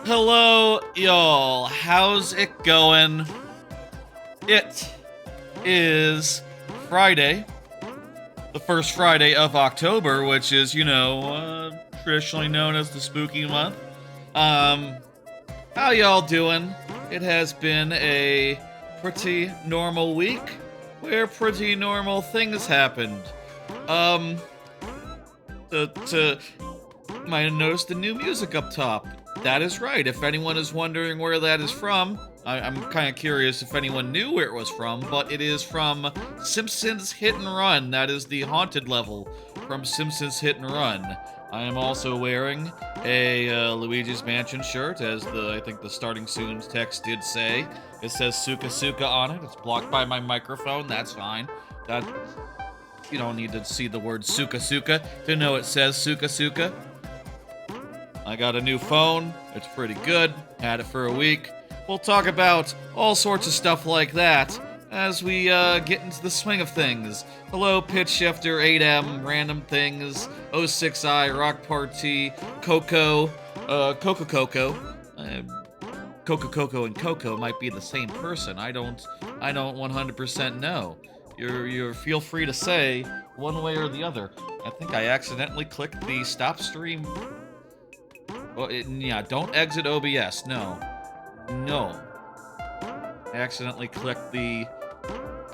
Hello, y'all. How's it going? It is Friday, the first Friday of October, which is, traditionally known as the spooky month. How y'all doing? It has been a pretty normal week where pretty normal things happened. Might have noticed the new music up top. That is right. If anyone is wondering where that is from, I'm kind of curious if anyone knew where it was from, but it is from Simpsons Hit and Run. That is the haunted level from Simpsons Hit and Run. I am also wearing a Luigi's Mansion shirt, as I think the starting soon's text did say. It says Suka Suka on it. It's blocked by my microphone. That's fine. You don't need to see the word Suka Suka to know it says Suka Suka. I got a new phone. It's pretty good. Had it for a week. We'll talk about all sorts of stuff like that as we get into the swing of things. Hello, Pitch Shifter, 8M, Random Things, 06I, Rock Party, Coco, Coco Coco. Coco Coco and Coco might be the same person. I don't 100% know. You're feel free to say one way or the other. I think I accidentally clicked the stop stream. Well, don't exit OBS. No. I accidentally clicked I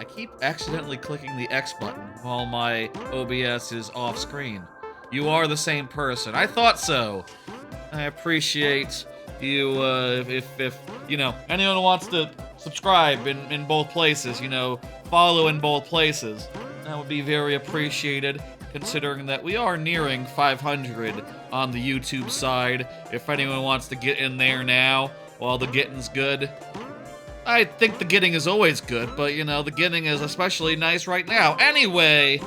keep accidentally clicking the X button while my OBS is off screen. You are the same person. I thought so. I appreciate you, if anyone wants to subscribe in both places, follow in both places. That would be very appreciated, considering that we are nearing 500 on the YouTube side. If anyone wants to get in there now while the getting's good. I think the getting is always good, but the getting is especially nice right now. Anyway,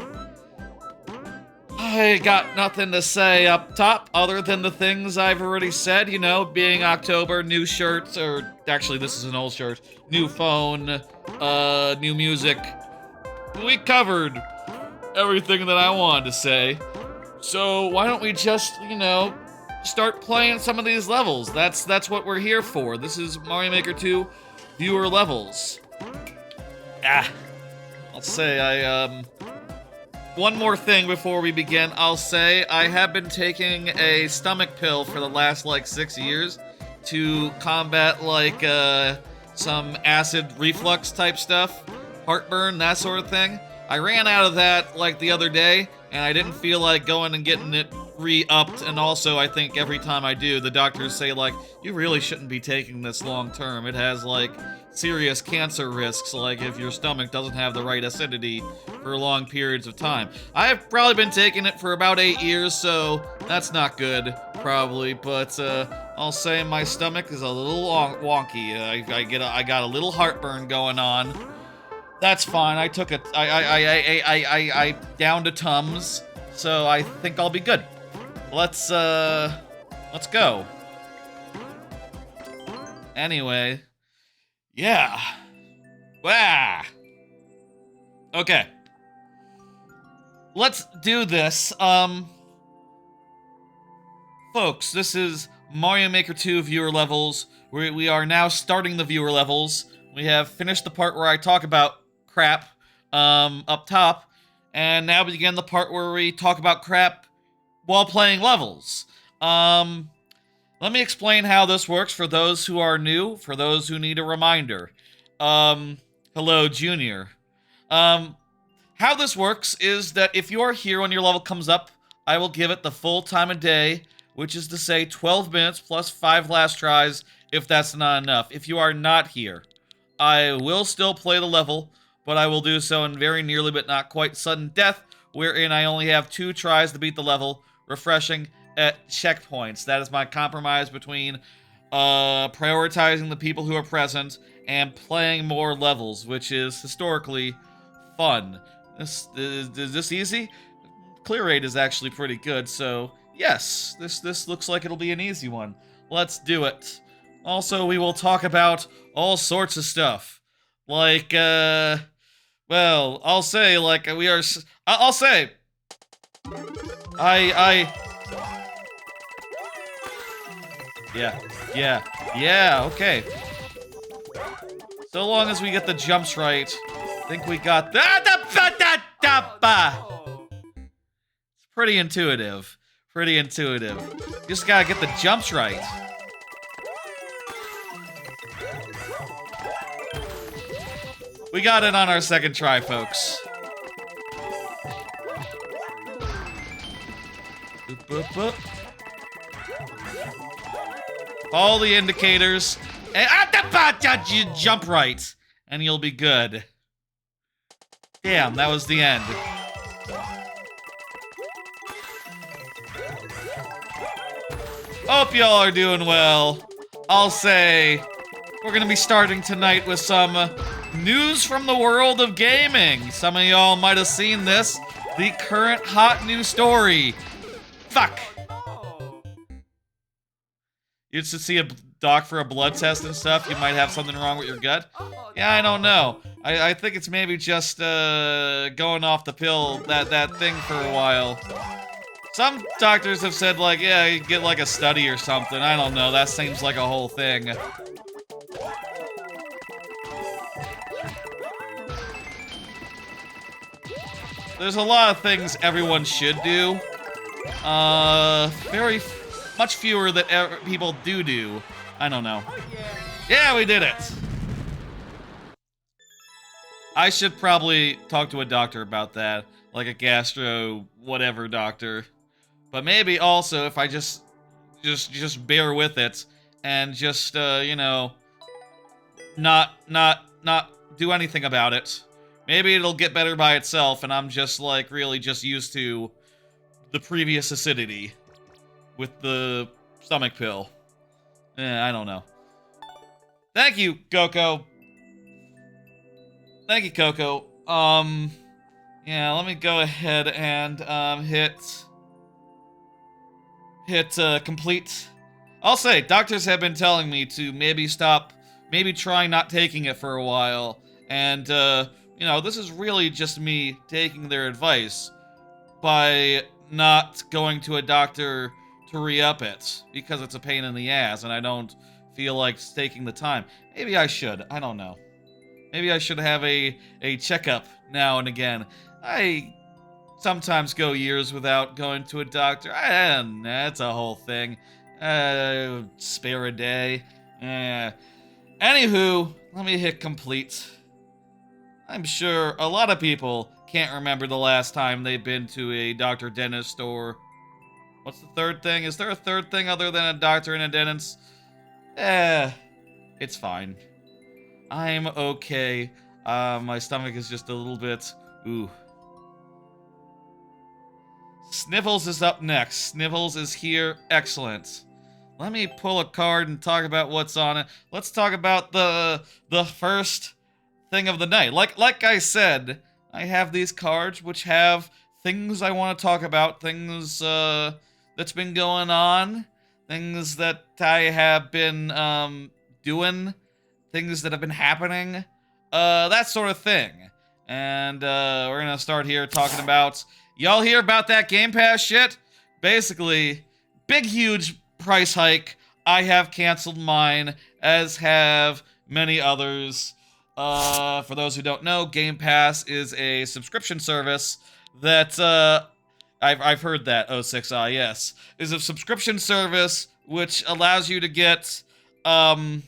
I got nothing to say up top other than the things I've already said, being October, new shirts, or actually this is an old shirt, new phone, new music. We covered everything that I wanted to say. So why don't we just, start playing some of these levels? That's what we're here for. This is Mario Maker 2 viewer levels. I'll say one more thing before we begin. I'll say I have been taking a stomach pill for the last 6 years to combat some acid reflux type stuff, heartburn, that sort of thing. I ran out of that the other day, and I didn't feel like going and getting it re-upped, and also I think every time I do, the doctors say you really shouldn't be taking this long term. It has serious cancer risks, if your stomach doesn't have the right acidity for long periods of time. I have probably been taking it for about 8 years, so that's not good, probably, but I'll say my stomach is a little wonky. I got a little heartburn going on. That's fine. I took it. I downed a Tums, so I think I'll be good. Let's go. Anyway, yeah. Wah. Okay. Let's do this. Folks, this is Mario Maker 2 viewer levels. We are now starting the viewer levels. We have finished the part where I talk about crap up top, and now we begin the part where we talk about crap while playing levels. Let me explain how this works for those who are new, for those who need a reminder. Hello, Junior. How this works is that if you are here when your level comes up, I will give it the full time of day, which is to say 12 minutes plus 5 last tries if that's not enough. If you are not here, I will still play the level, but I will do so in very nearly but not quite sudden death, wherein I only have 2 tries to beat the level, refreshing at checkpoints. That is my compromise between prioritizing the people who are present and playing more levels, which is historically fun. Is this easy? Clear rate is actually pretty good, so yes, this looks like it'll be an easy one. Let's do it. Also, we will talk about all sorts of stuff. I'll say, I'll say, Yeah, okay. So long as we get the jumps right, I think we got It's pretty intuitive. Pretty intuitive. Just gotta get the jumps right. We got it on our second try, folks. Boop, boop, boop. All the indicators. And you jump right, and you'll be good. Damn, that was the end. Hope y'all are doing well. I'll say we're gonna be starting tonight with some news from the world of gaming. Some of y'all might have seen this. The current hot new story. Fuck. You used to see a doc for a blood test and stuff. You might have something wrong with your gut. Yeah, I don't know. I think it's maybe just going off the pill, that thing for a while. Some doctors have said, like, yeah, you get like a study or something. I don't know. That seems like a whole thing. There's a lot of things everyone should do. Very much fewer that people do. I don't know. Yeah, we did it. I should probably talk to a doctor about that, like a gastro whatever doctor. But maybe also if I just bear with it and just you know, not do anything about it. Maybe it'll get better by itself, and I'm just like really just used to the previous acidity with the stomach pill. I don't know. Thank you, Coco. Thank you, Coco. Yeah, let me go ahead and hit complete. I'll say, doctors have been telling me to maybe try not taking it for a while, and you know, this is really just me taking their advice by not going to a doctor to re-up it, because it's a pain in the ass, and I don't feel like taking the time. Maybe I should. I don't know. Maybe I should have a checkup now and again. I sometimes go years without going to a doctor. That's a whole thing. Spare a day. Anywho, let me hit complete. I'm sure a lot of people can't remember the last time they've been to a doctor, dentist, or... What's the third thing? Is there a third thing other than a doctor and a dentist? It's fine. I'm okay. My stomach is just a little bit... Ooh. Sniffles is up next. Sniffles is here. Excellent. Let me pull a card and talk about what's on it. Let's talk about the first thing of the night. Like I said, I have these cards which have things I want to talk about, things that's been going on, things that I have been doing, things that have been happening, that sort of thing. And we're gonna start here talking about... Y'all hear about that Game Pass shit? Basically, big huge price hike. I have canceled mine, as have many others. For those who don't know, Game Pass is a subscription service that, I've heard that, 06i, yes. Is a subscription service which allows you to get, a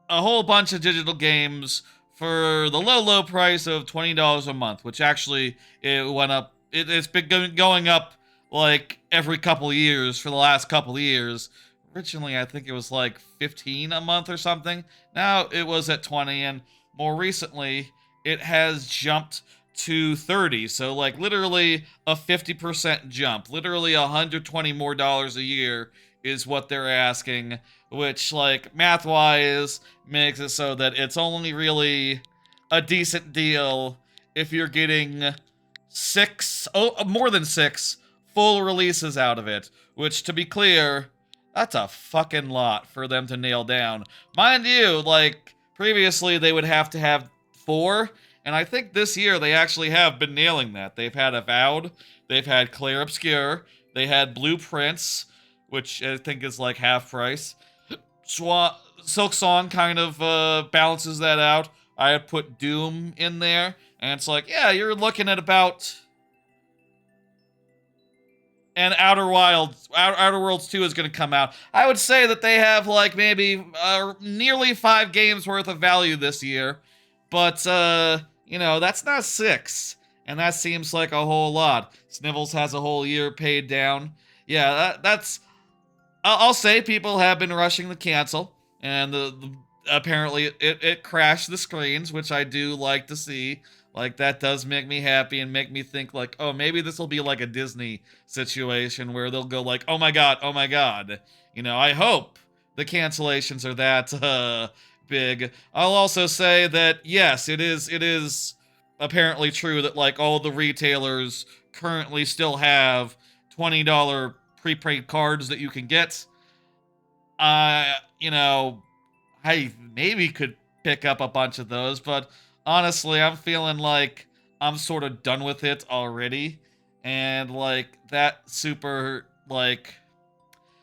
whole bunch of digital games for the low price of $20 a month, which actually, it went up, it's been going up, like, every couple years for the last couple years. Originally, I think it was like 15 a month or something. Now it was at 20, and more recently, it has jumped to 30. So, like, literally a 50% jump. Literally $120 more a year is what they're asking, which, like, math-wise, makes it so that it's only really a decent deal if you're getting more than 6 full releases out of it, which, to be clear, that's a fucking lot for them to nail down. Mind you, like, previously they would have to have 4, and I think this year they actually have been nailing that. They've had Avowed, they've had Clair Obscur, they had Blueprints, which I think is like half price. Silk Song kind of balances that out. I had put Doom in there, and it's like, yeah, you're looking at about... And Outer Worlds 2 is going to come out. I would say that they have like maybe nearly 5 games worth of value this year, but you know, that's not 6, and that seems like a whole lot. Snivels has a whole year paid down. Yeah, that's. I'll say people have been rushing to cancel, and apparently it crashed the screens, which I do like to see. Like, that does make me happy and make me think, like, oh, maybe this will be like a Disney situation where they'll go like, oh my god, oh my god. You know, I hope the cancellations are that big. I'll also say that, yes, it is apparently true that, like, all the retailers currently still have $20 prepaid cards that you can get. You know, I maybe could pick up a bunch of those, but honestly, I'm feeling like I'm sort of done with it already. And, like, that super, like...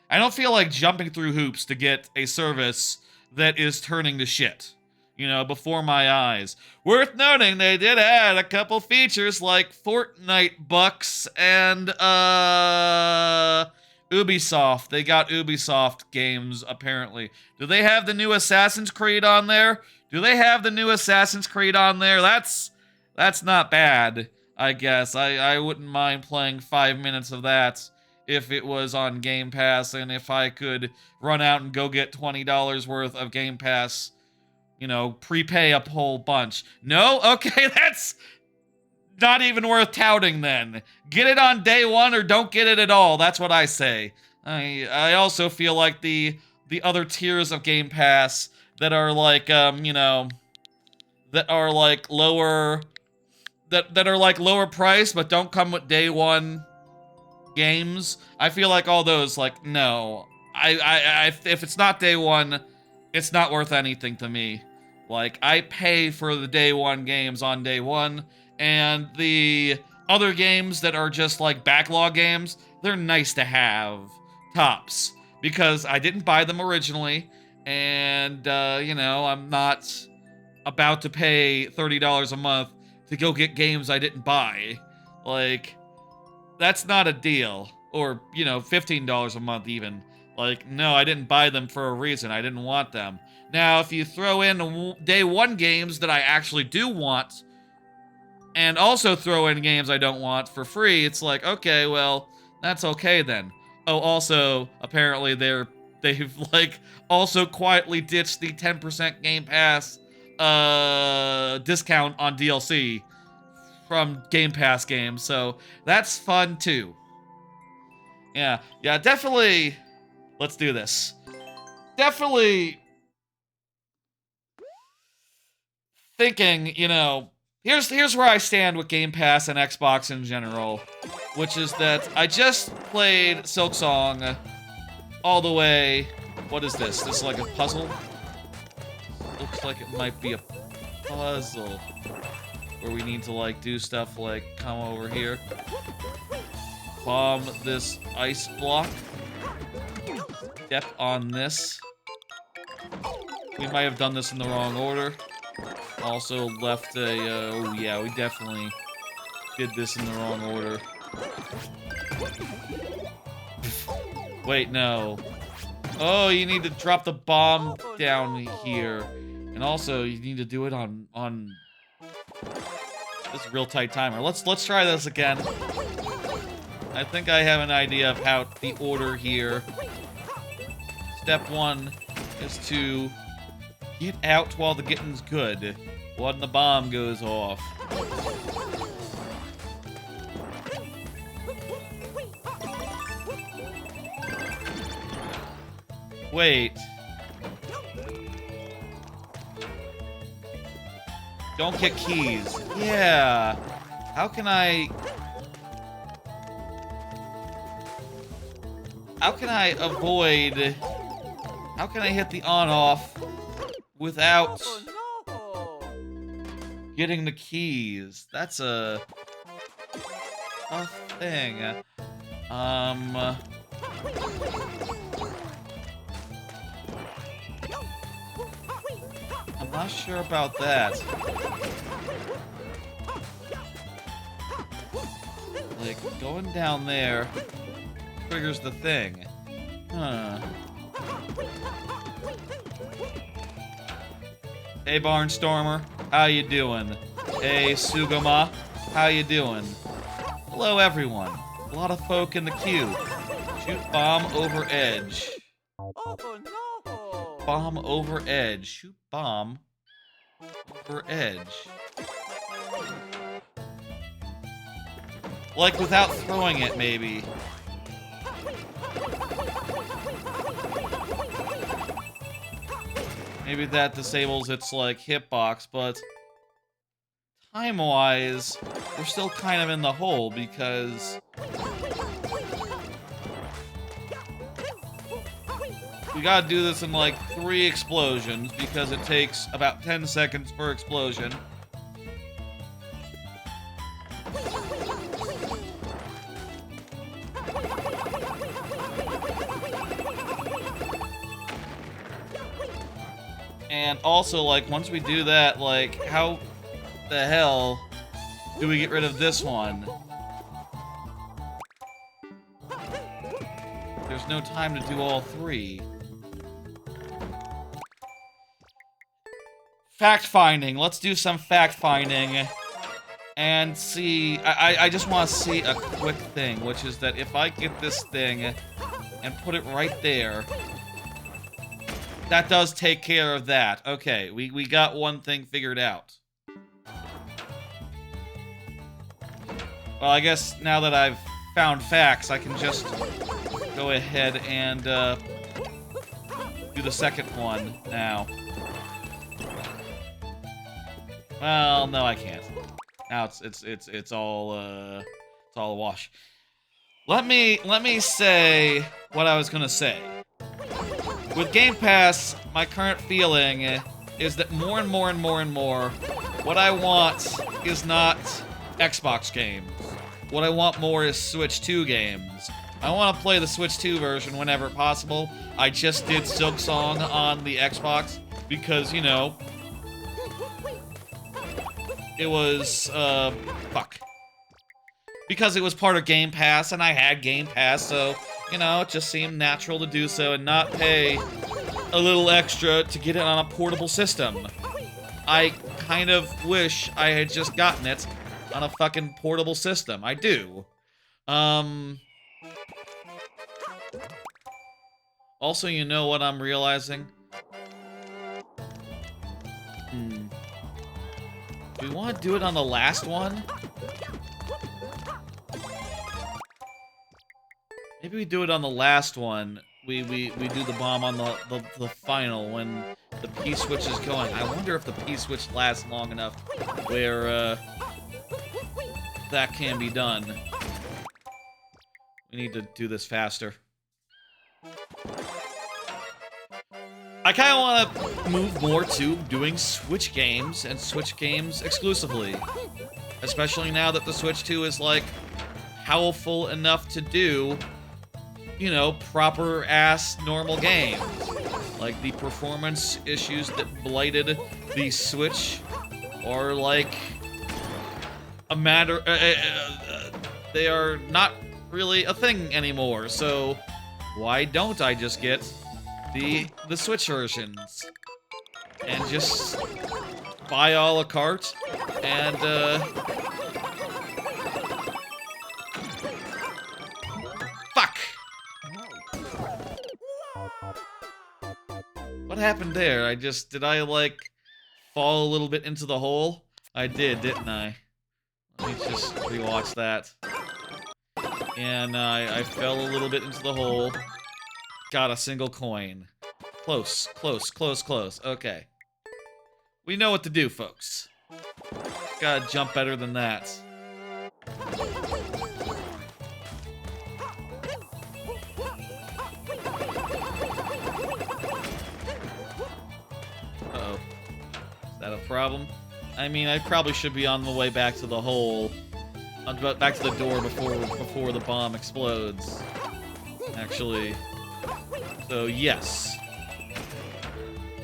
I don't feel like jumping through hoops to get a service that is turning to shit, you know, before my eyes. Worth noting, they did add a couple features like Fortnite bucks and, Ubisoft. They got Ubisoft games, apparently. Do they have the new Assassin's Creed on there? Do they have the new Assassin's Creed on there? That's not bad, I guess. I wouldn't mind playing 5 minutes of that if it was on Game Pass, and if I could run out and go get $20 worth of Game Pass, you know, prepay a whole bunch. No? Okay, that's not even worth touting then. Get it on day one or don't get it at all. That's what I say. I also feel like the other tiers of Game Pass that are like, you know, that are like lower, that are like lower price but don't come with day one games. I feel like all those, like, no. If it's not day one, it's not worth anything to me. Like, I pay for the day one games on day one, and the other games that are just like backlog games, they're nice to have tops because I didn't buy them originally, and you know, I'm not about to pay $30 a month to go get games I didn't buy. Like, that's not a deal. Or, you know, $15 a month even. Like, no, I didn't buy them for a reason. I didn't want them. Now, if you throw in day one games that I actually do want, and also throw in games I don't want for free, it's like, okay, well, that's okay then. Oh, also, apparently they've, like, also quietly ditched the 10% Game Pass discount on DLC from Game Pass games, so that's fun too. Yeah, definitely. Let's do this. Definitely thinking, you know, here's where I stand with Game Pass and Xbox in general, which is that I just played Silksong all the way. What is this? This is like a puzzle? Looks like it might be a puzzle where we need to, like, do stuff like come over here, bomb this ice block, step on this. We might have done this in the wrong order. Also left a, oh yeah, we definitely did this in the wrong order. Wait, no. Oh, you need to drop the bomb down here. And also, you need to do it on this is a real tight timer. Let's try this again. I think I have an idea of how the order here. Step one is to get out while the getting's good, when the bomb goes off. Wait. Don't get keys. Yeah. How can I avoid... How can I hit the on-off without getting the keys? That's a thing. I'm not sure about that. Like, going down there triggers the thing. Huh. Hey, Barnstormer. How you doing? Hey, Sugama. How you doing? Hello, everyone. A lot of folk in the queue. Shoot bomb over edge. Oh no! Bomb over edge. Shoot bomb over edge. Like, without throwing it, maybe. Maybe that disables its, like, hitbox, but time-wise, we're still kind of in the hole, because we gotta do this in, like, 3 explosions, because it takes about 10 seconds per explosion. And also, like, once we do that, like, how the hell do we get rid of this one? There's no time to do all 3. Fact-finding. Let's do some fact-finding and see. I just want to see a quick thing, which is that if I get this thing and put it right there, that does take care of that. Okay, we got one thing figured out. Well, I guess now that I've found facts, I can just go ahead and do the second one now. Well, no, I can't. Now it's all a wash. Let me say what I was gonna say. With Game Pass, my current feeling is that more and more and more and more, what I want is not Xbox games. What I want more is Switch 2 games. I want to play the Switch 2 version whenever possible. I just did Silksong on the Xbox because, you know, it was, fuck. Because it was part of Game Pass, and I had Game Pass, so, you know, it just seemed natural to do so and not pay a little extra to get it on a portable system. I kind of wish I had just gotten it on a fucking portable system. I do. Also, you know what I'm realizing? Do we want to do it on the last one? Maybe we do it on the last one. We do the bomb on the final when the P-switch is going. I wonder if the P-switch lasts long enough where that can be done. We need to do this faster. I kind of want to move more to doing Switch games and Switch games exclusively. Especially now that the Switch 2 is, like, powerful enough to do, you know, proper-ass normal games. Like, the performance issues that blighted the Switch are, like, a matter... they are not really a thing anymore, so why don't I just get the Switch versions and just buy a la carte and fuck. What happened there? Did I like fall a little bit into the hole? I did, didn't I? Let me just rewatch that. And I fell a little bit into the hole. Got a single coin. Close, close, close, close. Okay. We know what to do, folks. Gotta jump better than that. Uh-oh. Is that a problem? I mean, I probably should be on the way back to the hole. Back to the door before the bomb explodes. actually. So, yes.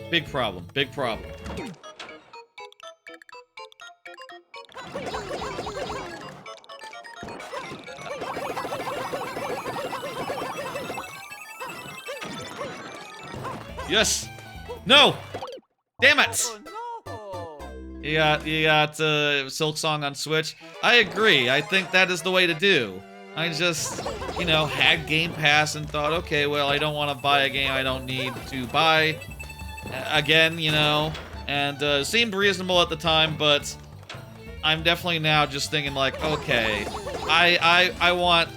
Big problem, big problem. Yes! No! Damn it! Oh no! You got Silk Song on Switch. I agree. I think that is the way to do. I just, you know, had Game Pass and thought, okay, well, I don't want to buy a game I don't need to buy again, you know, and seemed reasonable at the time, but I'm definitely now just thinking like, okay, I want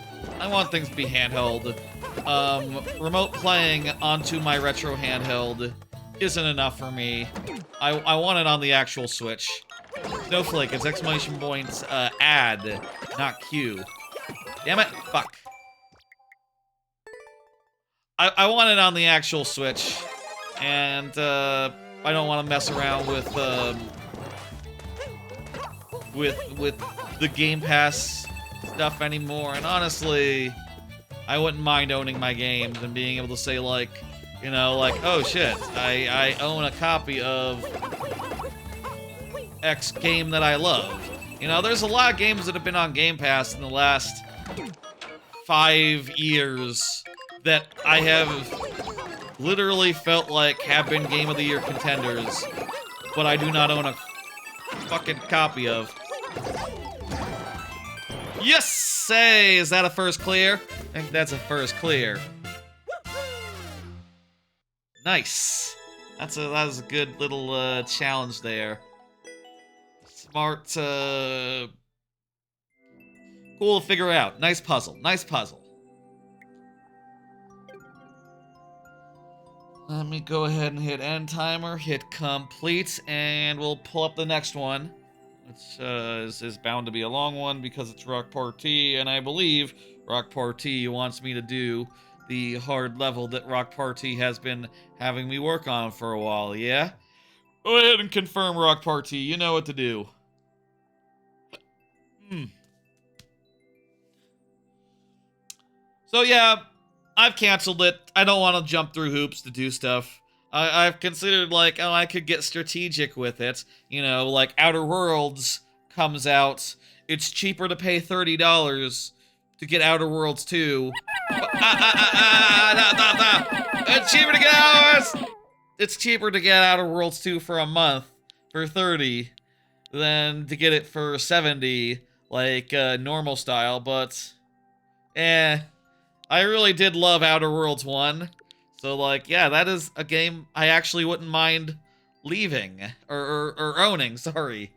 things to be handheld. Remote playing onto my retro handheld isn't enough for me. I want it on the actual Switch. Snowflake, it's exclamation point, add, not Q. Damn it, fuck. I want it on the actual Switch, and, I don't want to mess around with the Game Pass stuff anymore, and honestly, I wouldn't mind owning my games and being able to say, like, you know, like, oh shit, I own a copy of X game that I love. You know, there's a lot of games that have been on Game Pass in the last 5 years that I have literally felt like have been Game of the Year contenders, but I do not own a fucking copy of. Yes! Hey, is that a first clear? I think that's a first clear. Nice. That was a good little challenge there. Smart, cool to figure out. Nice puzzle. Nice puzzle. Let me go ahead and hit end timer, hit complete, and we'll pull up the next one. Which is bound to be a long one because it's Rock Party, and I believe Rock Party wants me to do the hard level that Rock Party has been having me work on for a while, yeah? Go ahead and confirm Rock Party, you know what to do. So yeah, I've canceled it. I don't want to jump through hoops to do stuff. I've considered, like, oh, I could get strategic with it. You know, like, Outer Worlds comes out. It's cheaper to pay $30 to get Outer Worlds 2. It's cheaper to get It's cheaper to get Outer Worlds 2 for a month for 30 than to get it for 70, like, normal style, but I really did love Outer Worlds 1. So, like, yeah, that is a game I actually wouldn't mind leaving. Or owning, sorry.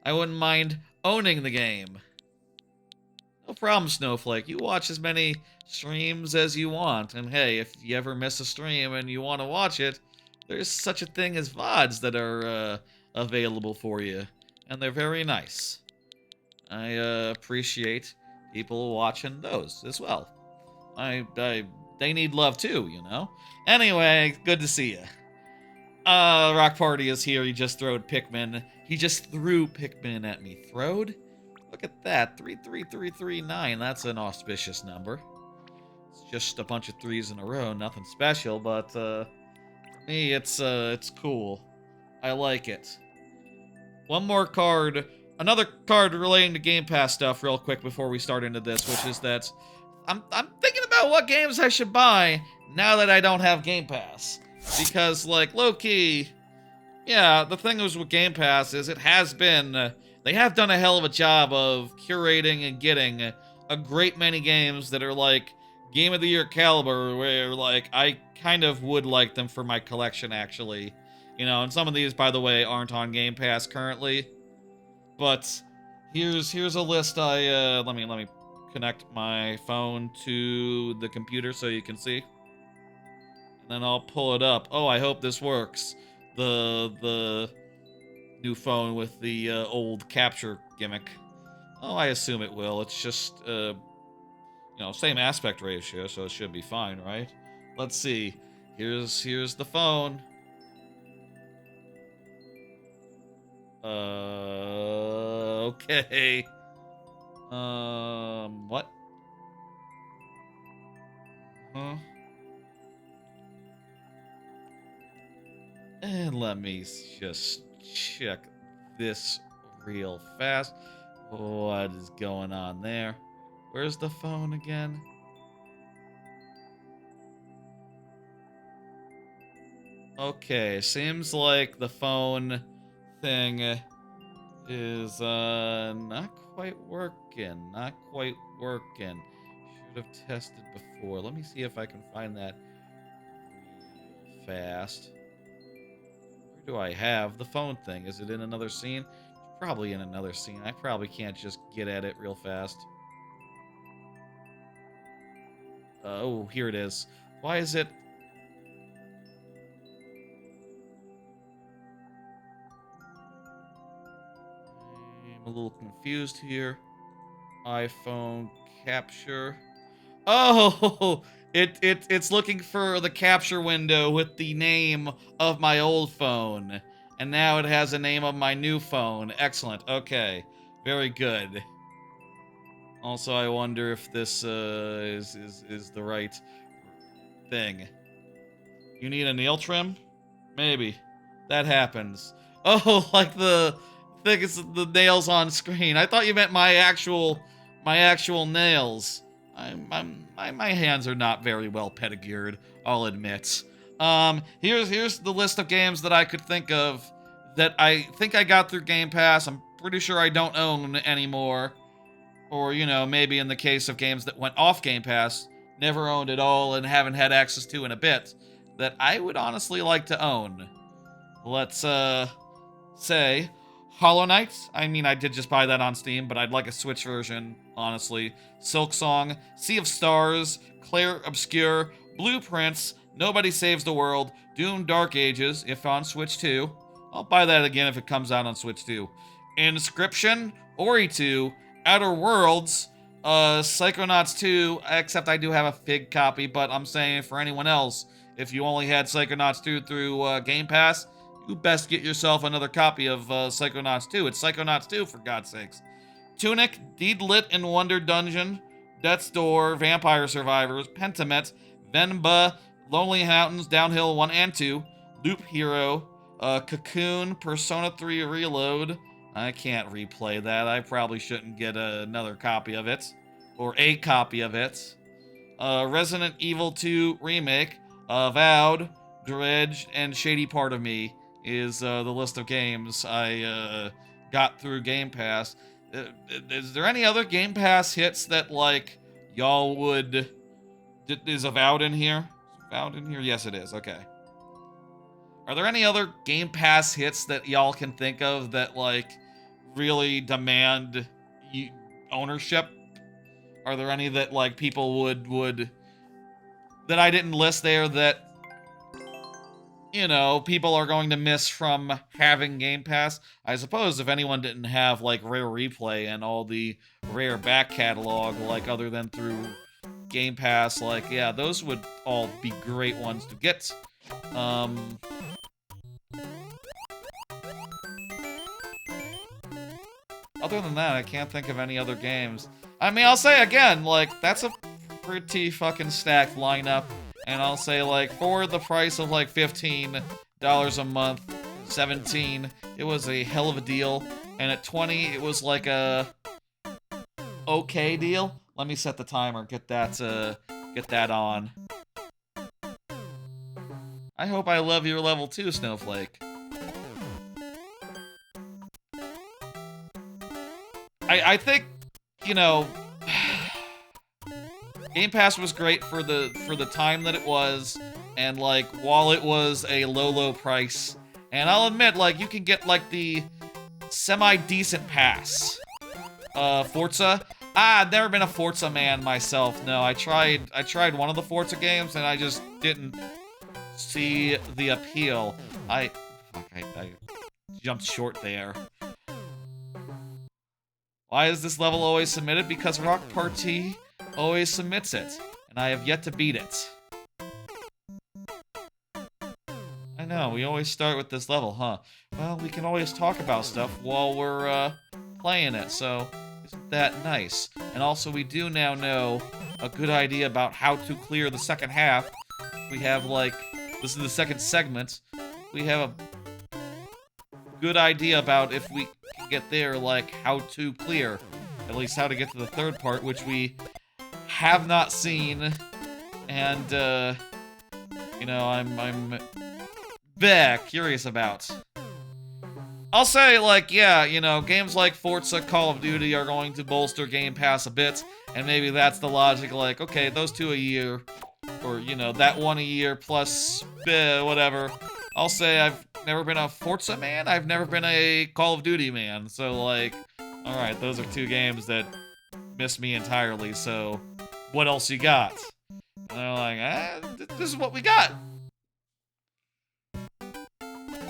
I wouldn't mind owning the game. No problem, Snowflake. You watch as many streams as you want. And hey, if you ever miss a stream and you want to watch it, there's such a thing as VODs that are available for you. And they're very nice. I appreciate people watching those as well. They need love too, you know? Anyway, good to see you. Rock Party is here. He just throwed Pikmin. He just threw Pikmin at me. Throwed? Look at that. 33339. That's an auspicious number. It's just a bunch of threes in a row. Nothing special, but, to me, it's cool. I like it. One more card. Another card relating to Game Pass stuff real quick before we start into this, which is that I'm thinking about what games I should buy now that I don't have Game Pass. Because, like, low-key, yeah, the thing is with Game Pass is it has been, they have done a hell of a job of curating and getting a great many games that are, like, Game of the Year caliber, where, like, I kind of would like them for my collection, actually. You know, and some of these, by the way, aren't on Game Pass currently. But here's a list let me connect my phone to the computer so you can see. And then I'll pull it up. Oh, I hope this works. The new phone with the old capture gimmick. Oh, I assume it will. It's just, you know, same aspect ratio, so it should be fine, right? Let's see. Here's the phone. Okay. What? Uh-huh. And let me just check this real fast. What is going on there? Where's the phone again? Okay, seems like the phone thing is not quite working. Not quite working. Should have tested before. Let me see if I can find that real fast. Where do I have the phone thing? Is it in another scene? It's probably in another scene. I probably can't just get at it real fast. Oh, here it is. Why is it... I'm a little confused here. iPhone capture. Oh, it's looking for the capture window with the name of my old phone. And now it has a name of my new phone. Excellent. Okay. Very good. Also, I wonder if this is the right thing. You need a nail trim? Maybe. That happens. Oh, like the thickest the nails on screen. I thought you meant my actual nails. My hands are not very well pedicured, I'll admit. Here's the list of games that I could think of that I think I got through Game Pass. I'm pretty sure I don't own anymore. Or, you know, maybe in the case of games that went off Game Pass, never owned at all and haven't had access to in a bit, that I would honestly like to own. Let's, say Hollow Knight. I mean, I did just buy that on Steam, but I'd like a Switch version, honestly. Silk Song, Sea of Stars, Claire Obscure, Blueprints, Nobody Saves the World, Doom Dark Ages, if on Switch 2. I'll buy that again if it comes out on Switch 2. Inscription, Ori 2, Outer Worlds, Psychonauts 2, except I do have a Fig copy, but I'm saying for anyone else, if you only had Psychonauts 2 through Game Pass, you best get yourself another copy of Psychonauts 2. It's Psychonauts 2, for God's sakes. Tunic, Deed Lit and Wonder Dungeon, Death's Door, Vampire Survivors, Pentiment, Venba, Lonely Mountains, Downhill 1 and 2, Loop Hero, Cocoon, Persona 3 Reload. I can't replay that. I probably shouldn't get another copy of it. Or a copy of it. Resident Evil 2 Remake, Avowed, Dredge, and Shady Part of Me is the list of games I got through Game Pass. Is there any other Game Pass hits that, like, y'all would... Is Avowed in here? Is Avowed in here? Yes, it is. Okay. Are there any other Game Pass hits that y'all can think of that, like, really demand ownership? Are there any that, like, people would... that I didn't list there that, you know, people are going to miss from having Game Pass? I suppose if anyone didn't have, like, Rare Replay and all the Rare back catalog, like, other than through Game Pass, like, yeah, those would all be great ones to get. Other than that, I can't think of any other games. I mean, I'll say again, like, that's a pretty fucking stacked lineup. And I'll say, like, for the price of, like, $15 a month, 17, it was a hell of a deal. And at 20, it was like a okay deal. Let me set the timer, get that on. I hope I love your level 2, Snowflake. I think, you know, Game Pass was great for the time that it was, and, like, while it was a low price, and I'll admit, like, you can get, like, the semi-decent pass. Forza? I've never been a Forza man myself, no. I tried one of the Forza games, and I just didn't see the appeal. I jumped short there. Why is this level always submitted? Because Rock Party always submits it, and I have yet to beat it. I know, we always start with this level, huh? Well, we can always talk about stuff while we're, playing it, so isn't that nice? And also, we do now know a good idea about how to clear the second half. We have, like, this is the second segment. We have a good idea about if we can get there, like, how to clear. At least how to get to the third part, which we have not seen. And, you know, I'm curious about. I'll say, like, yeah, you know, games like Forza, Call of Duty are going to bolster Game Pass a bit, and maybe that's the logic, like, okay, those 2 a year, or, you know, that 1 a year plus, whatever. I'll say I've never been a Forza man, I've never been a Call of Duty man, so, like, alright, those are 2 games that miss me entirely, so what else you got? And they're like, this is what we got!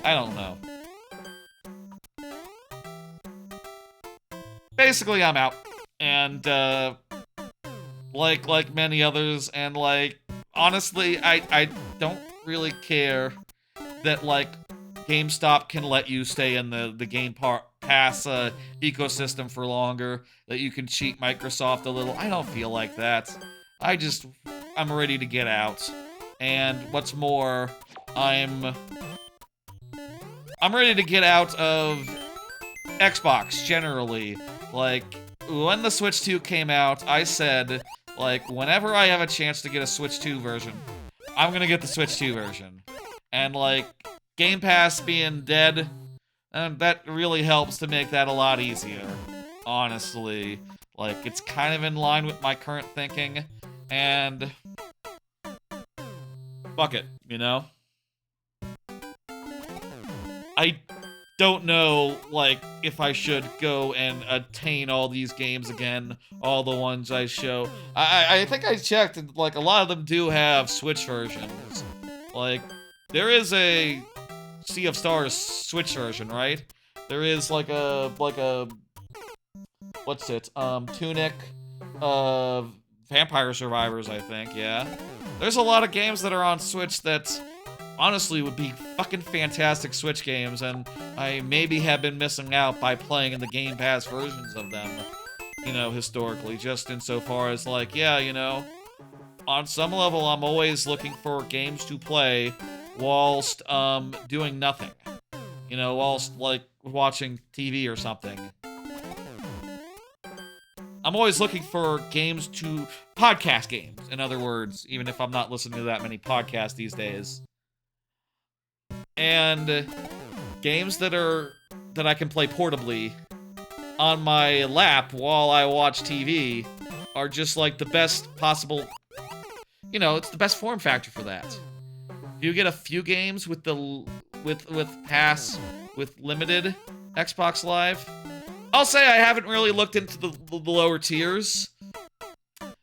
I don't know. Basically, I'm out. And, like many others, and, like, honestly, I don't really care that, like, GameStop can let you stay in the Game Pass ecosystem for longer, that you can cheat Microsoft a little. I don't feel like that. I'm ready to get out. And what's more, I'm ready to get out of Xbox, generally. Like, when the Switch 2 came out, I said, like, whenever I have a chance to get a Switch 2 version, I'm gonna get the Switch 2 version. And, like, Game Pass being dead, that really helps to make that a lot easier, honestly. Like, it's kind of in line with my current thinking, and fuck it, you know? I don't know, like, if I should go and attain all these games again, all the ones I show. I think I checked, and, like, a lot of them do have Switch versions. Like, there is a Sea of Stars Switch version, right? There is, like a, what's it, Tunic, Vampire Survivors, I think, yeah. There's a lot of games that are on Switch that honestly would be fucking fantastic Switch games, and I maybe have been missing out by playing in the Game Pass versions of them, you know, historically, just insofar as, like, yeah, you know, on some level, I'm always looking for games to play whilst, doing nothing. You know, whilst, like, watching TV or something. I'm always looking for games to... podcast games, in other words, even if I'm not listening to that many podcasts these days. And games that I can play portably on my lap while I watch TV are just, like, the best possible... You know, it's the best form factor for that. You get a few games with the Pass with limited Xbox Live. I'll say I haven't really looked into the lower tiers.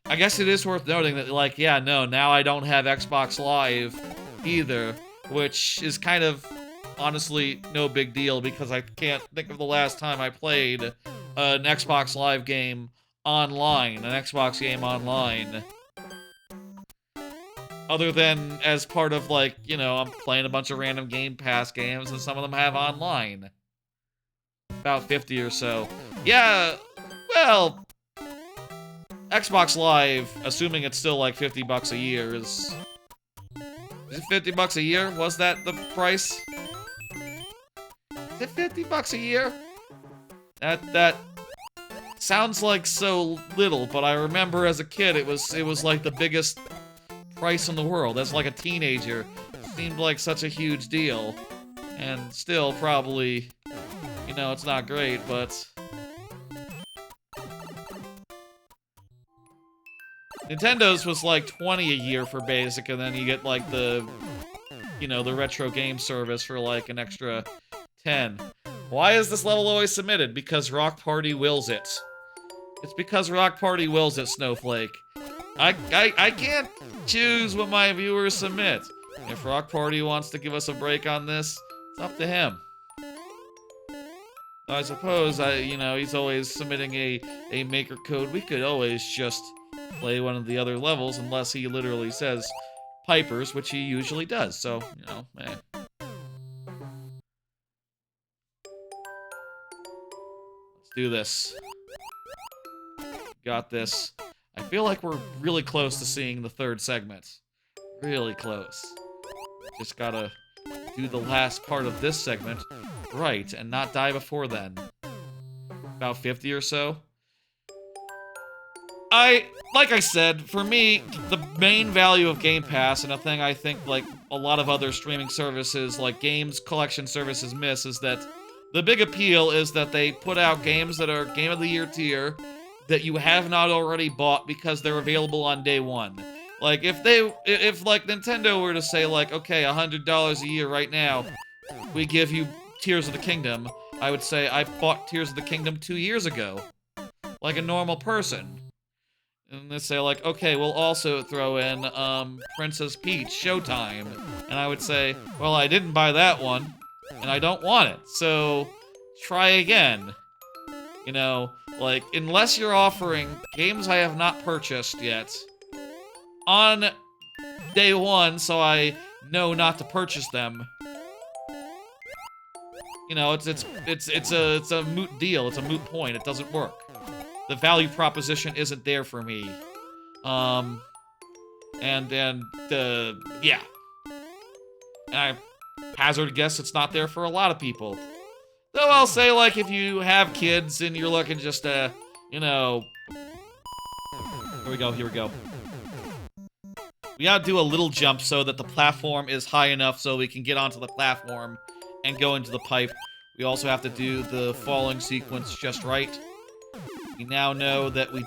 I guess it is worth noting that, like, yeah, no, now I don't have Xbox Live either, which is kind of honestly no big deal because I can't think of the last time I played an Xbox Live game online, an Xbox game online. Other than as part of, like, you know, I'm playing a bunch of random Game Pass games, and some of them have online. About 50 or so. Yeah, well, Xbox Live, assuming it's still like 50 bucks a year, is it 50 bucks a year? Was that the price? Is it 50 bucks a year? That sounds like so little, but I remember as a kid it was like the biggest price in the world. As like a teenager, it seemed like such a huge deal. And still probably, you know, it's not great, but Nintendo's was like 20 a year for basic, and then you get like the, you know, the retro game service for like an extra 10. Why is this level always submitted? Because Rock Party wills it. It's because Rock Party wills it, Snowflake. I can't choose what my viewers submit. If Rock Party wants to give us a break on this, it's up to him. I suppose, you know, he's always submitting a maker code. We could always just play one of the other levels unless he literally says Pipers, which he usually does, so, you know, eh. Let's do this. Got this. I feel like we're really close to seeing the third segment. Really close. Just gotta do the last part of this segment right and not die before then. About 50 or so. Like I said, for me, the main value of Game Pass, and a thing I think like a lot of other streaming services like games collection services miss, is that the big appeal is that they put out games that are Game of the Year tier that you have not already bought because they're available on day one. Like, if like Nintendo were to say like, okay, $100 a year right now, we give you Tears of the Kingdom, I would say I bought Tears of the Kingdom 2 years ago. Like a normal person. And they say like, okay, we'll also throw in, Princess Peach Showtime. And I would say, well, I didn't buy that one, and I don't want it, so try again. You know, like, unless you're offering games I have not purchased yet on day one, so I know not to purchase them. You know, it's a moot deal. It's a moot point. It doesn't work. The value proposition isn't there for me. Yeah. And I hazard a guess it's not there for a lot of people. Though I'll say, like, if you have kids and you're looking just to, you know... Here we go, here we go. We gotta do a little jump so that the platform is high enough so we can get onto the platform and go into the pipe. We also have to do the falling sequence just right. We now know that we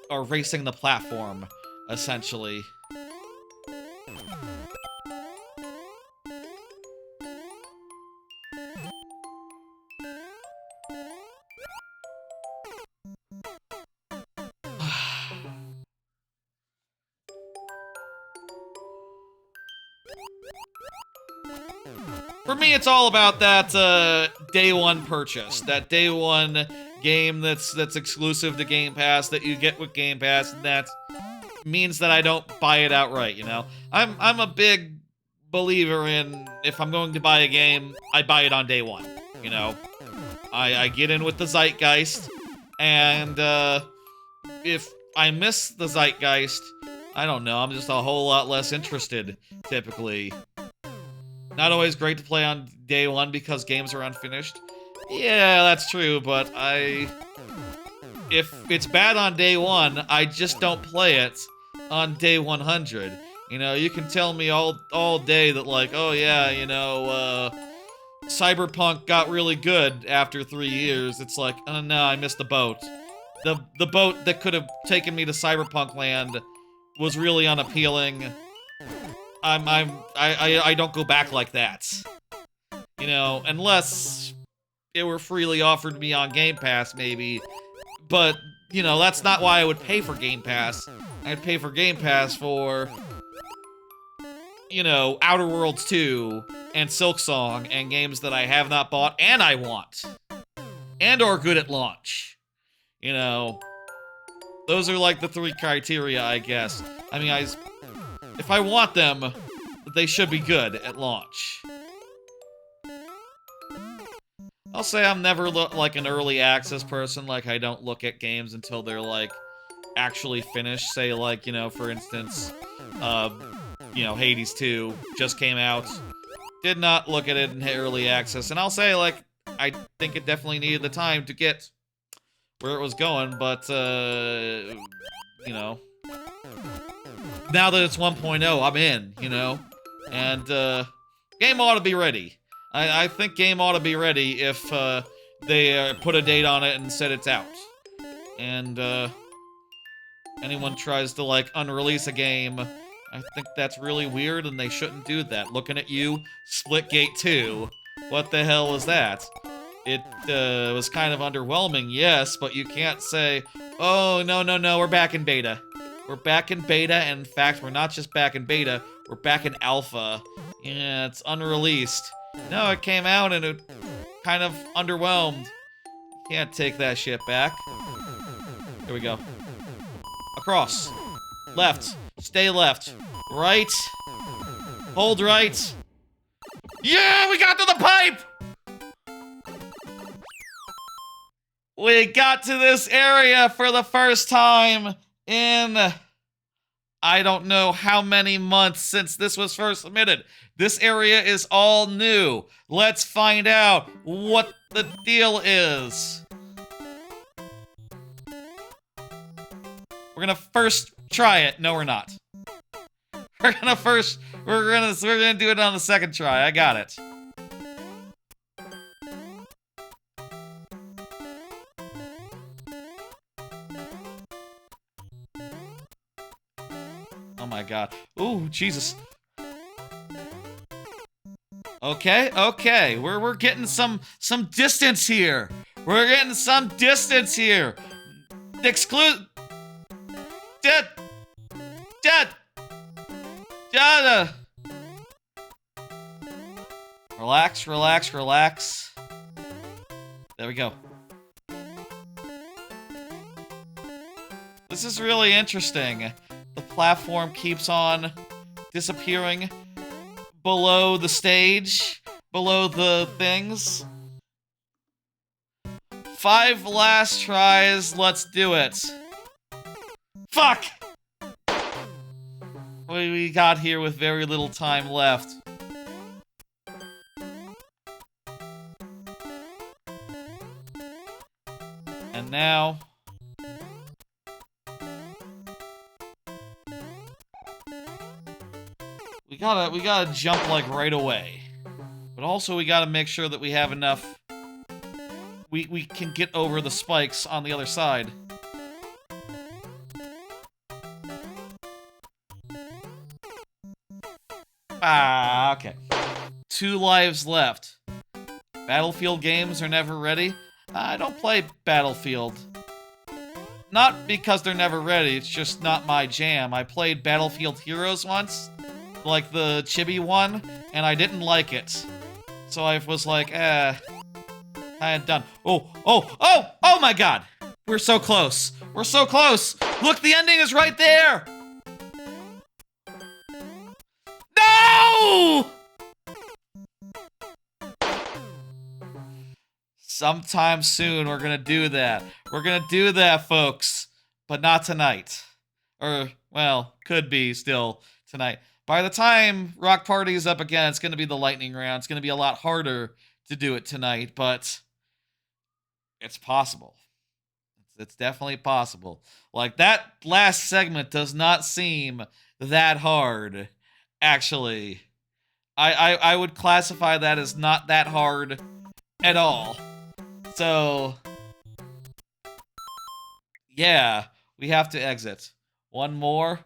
are racing the platform, essentially. For me, it's all about that day one purchase, that day one game that's exclusive to Game Pass that you get with Game Pass, and that means that I don't buy it outright. You know, I'm a big believer in if I'm going to buy a game, I buy it on day one. You know, I get in with the zeitgeist, and if I miss the zeitgeist, I don't know, I'm just a whole lot less interested, typically. Not always great to play on day one because games are unfinished. Yeah, that's true, but if it's bad on day one, I just don't play it on day 100. You know, you can tell me all day that, like, oh yeah, you know, Cyberpunk got really good after 3 years. It's like, oh no, I missed the boat. The boat that could have taken me to Cyberpunk land was really unappealing. I don't go back like that. You know, unless it were freely offered to me on Game Pass, maybe. But, you know, that's not why I would pay for Game Pass. I'd pay for Game Pass for, you know, Outer Worlds 2 and Silksong and games that I have not bought and I want. And are good at launch. You know, those are like the 3 criteria, I guess. I mean, if I want them, they should be good at launch. I'll say I'm never like an early access person. Like, I don't look at games until they're like actually finished. Say, like, you know, for instance, you know, Hades 2 just came out. Did not look at it in early access, and I'll say, like, I think it definitely needed the time to get where it was going, but you know, now that it's 1.0, I'm in, you know? And, game ought to be ready. I think game ought to be ready if, they, put a date on it and said it's out. And, anyone tries to, like, unrelease a game, I think that's really weird and they shouldn't do that. Looking at you, Splitgate 2. What the hell was that? It, was kind of underwhelming, yes, but you can't say, oh, no, we're back in beta. We're back in beta, and in fact, we're not just back in beta, we're back in alpha. Yeah, it's unreleased. No, it came out and it kind of underwhelmed. Can't take that shit back. Here we go. Across. Left. Stay left. Right. Hold right. Yeah, we got to the pipe! We got to this area for the first time in I don't know how many months since this was first submitted. This area is all new. Let's find out what the deal is. We're gonna first try it. No, we're not. We're gonna do it on the second try. I got it. Oh my god. Ooh, Jesus. Okay. We're getting some distance here. We're getting some distance here. Exclude. Dead. Relax. There we go. This is really interesting. The platform keeps on disappearing below the stage, below the things. 5 last tries, let's do it. Fuck! We got here with very little time left. And now... We gotta jump, like, right away. But also we gotta make sure that we have enough... We can get over the spikes on the other side. Ah, okay. 2 lives left. Battlefield games are never ready. I don't play Battlefield. Not because they're never ready, it's just not my jam. I played Battlefield Heroes once, like the chibi one, and I didn't like it. So I was like, I had done. Oh my god! We're so close. We're so close! Look, the ending is right there! No! Sometime soon, we're gonna do that. We're gonna do that, folks. But not tonight. Or, well, could be still tonight. By the time Rock Party is up again, it's gonna be the lightning round. It's gonna be a lot harder to do it tonight, but it's possible. It's definitely possible. Like, that last segment does not seem that hard, actually. I would classify that as not that hard at all. So, yeah, we have to exit. One more.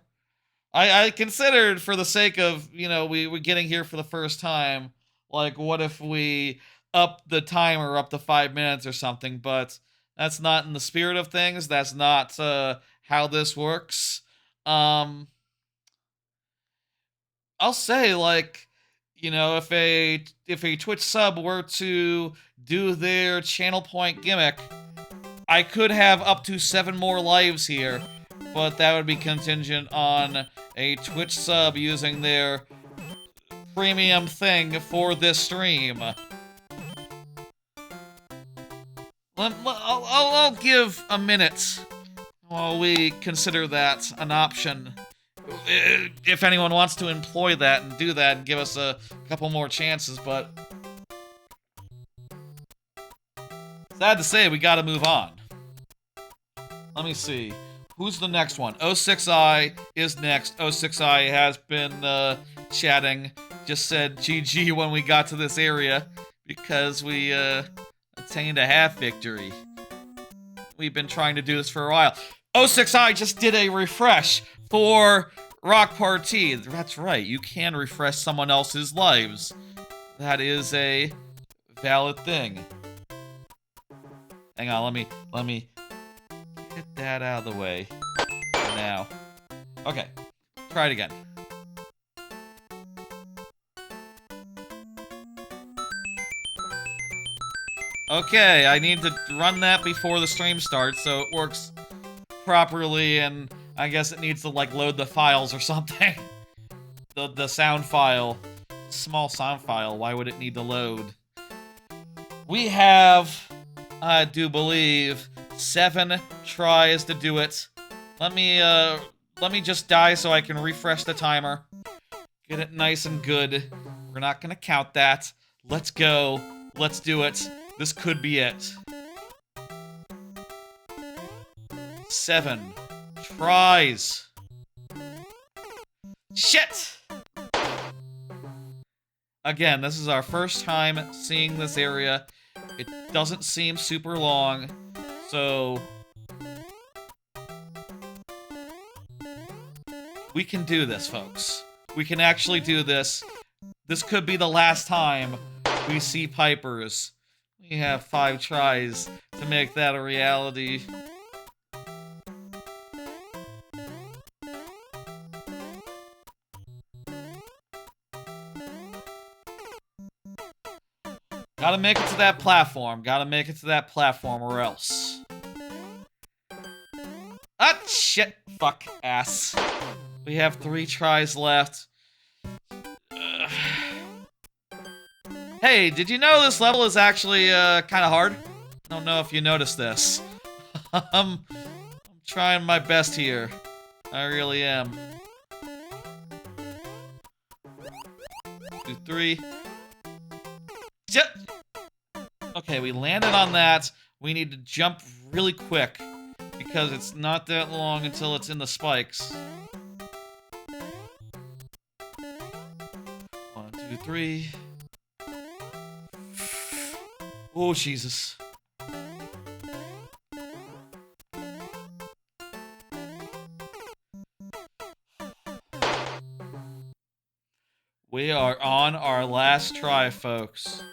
I considered, for the sake of, you know, we're getting here for the first time, like, what if we up the timer up to 5 minutes or something, but that's not in the spirit of things. That's not how this works. I'll say, like, you know, if a Twitch sub were to do their channel point gimmick, I could have up to 7 more lives here, but that would be contingent on a Twitch sub using their premium thing for this stream. I'll give a minute while we consider that an option. If anyone wants to employ that and do that and give us a couple more chances, but sad to say, we gotta move on. Let me see. Who's the next one? 06i is next. 06i has been chatting. Just said GG when we got to this area because we attained a half victory. We've been trying to do this for a while. 06i just did a refresh for Rock Party. That's right, you can refresh someone else's lives. That is a valid thing. Hang on, let me get that out of the way. Now. Okay, try it again. Okay, I need to run that before the stream starts so it works properly, and I guess it needs to, like, load the files or something. The sound file. Small sound file, why would it need to load? We have, I do believe, 7 tries to do it. Let me just die so I can refresh the timer. Get it nice and good. We're not gonna count that. Let's go. Let's do it. This could be it. 7 tries. Shit! Again, this is our first time seeing this area. It doesn't seem super long, so we can do this, folks. We can actually do this. This could be the last time we see Pipers. We have 5 tries to make that a reality. Gotta make it to that platform. Gotta make it to that platform or else. Ah, shit. Fuck ass. We have 3 tries left. Hey, did you know this level is actually kind of hard? I don't know if you noticed this. I'm trying my best here. I really am. 2, 3. Okay, we landed on that. We need to jump really quick because it's not that long until it's in the spikes. 1, 2, 3. Oh, Jesus. We are on our last try, folks.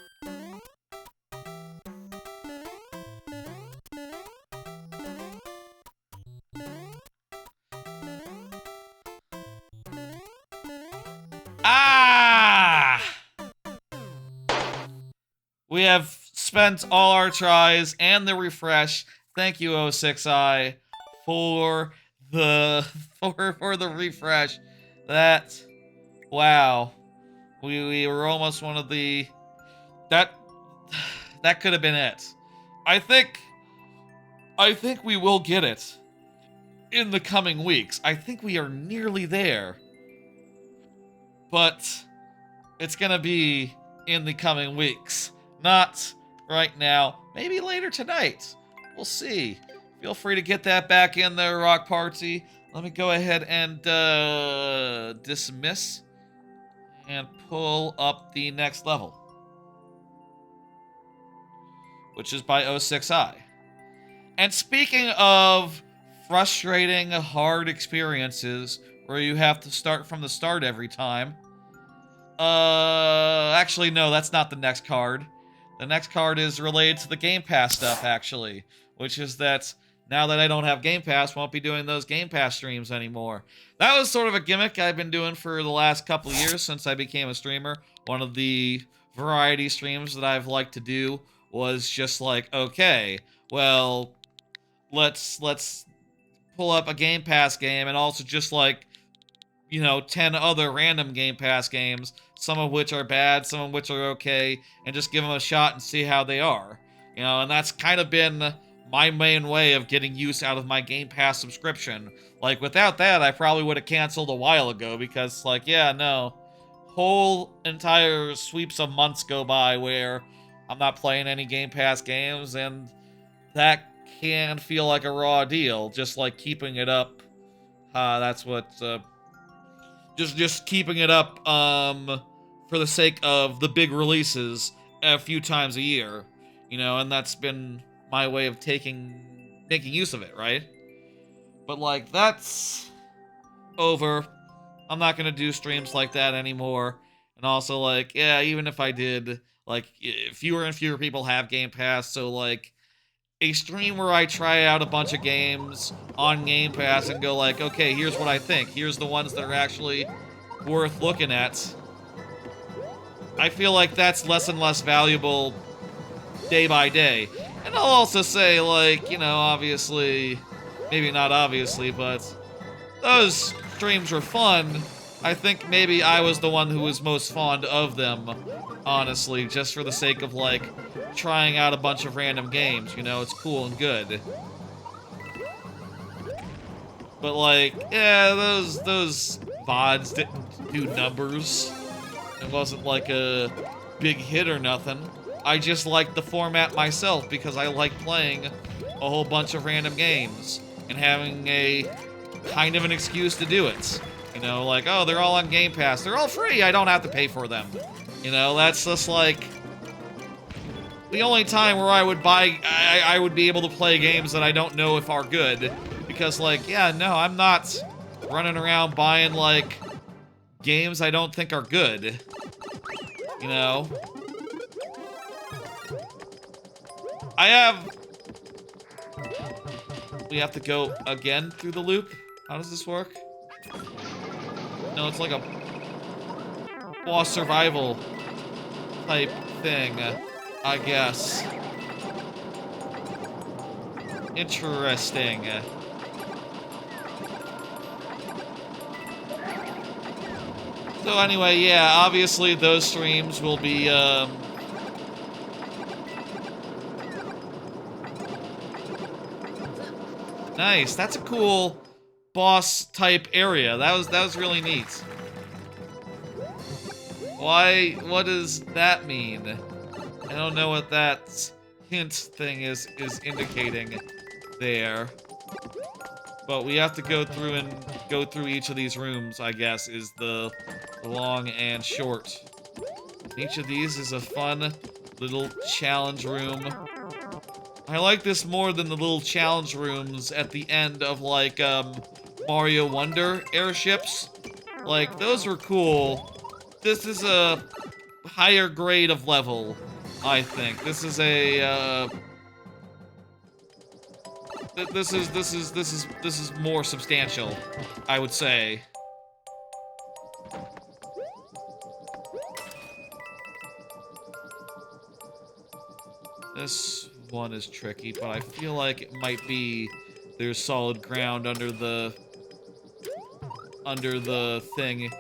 Ah! We have spent all our tries and the refresh. Thank you, 06i, for the for the refresh. That, wow, we were almost one of the that could have been it. I think we will get it in the coming weeks. I think we are nearly there, but it's gonna be in the coming weeks, not right now. Maybe later tonight. We'll see. Feel free to get that back in there, Rock Party. Let me go ahead and dismiss and pull up the next level, which is by 06i. And speaking of frustrating, hard experiences where you have to start from the start every time, actually, no, that's not the next card. The next card is related to the Game Pass stuff, actually, which is that now that I don't have Game Pass, won't be doing those Game Pass streams anymore. That was sort of a gimmick I've been doing for the last couple of years since I became a streamer. One of the variety streams that I've liked to do was just like, okay, well, let's pull up a Game Pass game and also just like, you know, 10 other random Game Pass games, some of which are bad, some of which are okay, and just give them a shot and see how they are. You know, and that's kind of been my main way of getting use out of my Game Pass subscription. Like, without that, I probably would have canceled a while ago, because, like, yeah, no. Whole entire sweeps of months go by where I'm not playing any Game Pass games, and that can feel like a raw deal, just like keeping it up. That's what, just keeping it up, for the sake of the big releases a few times a year, you know, and that's been my way of making use of it, right? But, like, that's over. I'm not gonna do streams like that anymore. And also, like, yeah, even if I did, like, fewer and fewer people have Game Pass, so, like, a stream where I try out a bunch of games on Game Pass and go like, okay, here's what I think. Here's the ones that are actually worth looking at. I feel like that's less and less valuable day by day. And I'll also say, like, you know, obviously, maybe not obviously, but those streams were fun. I think maybe I was the one who was most fond of them, honestly, just for the sake of, like, trying out a bunch of random games, you know, it's cool and good. But like, yeah, those VODs didn't do numbers. It wasn't like a big hit or nothing. I just liked the format myself because I like playing a whole bunch of random games and having a kind of an excuse to do it. You know, like, oh, they're all on Game Pass. They're all free. I don't have to pay for them. You know, that's just like the only time where I would I would be able to play games that I don't know if are good. Because, like, yeah, no, I'm not running around buying, like, games I don't think are good. You know? We have to go again through the loop? How does this work? No, it's like a boss survival type thing, I guess. Interesting. So anyway, yeah, obviously those streams will be, nice. That's a cool boss type area. That was really neat. What does that mean? I don't know what that hint thing is indicating there. But we have to go through each of these rooms, I guess, is the long and short. Each of these is a fun little challenge room. I like this more than the little challenge rooms at the end of, like, Mario Wonder airships. Like, those were cool. This is a higher grade of level, I think. This is a, this is more substantial, I would say. This one is tricky, but I feel like it might be there's solid ground under the thing.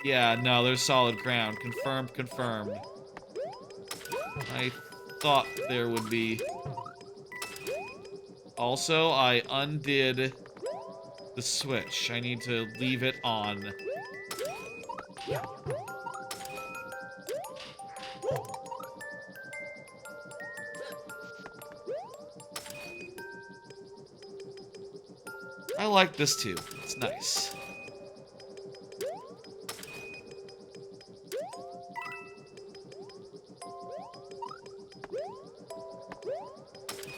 Yeah, no, there's solid ground. Confirmed, confirmed. I thought there would be. Also, I undid the switch. I need to leave it on. I like this too. It's nice.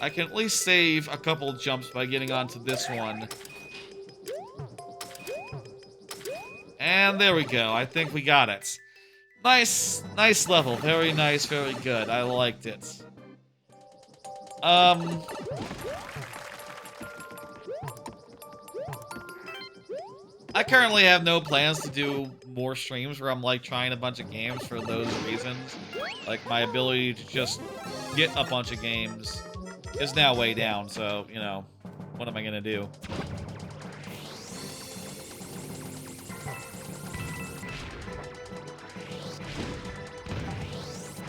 I can at least save a couple jumps by getting onto this one. And there we go. I think we got it. Nice level. Very nice, very good. I liked it. I currently have no plans to do more streams where I'm, like, trying a bunch of games for those reasons. Like, my ability to just get a bunch of games is now way down, so, you know, what am I gonna do?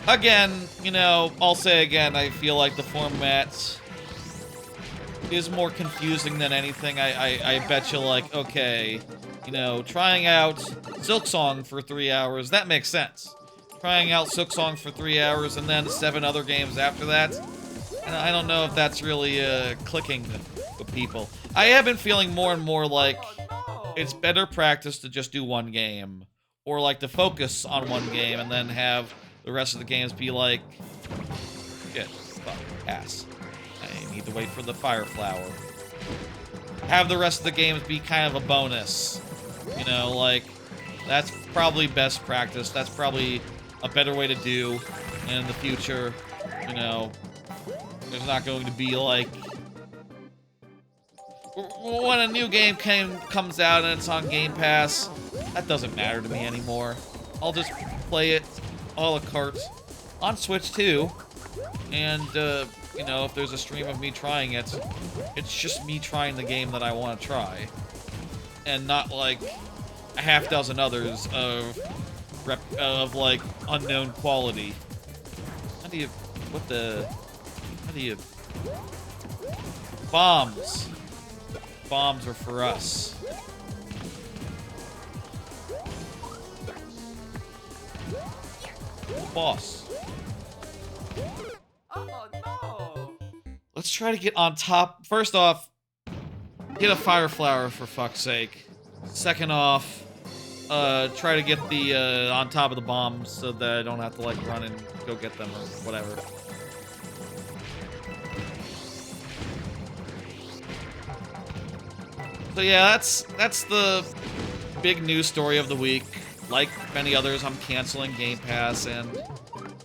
Again, you know, I'll say again, I feel like the format is more confusing than anything. I bet you, like, okay, you know, trying out Silksong for 3 hours, that makes sense. Trying out Silksong for 3 hours and then 7 other games after that, and I don't know if that's really clicking with people. I have been feeling more and more like it's better practice to just do one game, or like to focus on one game and then have the rest of the games be like, shit, fuck, pass. I need to wait for the fire flower. Have the rest of the games be kind of a bonus. You know, like, that's probably best practice. That's probably a better way to do. And in the future, you know, there's not going to be, like, when a new game comes out and it's on Game Pass, that doesn't matter to me anymore. I'll just play it a la carte on Switch too. And, you know, if there's a stream of me trying it, it's just me trying the game that I want to try. And not, like, a half dozen others of like, unknown quality. How do you... Bombs. bombs are for us. Boss. Oh no! Let's try to get on top. First off, get a fire flower for fuck's sake. Second off, try to get the on top of the bombs so that I don't have to like run and go get them or whatever. So yeah, that's the big news story of the week. Like many others, I'm canceling GamePass, and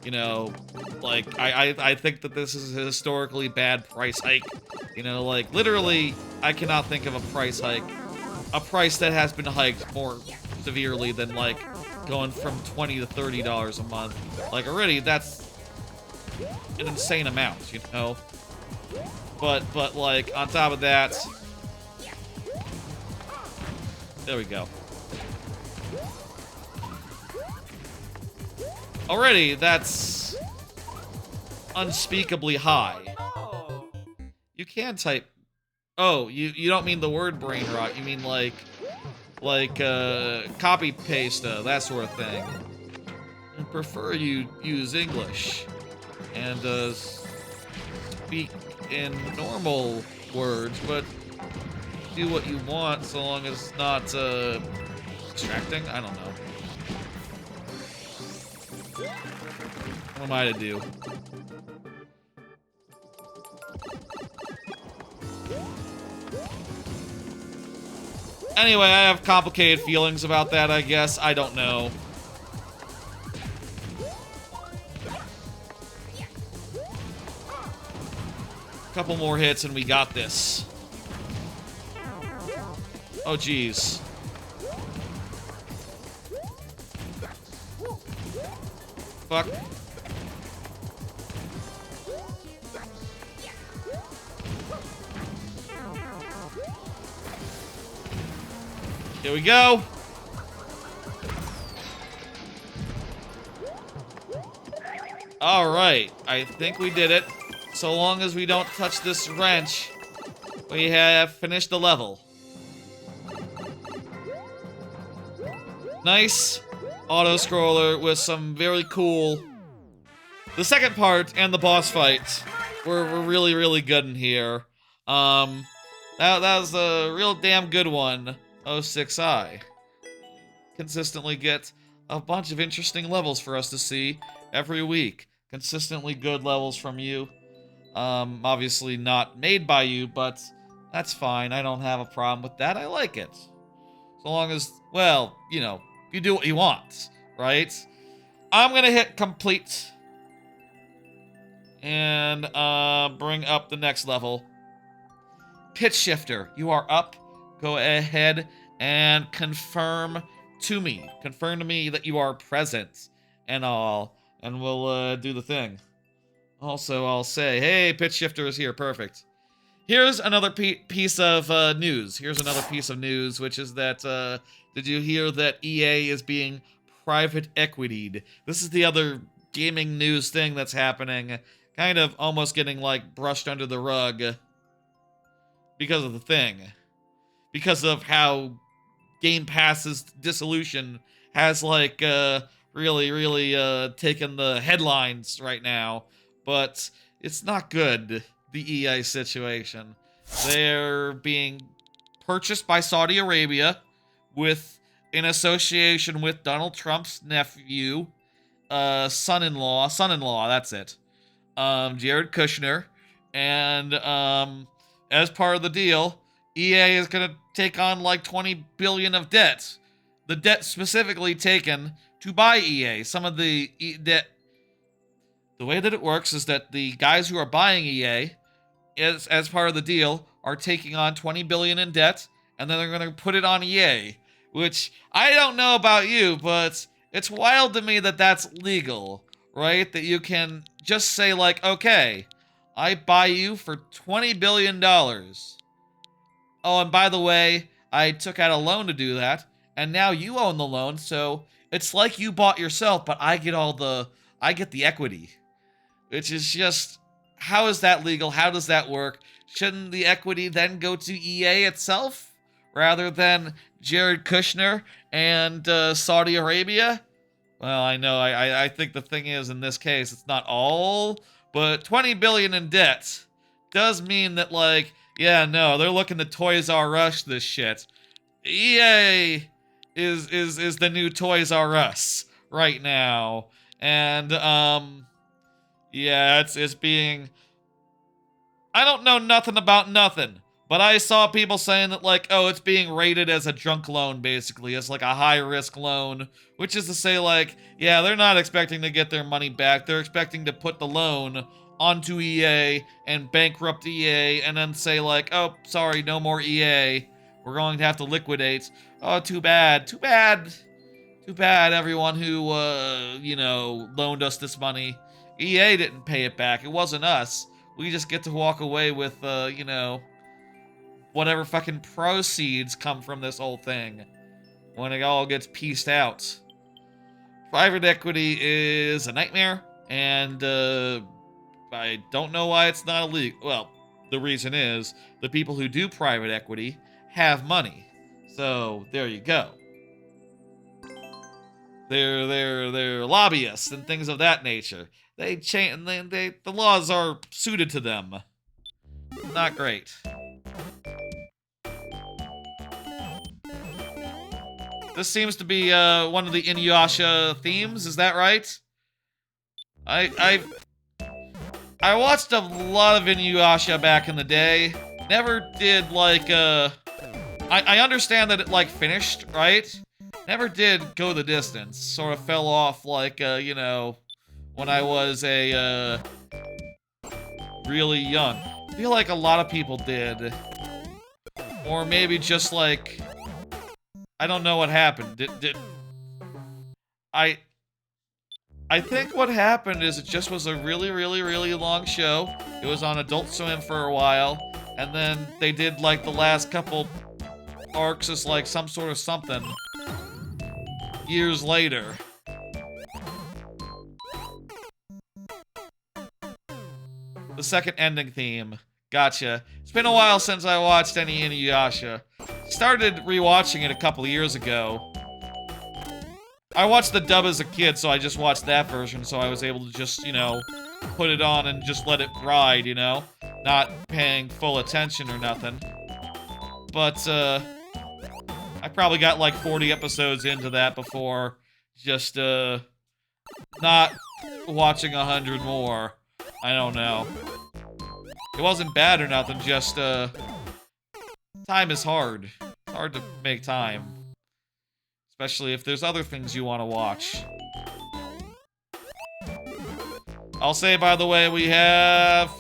you know, like I think that this is a historically bad price hike. You know, like literally, I cannot think of a price hike, a price that has been hiked more severely than like going from $20 to $30 a month. Like already, that's an insane amount, you know. But like on top of that, there we go. Already, that's unspeakably high. Oh. You can type. Oh, you don't mean the word brain rot. You mean like copy paste that sort of thing. I prefer you use English and speak in normal words, but do what you want so long as it's not distracting. I don't know. What am I to do? Anyway, I have complicated feelings about that, I guess. I don't know. Couple more hits and we got this. Oh, geez. Fuck. Here we go. All right, I think we did it. So long as we don't touch this wrench, we have finished the level. Nice auto-scroller with some very cool... The second part and the boss fight were really, really good in here. That was a real damn good one. 06i. Consistently get a bunch of interesting levels for us to see every week. Consistently good levels from you. Obviously not made by you, but that's fine. I don't have a problem with that. I like it. So long as, well, you know, you do what you want, right? I'm gonna hit complete and bring up the next level. Pitch shifter, you are up. Go ahead and confirm to me. Confirm to me that you are present and all, and we'll do the thing. Also, I'll say, hey, pitch shifter is here. Perfect. Here's another piece of news. Here's another piece of news, which is that, did you hear that EA is being private equitied? This is the other gaming news thing that's happening, kind of almost getting, like, brushed under the rug because of the thing. Because of how GamePass's dissolution has, like, really taken the headlines right now. But it's not good, the EA situation. They're being purchased by Saudi Arabia with in association with Donald Trump's nephew, son-in-law, that's it. Jared Kushner. And as part of the deal, EA is going to take on like 20 billion of debt. The debt specifically taken to buy EA. Some of the debt. The way that it works is that the guys who are buying EA, as part of the deal, are taking on 20 billion in debt, and then they're going to put it on EA. Which, I don't know about you, but it's wild to me that that's legal, right? That you can just say like, okay, I buy you for $20 billion. Oh, and by the way, I took out a loan to do that, and now you own the loan, so it's like you bought yourself, but I get the equity. Which is just, how is that legal? How does that work? Shouldn't the equity then go to EA itself rather than Jared Kushner and Saudi Arabia? Well, I know. I think the thing is, in this case, it's not all, but 20 billion in debt does mean that, like, yeah, no, they're looking to Toys R Us this shit. EA is the new Toys R Us right now, and yeah, it's being. I don't know nothing about nothing, but I saw people saying that, like, oh, it's being rated as a junk loan, basically. It's like a high-risk loan, which is to say, like, yeah, they're not expecting to get their money back. They're expecting to put the loan onto EA and bankrupt EA and then say, like, oh, sorry, no more EA. We're going to have to liquidate. Oh, too bad. Too bad. Too bad, everyone who, you know, loaned us this money. EA didn't pay it back. It wasn't us. We just get to walk away with, you know, whatever fucking proceeds come from this whole thing when it all gets pieced out. Private equity is a nightmare, and I don't know why it's not illegal. Well, the reason is the people who do private equity have money. So, there you go. They're lobbyists and things of that nature. The laws are suited to them. Not great. This seems to be one of the Inuyasha themes, is that right? I watched a lot of Inuyasha back in the day. Never did like I understand that it like finished, right? Never did go the distance. Sort of fell off like you know, when I was a really young. I feel like a lot of people did. Or maybe just like I don't know what happened. Did I think what happened is it just was a really, really, really long show. It was on Adult Swim for a while, and then they did like the last couple arcs as like some sort of something years later. The second ending theme. Gotcha. It's been a while since I watched any Inuyasha. Started rewatching it a couple years ago. I watched the dub as a kid, so I just watched that version, so I was able to just, you know, put it on and just let it ride, you know? Not paying full attention or nothing. But, I probably got like 40 episodes into that before just, not watching 100 more. I don't know. It wasn't bad or nothing, just, time is hard. It's hard to make time. Especially if there's other things you want to watch. I'll say, by the way, we have...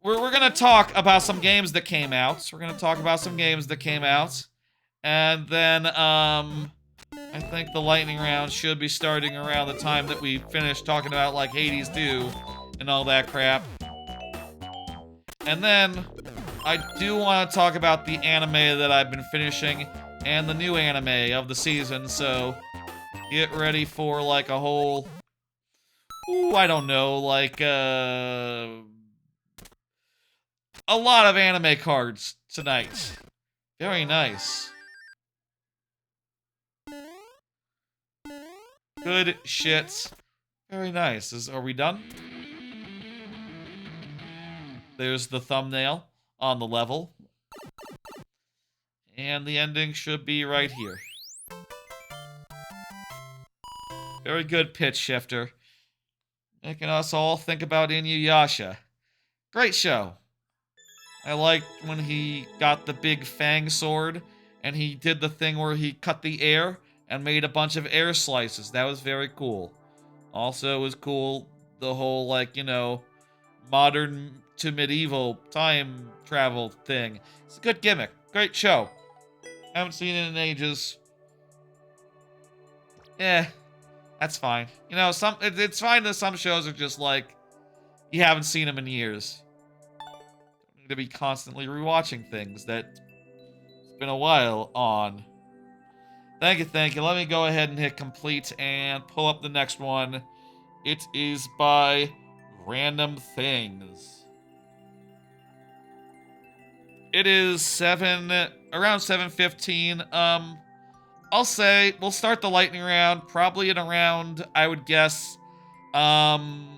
We're gonna talk about some games that came out. We're gonna talk about some games that came out. And then, I think the lightning round should be starting around the time that we finish talking about, like, Hades 2 and all that crap. And then, I do want to talk about the anime that I've been finishing and the new anime of the season, so get ready for, like, a whole... Ooh, I don't know, like, a lot of anime cards tonight. Very nice. Good shit. Very nice. Are we done? There's the thumbnail on the level. And the ending should be right here. Very good pitch shifter. Making us all think about Inuyasha. Great show. I liked when he got the big fang sword and he did the thing where he cut the air and made a bunch of air slices. That was very cool. Also, it was cool the whole, like, you know, modern to medieval time travel thing. It's a good gimmick. Great show. Haven't seen it in ages. Yeah, that's fine. You know, it's fine that some shows are just like, you haven't seen them in years. Don't need to be constantly rewatching things that it's been a while on. Thank you, thank you. Let me go ahead and hit complete and pull up the next one. It is by Random Things. It is around 7:15. I'll say we'll start the lightning round probably in around, I would guess, um,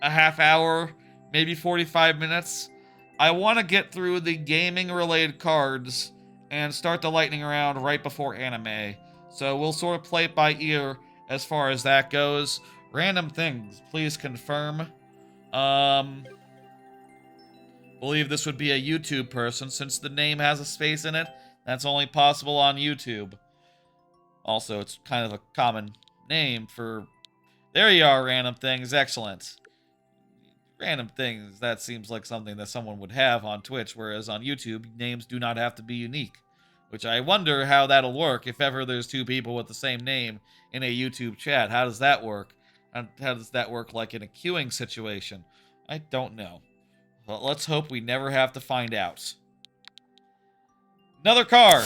a half hour, maybe 45 minutes. I want to get through the gaming related cards and start the lightning round right before anime. So we'll sort of play it by ear as far as that goes. Random things, please confirm. Believe this would be a YouTube person since the name has a space in it. That's only possible on YouTube. Also, it's kind of a common name for... There you are, random things. Excellent. Random things, that seems like something that someone would have on Twitch, whereas on YouTube, names do not have to be unique. Which I wonder how that'll work if ever there's two people with the same name in a YouTube chat. How does that work? How does that work like in a queuing situation? I don't know. But let's hope we never have to find out. Another card.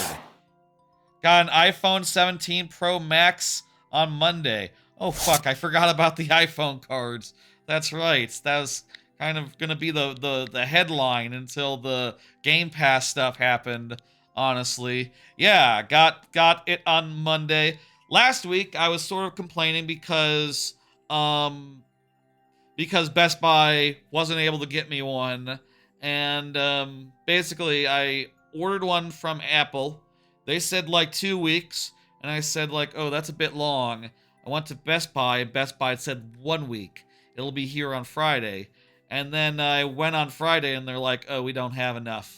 Got an iPhone 17 Pro Max on Monday. Oh, fuck, I forgot about the iPhone cards. That's right. That was kind of going to be the headline until the GamePass stuff happened, honestly. Yeah, got it on Monday. Last week, I was sort of complaining because Best Buy wasn't able to get me one. And basically, I ordered one from Apple. They said like 2 weeks. And I said like, oh, that's a bit long. I went to Best Buy, and Best Buy said 1 week. It'll be here on Friday. And then I went on Friday, and they're like, oh, we don't have enough.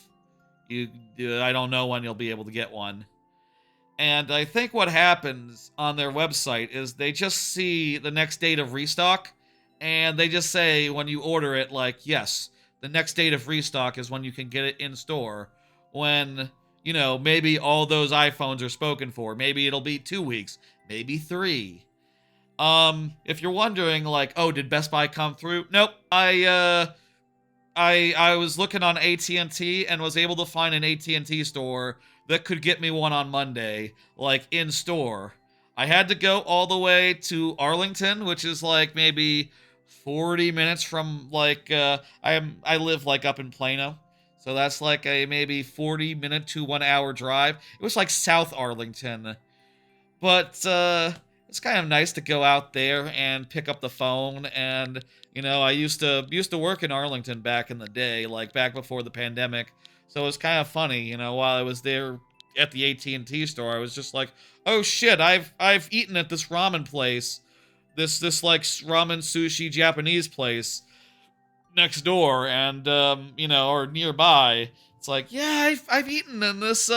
I don't know when you'll be able to get one. And I think what happens on their website is they just see the next date of restock, and they just say when you order it, like, yes, the next date of restock is when you can get it in store. When, you know, maybe all those iPhones are spoken for. Maybe it'll be 2 weeks. Maybe 3. If you're wondering, like, oh, did Best Buy come through? Nope. I was looking on AT&T and was able to find an AT&T store that could get me one on Monday, like, in store. I had to go all the way to Arlington, which is, like, maybe 40 minutes from, like, I live, like, up in Plano. So that's, like, a maybe 40-minute to 1-hour drive. It was, like, South Arlington. But, it's kind of nice to go out there and pick up the phone. And, you know, I used to work in Arlington back in the day, like, back before the pandemic. So it was kind of funny, you know, while I was there at the AT&T store, I was just like, oh shit, I've eaten at this ramen place, this like ramen sushi Japanese place next door, and you know, or nearby. It's like, yeah, I've eaten in this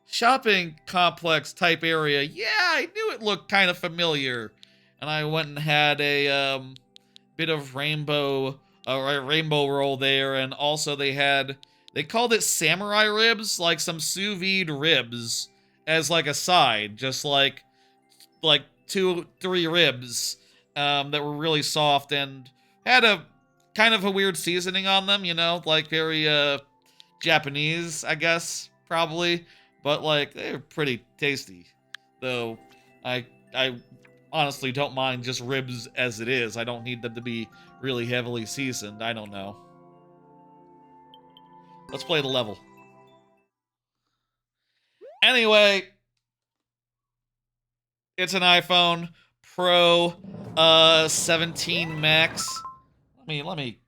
shopping complex type area. Yeah, I knew it looked kind of familiar. And I went and had a bit of rainbow roll there, and also they called it samurai ribs, like some sous vide ribs as like a side, just like 2-3 ribs that were really soft and had a kind of a weird seasoning on them, you know, like very Japanese, I guess, probably, but like they're pretty tasty. Though I honestly don't mind just ribs as it is. I don't need them to be really heavily seasoned. I don't know. Let's play the level. Anyway, it's an iPhone Pro 17 Max. Let me.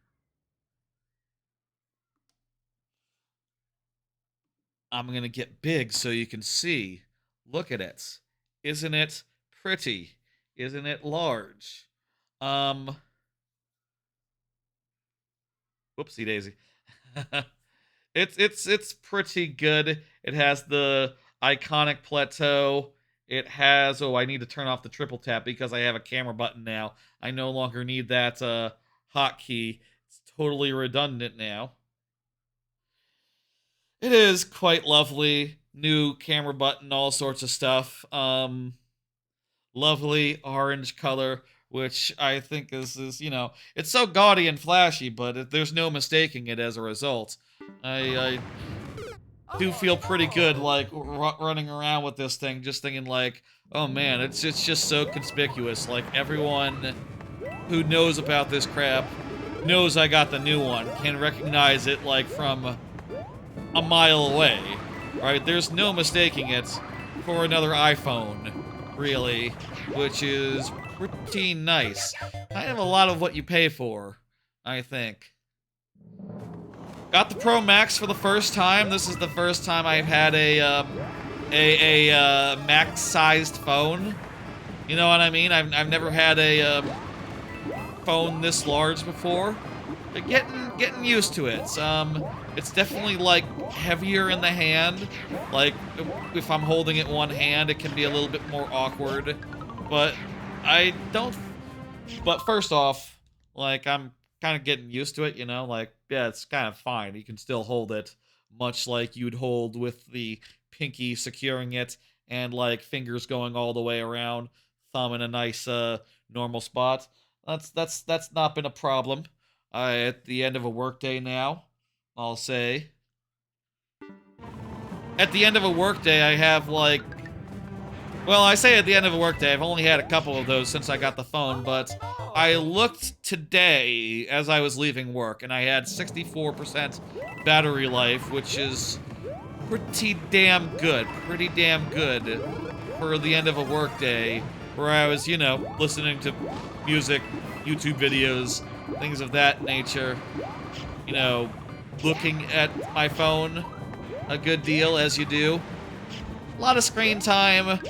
I'm gonna get big so you can see. Look at it. Isn't it pretty? Isn't it large? Whoopsie daisy. It's pretty good. It has the iconic plateau. It has, oh, I need to turn off the triple tap because I have a camera button now. I no longer need that hotkey. It's totally redundant now. It is quite lovely. New camera button, all sorts of stuff. Lovely orange color, which I think is, you know, it's so gaudy and flashy, but there's no mistaking it as a result. I do feel pretty good, like, running around with this thing, just thinking, like, oh man, it's just so conspicuous. Like, everyone who knows about this crap knows I got the new one, can recognize it, like, from a mile away, right? There's no mistaking it for another iPhone, really, which is pretty nice. Kind of a lot of what you pay for, I think. Got the Pro Max for the first time. This is the first time I've had a max-sized phone. You know what I mean? I've never had a phone this large before. But getting used to it. It's definitely like heavier in the hand. Like if I'm holding it one hand, it can be a little bit more awkward. But I don't. But first off, like I'm kind of getting used to it. You know, like yeah, it's kind of fine. You can still hold it, much like you'd hold with the pinky securing it and like fingers going all the way around, thumb in a nice normal spot. That's not been a problem. At the end of a workday now, I'll say. At the end of a workday, I have like... Well, I say at the end of a workday, I've only had a couple of those since I got the phone, but I looked today as I was leaving work, and I had 64% battery life, which is pretty damn good. Pretty damn good for the end of a workday, where I was, you know, listening to music, YouTube videos, things of that nature, you know, looking at my phone a good deal, as you do. A lot of screen time,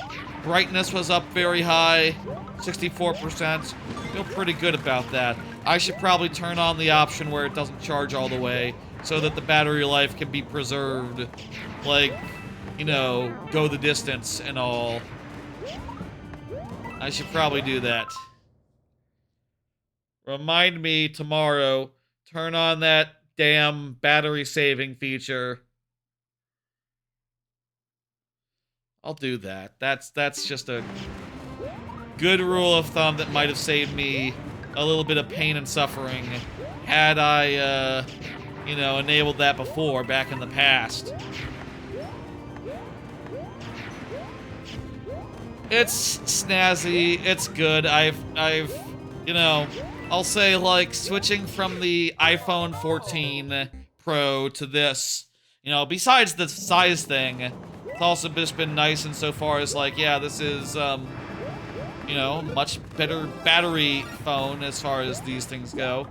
brightness was up very high, 64%, feel pretty good about that. I should probably turn on the option where it doesn't charge all the way, so that the battery life can be preserved, like, you know, go the distance and all. I should probably do that. Remind me tomorrow, turn on that damn battery saving feature. I'll do that. That's just a good rule of thumb that might have saved me a little bit of pain and suffering had I, you know, enabled that before, back in the past. It's snazzy, it's good. I've, you know, I'll say, like, switching from the iPhone 14 Pro to this, you know, besides the size thing, it's also just been nice insofar as, like, yeah, this is, you know, much better battery phone as far as these things go.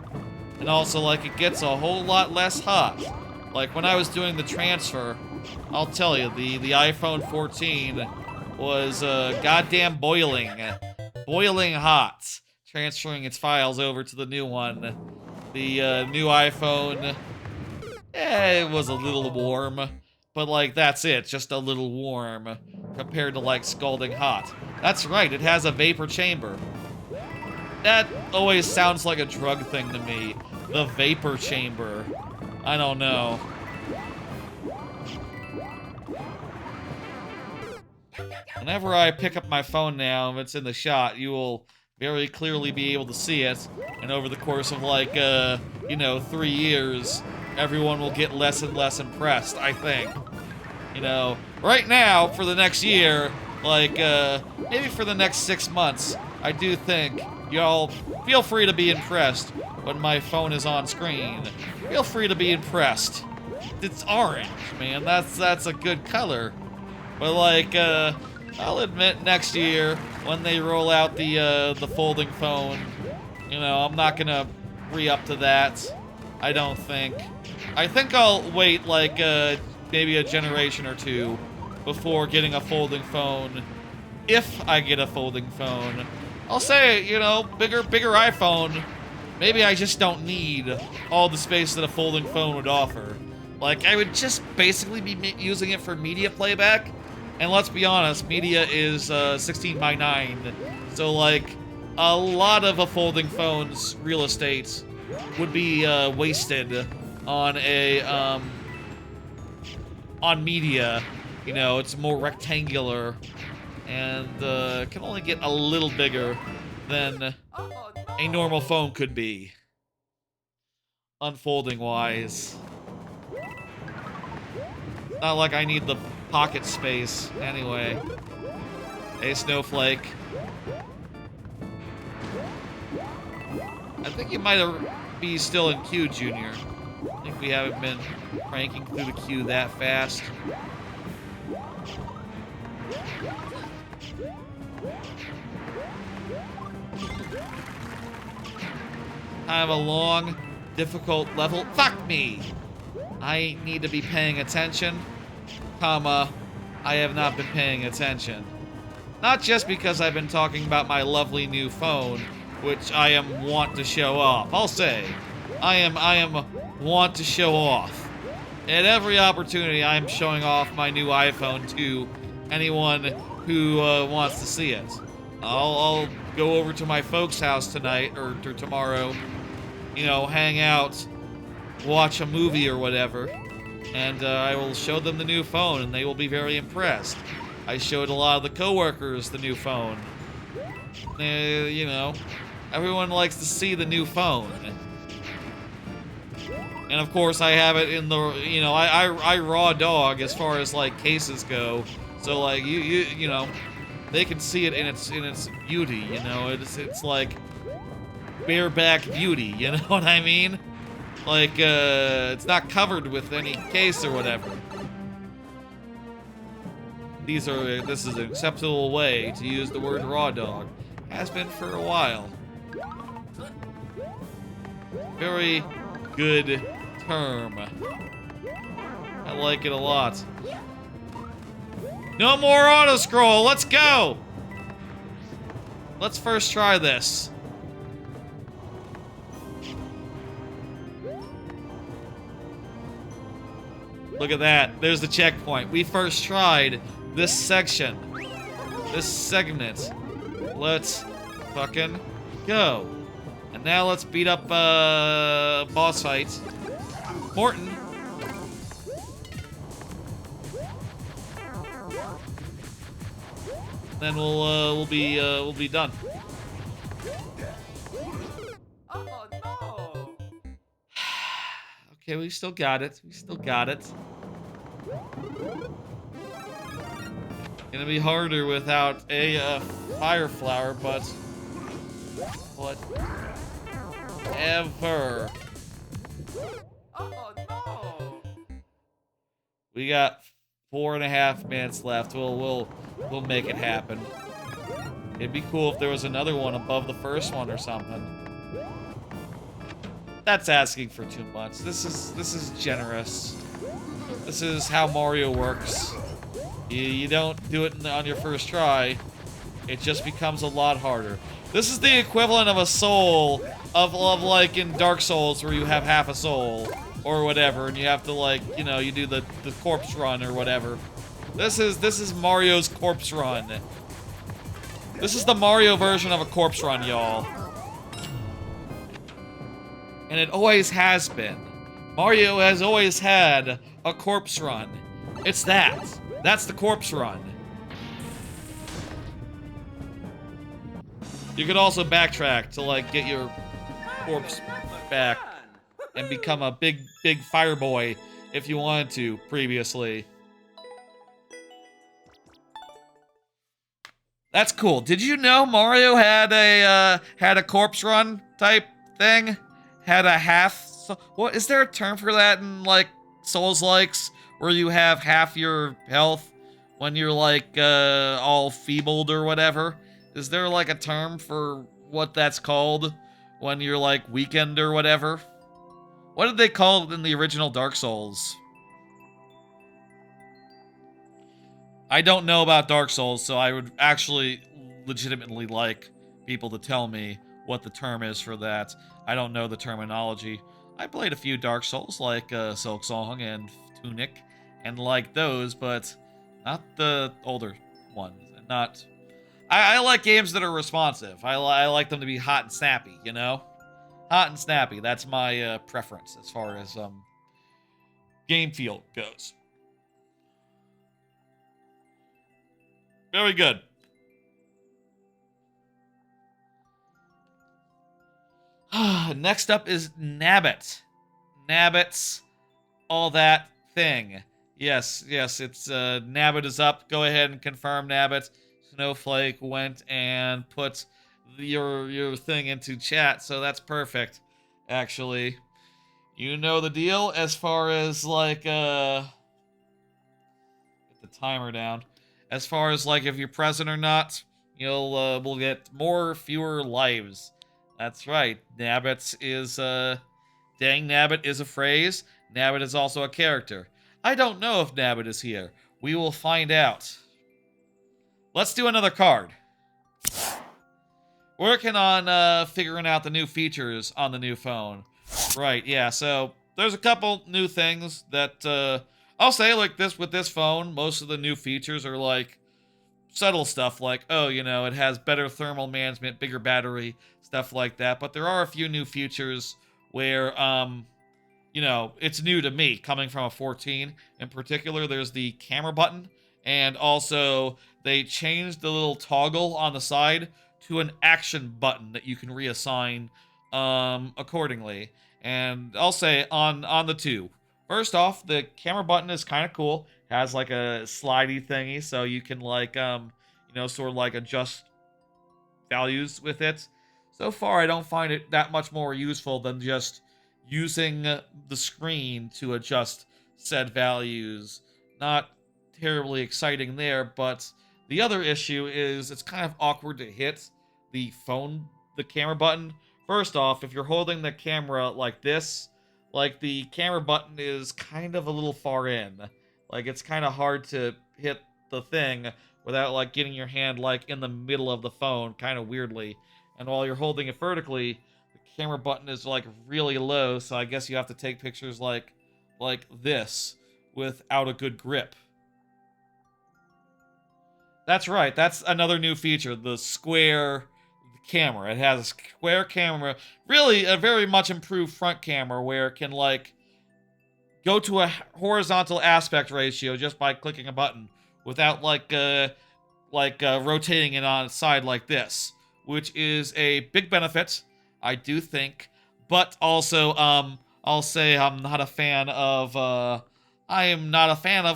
And also, like, it gets a whole lot less hot. Like, when I was doing the transfer, I'll tell you, the iPhone 14 was, goddamn boiling. Boiling hot. Transferring its files over to the new one. The, new iPhone, it was a little warm. But, like, that's it. Just a little warm. Compared to, like, scalding hot. That's right, it has a vapor chamber. That always sounds like a drug thing to me. The vapor chamber. I don't know. Whenever I pick up my phone now, if it's in the shot, you will very clearly be able to see it. And over the course of, like, you know, 3 years, everyone will get less and less impressed, I think. You know, right now, for the next year, like, maybe for the next 6 months, I do think y'all feel free to be impressed when my phone is on screen. Feel free to be impressed. It's orange, man. That's a good color. But, like, I'll admit next year, when they roll out the folding phone, you know, I'm not gonna re-up to that. I don't think. I think I'll wait, like, maybe a generation or two before getting a folding phone. If I get a folding phone. I'll say, you know, bigger iPhone. Maybe I just don't need all the space that a folding phone would offer. Like, I would just basically be using it for media playback. And let's be honest, media is 16:9. So, like, a lot of a folding phone's real estate would be wasted on a, on media. You know, it's more rectangular and can only get a little bigger than a normal phone could be, unfolding-wise. Not like I need the pocket space, anyway. Hey, Snowflake. I think you might be still in queue, Junior. think we haven't been cranking through the queue that fast. Kind of a long, difficult level. Fuck me! I need to be paying attention, comma, I have not been paying attention. Not just because I've been talking about my lovely new phone, which I am want to show off. I'll say, I am want to show off. At every opportunity, I am showing off my new iPhone to anyone who wants to see it. I'll go over to my folks' house tonight or tomorrow, you know, hang out, watch a movie or whatever, and I will show them the new phone, and they will be very impressed. I showed a lot of the coworkers the new phone. You know, everyone likes to see the new phone. And of course, I have it in the, you know, I raw dog as far as like cases go. So like you know, they can see it in its beauty. You know, it's like bareback beauty. You know what I mean? Like it's not covered with any case or whatever. This is an acceptable way to use the word raw dog. Has been for a while. Very good term. I like it a lot. No more auto scroll. Let's go. Let's first try this. Look at that. There's the checkpoint. We first tried this section. This segment. Let's fucking go. And now let's beat up boss fight. Morton. Then we'll be done. Oh no! Okay, we still got it. We still got it. Gonna be harder without a fire flower, but whatever. Oh no! We got 4.5 minutes left. We'll make it happen. It'd be cool if there was another one above the first one or something. That's asking for too much. This is generous. This is how Mario works. You don't do it on your first try. It just becomes a lot harder. This is the equivalent of a soul of like in Dark Souls where you have half a soul or whatever, and you have to like, you know, you do the corpse run or whatever. This is Mario's corpse run. This is the Mario version of a corpse run, y'all. And it always has been. Mario has always had a corpse run. It's that. That's the corpse run. You could also backtrack to like get your corpse back and become a big fire boy if you wanted to previously. That's cool. Did you know Mario had a corpse run type thing? Had a half. What is there a term for that in like Souls-likes where you have half your health when you're like all feebled or whatever? Is there like a term for what that's called when you're like weakened or whatever? What did they call it in the original Dark Souls? I don't know about Dark Souls, so I would actually legitimately like people to tell me what the term is for that. I don't know the terminology. I played a few Dark Souls, like Silksong and Tunic, and like those, but not the older ones. Not. I like games that are responsive. I like them to be hot and snappy, you know? Hot and snappy. That's my preference as far as game feel goes. Very good. Next up is Nabbit. Nabbit's all that thing. Yes, it's Nabbit is up. Go ahead and confirm Nabbit. Snowflake went and put your thing into chat, so that's perfect, actually. You know the deal as far as like get the timer down. As far as like if you're present or not, will get fewer lives. That's right. Nabbit is dang Nabbit is a phrase. Nabbit is also a character. I don't know if Nabbit is here. We will find out. Let's do another card. Working on figuring out the new features on the new phone. Right, yeah, so there's a couple new things that I'll say like this with this phone, most of the new features are like subtle stuff like, oh, it has better thermal management, bigger battery, stuff like that. But there are a few new features where it's new to me coming from a 14. In particular, there's the camera button, and also they changed the little toggle on the side to an action button that you can reassign accordingly. And I'll say on the two. First off, the camera button is kind of cool. Has like a slidey thingy, so you can like sort of like adjust values with it. So far, I don't find it that much more useful than just using the screen to adjust said values. Not terribly exciting there, but the other issue is it's kind of awkward to hit the camera button. First off, if you're holding the camera like this, like the camera button is kind of a little far in. Like it's kind of hard to hit the thing without like getting your hand like in the middle of the phone kind of weirdly. And while you're holding it vertically, the camera button is like really low, so I guess you have to take pictures like this without a good grip. That's right. That's another new feature, the square camera. It has a square camera, really a very much improved front camera where it can like go to a horizontal aspect ratio just by clicking a button without rotating it on its side like this, which is a big benefit, I do think. But also, I'll say I am not a fan of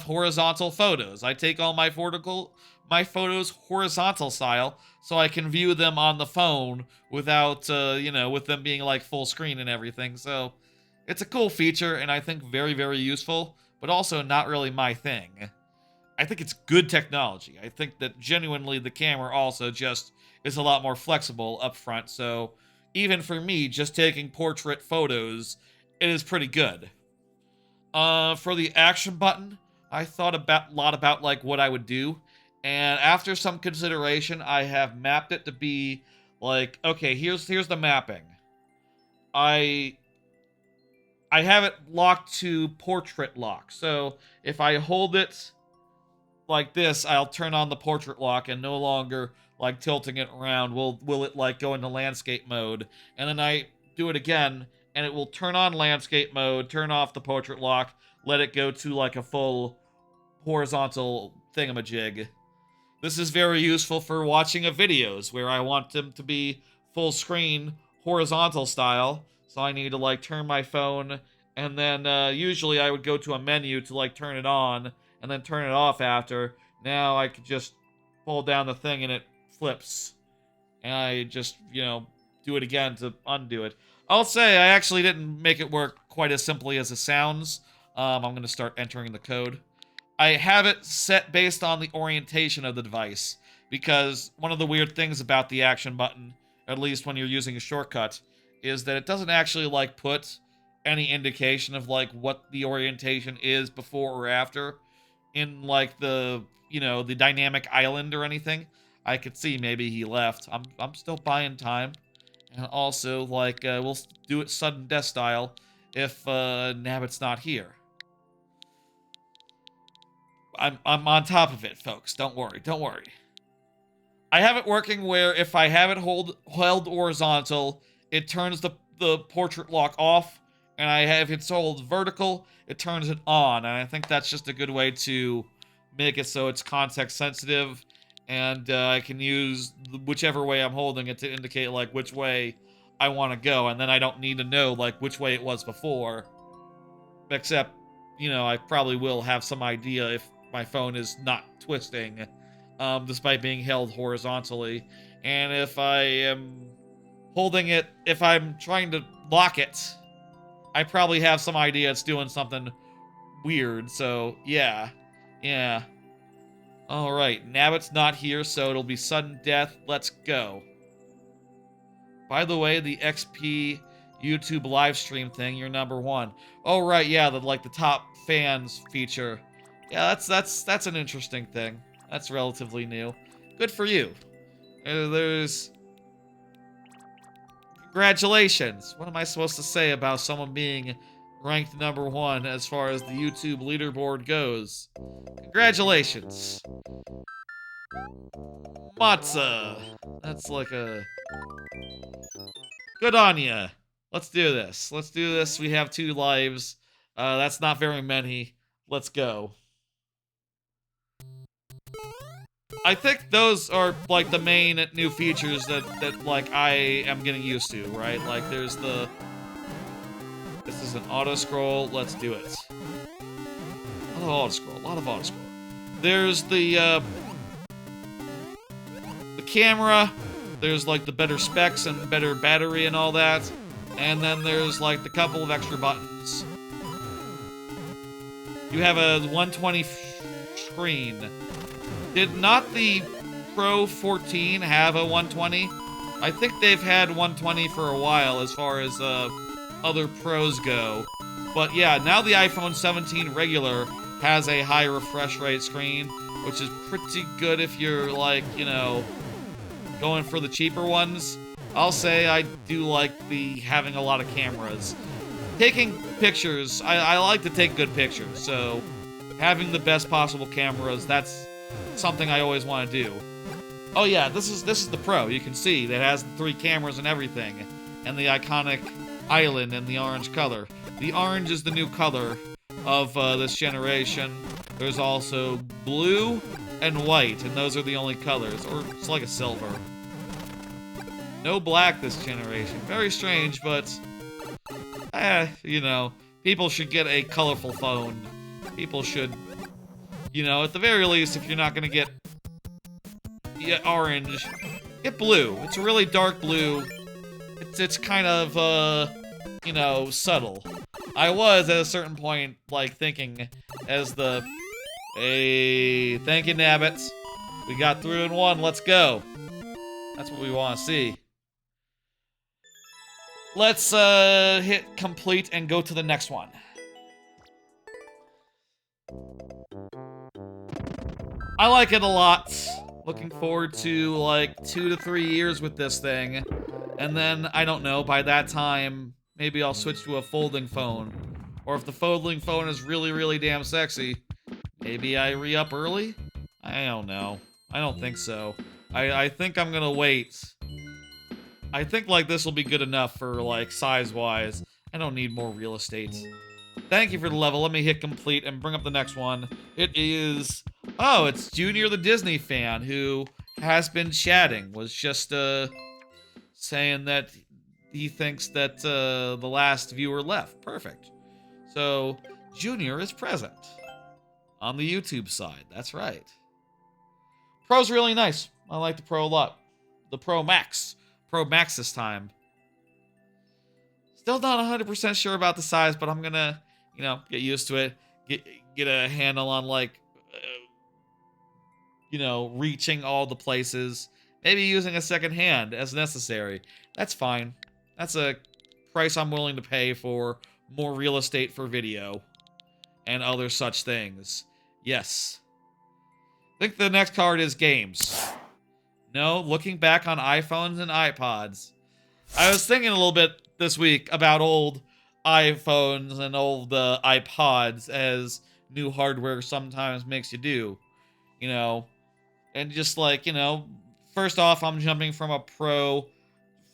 horizontal photos. I take all my photos horizontal style so I can view them on the phone without with them being like full screen and everything. So it's a cool feature and I think very, very useful, but also not really my thing. I think it's good technology. I think that genuinely the camera also just is a lot more flexible up front, so even for me, just taking portrait photos, it is pretty good. For the action button, I thought a lot about like what I would do, and after some consideration, I have mapped it to be like, okay, here's the mapping. I have it locked to portrait lock, so if I hold it like this, I'll turn on the portrait lock and no longer like tilting it around will it like go into landscape mode, and then I do it again and it will turn on landscape mode, turn off the portrait lock, let it go to like a full horizontal thingamajig. This is very useful for watching videos where I want them to be full screen horizontal style, so I need to like turn my phone, and then usually I would go to a menu to like turn it on and then turn it off after. Now I could just pull down the thing and it flips. And I just, do it again to undo it. I'll say I actually didn't make it work quite as simply as it sounds. I'm going to start entering the code. I have it set based on the orientation of the device, because one of the weird things about the action button, at least when you're using a shortcut, is that it doesn't actually like put any indication of like what the orientation is before or after in like the the dynamic island or anything. I could see maybe he left. I'm still buying time, and also like we'll do it sudden death style if Nabbit's not here. I'm on top of it, folks. Don't worry. Don't worry. I have it working where if I have it held horizontal, it turns the portrait lock off, and I have it hold vertical, it turns it on, and I think that's just a good way to make it so it's context sensitive, and I can use whichever way I'm holding it to indicate like which way I want to go, and then I don't need to know like which way it was before. Except, I probably will have some idea if my phone is not twisting, despite being held horizontally. And if I am holding it, if I'm trying to lock it, I probably have some idea it's doing something weird, so yeah. Yeah. Alright, Nabbit's not here, so it'll be sudden death. Let's go. By the way, the XP YouTube live stream thing, you're #1. Oh right, yeah, the top fans feature. Yeah, that's an interesting thing. That's relatively new. Good for you. There's congratulations. What am I supposed to say about someone being ranked #1 as far as the YouTube leaderboard goes? Congratulations. Matza. That's like a... Good on ya. Let's do this. Let's do this. We have 2 lives. That's not very many. Let's go. I think those are, like, the main new features that like, I am getting used to, right? Like, there's the... This is an auto-scroll. Let's do it. A lot of auto-scroll. There's the camera. There's, like, the better specs and better battery and all that. And then there's, like, the couple of extra buttons. You have a 120 screen. Did not the Pro 14 have a 120? I think they've had 120 for a while as far as other Pros go. But yeah, now the iPhone 17 regular has a high refresh rate screen, which is pretty good if you're, like, you know, going for the cheaper ones. I'll say I do like having a lot of cameras. Taking pictures, I like to take good pictures, so having the best possible cameras, that's something I always want to do. Oh yeah, this is the Pro. You can see that has the 3 cameras and everything, and the iconic island in the orange color. The orange is the new color of this generation. There's also blue and white, and those are the only colors, or it's like a silver. No black this generation. Very strange, but you know, people should get a colorful phone. People should, you know, at the very least, if you're not gonna get orange, get blue. It's a really dark blue. It's kind of, you know, subtle. I was, at a certain point, like, thinking as the... Hey, thank you, Nabbit. We got through in 1, let's go. That's what we want to see. Let's, hit complete and go to the next one. I like it a lot. Looking forward to, like, 2 to 3 years with this thing. And then, I don't know, by that time, maybe I'll switch to a folding phone. Or if the folding phone is really, really damn sexy, maybe I re-up early? I don't know. I don't think so. I think I'm gonna wait. I think, like, this will be good enough for, like, size-wise. I don't need more real estate. Thank you for the level. Let me hit complete and bring up the next one. It is... Oh, it's Junior the Disney fan, who has been chatting. Was just, saying that he thinks that, the last viewer left. Perfect. So, Junior is present. On the YouTube side. That's right. Pro's really nice. I like the Pro a lot. The Pro Max. Pro Max this time. Still not 100% sure about the size, but I'm gonna, you know, get used to it. Get a handle on, like, you know, reaching all the places. Maybe using a second hand as necessary. That's fine. That's a price I'm willing to pay for more real estate for video. And other such things. Yes. I think the next card is games. No, looking back on iPhones and iPods. I was thinking a little bit this week about old iPhones and old iPods, as new hardware sometimes makes you do. You know, and just like, you know, first off, I'm jumping from a Pro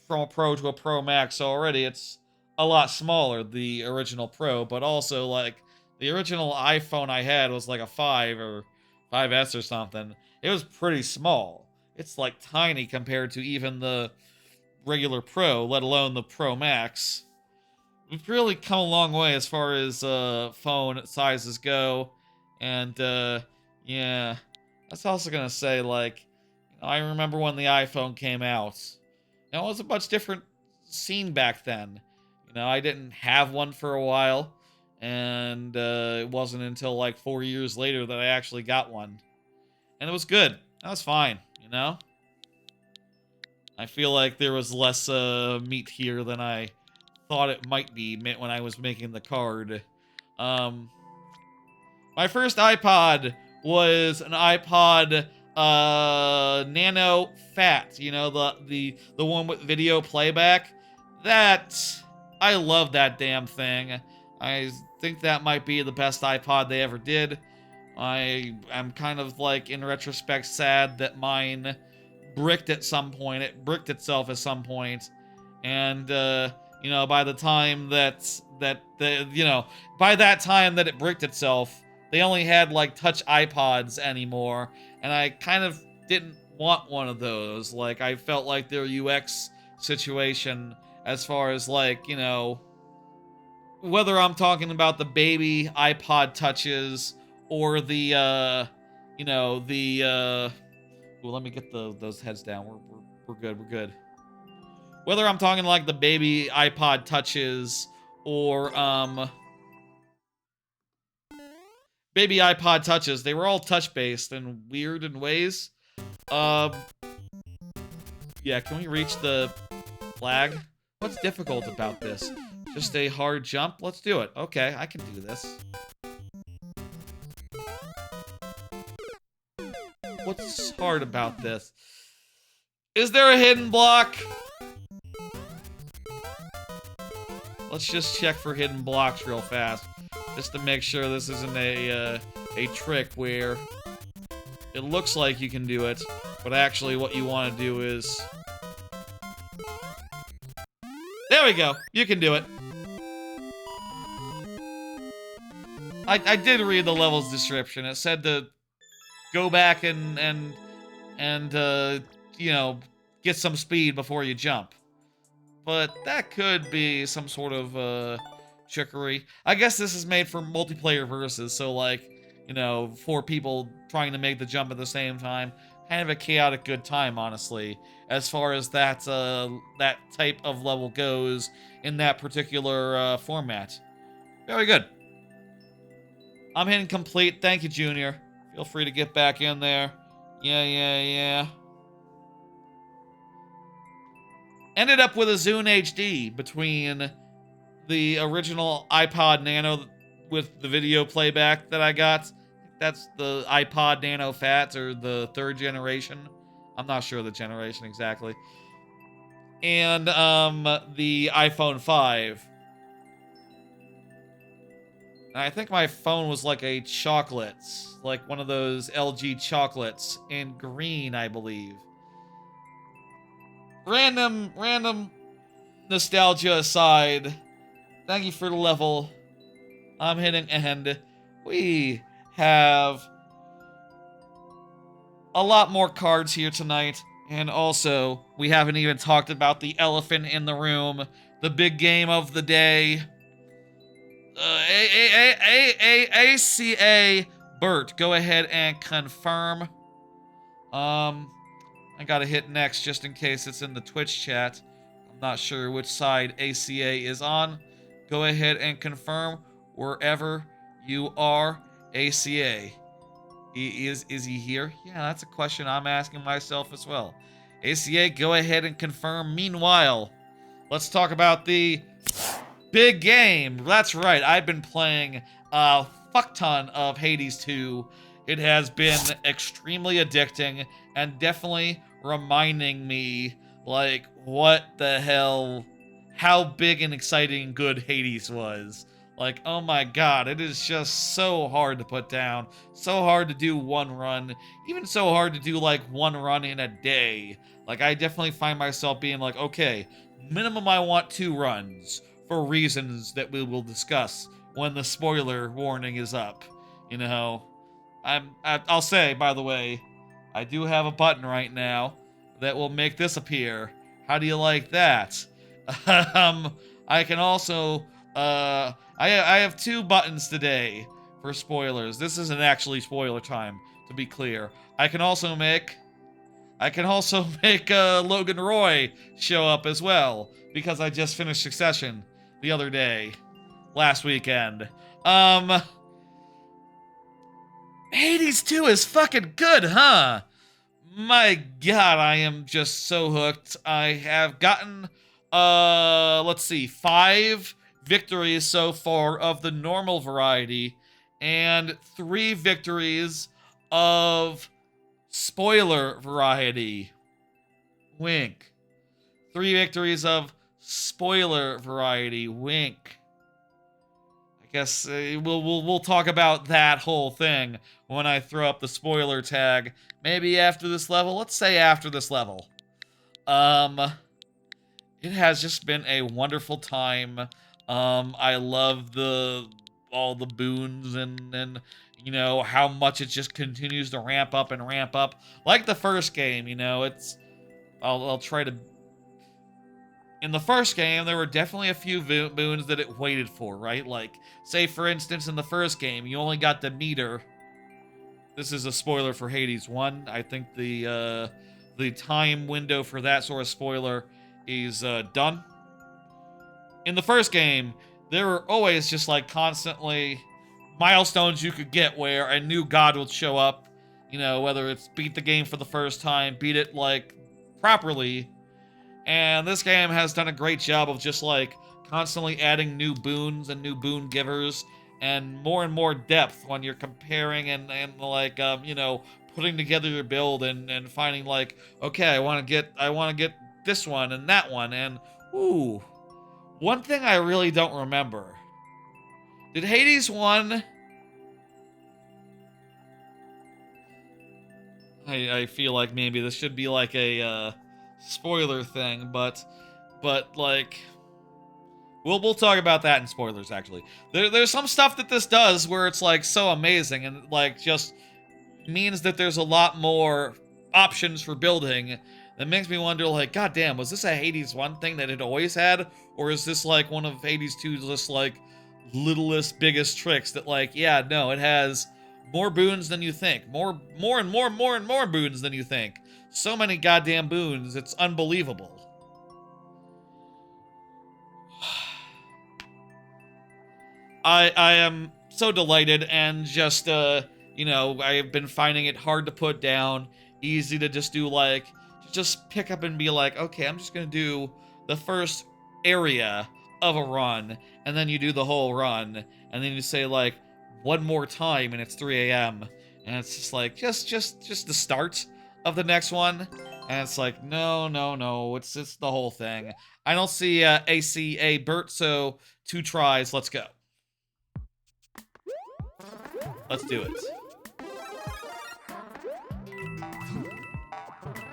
to a Pro Max, so already it's a lot smaller, the original Pro, but also, like, the original iPhone I had was like a 5 or 5S or something. It was pretty small. It's, like, tiny compared to even the regular Pro, let alone the Pro Max. We've really come a long way as far as phone sizes go. And, yeah. I was also gonna say, like, you know, I remember when the iPhone came out. It was a much different scene back then. You You know, I didn't have one for a while, and it wasn't until like 4 years later that I actually got one. And it was good. That was fine, you know? I feel like there was less meat here than I thought it might be when I was making the card. Um, my first iPod was an iPod Nano Fat, you know, the one with video playback. That I love that damn thing. I think that might be the best iPod they ever did. I am kind of like in retrospect sad that mine bricked at some point. It bricked itself at some point, and you know, by the time by that time that it bricked itself, they only had like touch iPods anymore, and I kind of didn't want one of those. Like, I felt like their UX situation, as far as like, you know, whether I'm talking about the baby iPod touches or the you know, the well, let me get those heads down. We're good. We're good. Whether I'm talking like the baby iPod touches or baby iPod touches, they were all touch based and weird in ways. Um yeah, can we reach the flag? What's difficult about this? Just a hard jump? Let's do it. Okay, I can do this. What's hard about this? Is there a hidden block? Let's just check for hidden blocks real fast, just to make sure this isn't a trick where it looks like you can do it, but actually what you want to do is... There we go! You can do it. I did read the level's description. It said to go back and you know, get some speed before you jump. But that could be some sort of trickery. I guess this is made for multiplayer versus, so like, you know, 4 people trying to make the jump at the same time. Kind of a chaotic good time, honestly, as far as that that type of level goes in that particular format. Very good. I'm hitting complete. Thank you, Junior. Feel free to get back in there. Yeah. Ended up with a Zune HD between the original iPod Nano with the video playback that I got. That's the iPod Nano Fat, or the 3rd generation. I'm not sure the generation exactly. And the iPhone 5. And I think my phone was like a chocolate, like one of those LG chocolates in green, I believe. Random nostalgia aside, thank you for the level. I'm hitting end. We have a lot more cards here tonight, and also we haven't even talked about the elephant in the room, the big game of the day. ACA Bert, go ahead and confirm. I gotta hit next just in case it's in the Twitch chat. I'm not sure which side ACA is on. Go ahead and confirm wherever you are, ACA. Is he here? Yeah, that's a question I'm asking myself as well. ACA, go ahead and confirm. Meanwhile, let's talk about the big game. That's right, I've been playing a fuck ton of Hades 2. It has been extremely addicting and definitely reminding me, like, what the hell, how big and exciting and good Hades was. Like, oh my god, it is just so hard to put down, so hard to do one run, even so hard to do, like, one run in a day. Like, I definitely find myself being like, okay, minimum I want 2 runs, for reasons that we will discuss when the spoiler warning is up, you know? I'll say, by the way, I do have a button right now that will make this appear. How do you like that? I can also, I have 2 buttons today for spoilers. This isn't actually spoiler time, to be clear. I can also make Logan Roy show up as well, because I just finished Succession. the other day, last weekend. Hades 2 is fucking good, huh? My god, I am just so hooked. I have gotten, let's see, 5 victories so far of the normal variety, and 3 victories of spoiler variety. Wink. 3 victories of spoiler variety. Wink. I guess we'll talk about that whole thing when I throw up the spoiler tag. Maybe after this level. Let's say after this level. It has just been a wonderful time. I love all the boons and you know how much it just continues to ramp up and ramp up. Like the first game, you know, I'll try to. In the first game, there were definitely a few boons that it waited for, right? Like, say for instance, in the first game, you only got the meter. This is a spoiler for Hades 1. I think the time window for that sort of spoiler is done. In the first game, there were always just like constantly milestones you could get where a new god would show up. You know, whether it's beat the game for the first time, beat it like properly. And this game has done a great job of just like constantly adding new boons and new boon givers and more depth when you're comparing and like you know, putting together your build and finding like, okay, I want to get this one and that one. And ooh, one thing I really don't remember. Did Hades 1? I feel like maybe this should be like a spoiler thing, but like we'll talk about that in spoilers. Actually, there's some stuff that this does where it's like so amazing and like just means that there's a lot more options for building. That makes me wonder, like, god damn, was this a Hades 1 thing that it always had, or is this like one of Hades 2's just like littlest biggest tricks that like, yeah, no, it has more boons than you think, more boons than you think. So many goddamn boons, it's unbelievable. I am so delighted and just, you know, I've been finding it hard to put down, easy to just do like, just pick up and be like, okay, I'm just gonna do the first area of a run, and then you do the whole run, and then you say like, one more time, and it's 3 a.m., and it's just like, just the start of the next one, and it's like, no, it's the whole thing. I don't see ACA Bert, so 2 tries, let's go. Let's do it.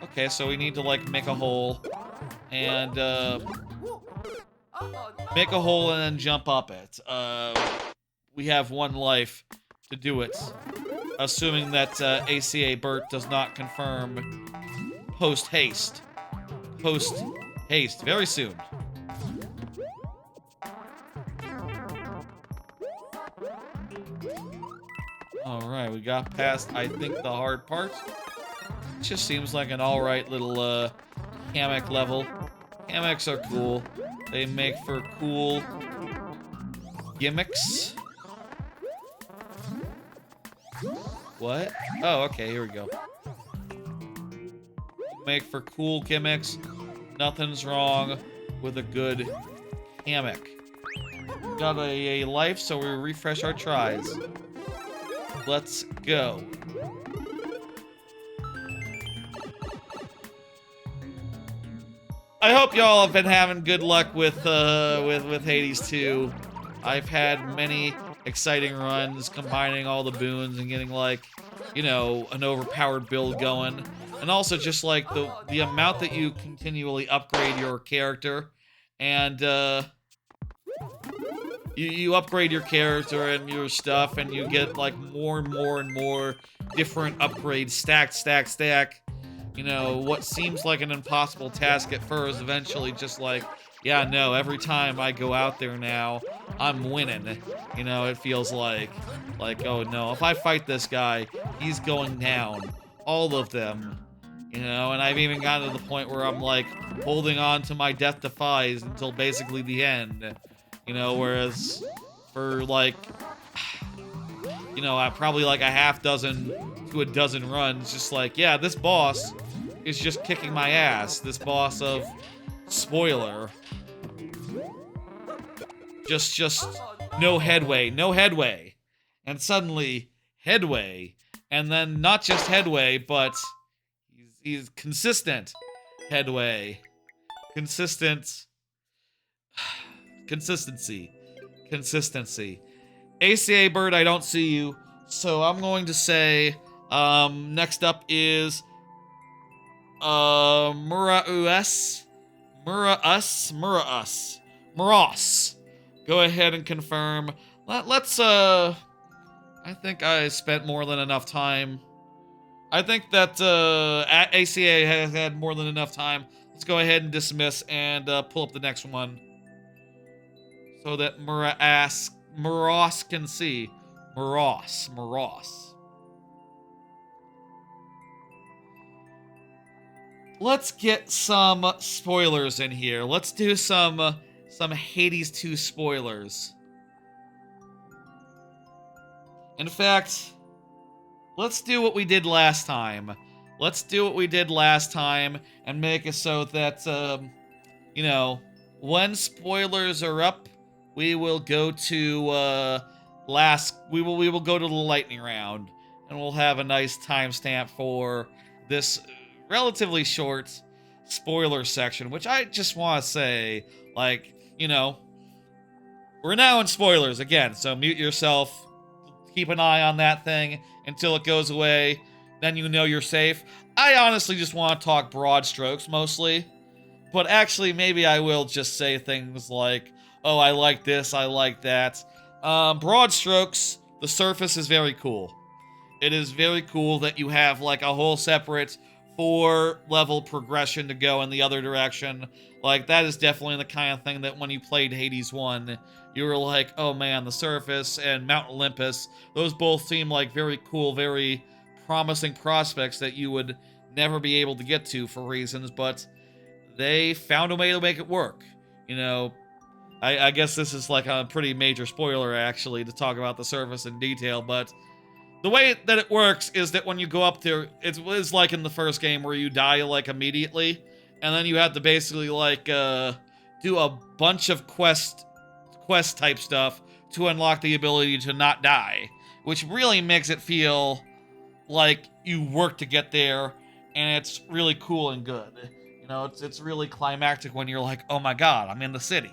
Okay, so we need to like make a hole, and make a hole and then jump up it. We have 1 life to do it, assuming that ACA Bert does not confirm post haste very soon. All right, we got past, I think, the hard part. It just seems like an all right little hammock level. Hammocks are cool. They make for cool gimmicks. What? Oh, okay, here we go. Make for cool gimmicks. Nothing's wrong with a good hammock. Got a life, so we refresh our tries. Let's go. I hope y'all have been having good luck with Hades 2. I've had many exciting runs combining all the boons and getting like, you know, an overpowered build going. And also just like the amount that you continually upgrade your character, and you upgrade your character and your stuff, and you get like more and more different upgrades stack. You know, what seems like an impossible task at first, eventually just like, yeah, no, every time I go out there now, I'm winning. You know, it feels like, oh no, if I fight this guy, he's going down. All of them. You know, and I've even gotten to the point where I'm like holding on to my death defies until basically the end. You know, whereas for like, you know, probably like a half dozen to a dozen runs, just like, yeah, this boss is just kicking my ass. This boss of spoiler. Just no headway, no headway. And suddenly, headway. And then not just headway, but he's consistent headway. Consistent. Consistency. Consistency. ACA Bird, I don't see you. So I'm going to say, next up is, Mura-us. Muros. Go ahead and confirm. Let's, I think I spent more than enough time. I think that, ACA has had more than enough time. Let's go ahead and dismiss and, pull up the next one. So that Muros can see. Muros. Let's get some spoilers in here. Let's do some Hades 2 spoilers. In fact, let's do what we did last time. Let's do what we did last time and make it so that, you know, when spoilers are up, we will go to, we will go to the lightning round, and we'll have a nice timestamp for this relatively short spoiler section, which I just want to say, like, you know, we're now in spoilers again, so mute yourself, keep an eye on that thing until it goes away, then you know you're safe. I honestly just want to talk broad strokes mostly, but actually maybe I will just say things like, oh, I like this, I like that. Broad strokes, the surface is very cool. It is very cool that you have like a whole separate 4-level progression to go in the other direction. Like, that is definitely the kind of thing that when you played Hades 1, you were like, oh man, the surface and Mount Olympus, those both seem like very cool, very promising prospects that you would never be able to get to for reasons, but they found a way to make it work. You know, I guess this is like a pretty major spoiler, actually, to talk about the surface in detail, but the way that it works is that when you go up there, it's like in the first game where you die, like, immediately, and then you have to basically, like, do a bunch of quest-type stuff to unlock the ability to not die, which really makes it feel like you work to get there, and it's really cool and good. You know, it's really climactic when you're like, oh my god, I'm in the city.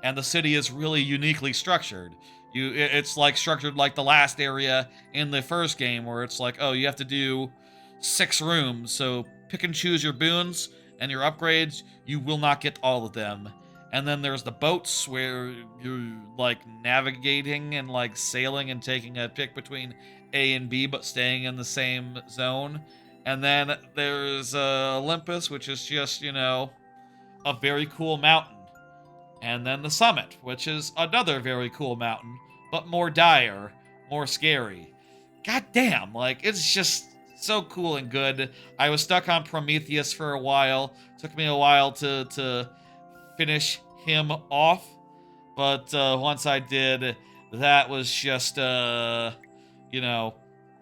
And the city is really uniquely structured. It's like structured like the last area in the first game, where it's like, oh, you have to do 6 rooms, so pick and choose your boons and your upgrades. You will not get all of them. And then there's the boats, where you're like navigating and like sailing and taking a pick between A and B, but staying in the same zone. And then there's Olympus, which is just, you know, a very cool mountain. And then the summit, which is another very cool mountain, but more dire, more scary. God damn, like, it's just so cool and good. I was stuck on Prometheus for a while. Took me a while to finish him off. But once I did, that was just, you know,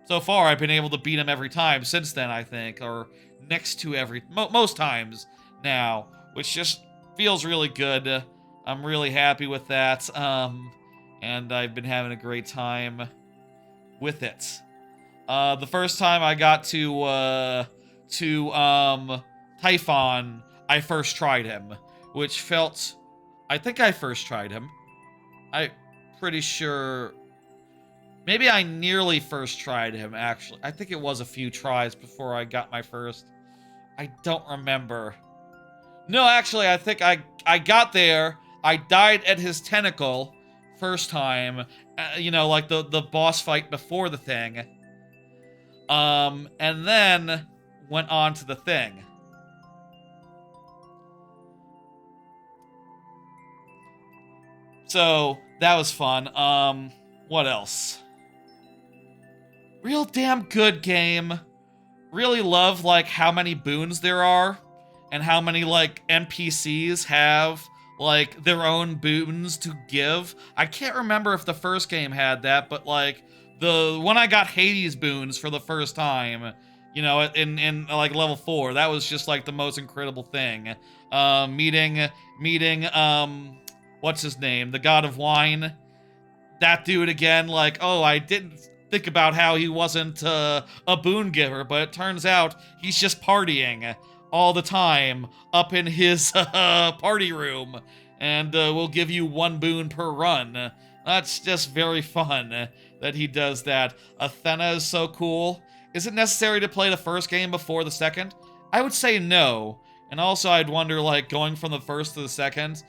so far I've been able to beat him every time since then, I think, or next to most times now, which just feels really good. I'm really happy with that, and I've been having a great time with it. The first time I got to Typhon, I first tried him, which felt... I think I first tried him. I'm pretty sure... Maybe I nearly first tried him, actually. I think it was a few tries before I got my first. I don't remember. No, actually, I think I got there... I died at his tentacle first time, you know, like the boss fight before the thing. And then went on to the thing. So, that was fun. What else? Real damn good game. Really love, like, how many boons there are, and how many, like, NPCs have, like their own boons to give. I can't remember if the first game had that, but like when I got Hades boons for the first time, you know, in like level 4, that was just like the most incredible thing. Meeting what's his name, the god of wine, that dude again. Like, oh, I didn't think about how he wasn't a boon giver, but it turns out he's just partying all the time up in his party room, and will give you 1 boon per run. That's just very fun that he does that. Athena is so cool. Is it necessary to play the first game before the second? I would say no. And also, I'd wonder, like, going from the first to the second,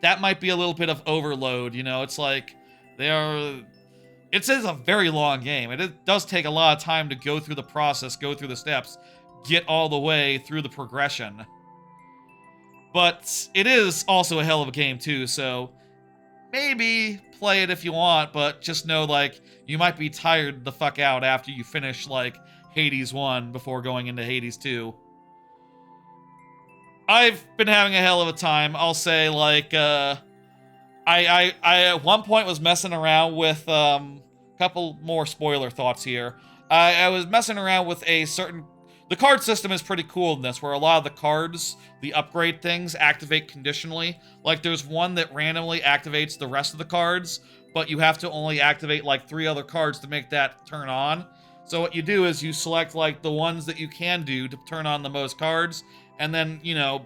that might be a little bit of overload, you know? It's like, it is a very long game. It does take a lot of time to go through the process, go through the steps, get all the way through the progression. But it is also a hell of a game, too, so maybe play it if you want, but just know, like, you might be tired the fuck out after you finish, like, Hades 1 before going into Hades 2. I've been having a hell of a time. I'll say, like, I at one point was messing around with, couple more spoiler thoughts here. I was messing around with the card system is pretty cool in this, where a lot of the cards, the upgrade things, activate conditionally. Like, there's one that randomly activates the rest of the cards, but you have to only activate, like, 3 other cards to make that turn on. So what you do is you select, like, the ones that you can do to turn on the most cards, and then, you know,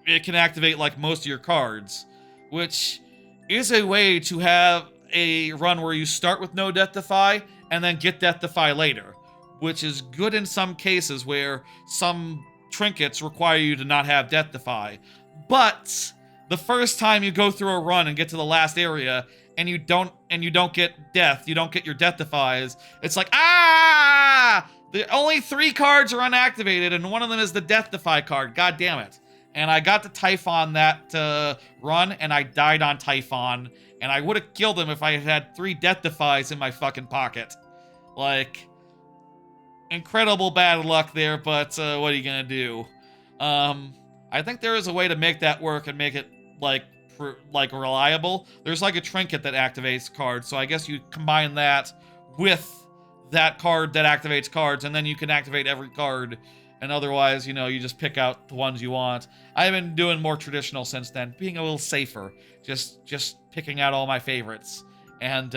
it can activate, like, most of your cards, which is a way to have a run where you start with no Death Defy and then get Death Defy later, which is good in some cases where some trinkets require you to not have Death Defy. But the first time you go through a run and get to the last area and you don't get death, you don't get your Death Defies, it's like, the only 3 cards are unactivated and one of them is the Death Defy card. God damn it. And I got to Typhon that run, and I died on Typhon, and I would have killed him if I had 3 Death Defies in my fucking pocket. Like, incredible bad luck there, but what are you gonna do? I think there is a way to make that work and make it, like, reliable. There's, like, a trinket that activates cards, so I guess you combine that with that card that activates cards, and then you can activate every card. And otherwise, you know, you just pick out the ones you want. I've been doing more traditional since then, being a little safer. Just picking out all my favorites and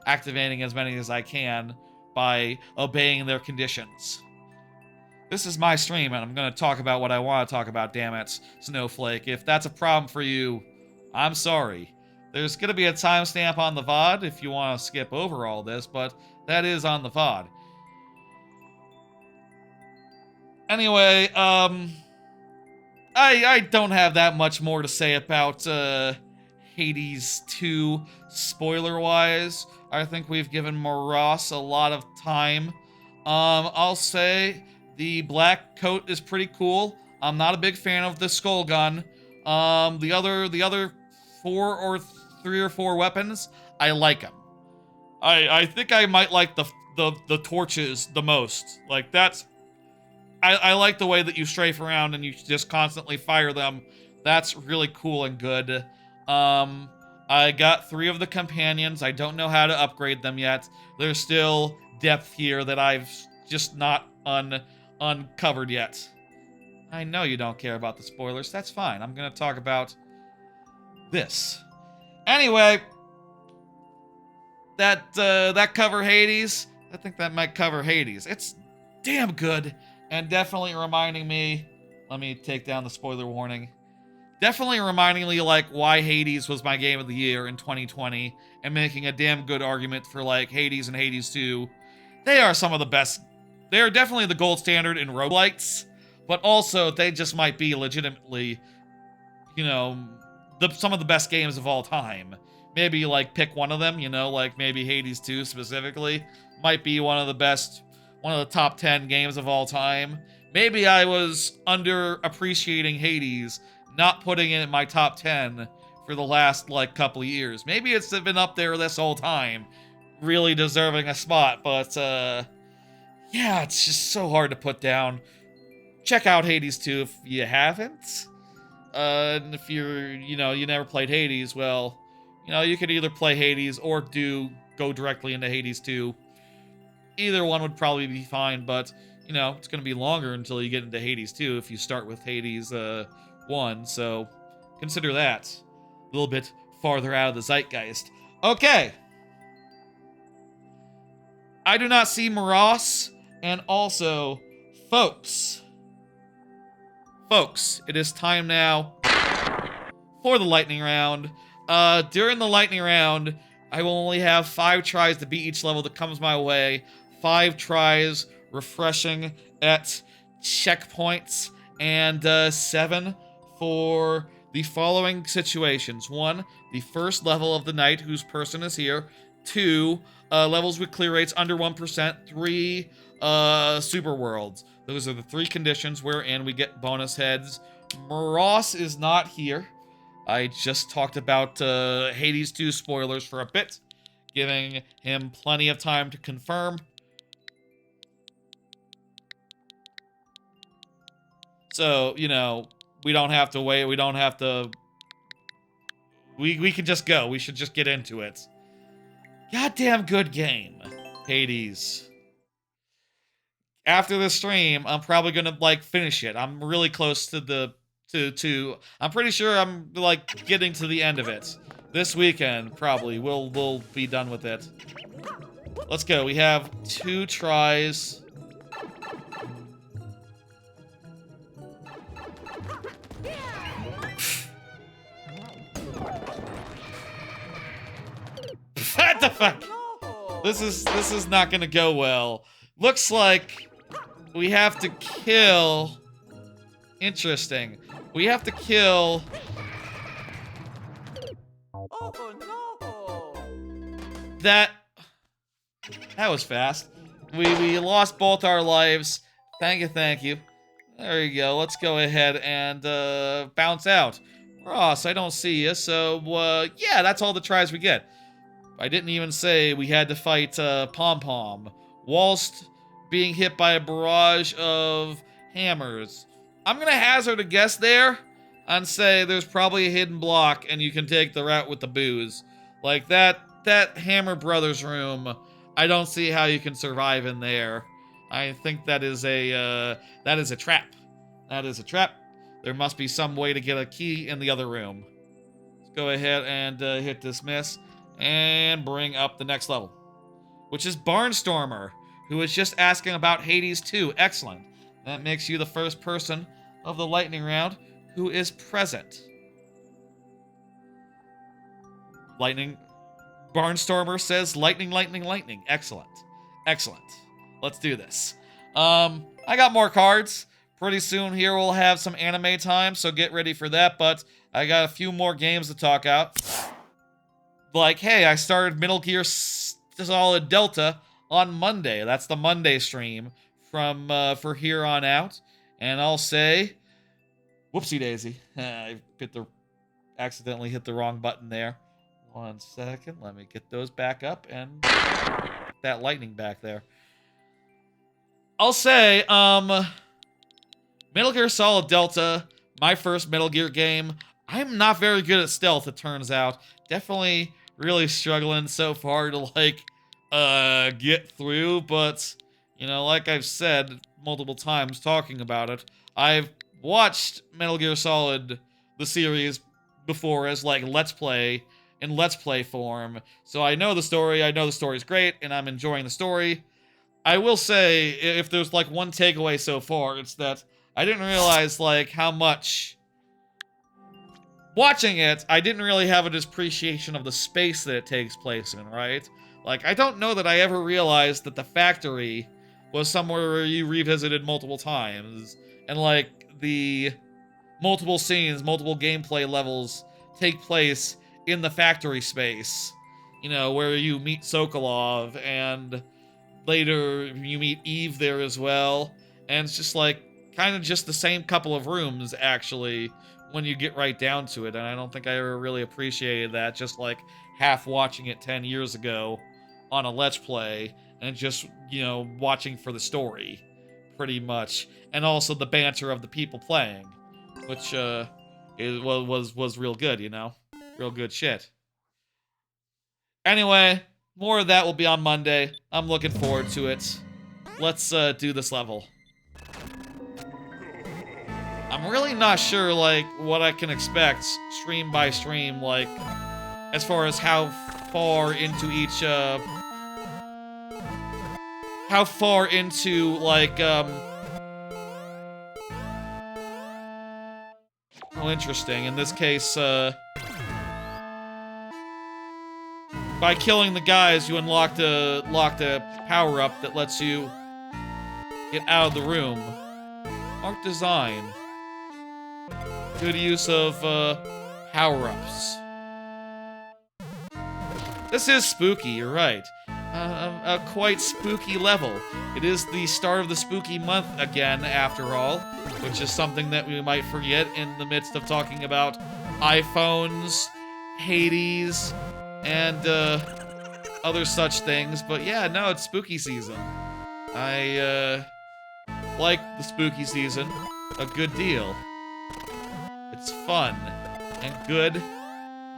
activating as many as I can by obeying their conditions. This is my stream, and I'm going to talk about what I want to talk about, damn it, Snowflake. If that's a problem for you, I'm sorry. There's going to be a timestamp on the VOD if you want to skip over all this, but that is on the VOD. Anyway, I don't have that much more to say about Hades 2 spoiler-wise. I think we've given Moros a lot of time. I'll say the black coat is pretty cool. I'm not a big fan of the skull gun. The other 3 or 4 weapons, I like them. I think I might like the torches the most. Like, I like the way that you strafe around and you just constantly fire them. That's really cool and good. I got 3 of the companions. I don't know how to upgrade them yet. There's still depth here that I've just not uncovered yet. I know you don't care about the spoilers. That's fine. I'm going to talk about this. Anyway, that cover Hades. I think that might cover Hades. It's damn good. And definitely reminding me, let me take down the spoiler warning. Definitely reminding me, like, why Hades was my game of the year in 2020, and making a damn good argument for, like, Hades and Hades 2. They are some of the best. They are definitely the gold standard in roguelites, but also they just might be legitimately, you know, some of the best games of all time. Maybe, like, pick one of them, you know, like maybe Hades 2 specifically might be one of the top 10 games of all time. Maybe I was underappreciating Hades, not putting it in my top 10 for the last, like, couple of years. Maybe it's been up there this whole time, really deserving a spot, but, yeah, it's just so hard to put down. Check out Hades 2 if you haven't. And if you're, you never played Hades, well, you could either play Hades or go directly into Hades 2. Either one would probably be fine, but, it's going to be longer until you get into Hades 2 if you start with Hades 1, so consider that a little bit farther out of the zeitgeist. Okay. I do not see Morass, and also, folks, it is time now for the lightning round. During the lightning round, I will only have 5 tries to beat each level that comes my way. 5 tries, refreshing at checkpoints, and 7 for the following situations. 1, the first level of the night whose person is here. 2, levels with clear rates under 1%. 3, super worlds. Those are the 3 conditions wherein we get bonus heads. Morass is not here. I just talked about Hades 2 spoilers for a bit, giving him plenty of time to confirm. So, we don't have to wait. We don't have to... We can just go. We should just get into it. Goddamn good game, Hades. After this stream, I'm probably gonna, finish it. I'm really close to the... I'm pretty sure I'm, getting to the end of it. This weekend, probably. We'll be done with it. Let's go. We have 2 tries. What the fuck? This is not gonna go well. Looks like we have to kill... Interesting. We have to kill... Oh no! That was fast. We lost both our lives. Thank you. There you go. Let's go ahead and bounce out. Ross, I don't see you, so yeah, that's all the tries we get. I didn't even say we had to fight Pom Pom, whilst being hit by a barrage of hammers. I'm gonna hazard a guess there and say there's probably a hidden block and you can take the route with the booze. Like that Hammer Brothers room, I don't see how you can survive in there. I think that is a trap. That is a trap. There must be some way to get a key in the other room. Let's go ahead and hit dismiss and bring up the next level, which is Barnstormer, who is just asking about Hades 2. Excellent. That makes you the first person of the lightning round who is present. Lightning. Barnstormer says lightning. Excellent. Let's do this. I got more cards. Pretty soon here we'll have some anime time, so get ready for that, but I got a few more games to talk out. Like, hey, I started Metal Gear Solid Delta on Monday. That's the Monday stream from for here on out. And I'll say, whoopsie daisy. I accidentally hit the wrong button there. 1 second, let me get those back up and that lightning back there. I'll say, Metal Gear Solid Delta, my first Metal Gear game. I'm not very good at stealth, it turns out. Definitely really struggling so far to, get through, but, like I've said multiple times talking about it, I've watched Metal Gear Solid, the series, before as, Let's Play, in Let's Play form, so I know the story, is great, and I'm enjoying the story. I will say, if there's, one takeaway so far, it's that I didn't realize, how much... Watching it, I didn't really have a appreciation of the space that it takes place in, right? I don't know that I ever realized that the factory was somewhere where you revisited multiple times, and, the multiple scenes, multiple gameplay levels take place in the factory space, where you meet Sokolov, and later you meet Eve there as well, and it's just kind of just the same couple of rooms, actually, when you get right down to it, and I don't think I ever really appreciated that, just half watching it 10 years ago on a Let's Play, and just, watching for the story, pretty much, and also the banter of the people playing, which, was real good, you know? Real good shit. Anyway, more of that will be on Monday. I'm looking forward to it. Let's do this level. I'm really not sure, like, what I can expect stream by stream, like, as far as how far into each, how far into, like, oh, interesting. In this case, by killing the guys, you unlocked a power-up that lets you get out of the room. Art design. Good use of, power-ups. This is spooky, you're right. A quite spooky level. It is the start of the spooky month again, after all, which is something that we might forget in the midst of talking about iPhones, Hades, and other such things. But yeah, no, it's spooky season. I like the spooky season a good deal. It's fun and good,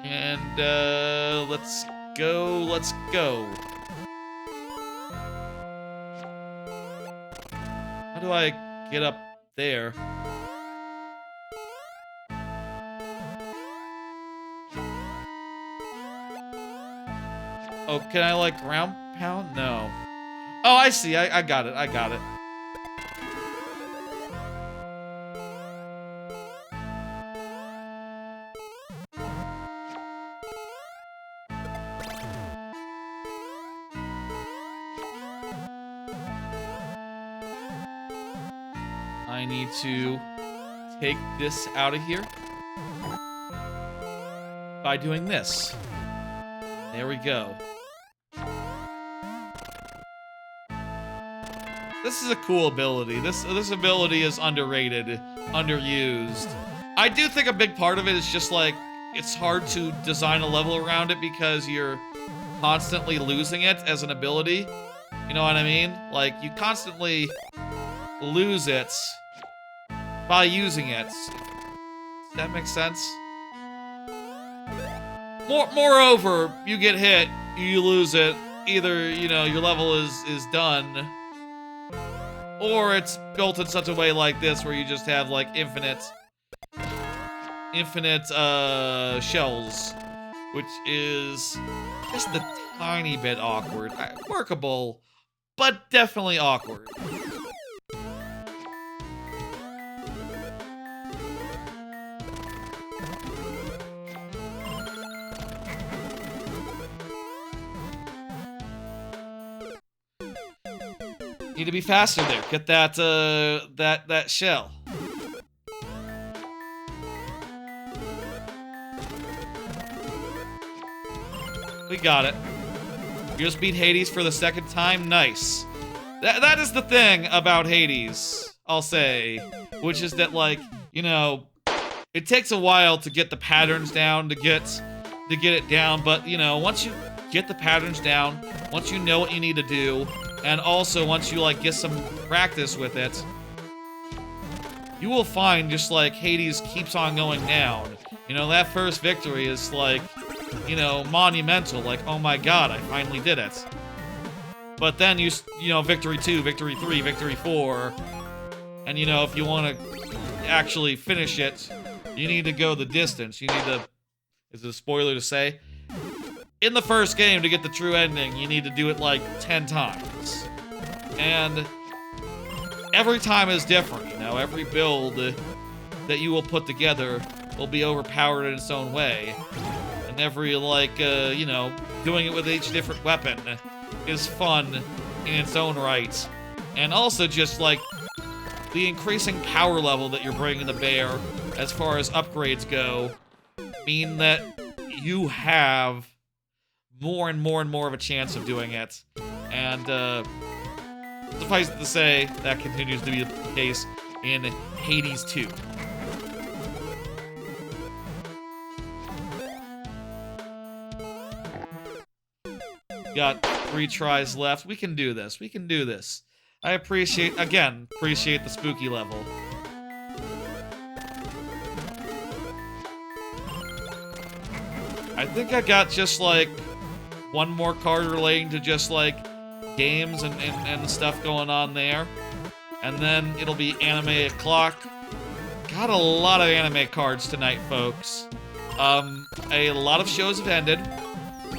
and let's go. How do I get up there? Oh, can I, like, ground pound? No. Oh, I see. I got it. I got it. I need to take this out of here by doing this. There we go. This is a cool ability. This ability is underrated, underused. I do think a big part of it is just like, it's hard to design a level around it because you're constantly losing it as an ability. You know what I mean? Like, you constantly lose it by using it. Does that make sense? Moreover, you get hit, you lose it. Either, you know, your level is done, or it's built in such a way like this where you just have, like, infinite shells, which is just a tiny bit awkward. Workable, but definitely awkward. Need to be faster there. Get that, that shell. We got it. You just beat Hades for the second time? Nice. That is the thing about Hades, I'll say. Which is that, like, you know, it takes a while to get the patterns down, to get it down, but, you know, once you get the patterns down, once you know what you need to do, and also, once you, like, get some practice with it, you will find just, like, Hades keeps on going down. You know, that first victory is, like, you know, monumental. Like, oh my god, I finally did it. But then you know, victory 2, victory 3, victory 4. And, you know, if you want to actually finish it, you need to go the distance. You need to... Is it a spoiler to say? In the first game, to get the true ending, you need to do it, like, 10 times. And every time is different, you know? Every build that you will put together will be overpowered in its own way. And every, like, you know, doing it with each different weapon is fun in its own right. And also just, like, the increasing power level that you're bringing to bear as far as upgrades go mean that you have more and more and more of a chance of doing it. And, suffice it to say, that continues to be the case in Hades 2. Got 3 tries left. We can do this. We can do this. I appreciate the spooky level. I think I got just like one more card relating to just like games and stuff going on there. And then it'll be anime o'clock. Got a lot of anime cards tonight, folks. A lot of shows have ended,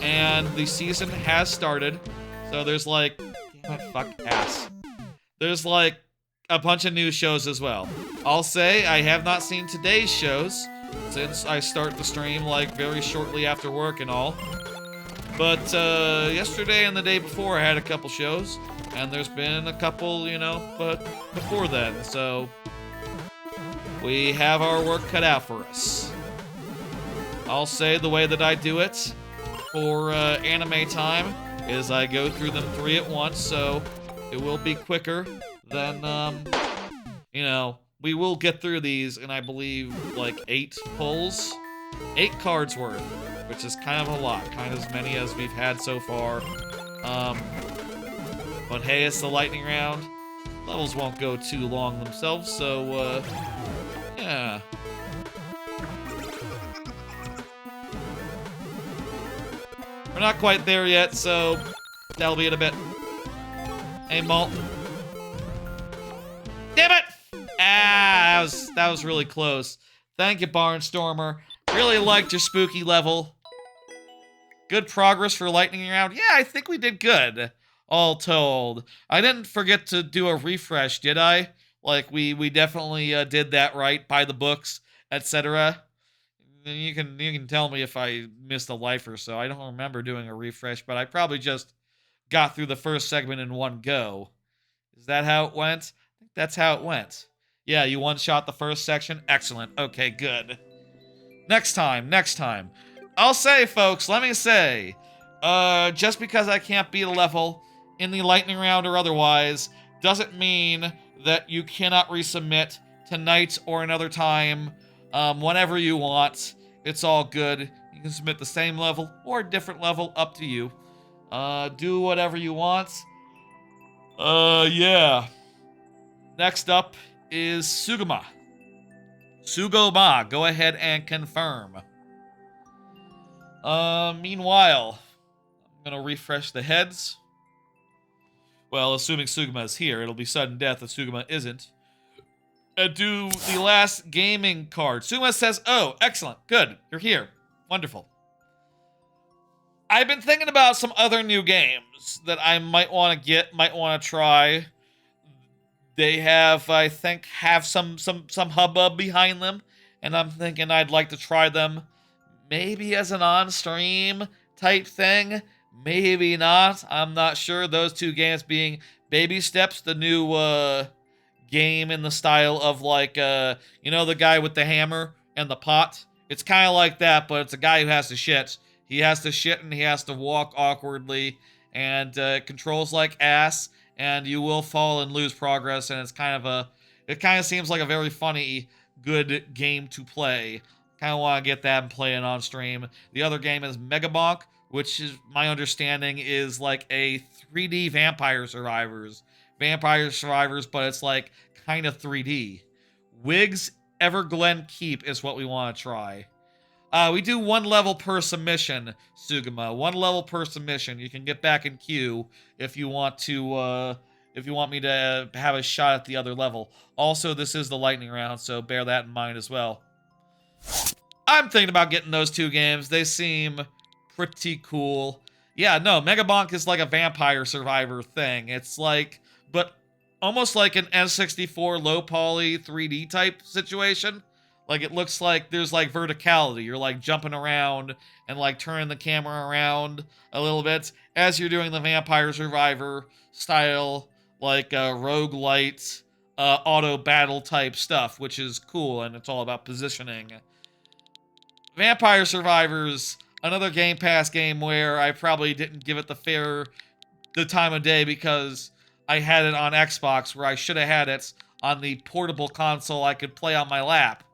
and the season has started. So there's like, damn it, fuck ass. There's like a bunch of new shows as well. I'll say I have not seen today's shows since I start the stream like very shortly after work and all. But yesterday and the day before I had a couple shows, and there's been a couple, you know, but before then, so we have our work cut out for us. I'll say the way that I do it for anime time is I go through them 3 at once, so it will be quicker than, you know, we will get through these in, I believe, like 8 pulls. 8 cards worth, which is kind of a lot, kind of as many as we've had so far. But hey, it's the lightning round. Levels won't go too long themselves, so, yeah. We're not quite there yet, so that'll be in a bit. Hey, Malt. Damn it! Ah, that was really close. Thank you, Barnstormer. Really liked your spooky level. Good progress for lightning round. Yeah, I think we did good, all told. I didn't forget to do a refresh, did I? Like, we definitely did that right, by the books, etc. You can tell me if I missed a life or so. I don't remember doing a refresh, but I probably just got through the first segment in one go. Is that how it went? I think that's how it went. Yeah, you one-shot the first section? Excellent. Okay, good. Next time. I'll say, folks, let me say, just because I can't beat a level in the lightning round or otherwise, doesn't mean that you cannot resubmit tonight or another time, whenever you want. It's all good. You can submit the same level or a different level, up to you. Do whatever you want. Yeah. Next up is Sugoma. Sugoma, go ahead and confirm. Meanwhile, I'm gonna refresh the heads. Well, assuming Sugama is here, it'll be sudden death if Sugama isn't. Do the last gaming card. Sugama says, oh, excellent, good, you're here. Wonderful. I've been thinking about some other new games that I might want to get, might want to try. They have, I think, some hubbub behind them, and I'm thinking I'd like to try them. Maybe as an on-stream type thing. Maybe not. I'm not sure. Those two games being Baby Steps, the new game in the style of like, you know, the guy with the hammer and the pot? It's kind of like that, but it's a guy who has to shit. He has to shit and he has to walk awkwardly, and it controls like ass, and you will fall and lose progress, and it's kind of it kind of seems like a very funny, good game to play. Kind of want to get that and play it on stream. The other game is Megabonk, which is, my understanding, is like a 3D Vampire Survivors. Vampire Survivors, but it's like kind of 3D. Wiggs Everglen Keep is what we want to try. We do 1 level per submission, Sugama. 1 level per submission. You can get back in queue if you want to, if you want me to have a shot at the other level. Also, this is the lightning round, so bear that in mind as well. I'm thinking about getting those 2 games. They seem pretty cool. Yeah, no, Megabonk is like a Vampire Survivor thing. It's like, but almost like an N64 low poly 3D type situation. Like, it looks like there's like verticality. You're like jumping around and like turning the camera around a little bit as you're doing the Vampire Survivor style, like roguelite, auto battle type stuff, which is cool, and it's all about positioning. Vampire Survivors, another Game Pass game where I probably didn't give it the time of day because I had it on Xbox, where I should have had it on the portable console I could play on my lap.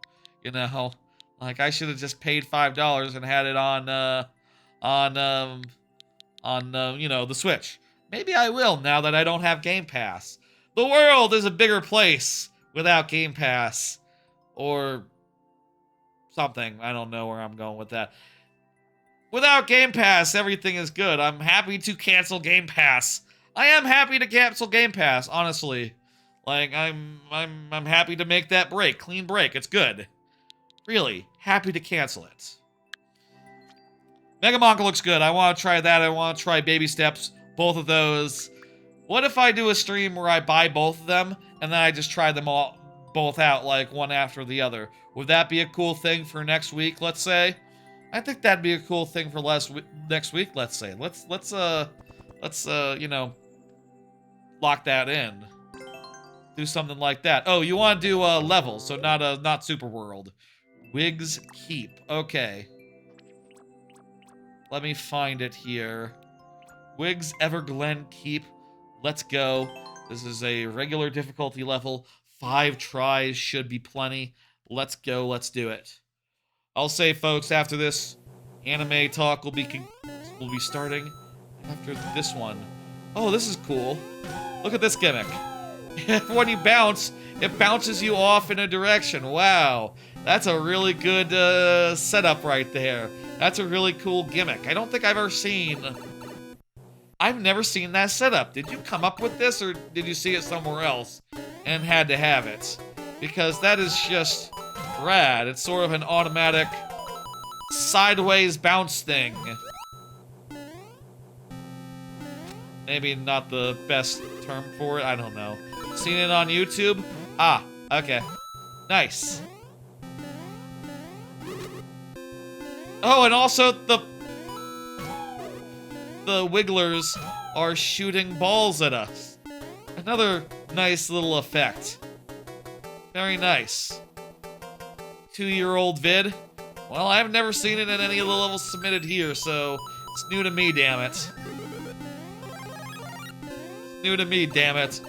You know, like I should have just paid $5 and had it on you know, the Switch. Maybe I will now that I don't have Game Pass. The world is a bigger place without Game Pass, or something. I don't know where I'm going with that. Without Game Pass, everything is good. I'm happy to cancel Game Pass. I am happy to cancel Game Pass, honestly. Like, I'm happy to make that break. Clean break. It's good. Really, happy to cancel it. Mega Manga looks good. I want to try that. I want to try Baby Steps. Both of those. What if I do a stream where I buy both of them, and then I just try them all both out, like, one after the other? Would that be a cool thing for next week, let's say? I think that'd be a cool thing for next week, let's say. Let's you know, lock that in. Do something like that. Oh, you want to do levels, so not Super World. Wig's Keep. Okay. Let me find it here. Wig's Everglen Keep. Let's go. This is a regular difficulty level. 5 tries should be plenty. Let's go. Let's do it. I'll say, folks, after this, anime talk will be starting after this one. Oh, this is cool. Look at this gimmick. When you bounce, it bounces you off in a direction. Wow. That's a really good setup right there. That's a really cool gimmick. I don't think I've never seen that setup. Did you come up with this, or did you see it somewhere else and had to have it? Because that is just rad. It's sort of an automatic sideways bounce thing. Maybe not the best term for it. I don't know. Seen it on YouTube? Ah, okay. Nice. Oh, and also the wigglers are shooting balls at us. Another nice little effect. Very nice. 2-year-old vid. Well, I've never seen it in any of the levels submitted here, so it's new to me, damn it. It's new to me, damn it.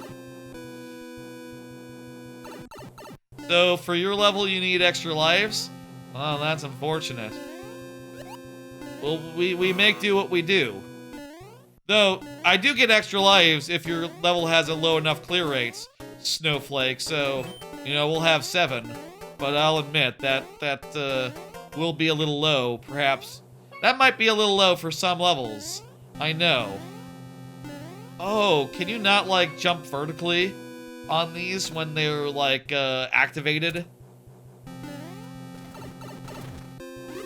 So, for your level, you need extra lives? Well, that's unfortunate. Well, we make do what we do. Though, I do get extra lives if your level has a low enough clear rate, Snowflake, so, you know, we'll have 7. But I'll admit that will be a little low, perhaps. That might be a little low for some levels. I know. Oh, can you not, like, jump vertically on these when they're, like, activated?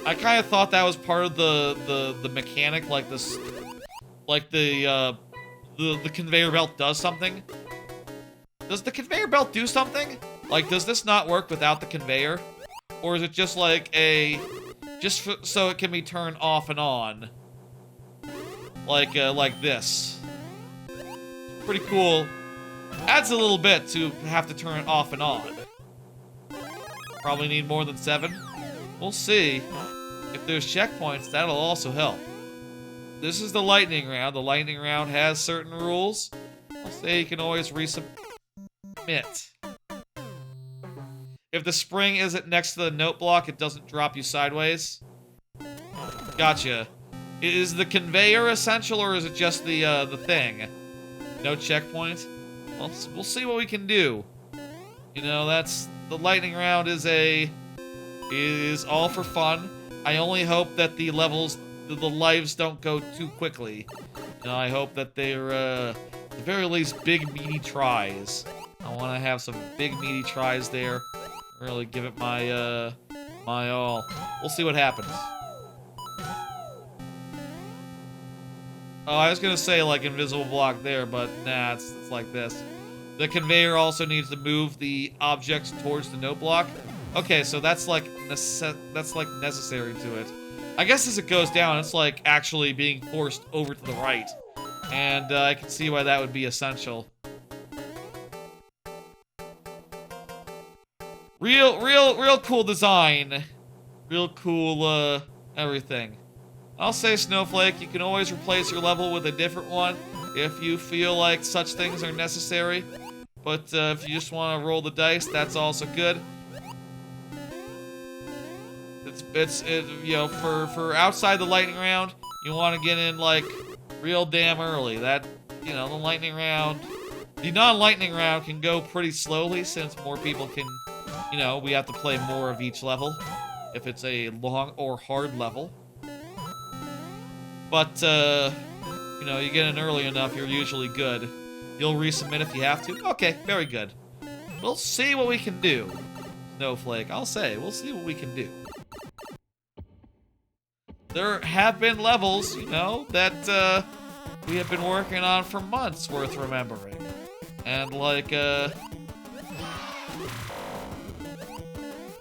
I kind of thought that was part of the mechanic, like this, like the conveyor belt does something. Does the conveyor belt do something? Like, does this not work without the conveyor? Or is it just like so it can be turned off and on? Like this. Pretty cool. Adds a little bit to have to turn it off and on. Probably need more than 7. We'll see. If there's checkpoints, that'll also help. This is the lightning round. The lightning round has certain rules. I'll say you can always resubmit. If the spring isn't next to the note block, it doesn't drop you sideways. Gotcha. Is the conveyor essential, or is it just the thing? No checkpoint? Well, we'll see what we can do. You know, that's... The lightning round is all for fun. I only hope that the levels, the lives don't go too quickly. You know, I hope that they're, at the very least, big, meaty tries. I want to have some big, meaty tries there. Really give it my, my all. We'll see what happens. Oh, I was gonna say, like, invisible block there, but nah, it's like this. The conveyor also needs to move the objects towards the note block. Okay, so that's like necessary to it. I guess as it goes down, it's like actually being forced over to the right. And I can see why that would be essential. Real cool design. Real cool, everything. I'll say, Snowflake, you can always replace your level with a different one if you feel like such things are necessary. But if you just want to roll the dice, that's also good. It's you know, for outside the lightning round, you want to get in like real damn early. That, you know, the lightning round, the non-lightning round can go pretty slowly since more people can, you know, we have to play more of each level if it's a long or hard level. But, you know, you get in early enough, you're usually good. You'll resubmit if you have to. Okay, very good. We'll see what we can do. Snowflake, I'll say, we'll see what we can do. There have been levels, you know, that, we have been working on for months worth remembering. And, like,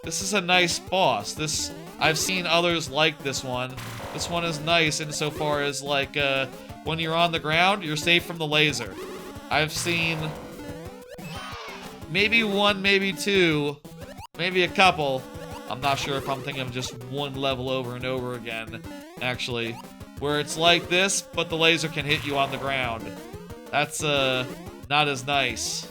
this is a nice boss. I've seen others like this one. This one is nice insofar as, like, when you're on the ground, you're safe from the laser. I've seen maybe one, maybe two, maybe a couple. I'm not sure if I'm thinking of just one level over and over again, actually, where it's like this, but the laser can hit you on the ground. That's, not as nice.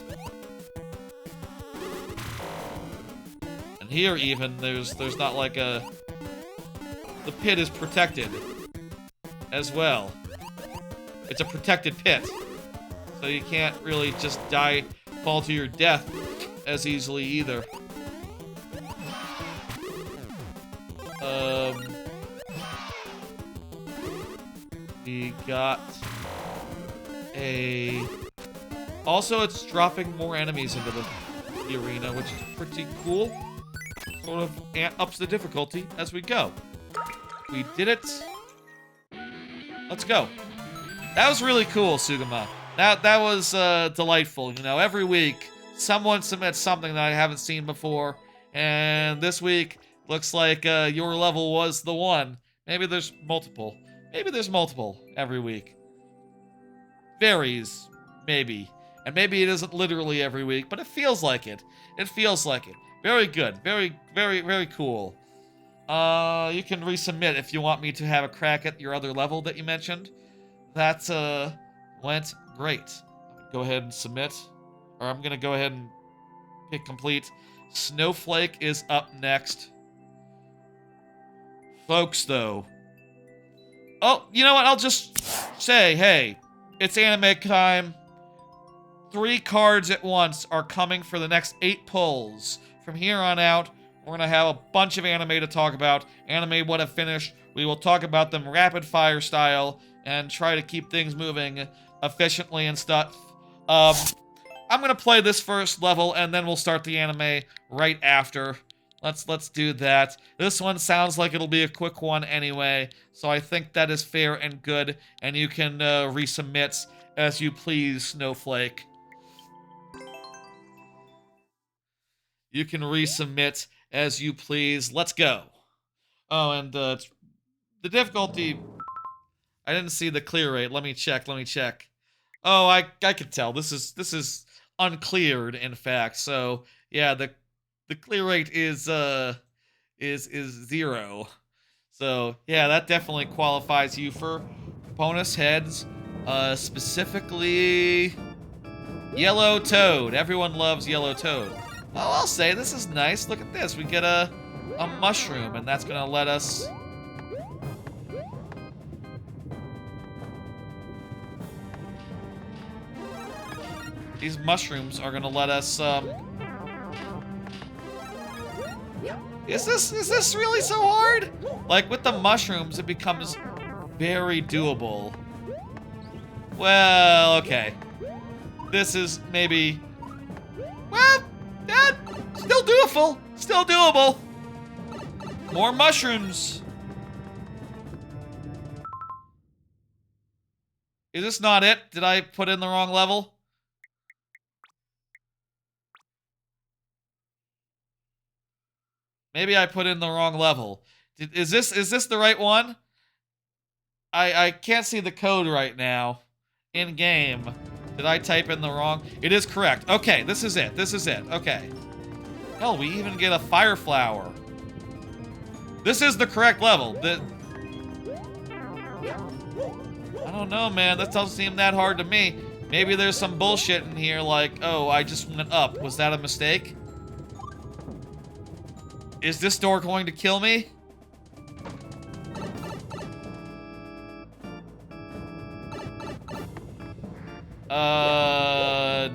And here, even, there's not like a... The pit is protected as well. It's a protected pit. So you can't really just fall to your death as easily either. We got a... Also, it's dropping more enemies into the arena, which is pretty cool. Sort of ups the difficulty as we go. We did it. Let's go. That was really cool, Sugama. That was delightful. You know, every week someone submits something that I haven't seen before, and this week looks like your level was the one. Maybe there's multiple. Maybe there's multiple every week. Varies, maybe. And maybe it isn't literally every week, but it feels like it. It feels like it. Very good. Very, very, very cool. You can resubmit if you want me to have a crack at your other level that you mentioned. That, went great. Go ahead and submit. Or I'm gonna go ahead and hit complete. Snowflake is up next. Folks, though. Oh, you know what? I'll just say, hey, it's anime time. 3 cards at once are coming for the next 8 pulls. From here on out, we're going to have a bunch of anime to talk about. Anime would have finished. We will talk about them rapid fire style and try to keep things moving efficiently and stuff. I'm going to play this first level and then we'll start the anime right after. Let's do that. This one sounds like it'll be a quick one anyway, so I think that is fair and good, and you can resubmit as you please, Snowflake. You can resubmit as you please. Let's go. Oh, and the difficulty... I didn't see the clear rate. Let me check. Oh, I could tell. This is uncleared, in fact. So, yeah, the clear rate is 0. So, yeah, that definitely qualifies you for bonus heads. Specifically... Yellow Toad. Everyone loves Yellow Toad. Oh, I'll say, this is nice. Look at this. We get a mushroom, and that's gonna let us... These mushrooms are gonna let us, Is this really so hard? Like, with the mushrooms, it becomes very doable. Well, okay. This is maybe... Well, still doable. Still doable. More mushrooms. Is this not it? Did I put in the wrong level? Maybe I put in the wrong level. Is this the right one? I can't see the code right now. In game. Did I type in the wrong? It is correct. Okay, this is it. Okay. Hell, we even get a fire flower. This is the correct level. I don't know, man. That doesn't seem that hard to me. Maybe there's some bullshit in here like, oh, I just went up. Was that a mistake? Is this door going to kill me?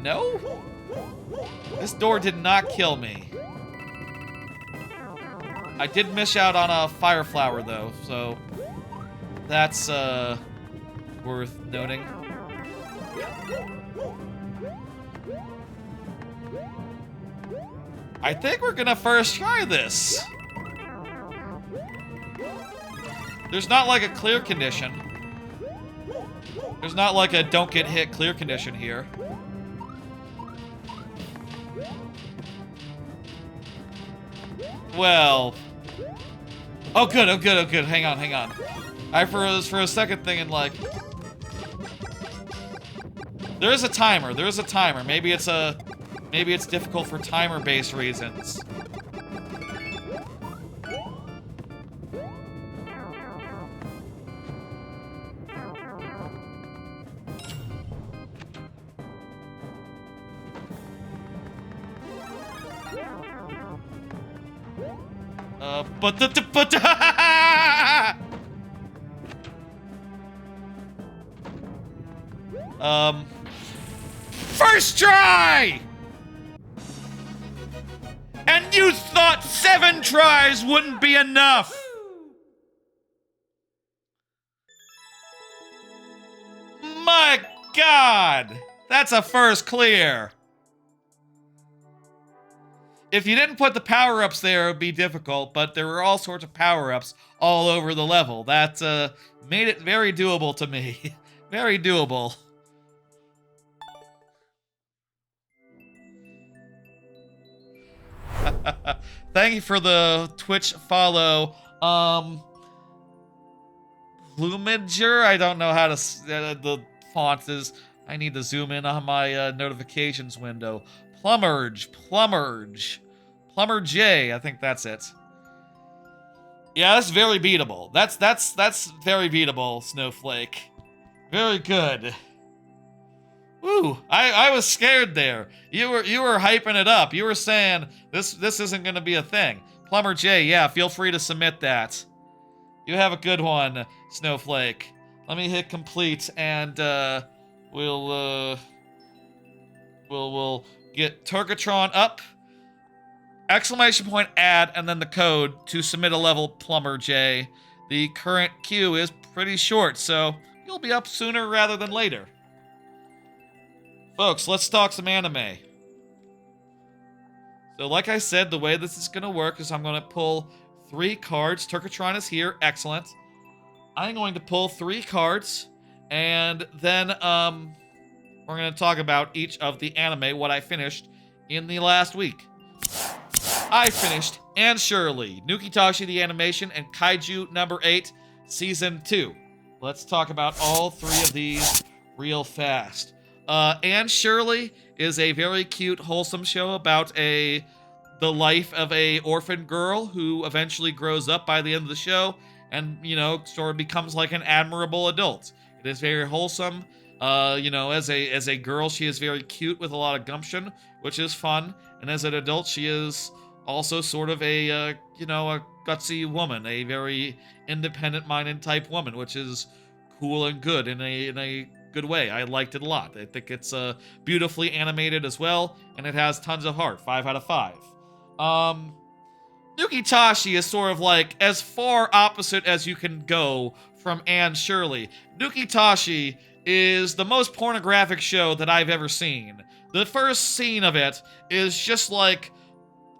No? This door did not kill me. I did miss out on a fire flower, though, so... That's worth noting. I think we're gonna first try this. There's not like a clear condition. There's not like a don't get hit clear condition here. Well. Oh good, oh good, oh good. Hang on, hang on. I was for a second thinking like there is a timer, there is a timer. Maybe it's difficult for timer-based reasons. But first try! And you thought 7 tries wouldn't be enough! My God! That's a first clear. If you didn't put the power-ups there, it would be difficult, but there were all sorts of power-ups all over the level. That made it very doable to me. Very doable. Thank you for the Twitch follow. Plumager? I don't know how to... the font is... I need to zoom in on my notifications window. Plumberge. Plumber J, I think that's it. Yeah, that's very beatable. That's very beatable, Snowflake. Very good. Woo, I was scared there. You were hyping it up. You were saying this isn't gonna be a thing. Plumber J, yeah, feel free to submit that. You have a good one, Snowflake. Let me hit complete and we'll get Turkatron up. Exclamation point add and then the code to submit a level, Plumber J. The current queue is pretty short, so you'll be up sooner rather than later. Folks, let's talk some anime. So like I said, the way this is going to work is I'm going to pull 3 cards. Turkatron is here. Excellent. I'm going to pull 3 cards, and then we're going to talk about each of the anime, what I finished in the last week. I finished Anne Shirley, Nukitashi the Animation, and Kaiju number 8, Season 2. Let's talk about all 3 of these real fast. Anne Shirley is a very cute, wholesome show about the life of a orphan girl who eventually grows up by the end of the show and, you know, sort of becomes like an admirable adult. It is very wholesome. You know, as a girl, she is very cute with a lot of gumption, which is fun. And as an adult, she is also sort of a, you know, a gutsy woman, a very independent-minded type woman, which is cool and good in a good way. I liked it a lot. I think it's beautifully animated as well, and it has tons of heart. 5 out of 5. Nukitashi is sort of like as far opposite as you can go from Anne Shirley. Nukitashi is the most pornographic show that I've ever seen. The first scene of it is just like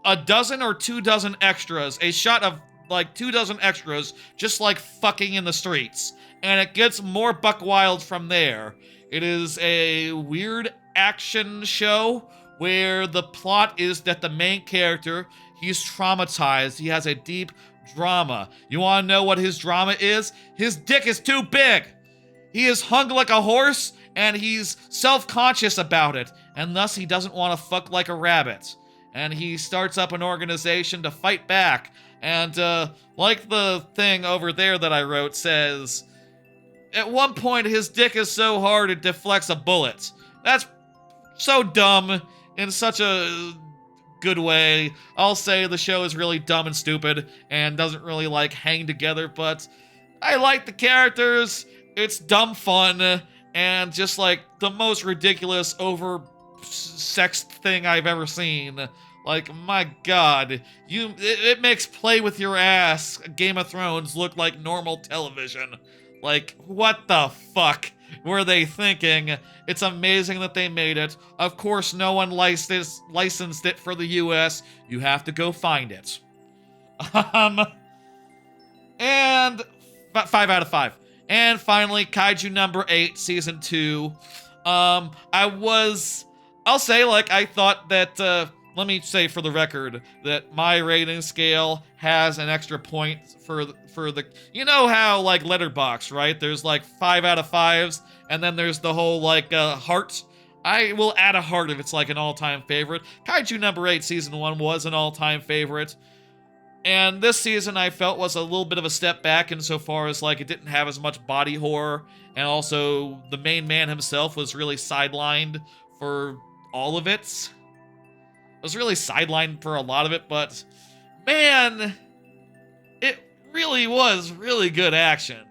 a dozen or 2 dozen extras, a shot of like 2 dozen extras just like fucking in the streets. And it gets more buck wild from there. It is a weird action show where the plot is that the main character, he's traumatized. He has a deep drama. You want to know what his drama is? His dick is too big. He is hung like a horse, and he's self-conscious about it, and thus he doesn't want to fuck like a rabbit. And he starts up an organization to fight back. And like the thing over there that I wrote says, at one point his dick is so hard it deflects a bullet. That's so dumb in such a good way. I'll say the show is really dumb and stupid and doesn't really like hang together, but I like the characters. It's dumb fun and just like the most ridiculous over-sexed thing I've ever seen. Like, my God, it makes Play With Your Ass, Game of Thrones, look like normal television. Like, what the fuck were they thinking? It's amazing that they made it. Of course, no one licensed it for the US. You have to go find it. And 5 out of 5. And finally, Kaiju number 8, season 2. I'll say, like, I thought that, let me say for the record, that my rating scale has an extra point for the, you know how, like, Letterboxd, right? There's, like, 5 out of 5s, and then there's the whole, like, heart. I will add a heart if it's, like, an all-time favorite. Kaiju number 8, season 1 was an all-time favorite. And this season I felt was a little bit of a step back insofar as, like, it didn't have as much body horror, and also the main man himself was really sidelined for all of it. It was really sidelined for a lot of it, but man, it really was really good action.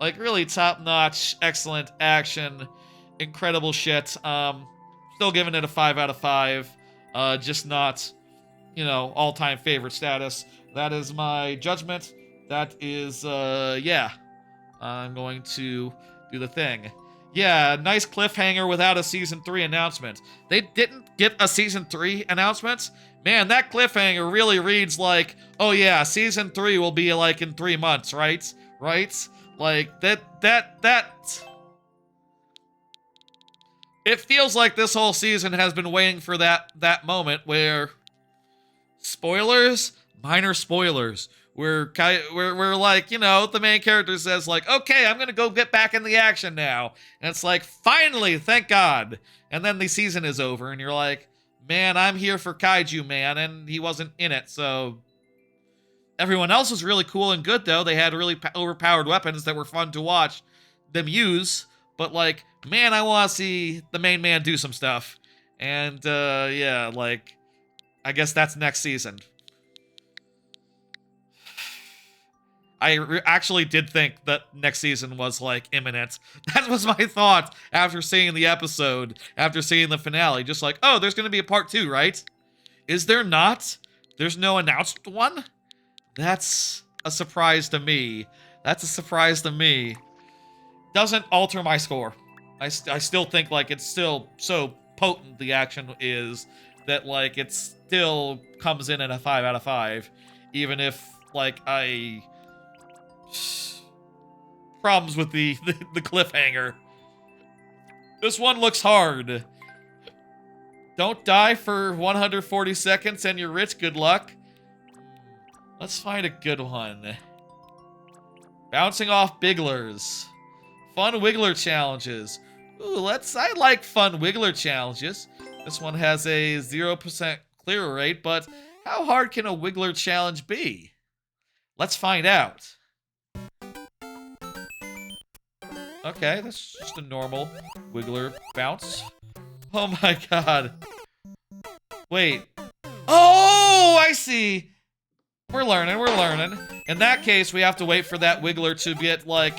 Like, really top-notch, excellent action, incredible shit. Still giving it a 5 out of 5, just not, you know, all-time favorite status. That is my judgment. That is, yeah. I'm going to do the thing. Yeah, nice cliffhanger without a Season 3 announcement. They didn't get a Season 3 announcement? Man, that cliffhanger really reads like, oh yeah, Season 3 will be like in 3 months, right? Right? Like, that... It feels like this whole season has been waiting for that moment where... Spoilers? Minor spoilers. We're like, you know, the main character says like, okay, I'm gonna go get back in the action now. And it's like, finally, thank God. And then the season is over and you're like, man, I'm here for Kaiju, man. And he wasn't in it, so... Everyone else was really cool and good, though. They had really overpowered weapons that were fun to watch them use. But like, man, I want to see the main man do some stuff. And, yeah, like, I guess that's next season. I actually did think that next season was, like, imminent. That was my thought after seeing the episode, after seeing the finale. Just like, oh, there's going to be a part 2, right? Is there not? There's no announced one? That's a surprise to me. That's a surprise to me. Doesn't alter my score. I still think, like, it's still so potent, the action is, that, like, it still comes in at a 5 out of 5. Even if, like, problems with the cliffhanger. This one looks hard. Don't die for 140 seconds and you're rich, good luck. Let's find a good one. Bouncing off Bigglers. Fun Wiggler challenges. Ooh, I like fun Wiggler challenges. This one has a 0% clear rate, but how hard can a Wiggler challenge be? Let's find out. Okay, that's just a normal Wiggler bounce. Oh my god. Wait. Oh, I see. We're learning. In that case, we have to wait for that Wiggler to get, like,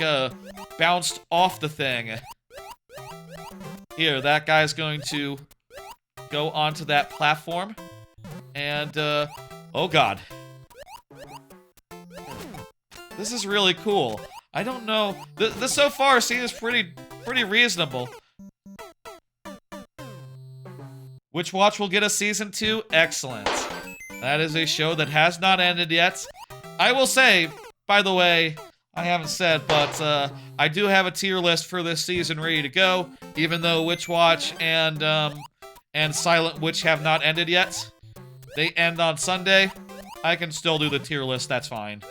bounced off the thing. Here, that guy's going to go onto that platform. And, oh god. This is really cool. I don't know. This so far seems pretty reasonable. Which watch will get a season 2? Excellent. That is a show that has not ended yet. I will say, by the way, I haven't said, but I do have a tier list for this season ready to go, even though Witch Watch and Silent Witch have not ended yet. They end on Sunday. I can still do the tier list, that's fine.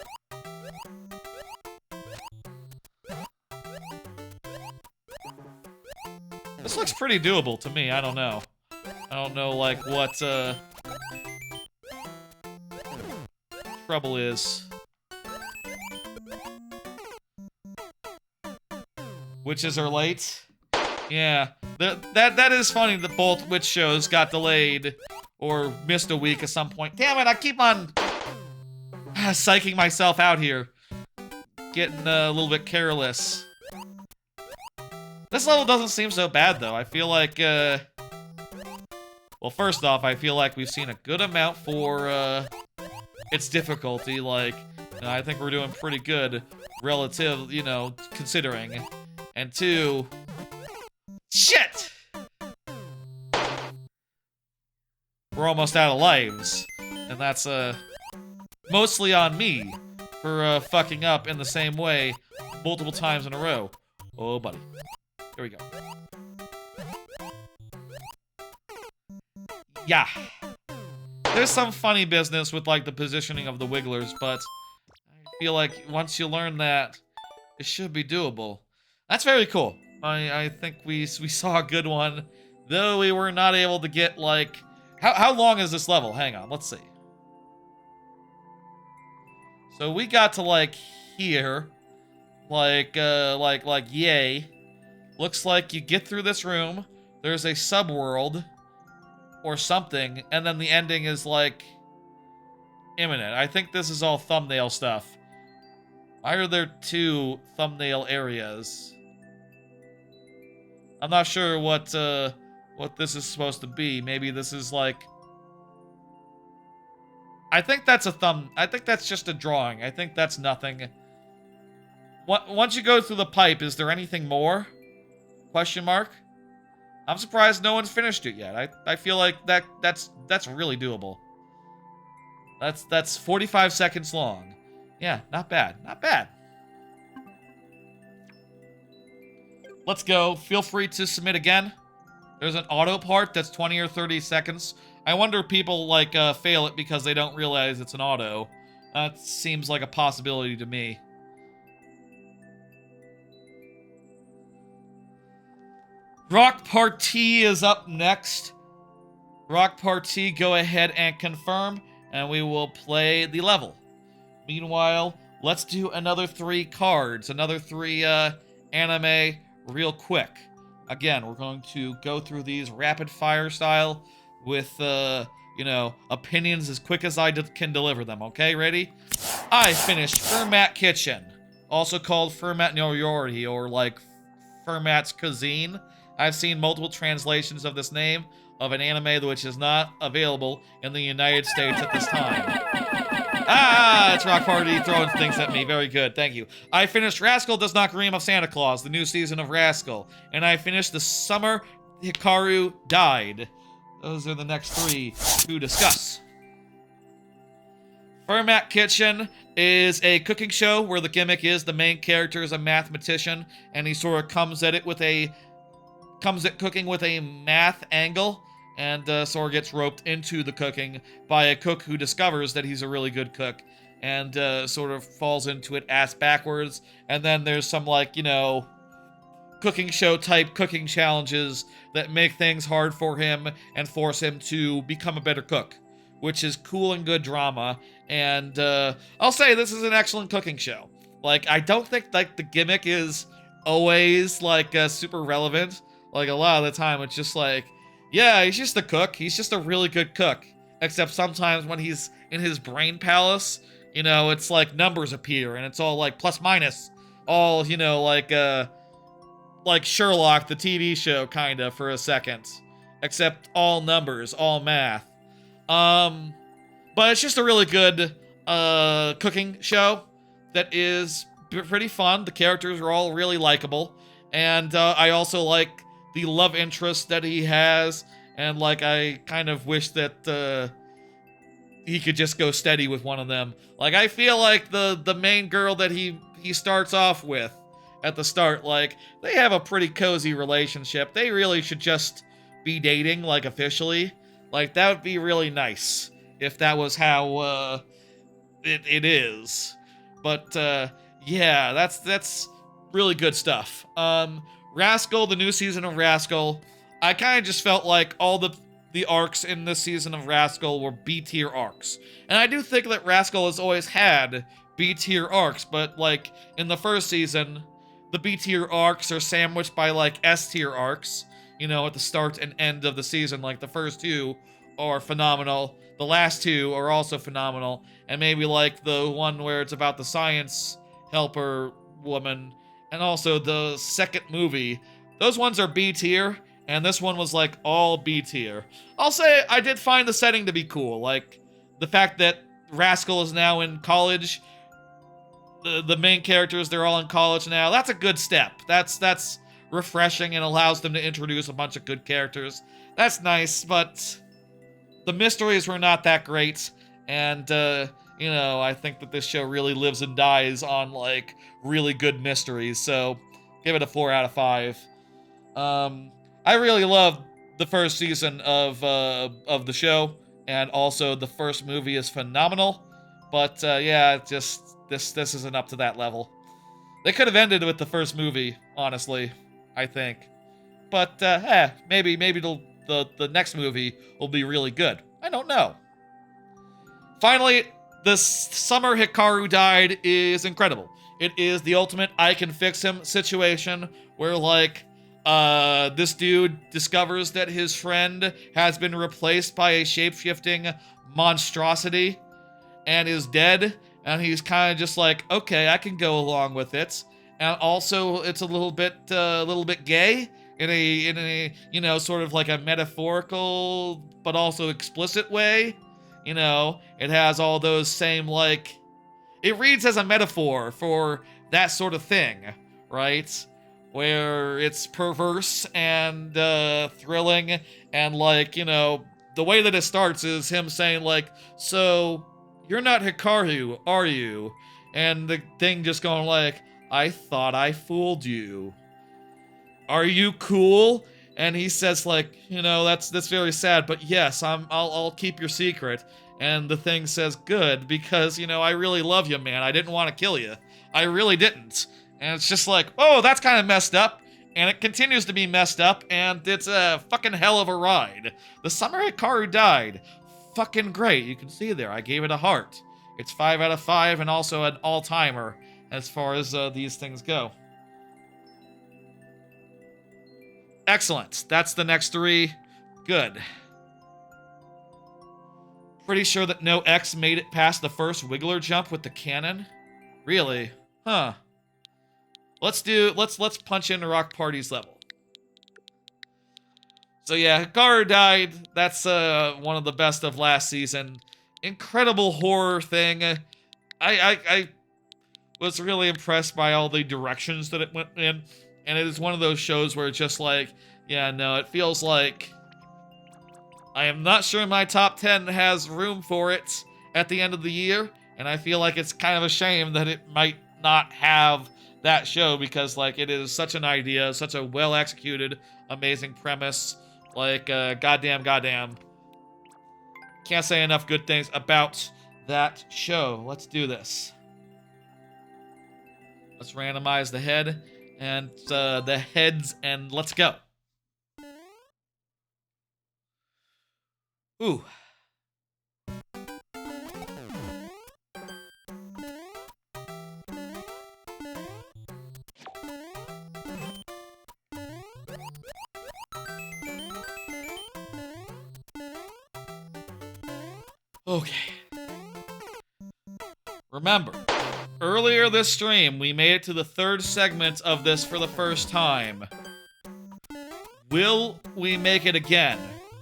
This looks pretty doable to me, I don't know. I don't know, like, what, trouble is. Witches are late? Yeah. That is funny that both witch shows got delayed or missed a week at some point. Damn it, I keep on psyching myself out here. Getting a little bit careless. This level doesn't seem so bad, though. I feel like, well, first off, I feel like we've seen a good amount for, its difficulty. Like, And I think we're doing pretty good relative, you know, considering. And 2... Shit! We're almost out of lives. And that's, mostly on me for, fucking up in the same way multiple times in a row. Oh, buddy. Here we go. Yeah. There's some funny business with, like, the positioning of the wigglers, but I feel like once you learn that, it should be doable. That's very cool. I think we saw a good one, though we were not able to get, like... How long is this level? Hang on, let's see. So we got to, like, here. Like, yay. Looks like you get through this room, there's a subworld, or something, and then the ending is, like, imminent. I think this is all thumbnail stuff. Why are there 2 thumbnail areas? I'm not sure what this is supposed to be. Maybe this is, like... I think that's I think that's just a drawing. I think that's nothing. Once you go through the pipe, is there anything more? Question mark? I'm surprised no one's finished it yet. I feel like that's really doable. That's 45 seconds long. Yeah, not bad. Not bad. Let's go. Feel free to submit again. There's an auto part that's 20 or 30 seconds. I wonder if people, like, fail it because they don't realize it's an auto. That seems like a possibility to me. Rock Party is up next. Rock Party, go ahead and confirm, and we will play the level. Meanwhile, let's do another 3 cards, another 3 anime real quick. Again, we're going to go through these rapid fire style with, you know, opinions as quick as I can deliver them, okay? Ready? I finished Fermat Kitchen, also called Fermat no Yori, or like Fermat's Cuisine. I've seen multiple translations of this name of an anime which is not available in the United States at this time. Ah, it's Rock Party throwing things at me. Very good, thank you. I finished Rascal Does Not Dream of Santa Claus, the new season of Rascal. And I finished The Summer Hikaru Died. Those are the next 3 to discuss. Fermat Kitchen is a cooking show where the gimmick is the main character is a mathematician, and he sort of comes at cooking with a math angle, and sort of gets roped into the cooking by a cook who discovers that he's a really good cook, and sort of falls into it ass backwards. And then there's some, like, you know, cooking show type cooking challenges that make things hard for him and force him to become a better cook, which is cool and good drama. And I'll say this is an excellent cooking show. Like, I don't think, like, the gimmick is always, like, super relevant. Like, a lot of the time, it's just like, yeah, he's just a cook. He's just a really good cook. Except sometimes when he's in his brain palace, you know, it's like numbers appear, and it's all, like, plus minus. All, you know, like Sherlock, the TV show, kinda, for a second. Except all numbers, all math. But it's just a really good, cooking show that is pretty fun. The characters are all really likable. And, I also like the love interest that he has, and, like, I kind of wish that, he could just go steady with one of them. Like, I feel like the main girl that he starts off with at the start, like, they have a pretty cozy relationship. They really should just be dating, like, officially. Like, that would be really nice if that was how, it is. But, yeah, that's really good stuff. Rascal, the new season of Rascal, I kind of just felt like all the arcs in this season of Rascal were B-tier arcs. And I do think that Rascal has always had B-tier arcs, but, like, in the first season, the B-tier arcs are sandwiched by, like, S-tier arcs, you know, at the start and end of the season. Like, the first 2 are phenomenal, the last 2 are also phenomenal, and maybe, like, the one where it's about the science helper woman, and also the second movie. Those ones are B-tier, and this one was, like, all B-tier. I'll say I did find the setting to be cool. Like, the fact that Rascal is now in college the main characters, they're all in college now. That's a good step. That's refreshing and allows them to introduce a bunch of good characters. That's nice, but the mysteries were not that great, and you know, I think that this show really lives and dies on like really good mysteries. So give it a 4 out of 5. I really love the first season of the show, and also the first movie is phenomenal. But yeah, just this isn't up to that level. They could have ended with the first movie, honestly, I think. But maybe the next movie will be really good. I don't know. Finally, the summer Hikaru died is incredible. It is the ultimate I can fix him situation where like this dude discovers that his friend has been replaced by a shape-shifting monstrosity and is dead, and he's kind of just like, okay, I can go along with it. And also, it's a little bit gay in a you know, sort of like a metaphorical but also explicit way. You know, it has all those same like, it reads as a metaphor for that sort of thing, right? Where it's perverse and thrilling, and like, you know, the way that it starts is him saying like, so you're not Hikaru, are you? And the thing just going like, I thought I fooled you. Are you cool? And he says like, you know, that's very sad, but yes, I'll keep your secret. And the thing says, good, because, you know, I really love you, man. I didn't want to kill you. I really didn't. And it's just like, oh, that's kind of messed up. And it continues to be messed up, and it's a fucking hell of a ride. The summer Hikaru died. Fucking great. You can see there, I gave it a heart. It's 5 out of 5 and also an all-timer as far as these things go. Excellent. That's the next 3. Good. Pretty sure that no X made it past the first Wiggler jump with the cannon. Really? Huh. Let's punch in Rock Party's level. So yeah, Hikaru died. That's one of the best of last season. Incredible horror thing. I was really impressed by all the directions that it went in. And it is one of those shows where it's just like, yeah, no, it feels like I am not sure my top 10 has room for it at the end of the year. And I feel like it's kind of a shame that it might not have that show, because like it is such an idea, such a well executed, amazing premise. Like, goddamn. Can't say enough good things about that show. Let's do this. Let's randomize the head and the heads, and let's go. Ooh. Okay. Remember, earlier this stream, we made it to the 3rd segment of this for the first time. Will we make it again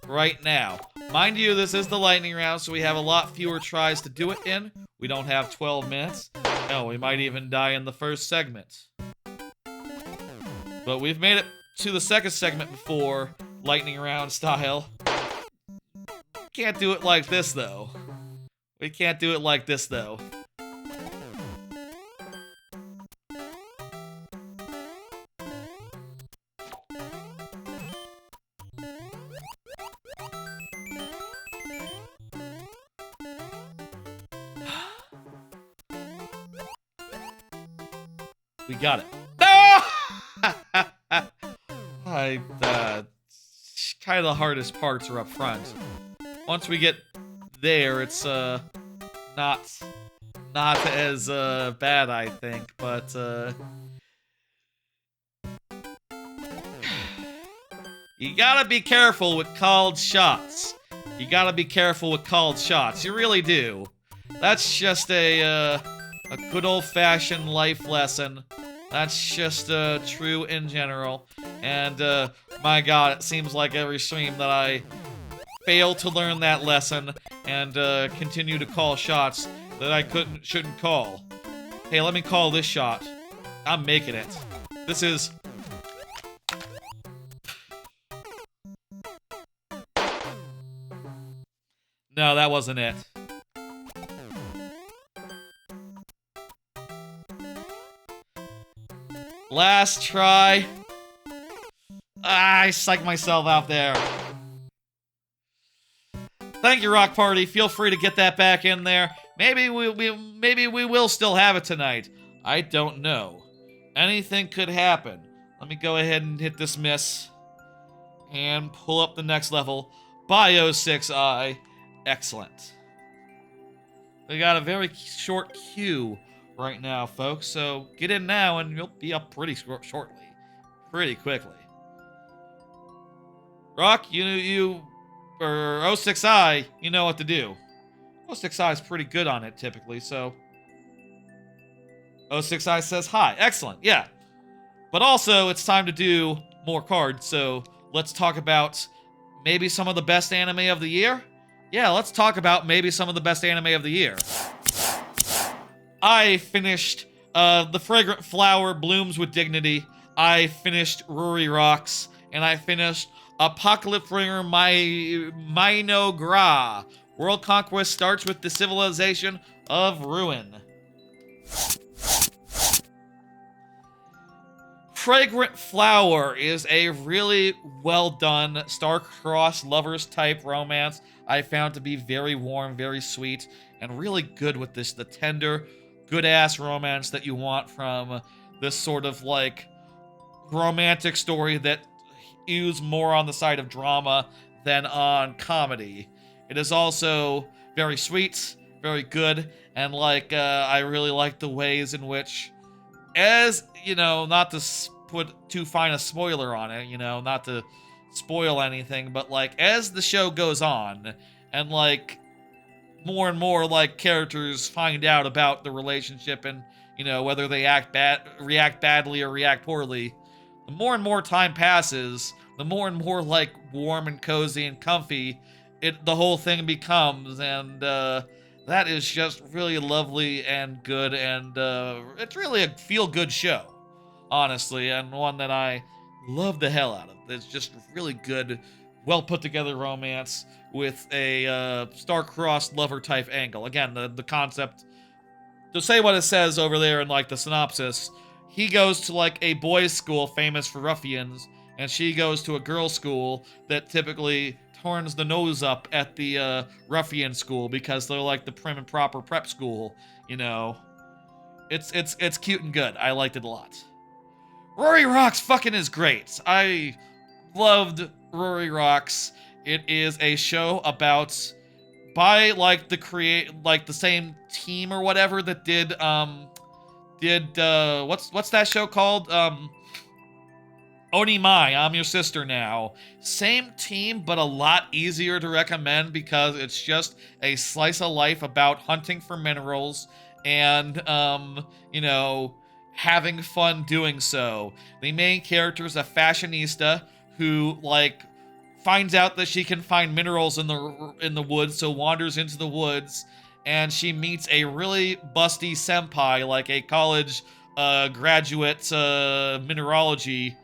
right now? Mind you, this is the lightning round, so we have a lot fewer tries to do it in. We don't have 12 minutes. No, we might even die in the first segment. But we've made it to the 2nd segment before, lightning round style. Can't do it like this, though. We can't do it like this, though. We got it. No! Kind of the hardest parts are up front. Once we get there, it's not as bad, I think, but you gotta be careful with called shots. You gotta be careful with called shots. You really do. That's just a good old-fashioned life lesson. That's just true in general. And my god, it seems like every stream that I fail to learn that lesson and continue to call shots that I shouldn't call. Hey, let me call this shot. I'm making it. This is... No, that wasn't it. Last try. I psyched myself out there. Thank you, Rock Party. Feel free to get that back in there. Maybe we will still have it tonight. I don't know. Anything could happen. Let me go ahead and hit dismiss and pull up the next level. Bio 6i. Excellent. We got a very short queue right now, folks, so get in now and you'll be up pretty shortly. Pretty quickly. Rock, or 06i, you know what to do. 06i is pretty good on it, typically, so... 06i says hi. Excellent, yeah. But also, it's time to do more cards, so let's talk about maybe some of the best anime of the year? Yeah, let's talk about maybe some of the best anime of the year. I finished The Fragrant Flower Blooms with Dignity. I finished Ruri Rocks. And I finished Apocalypse Ringer Mino Gra. World Conquest starts with the civilization of Ruin. Fragrant Flower is a really well done star-crossed lovers type romance. I found to be very warm, very sweet, and really good with this, the tender, good-ass romance that you want from this sort of, like, romantic story that is more on the side of drama than on comedy. It is also very sweet, very good, and, like, I really like the ways in which, as, you know, not to put too fine a spoiler on it, you know, not to spoil anything, but, like, as the show goes on, and, like, more and more, like, characters find out about the relationship and, you know, whether they react badly or react poorly, the more and more time passes, the more and more, like, warm and cozy and comfy the whole thing becomes, and, that is just really lovely and good, and, it's really a feel-good show, honestly, and one that I love the hell out of. It's just really good, well-put-together romance with a, star-crossed lover-type angle. Again, the concept, to say what it says over there in, like, the synopsis, he goes to, like, a boys' school famous for ruffians, and she goes to a girls' school that typically turns the nose up at the, ruffian school because they're, like, the prim and proper prep school, you know. It's cute and good. I liked it a lot. Rory Rocks fucking is great. I loved Rory Rocks. It is a show about, by, like, the same team or whatever that did what's that show called? Oni Mai, I'm Your Sister Now. Same team, but a lot easier to recommend because it's just a slice of life about hunting for minerals and, you know, having fun doing so. The main character is a fashionista who, like, finds out that she can find minerals in the woods, so wanders into the woods, and she meets a really busty senpai, like a college graduate mineralogy,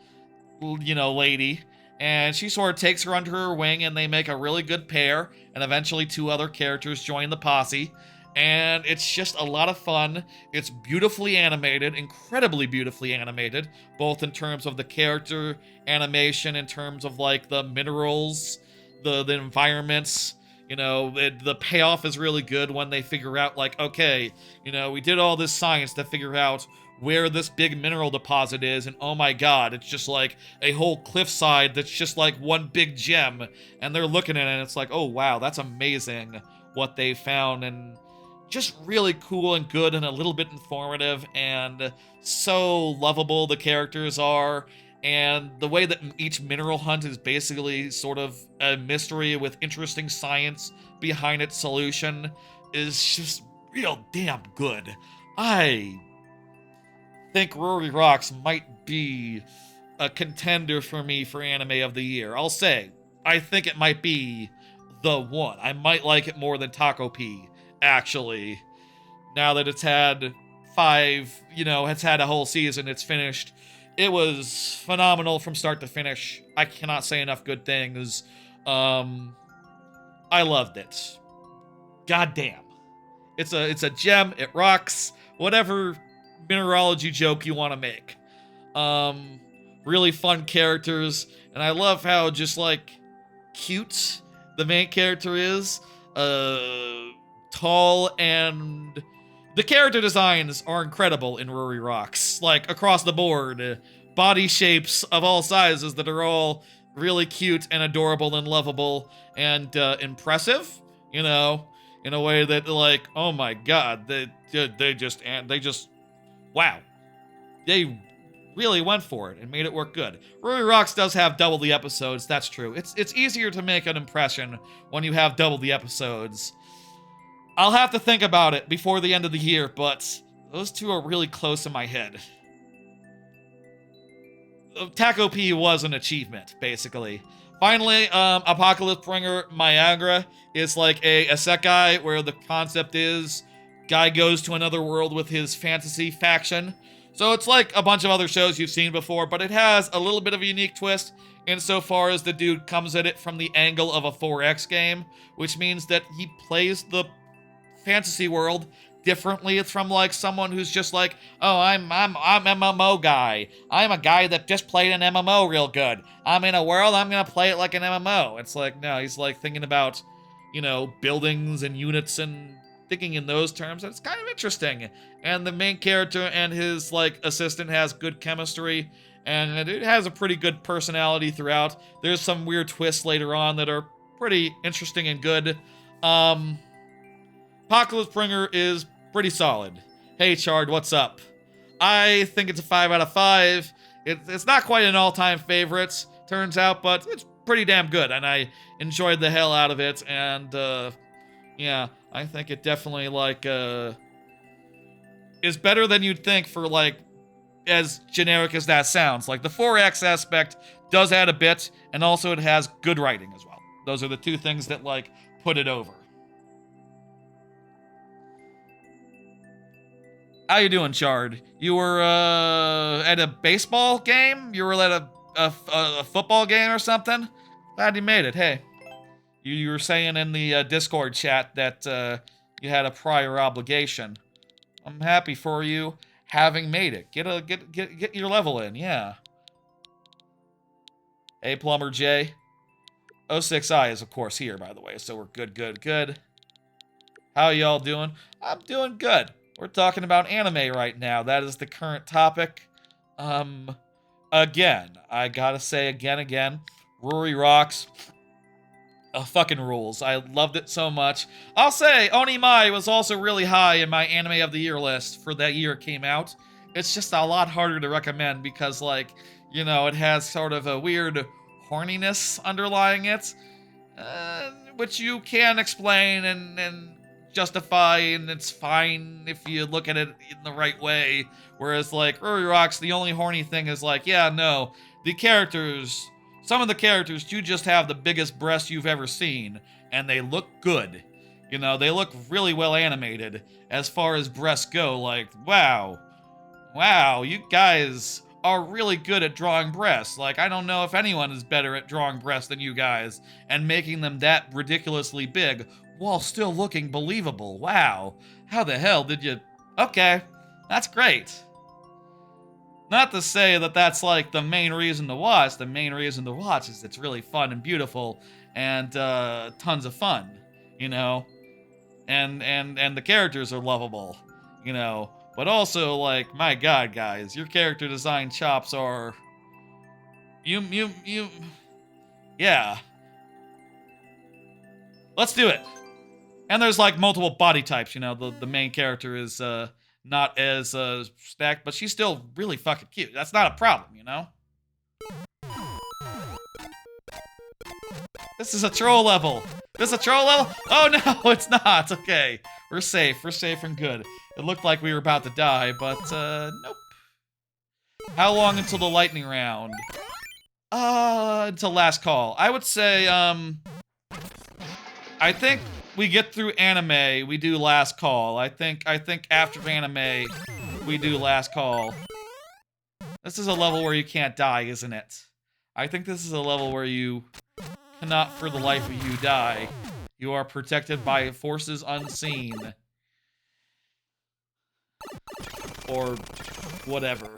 you know, lady, and she sort of takes her under her wing, and they make a really good pair, and eventually two other characters join the posse, and it's just a lot of fun. It's beautifully animated, incredibly beautifully animated, both in terms of the character animation, in terms of, like, the minerals, the environments. You know, the payoff is really good when they figure out, like, okay, you know, we did all this science to figure out where this big mineral deposit is, and oh my god, it's just like a whole cliffside that's just like one big gem, and they're looking at it and it's like, oh wow, that's amazing what they found, and just really cool and good and a little bit informative, and so lovable the characters are, and the way that each mineral hunt is basically sort of a mystery with interesting science behind its solution is just real damn good. I think Rory Rocks might be a contender for me for anime of the year. I'll say, I think it might be the one. I might like it more than Taco P, actually, now that it's had 5, has had a whole season. It's finished. It was phenomenal from start to finish. I cannot say enough good things. I loved it. God damn. It's a gem. It rocks. Whatever mineralogy joke you want to make. Really fun characters, and I love how just like cute the main character is. Tall, and the character designs are incredible in Rory Rocks. Like across the board, body shapes of all sizes that are all really cute and adorable and lovable and impressive. In a way that like, oh my god, they just wow, they really went for it and made it work good. Rory Rocks does have double the episodes, that's true. It's easier to make an impression when you have double the episodes. I'll have to think about it before the end of the year, but those two are really close in my head. Taco P was an achievement, basically. Finally, Apocalypse Bringer Niagara is like a isekai where the concept is guy goes to another world with his fantasy faction. So it's like a bunch of other shows you've seen before, but it has a little bit of a unique twist insofar as the dude comes at it from the angle of a 4X game, which means that he plays the fantasy world differently. It's from like someone who's just like, oh, I'm MMO guy. I'm a guy that just played an MMO real good. I'm in a world, I'm gonna play it like an MMO. It's like, no, he's like thinking about, buildings and units and thinking in those terms. It's kind of interesting. And the main character and his like assistant has good chemistry, and it has a pretty good personality throughout. There's some weird twists later on that are pretty interesting and good. Apocalypse Bringer is pretty solid. Hey, Chard, what's up? I think it's a 5 out of 5. It's not quite an all-time favorite, turns out, but it's pretty damn good, and I enjoyed the hell out of it, and, yeah, I think it definitely, like, is better than you'd think for, like, as generic as that sounds. Like, the 4X aspect does add a bit, and also it has good writing as well. Those are the two things that, like, put it over. How you doing, Chard? You were at a baseball game? You were at a football game or something? Glad you made it. Hey, you were saying in the Discord chat that you had a prior obligation. I'm happy for you having made it. Get your level in, yeah. Hey, Plumber J. 06I is of course here, by the way, so we're good. How y'all doing? I'm doing good. We're talking about anime right now. That is the current topic. Again, I gotta say again, Rory Rocks. Fucking rules. I loved it so much. I'll say, Onimai was also really high in my anime of the year list for that year it came out. It's just a lot harder to recommend because, like, it has sort of a weird horniness underlying it, which you can explain and justify, and it's fine if you look at it in the right way. Whereas, like, Rory Rocks, the only horny thing is, like, yeah, no, some of the characters do just have the biggest breasts you've ever seen, and they look good. They look really well animated as far as breasts go. Like, wow, you guys are really good at drawing breasts. Like, I don't know if anyone is better at drawing breasts than you guys, and making them that ridiculously big while still looking believable. Wow. How the hell did you... Okay, that's great. Not to say that that's, like, the main reason to watch. The main reason to watch is it's really fun and beautiful and tons of fun, And the characters are lovable, But also, like, my god, guys, your character design chops are... Yeah. Let's do it. And there's, like, multiple body types, The main character is not as stacked, but she's still really fucking cute. That's not a problem, This is a troll level. This is a troll level? Oh, no, it's not. Okay. We're safe. We're safe and good. It looked like we were about to die, but, nope. How long until the lightning round? Until last call. I would say, I think we get through anime, we do last call. I think after anime, we do last call. This is a level where you can't die, isn't it? I think this is a level where you cannot for the life of you die. You are protected by forces unseen. Or whatever.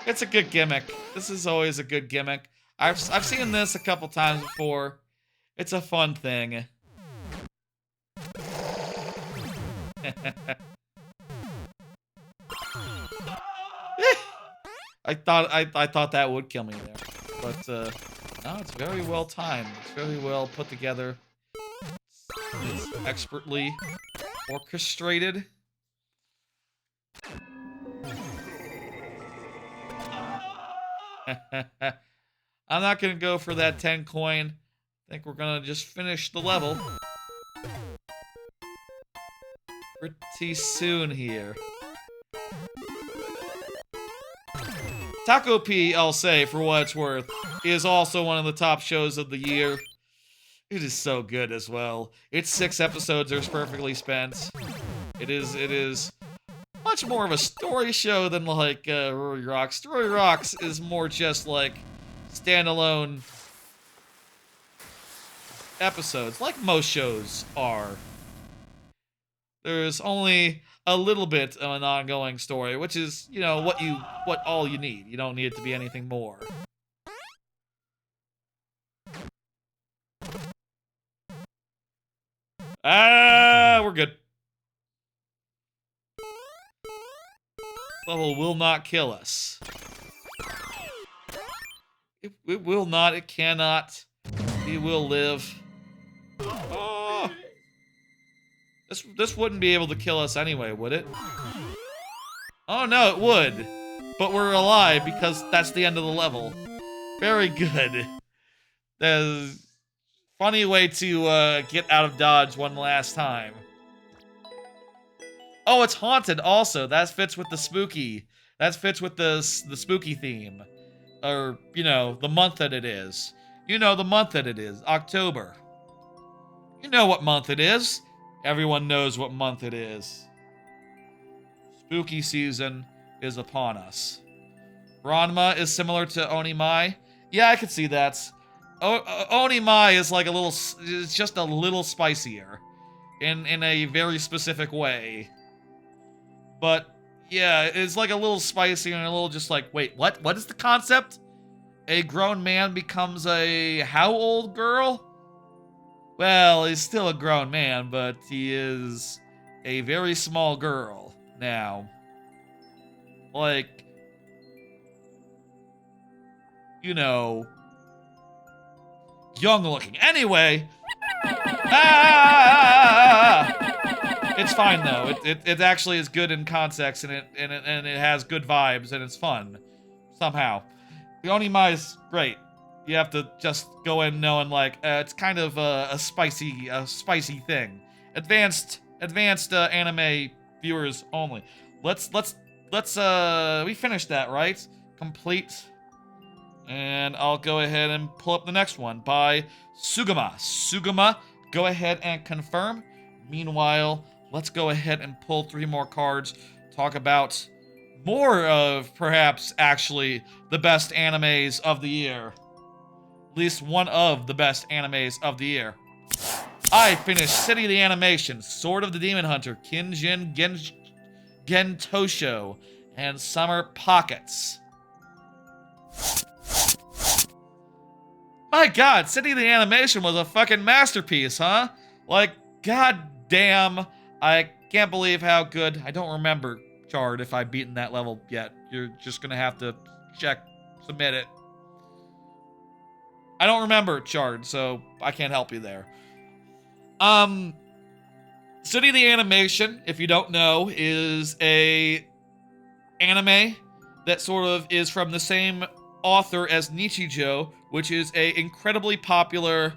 It's a good gimmick. This is always a good gimmick. I've seen this a couple times before. It's a fun thing. I thought that would kill me there, but no, it's very well timed. It's very well put together. It's expertly orchestrated. I'm not gonna go for that 10 coin. I think we're gonna just finish the level pretty soon here. Taco P, I'll say, for what it's worth, is also one of the top shows of the year. It is so good as well. Its 6 episodes are perfectly spent. It is much more of a story show than like Rory Rocks. Rory Rocks is more just like standalone episodes, like most shows are. There's only a little bit of an ongoing story, which is, you know, what all you need. You don't need it to be anything more. We're good. This level will not kill us. It will not, it cannot. He will live. Oh. This wouldn't be able to kill us anyway, would it? Oh no, it would. But we're alive because that's the end of the level. Very good. That's a funny way to get out of dodge one last time. Oh, it's haunted also. That fits with the spooky. That fits with the spooky theme. Or, you know, the month that it is. You know the month that it is. October. You know what month it is. Everyone knows what month it is. Spooky season is upon us. Ranma is similar to Onimai. Yeah, I could see that. Onimai is like a little, it's just a little spicier. In a very specific way. But, yeah, it's like a little spicier and a little just like, wait, what? What is the concept? A grown man becomes a how old girl? Well, he's still a grown man, but he is a very small girl now. Like, you know, young looking. Anyway, it's fine though. It actually is good in context, and it has good vibes, and it's fun somehow. The Onimai is great. You have to just go in knowing like it's kind of a spicy thing. Advanced anime viewers only. Let's we finished that, right? Complete. And I'll go ahead and pull up the next one by Sugama. Sugama, go ahead and confirm. Meanwhile, let's go ahead and pull 3 more cards. Talk about more of perhaps actually the best animes of the year. At least one of the best animes of the year. I finished City of the Animation, Sword of the Demon Hunter, Kinjin Gentosho, and Summer Pockets. My god, City of the Animation was a fucking masterpiece, huh? Like, god damn, I can't believe how good. I don't remember, Chard, if I've beaten that level yet. You're just gonna have to submit it. I don't remember, Chard, so I can't help you there. City of the Animation, if you don't know, is a anime that sort of is from the same author as Nichijou, which is a incredibly popular,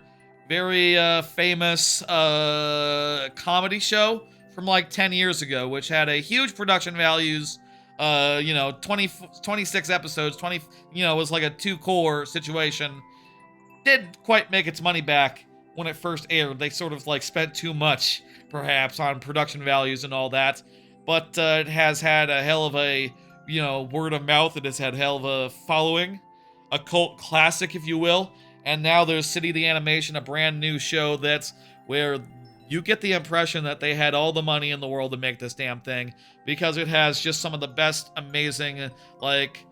very famous comedy show from like 10 years ago, which had a huge production values, 26 episodes, was like a 2-core situation. Didn't quite make its money back, when it first aired. They sort of like spent too much, perhaps, on production values and all that. But it has had a hell of a, word of mouth. It has had hell of a following, a cult classic, if you will. And now there's City the Animation, a brand new show that's where you get the impression that they had all the money in the world to make this damn thing, because it has just some of the best, amazing, like,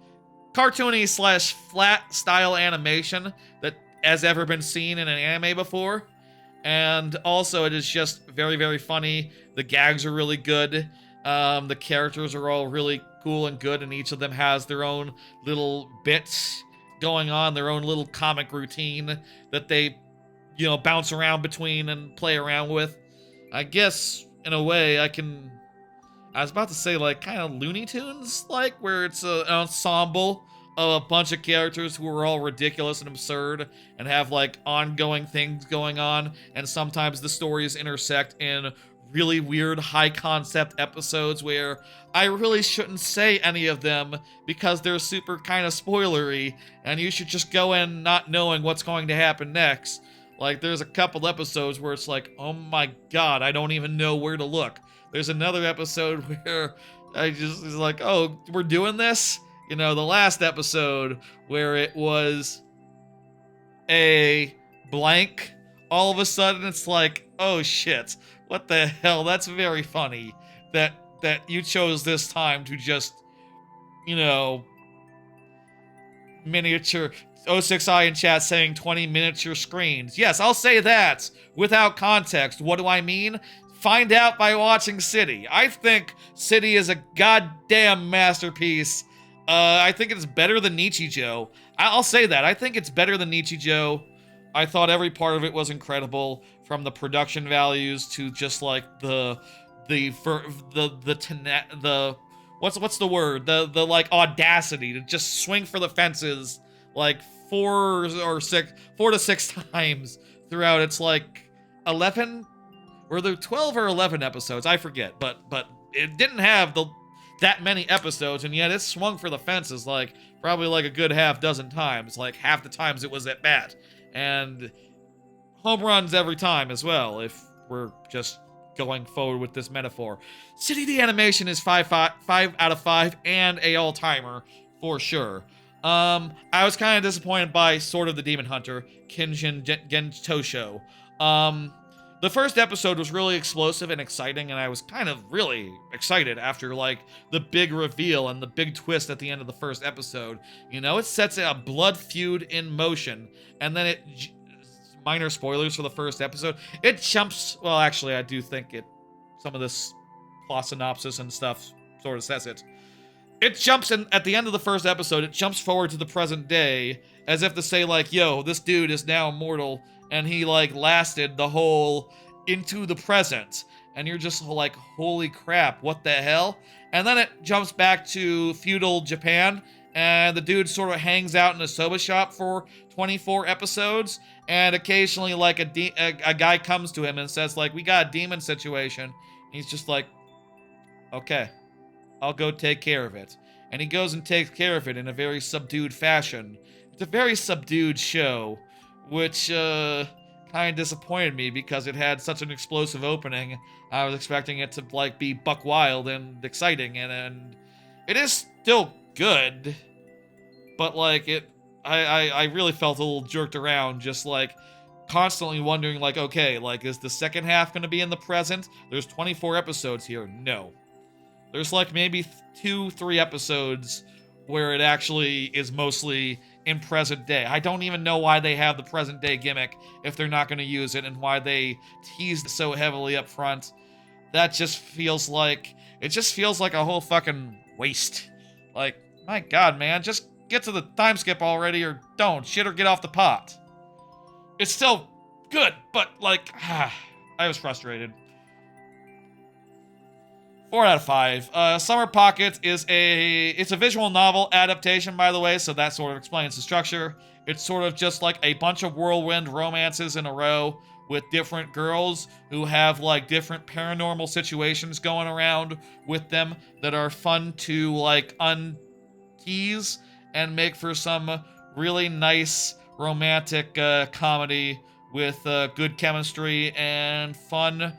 cartoony slash flat style animation that has ever been seen in an anime before. And also, it is just very, very funny. The gags are really good. The characters are all really cool and good, and each of them has their own little bits going on, their own little comic routine that they, bounce around between and play around with. I guess, in a way, I was about to say, like, kind of Looney Tunes, like, where it's an ensemble of a bunch of characters who are all ridiculous and absurd and have, like, ongoing things going on, and sometimes the stories intersect in really weird, high-concept episodes where I really shouldn't say any of them because they're super kind of spoilery, and you should just go in not knowing what's going to happen next. Like, there's a couple episodes where it's like, oh my god, I don't even know where to look. There's another episode where I just was like, oh, we're doing this? The last episode where it was a blank, all of a sudden it's like, oh shit, what the hell? That's very funny that you chose this time to just, miniature. 06i in chat saying 20 miniature screens. Yes, I'll say that without context. What do I mean? Find out by watching City. I think City is a goddamn masterpiece. I think it's better than Nichijou. I'll say that. I think it's better than Nichijou. I thought every part of it was incredible, from the production values to just like what's the word? The like audacity to just swing for the fences like 4 to 6 times throughout. It's like 11, were there 12 or 11 episodes? I forget, but it didn't have that many episodes, and yet it swung for the fences like probably like a good half dozen times, like half the times it was at bat, and home runs every time as well, if we're just going forward with this metaphor. City the Animation is 5 out of 5 and a all-timer for sure. I was kind of disappointed by Sword of the Demon Hunter, Kinjin Gentosho. The first episode was really explosive and exciting, and I was kind of really excited after, like, the big reveal and the big twist at the end of the first episode. It sets a blood feud in motion, and then minor spoilers for the first episode, it jumps, well, actually, I do think some of this plot synopsis and stuff sort of says it. It jumps in, at the end of the first episode, it jumps forward to the present day, as if to say, like, yo, this dude is now immortal, and he, like, lasted the whole into the present. And you're just like, holy crap, what the hell? And then it jumps back to feudal Japan, and the dude sort of hangs out in a soba shop for 24 episodes, and occasionally, like, a guy comes to him and says, like, we got a demon situation. And he's just like, okay, I'll go take care of it. And he goes and takes care of it in a very subdued fashion. It's a very subdued show, which kind of disappointed me because it had such an explosive opening. I was expecting it to, like, be buck wild and exciting, and it is still good, but, like, I really felt a little jerked around, just, like, constantly wondering, like, okay, like, is the second half gonna be in the present? There's 24 episodes here. No. There's, like, maybe 2-3 episodes where it actually is mostly in present day. I don't even know why they have the present day gimmick if they're not going to use it, and why they teased so heavily up front. That just feels like, it just feels like a whole fucking waste. Like, my god, man, just get to the time skip already, or don't. Shit, or get off the pot. It's still good, but, like, I was frustrated. 4 out of 5. Summer Pocket is it's a visual novel adaptation, by the way, so that sort of explains the structure. It's sort of just like a bunch of whirlwind romances in a row with different girls who have, like, different paranormal situations going around with them that are fun to, like, untease and make for some really nice romantic comedy with good chemistry and fun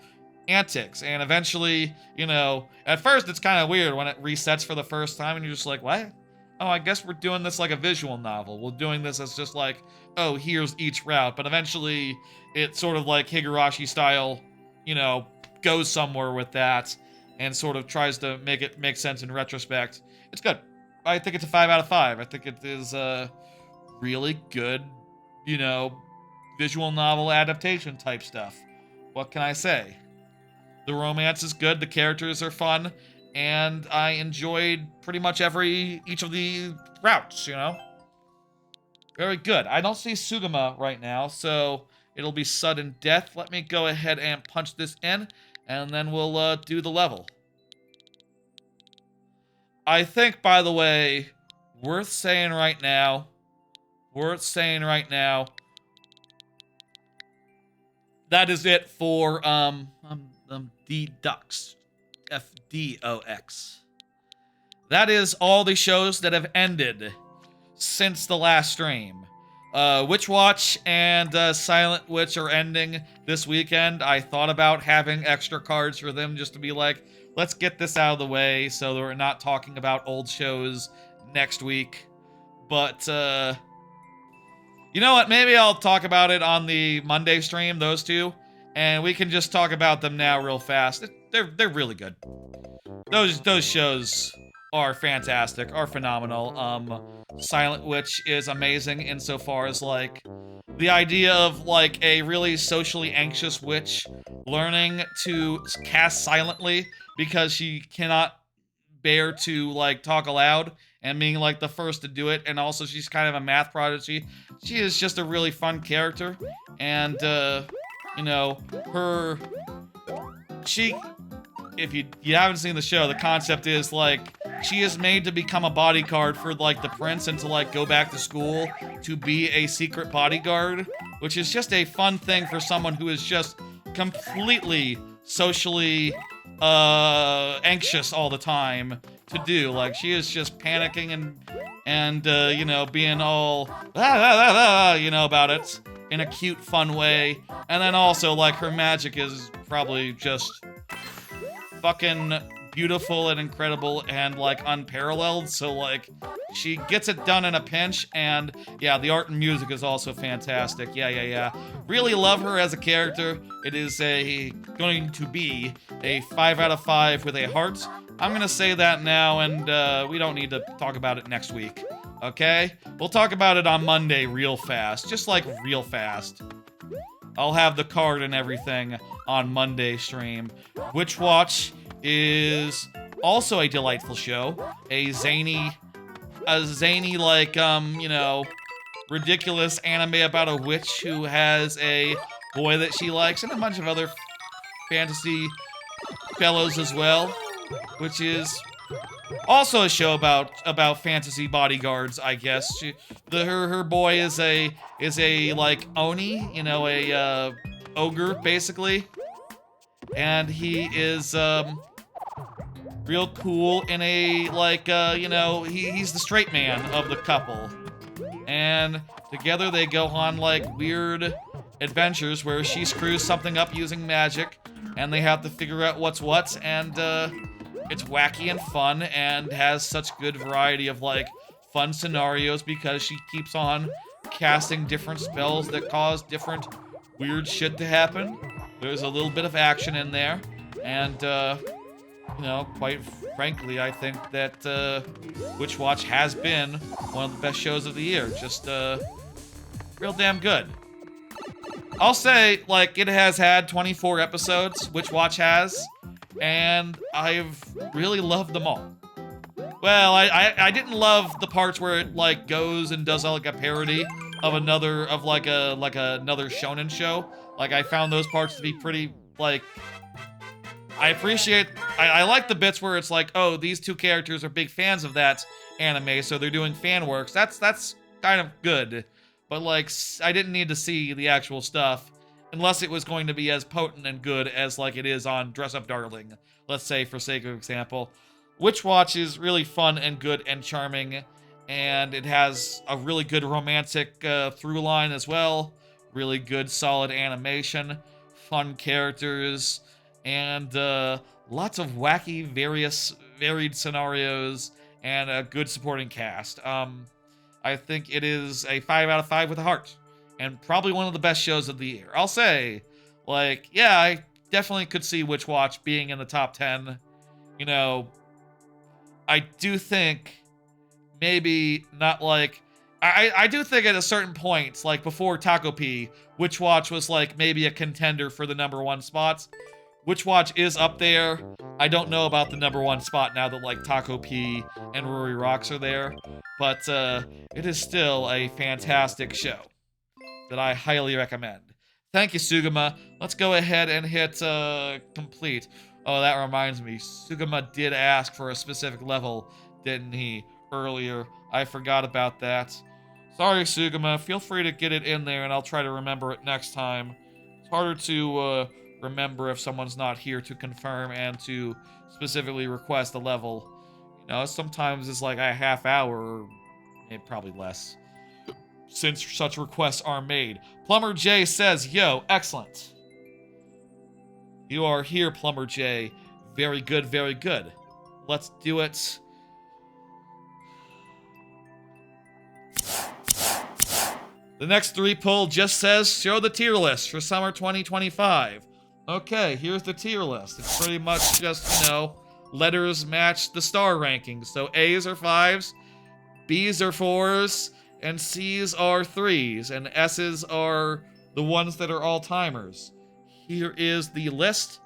antics. And eventually, you know, at first it's kind of weird when it resets for the first time and you're just like, what? Oh, I guess we're doing this like a visual novel. We're doing this as just like, oh, here's each route. But eventually it sort of like Higurashi style, you know, goes somewhere with that and sort of tries to make it make sense in retrospect. It's good. I think it's a 5 out of 5. I think it is a really good, you know, visual novel adaptation type stuff. What can I say? The romance is good, the characters are fun, and I enjoyed pretty much each of the routes, you know? Very good. I don't see Sugima right now, so it'll be sudden death. Let me go ahead and punch this in, and then we'll do the level. I think, by the way, worth saying right now, that is it for D-Dux. FDOX. That is all the shows that have ended since the last stream. Witch Watch and Silent Witch are ending this weekend. I thought about having extra cards for them just to be like, let's get this out of the way so that we're not talking about old shows next week. But, you know what? Maybe I'll talk about it on the Monday stream, those two, and we can just talk about them now real fast. They're really good. Those shows are fantastic, are phenomenal. Silent Witch is amazing insofar as, like, the idea of, like, a really socially anxious witch learning to cast silently because she cannot bear to, like, talk aloud and being, like, the first to do it, and also she's kind of a math prodigy. She is just a really fun character, and, you know, if you haven't seen the show, the concept is, like, she is made to become a bodyguard for, like, the prince and to, like, go back to school to be a secret bodyguard, which is just a fun thing for someone who is just completely socially, anxious all the time to do. Like, she is just panicking and you know, being all, you know, about it in a cute, fun way. And then also, like, her magic is probably just fucking beautiful and incredible and, like, unparalleled. So, like, she gets it done in a pinch, and yeah, the art and music is also fantastic. Yeah. Really love her as a character. It is going to be a 5 out of 5 with a heart. I'm gonna say that now, and we don't need to talk about it next week. Okay? We'll talk about it on Monday real fast. Just, like, real fast. I'll have the card and everything on Monday stream. Witch Watch is also a delightful show. A zany, like, you know, ridiculous anime about a witch who has a boy that she likes, and a bunch of other fantasy fellows as well, which is also a show about fantasy bodyguards, I guess. Her boy is a like oni, you know, a ogre basically, and he is real cool in a, like, you know, he's the straight man of the couple, and together they go on, like, weird adventures where she screws something up using magic, and they have to figure out what's what, and it's wacky and fun, and has such good variety of, like, fun scenarios because she keeps on casting different spells that cause different weird shit to happen. There's a little bit of action in there, and, you know, quite frankly, I think that Witch Watch has been one of the best shows of the year. Just, real damn good. I'll say, like, it has had 24 episodes, Witch Watch has, and I've really loved them all. Well, I didn't love the parts where it, like, goes and does, like, a parody of another shonen show. Like, I found those parts to be pretty, like, I like the bits where it's like, oh, these two characters are big fans of that anime, so they're doing fan works. That's kind of good. But, like, I didn't need to see the actual stuff unless it was going to be as potent and good as, like, it is on Dress Up Darling, let's say, for sake of example. Witch Watch is really fun and good and charming, and it has a really good romantic through line as well. really good, solid animation, fun characters, and lots of wacky, varied scenarios, and a good supporting cast. I think it is a 5 out of 5 with a heart, and probably one of the best shows of the year. I'll say, like, yeah, I definitely could see Witch Watch being in the top 10. You know, I do think maybe not like I do think at a certain point, like before Taco P, Witch Watch was like maybe a contender for the #1 spots. Witch Watch is up there. I don't know about the #1 spot now that like Taco P and Rory Rocks are there, but it is still a fantastic show that I highly recommend. Thank you, Sugama. Let's go ahead and hit complete. Oh, that reminds me. Sugama did ask for a specific level, didn't he, earlier? I forgot about that. Sorry, Sugama. Feel free to get it in there, and I'll try to remember it next time. It's harder to remember if someone's not here to confirm and to specifically request a level. You know, sometimes it's like a half hour, or probably less, since such requests are made. Plumber J says, yo, excellent. You are here, Plumber J. Very good, very good. Let's do it. The next 3 poll just says, show the tier list for summer 2025. Okay, here's the tier list. It's pretty much just, you know, letters match the star rankings. So A's are 5s, B's are 4s, and C's are 3s, and S's are the ones that are all-timers. Here is the list.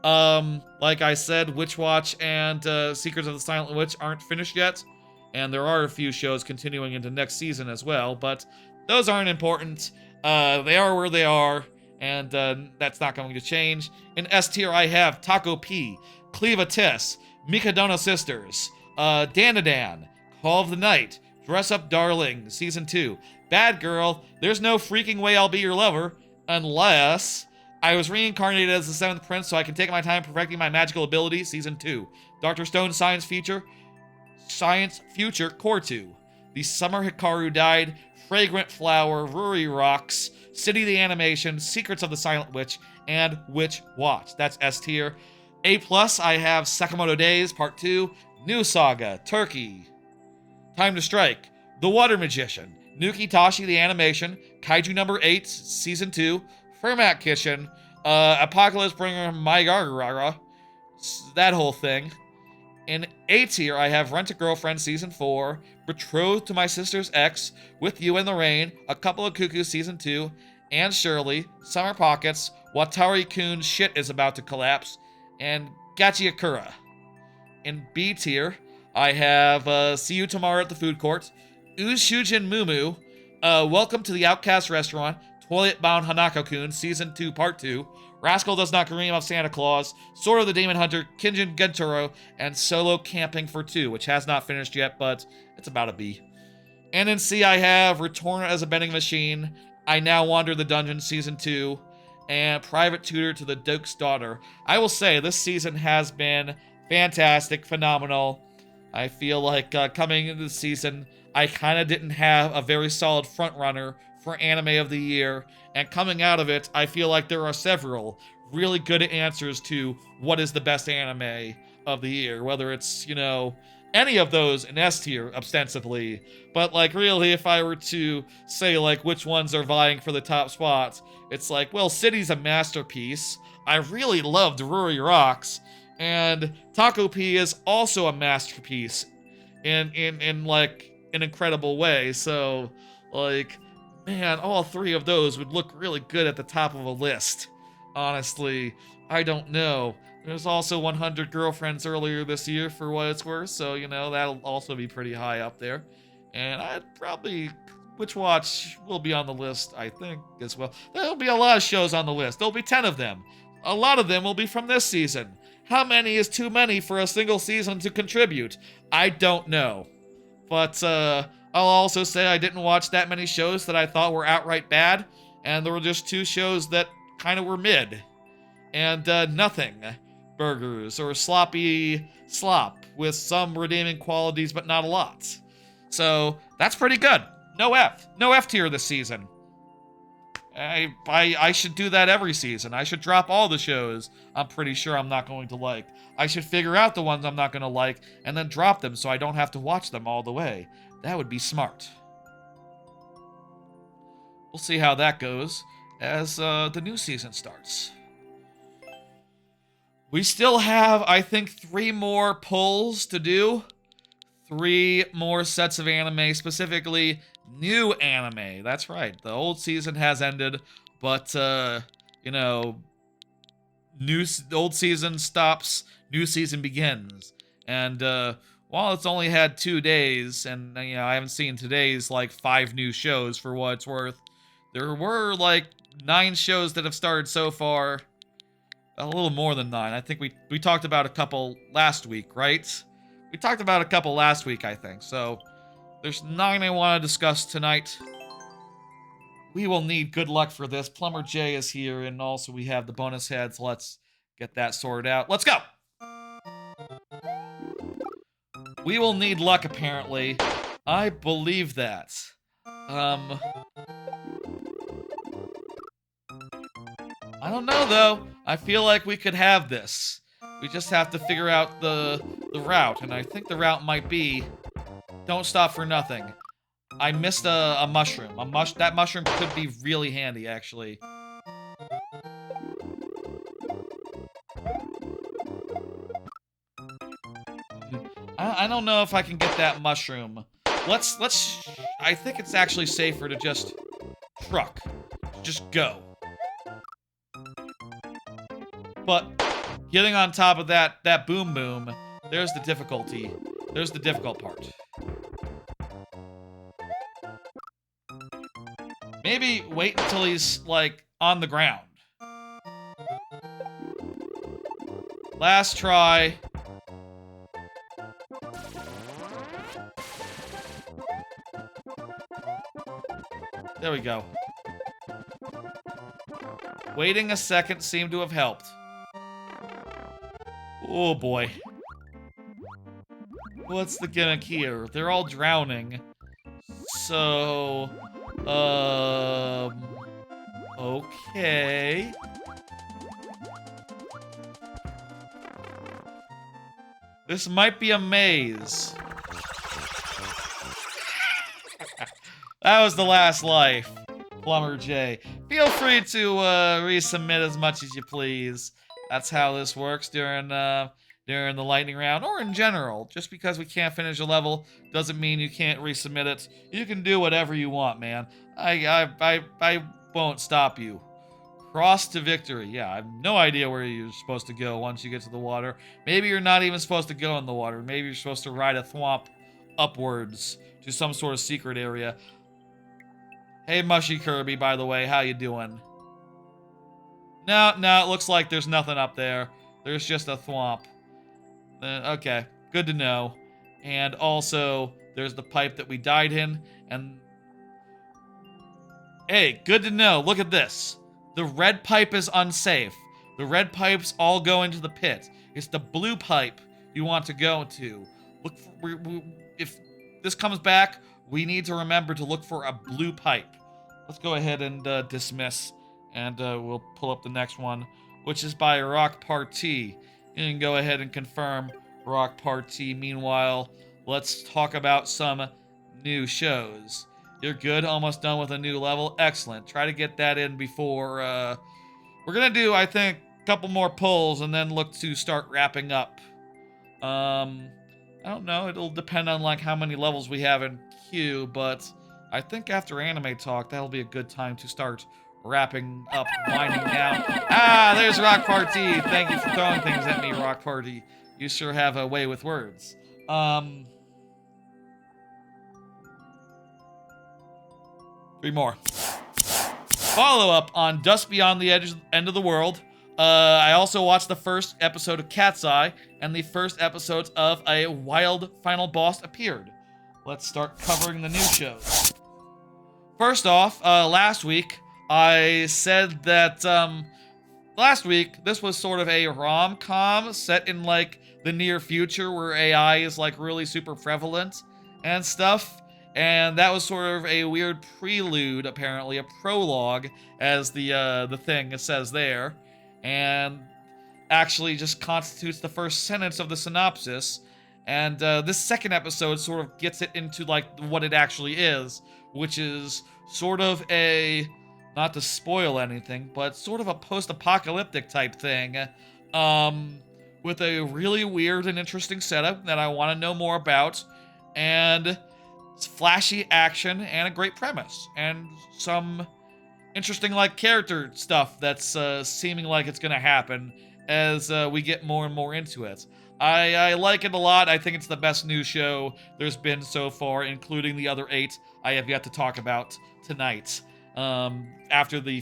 Like I said, Witch Watch and Secrets of the Silent Witch aren't finished yet, and there are a few shows continuing into next season as well, but those aren't important. They are where they are, and that's not going to change. In S tier, I have Taco P, Cleva Tiss, Mikadona Sisters, Danadan, Call of the Night, Dress Up Darling, Season 2, Bad Girl, There's No Freaking Way I'll Be Your Lover, unless I was reincarnated as the 7th Prince so I can take my time perfecting my magical ability, Season 2, Dr. Stone Science Future, Core 2, The Summer Hikaru Died, Fragrant Flower, Rory Rocks, City the Animation, Secrets of the Silent Witch, and Witch Watch. That's S tier. A+, I have Sakamoto Days, Part 2, New Saga, Turkey, Time to Strike, The Water Magician, Nuki Tashi the Animation, Kaiju number 8, Season 2, Fermat Kitchen, Apocalypse Bringer, My Gargara, that whole thing. In A tier, I have Rent a Girlfriend Season 4, Betrothed to My Sister's Ex, With You in the Rain, A Couple of Cuckoos Season 2, Anne Shirley, Summer Pockets, Watari-kun's Shit is About to Collapse, and Gachiakura. In B tier, I have See You Tomorrow at the Food Court, Ushujin Mumu, Welcome to the Outcast Restaurant, Toilet Bound Hanako-kun Season 2 Part 2, Rascal Does Not Dream of Santa Claus, Sword of the Demon Hunter, Kinjin Genturo, and Solo Camping for 2, which has not finished yet, but it's about a B. And in C, I have Return as a Bending Machine, I Now Wander the Dungeon Season 2, and Private Tutor to the Duke's Daughter. I will say, this season has been fantastic, phenomenal. I feel like coming into the season, I kind of didn't have a very solid frontrunner for Anime of the Year, and coming out of it, I feel like there are several really good answers to what is the best anime of the year, whether it's, you know, any of those in S tier, ostensibly, but, like, really, if I were to say, like, which ones are vying for the top spots, it's like, well, City's a masterpiece, I really loved Rory Rocks, and Taco P is also a masterpiece in like, an incredible way, so, like, man, all 3 of those would look really good at the top of a list. Honestly, I don't know. There's also 100 Girlfriends earlier this year, for what it's worth, so, you know, that'll also be pretty high up there. And I'd probably... Witch Watch will be on the list, I think, as well. There'll be a lot of shows on the list. There'll be 10 of them. A lot of them will be from this season. How many is too many for a single season to contribute? I don't know. But, I'll also say I didn't watch that many shows that I thought were outright bad, and there were just 2 shows that kind of were mid. And nothing burgers or sloppy slop with some redeeming qualities but not a lot. So that's pretty good. No F tier this season. I should do that every season. I should drop all the shows I'm pretty sure I'm not going to like. I should figure out the ones I'm not going to like and then drop them so I don't have to watch them all the way. That would be smart. We'll see how that goes as the new season starts. We still have, I think, 3 more pulls to do. 3 more sets of anime, specifically new anime. That's right. The old season has ended, but, you know, old season stops, new season begins. And, while it's only had 2 days, and, you know, I haven't seen today's, like, 5 new shows for what it's worth, there were, like, 9 shows that have started so far. A little more than 9. I think we talked about a couple last week, right? We talked about a couple last week, I think. So, there's 9 I want to discuss tonight. We will need good luck for this. Plumber J is here, and also we have the bonus heads. Let's get that sorted out. Let's go! We will need luck, apparently. I believe that. I don't know, though. I feel like we could have this. We just have to figure out the route, and I think the route might be... Don't stop for nothing. I missed a mushroom. That mushroom could be really handy, actually. I don't know if I can get that mushroom. Let's... I think it's actually safer to just truck. Just go. But getting on top of that boom boom, there's the difficulty. There's the difficult part. Maybe wait until he's, like, on the ground. Last try. There we go. Waiting a second seemed to have helped. Oh boy. What's the gimmick here? They're all drowning. So... Okay. This might be a maze. That was the last life. Plumber J. Feel free to resubmit as much as you please. That's how this works during the lightning round, or in general. Just because we can't finish a level doesn't mean you can't resubmit it. You can do whatever you want, man. I won't stop you. Cross to victory. Yeah, I have no idea where you're supposed to go once you get to the water. Maybe you're not even supposed to go in the water. Maybe you're supposed to ride a thwomp upwards to some sort of secret area. Hey, Mushy Kirby, by the way, how you doing? No, it looks like there's nothing up there. There's just a thwomp. Okay, good to know. And also, there's the pipe that we died in, and... Hey, good to know. Look at this. The red pipe is unsafe. The red pipes all go into the pit. It's the blue pipe you want to go to. Look for... if this comes back, we need to remember to look for a blue pipe. Let's go ahead and dismiss, and we'll pull up the next one, which is by Rock Party. You can go ahead and confirm Rock Party. Meanwhile, let's talk about some new shows. You're good? Almost done with a new level? Excellent. Try to get that in before... we're gonna do, I think, a couple more pulls and then look to start wrapping up. I don't know. It'll depend on, like, how many levels we have in queue, but I think after anime talk, that'll be a good time to start wrapping up, winding down. Ah, there's Rock Party. Thank you for throwing things at me, Rock Party. You sure have a way with words. 3 more. Follow up on Dust Beyond the End of the World. I also watched the first episode of Cat's Eye, and the first episodes of A Wild Final Boss appeared. Let's start covering the new shows. First off, last week, I said that, last week, this was sort of a rom-com set in, like, the near future where AI is, like, really super prevalent and stuff. And that was sort of a weird prelude, apparently, a prologue, as the thing says there, and actually just constitutes the first sentence of the synopsis. And this second episode sort of gets it into like what it actually is, which is sort of a, not to spoil anything, but sort of a post-apocalyptic type thing, um, with a really weird and interesting setup that I want to know more about, and flashy action and a great premise and some interesting like character stuff that's seeming like it's gonna happen as we get more and more into it. I like it a lot. I think it's the best new show there's been so far, including the other 8 I have yet to talk about tonight. After the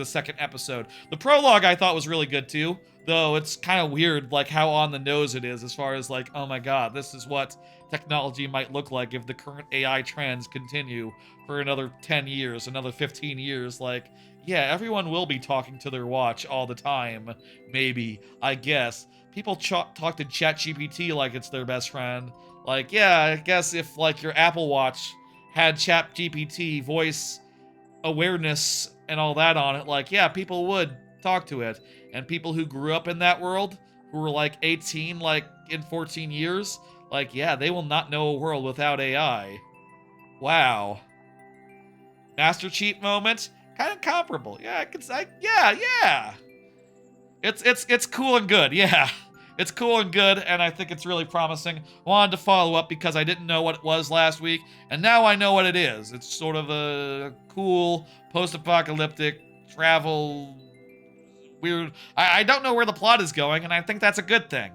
second episode, the prologue I thought was really good too, though it's kind of weird like how on the nose it is as far as like, oh my god, this is what technology might look like if the current AI trends continue for another 10 years, another 15 years. Like, yeah, everyone will be talking to their watch all the time. Maybe, I guess. People talk to ChatGPT like it's their best friend. Like, yeah, I guess if like your Apple Watch had ChatGPT voice awareness and all that on it, like, yeah, people would talk to it. And people who grew up in that world, who were like 18, like in 14 years, like, yeah, they will not know a world without AI. Wow. Master Chief moment, kind of comparable. Yeah, I could say, yeah. It's cool and good, yeah. It's cool and good, and I think it's really promising. Wanted to follow up because I didn't know what it was last week, and now I know what it is. It's sort of a cool, post-apocalyptic, travel, weird... I don't know where the plot is going, and I think that's a good thing.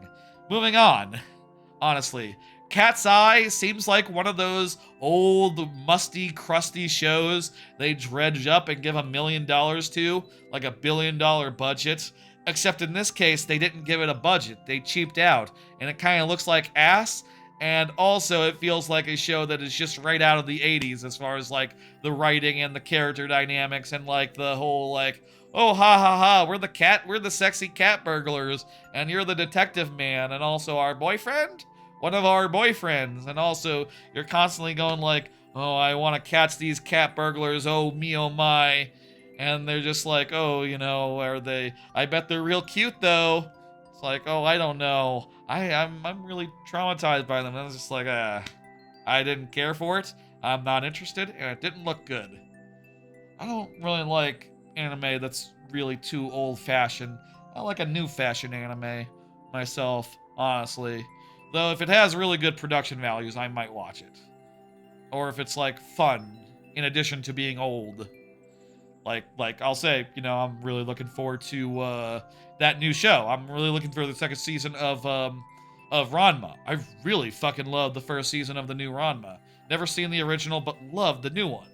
Moving on, honestly. Cat's Eye seems like one of those old, musty, crusty shows they dredge up and give $1 million to, like a $1 billion budget. Except in this case, they didn't give it a budget. They cheaped out, and it kind of looks like ass, and also it feels like a show that is just right out of the 80s as far as, like, the writing and the character dynamics and, like, the whole, like, oh, ha, ha, ha, we're the sexy cat burglars, and you're the detective man, and also our boyfriend? One of our boyfriends, and also you're constantly going like, oh, I want to catch these cat burglars, oh me, oh my. And they're just like, oh, you know, are they? I bet they're real cute though. It's like, oh, I don't know. I'm really traumatized by them. I was just like, I didn't care for it. I'm not interested, and it didn't look good. I don't really like anime that's really too old-fashioned. I like a new-fashioned anime myself, honestly. Though if it has really good production values, I might watch it. Or if it's like fun, in addition to being old. Like I'll say, you know, I'm really looking forward to that new show. I'm really looking for the second season of Ranma. I really fucking love the first season of the new Ranma. Never seen the original, but loved the new one.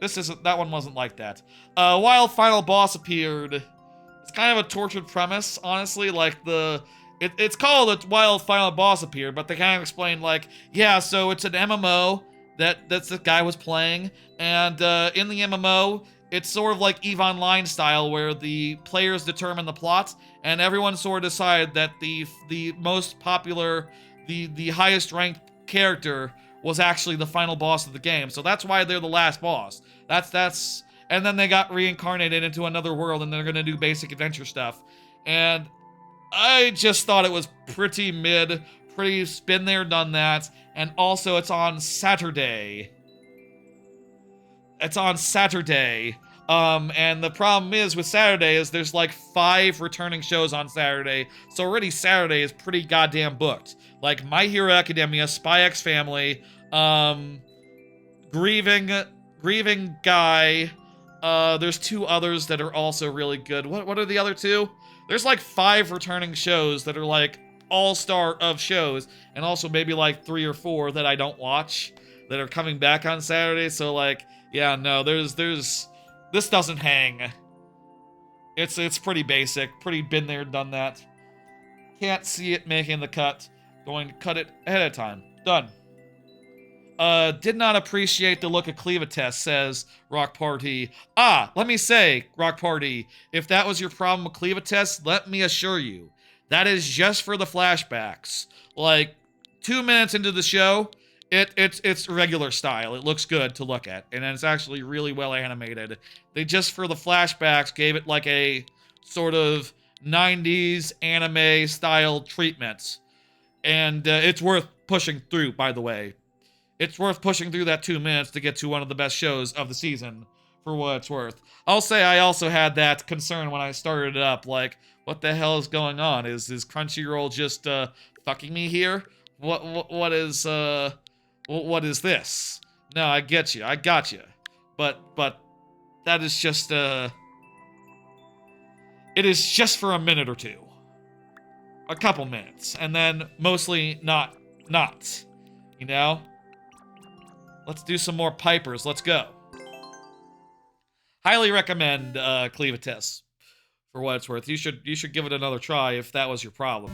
That one wasn't like that. While Final Boss appeared, it's kind of a tortured premise, honestly. Like it's called a Wild Final Boss appeared, but they kind of explained like, yeah, so it's an MMO that's the guy was playing, and in the MMO, it's sort of like EVE Online style, where the players determine the plot, and everyone sort of decide that the most popular, the highest ranked character was actually the final boss of the game. So that's why they're the last boss. That's and then they got reincarnated into another world, and they're gonna do basic adventure stuff. And I just thought it was pretty mid, pretty been there, done that, and also it's on Saturday. It's on Saturday. And the problem is with Saturday is there's like 5 returning shows on Saturday, so already Saturday is pretty goddamn booked. Like My Hero Academia, Spy X Family, Grieving Guy. There's 2 others that are also really good. What are the other 2? There's like 5 returning shows that are like all-star of shows, and also maybe like 3 or 4 that I don't watch that are coming back on Saturday. So like, yeah, no, there's this doesn't hang. It's pretty basic, pretty been there, done that. Can't see it making the cut. Going to cut it ahead of time. Done. Did not appreciate the look of Cleavatest, says Rock Party. Let me say, Rock Party, if that was your problem with Cleavatest, let me assure you, that is just for the flashbacks. Like, 2 minutes into the show, It's regular style. It looks good to look at, and it's actually really well animated. They just, for the flashbacks, gave it like a sort of 90s anime style treatment. And it's worth pushing through, by the way. It's worth pushing through that 2 minutes to get to one of the best shows of the season, for what it's worth. I'll say I also had that concern when I started it up, like, what the hell is going on? Is Crunchyroll just fucking me here? What is this? No, I get you. I got you. But that is just it is just for a minute or two. A couple minutes, and then mostly not, you know? Let's do some more Pipers. Let's go. Highly recommend Cleavitis, for what it's worth. You should give it another try if that was your problem.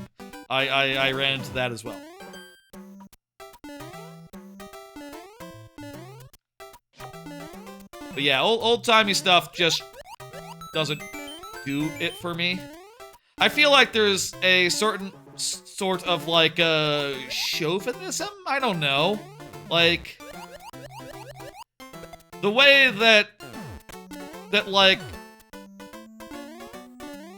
I ran into that as well. But yeah, old-timey stuff just doesn't do it for me. I feel like there's a certain sort of, like, chauvinism? I don't know. Like, the way that, like,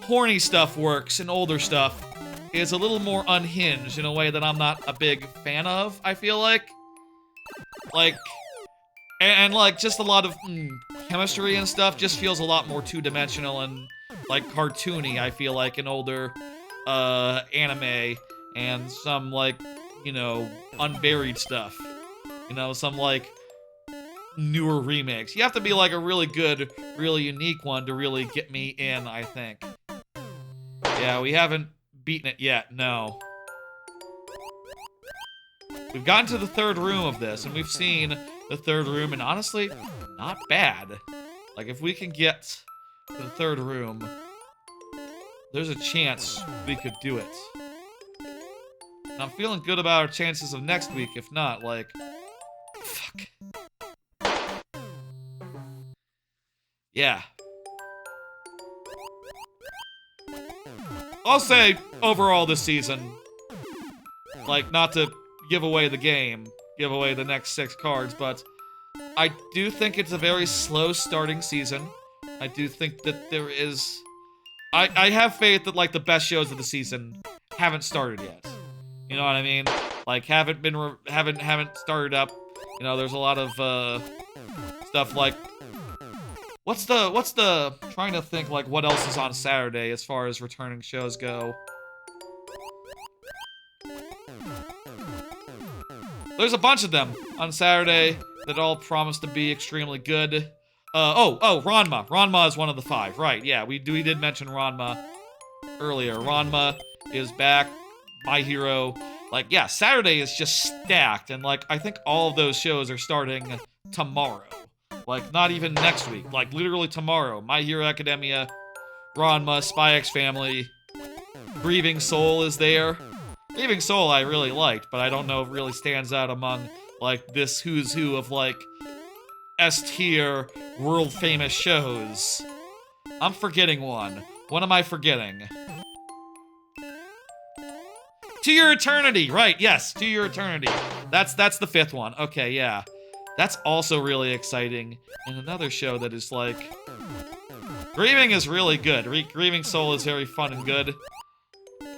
horny stuff works in older stuff is a little more unhinged in a way that I'm not a big fan of, I feel like. Like, and like, just a lot of chemistry and stuff just feels a lot more two-dimensional and, like, cartoony, I feel like, in older anime, and some, like, you know, unburied stuff. You know, some, like, newer remakes. You have to be, like, a really good, really unique one to really get me in, I think. Yeah, we haven't beaten it yet, no. We've gotten to the 3rd room of this, and we've seen the 3rd room, and honestly, not bad. Like, if we can get to the 3rd room, there's a chance we could do it. And I'm feeling good about our chances of next week, if not, like... Fuck. Yeah. I'll say, overall this season, like, not to give away the game, give away the next 6 cards, but I do think it's a very slow starting season. I do think that there is... I have faith that, like, the best shows of the season haven't started yet. You know what I mean? Like, haven't started up. You know, there's a lot of, stuff like... What's the... Trying to think, like, what else is on Saturday as far as returning shows go. There's a bunch of them on Saturday that all promise to be extremely good. Ranma. Ranma is one of the 5, right, yeah, we did mention Ranma earlier. Ranma is back, My Hero. Like, yeah, Saturday is just stacked, and, like, I think all of those shows are starting tomorrow. Like, not even next week, like, literally tomorrow. My Hero Academia, Ranma, Spy X Family, Grieving Soul is there. Grieving Soul I really liked, but I don't know if it really stands out among, like, this who's who of, like, S-tier, world-famous shows. I'm forgetting one. What am I forgetting? To Your Eternity! Right, yes, To Your Eternity. That's the 5th one. Okay, yeah. That's also really exciting. And another show that is, like... Grieving is really good. Grieving Soul is very fun and good.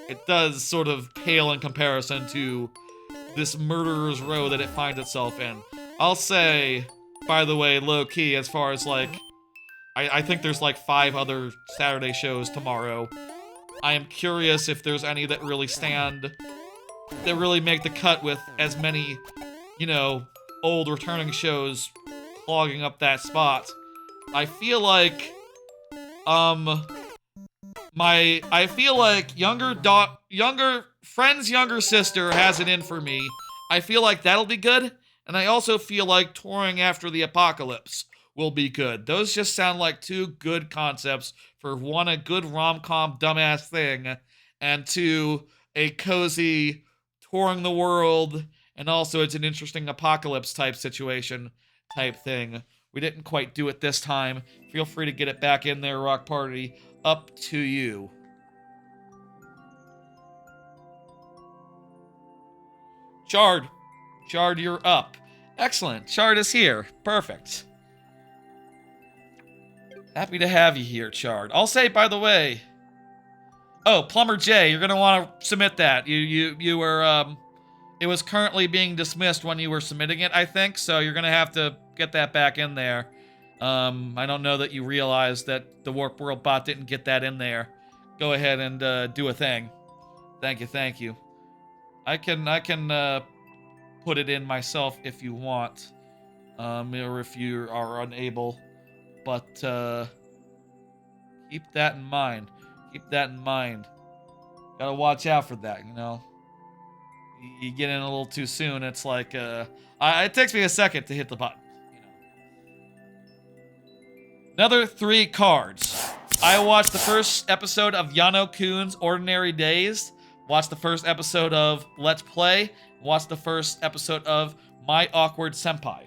It does sort of pale in comparison to this murderer's row that it finds itself in. I'll say... By the way, low-key, as far as, like... I think there's, like, 5 other Saturday shows tomorrow. I am curious if there's any that really stand... That really make the cut with as many, you know, old returning shows clogging up that spot. I feel like... I feel like friend's younger sister has it in for me. I feel like that'll be good. And I also feel like Touring After the Apocalypse will be good. Those just sound like 2 good concepts for 1, a good rom-com dumbass thing, and 2, a cozy touring the world, and also it's an interesting apocalypse type situation type thing. We didn't quite do it this time. Feel free to get it back in there, Rock Party. Up to you. Chard. Chard, you're up. Excellent. Chard is here. Perfect. Happy to have you here, Chard. I'll say, by the way. Oh, Plumber J, you're gonna want to submit that. You were it was currently being dismissed when you were submitting it, I think. So you're gonna have to get that back in there. I don't know that you realized that the Warp World bot didn't get that in there. Go ahead and do a thing. Thank you, thank you. I can put it in myself if you want, or if you are unable. But keep that in mind. Keep that in mind. Gotta watch out for that, you know. You get in a little too soon. It's like it takes me a second to hit the button. You know. Another 3 cards. I watched the first episode of Yano Kun's Ordinary Days. Watched the first episode of Let's Play. Watched the first episode of My Awkward Senpai.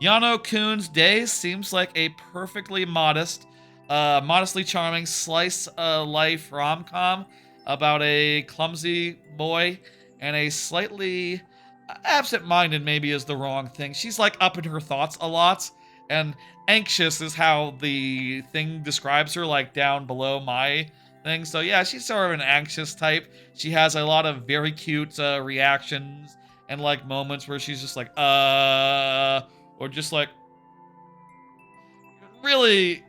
Yano Kun's Days seems like a perfectly modestly charming slice of life rom-com about a clumsy boy and a slightly absent-minded, maybe is the wrong thing. She's like up in her thoughts a lot, and anxious is how the thing describes her, like down below my thing. So yeah, she's sort of an anxious type. She has a lot of very cute reactions and like moments where she's just like, or just like really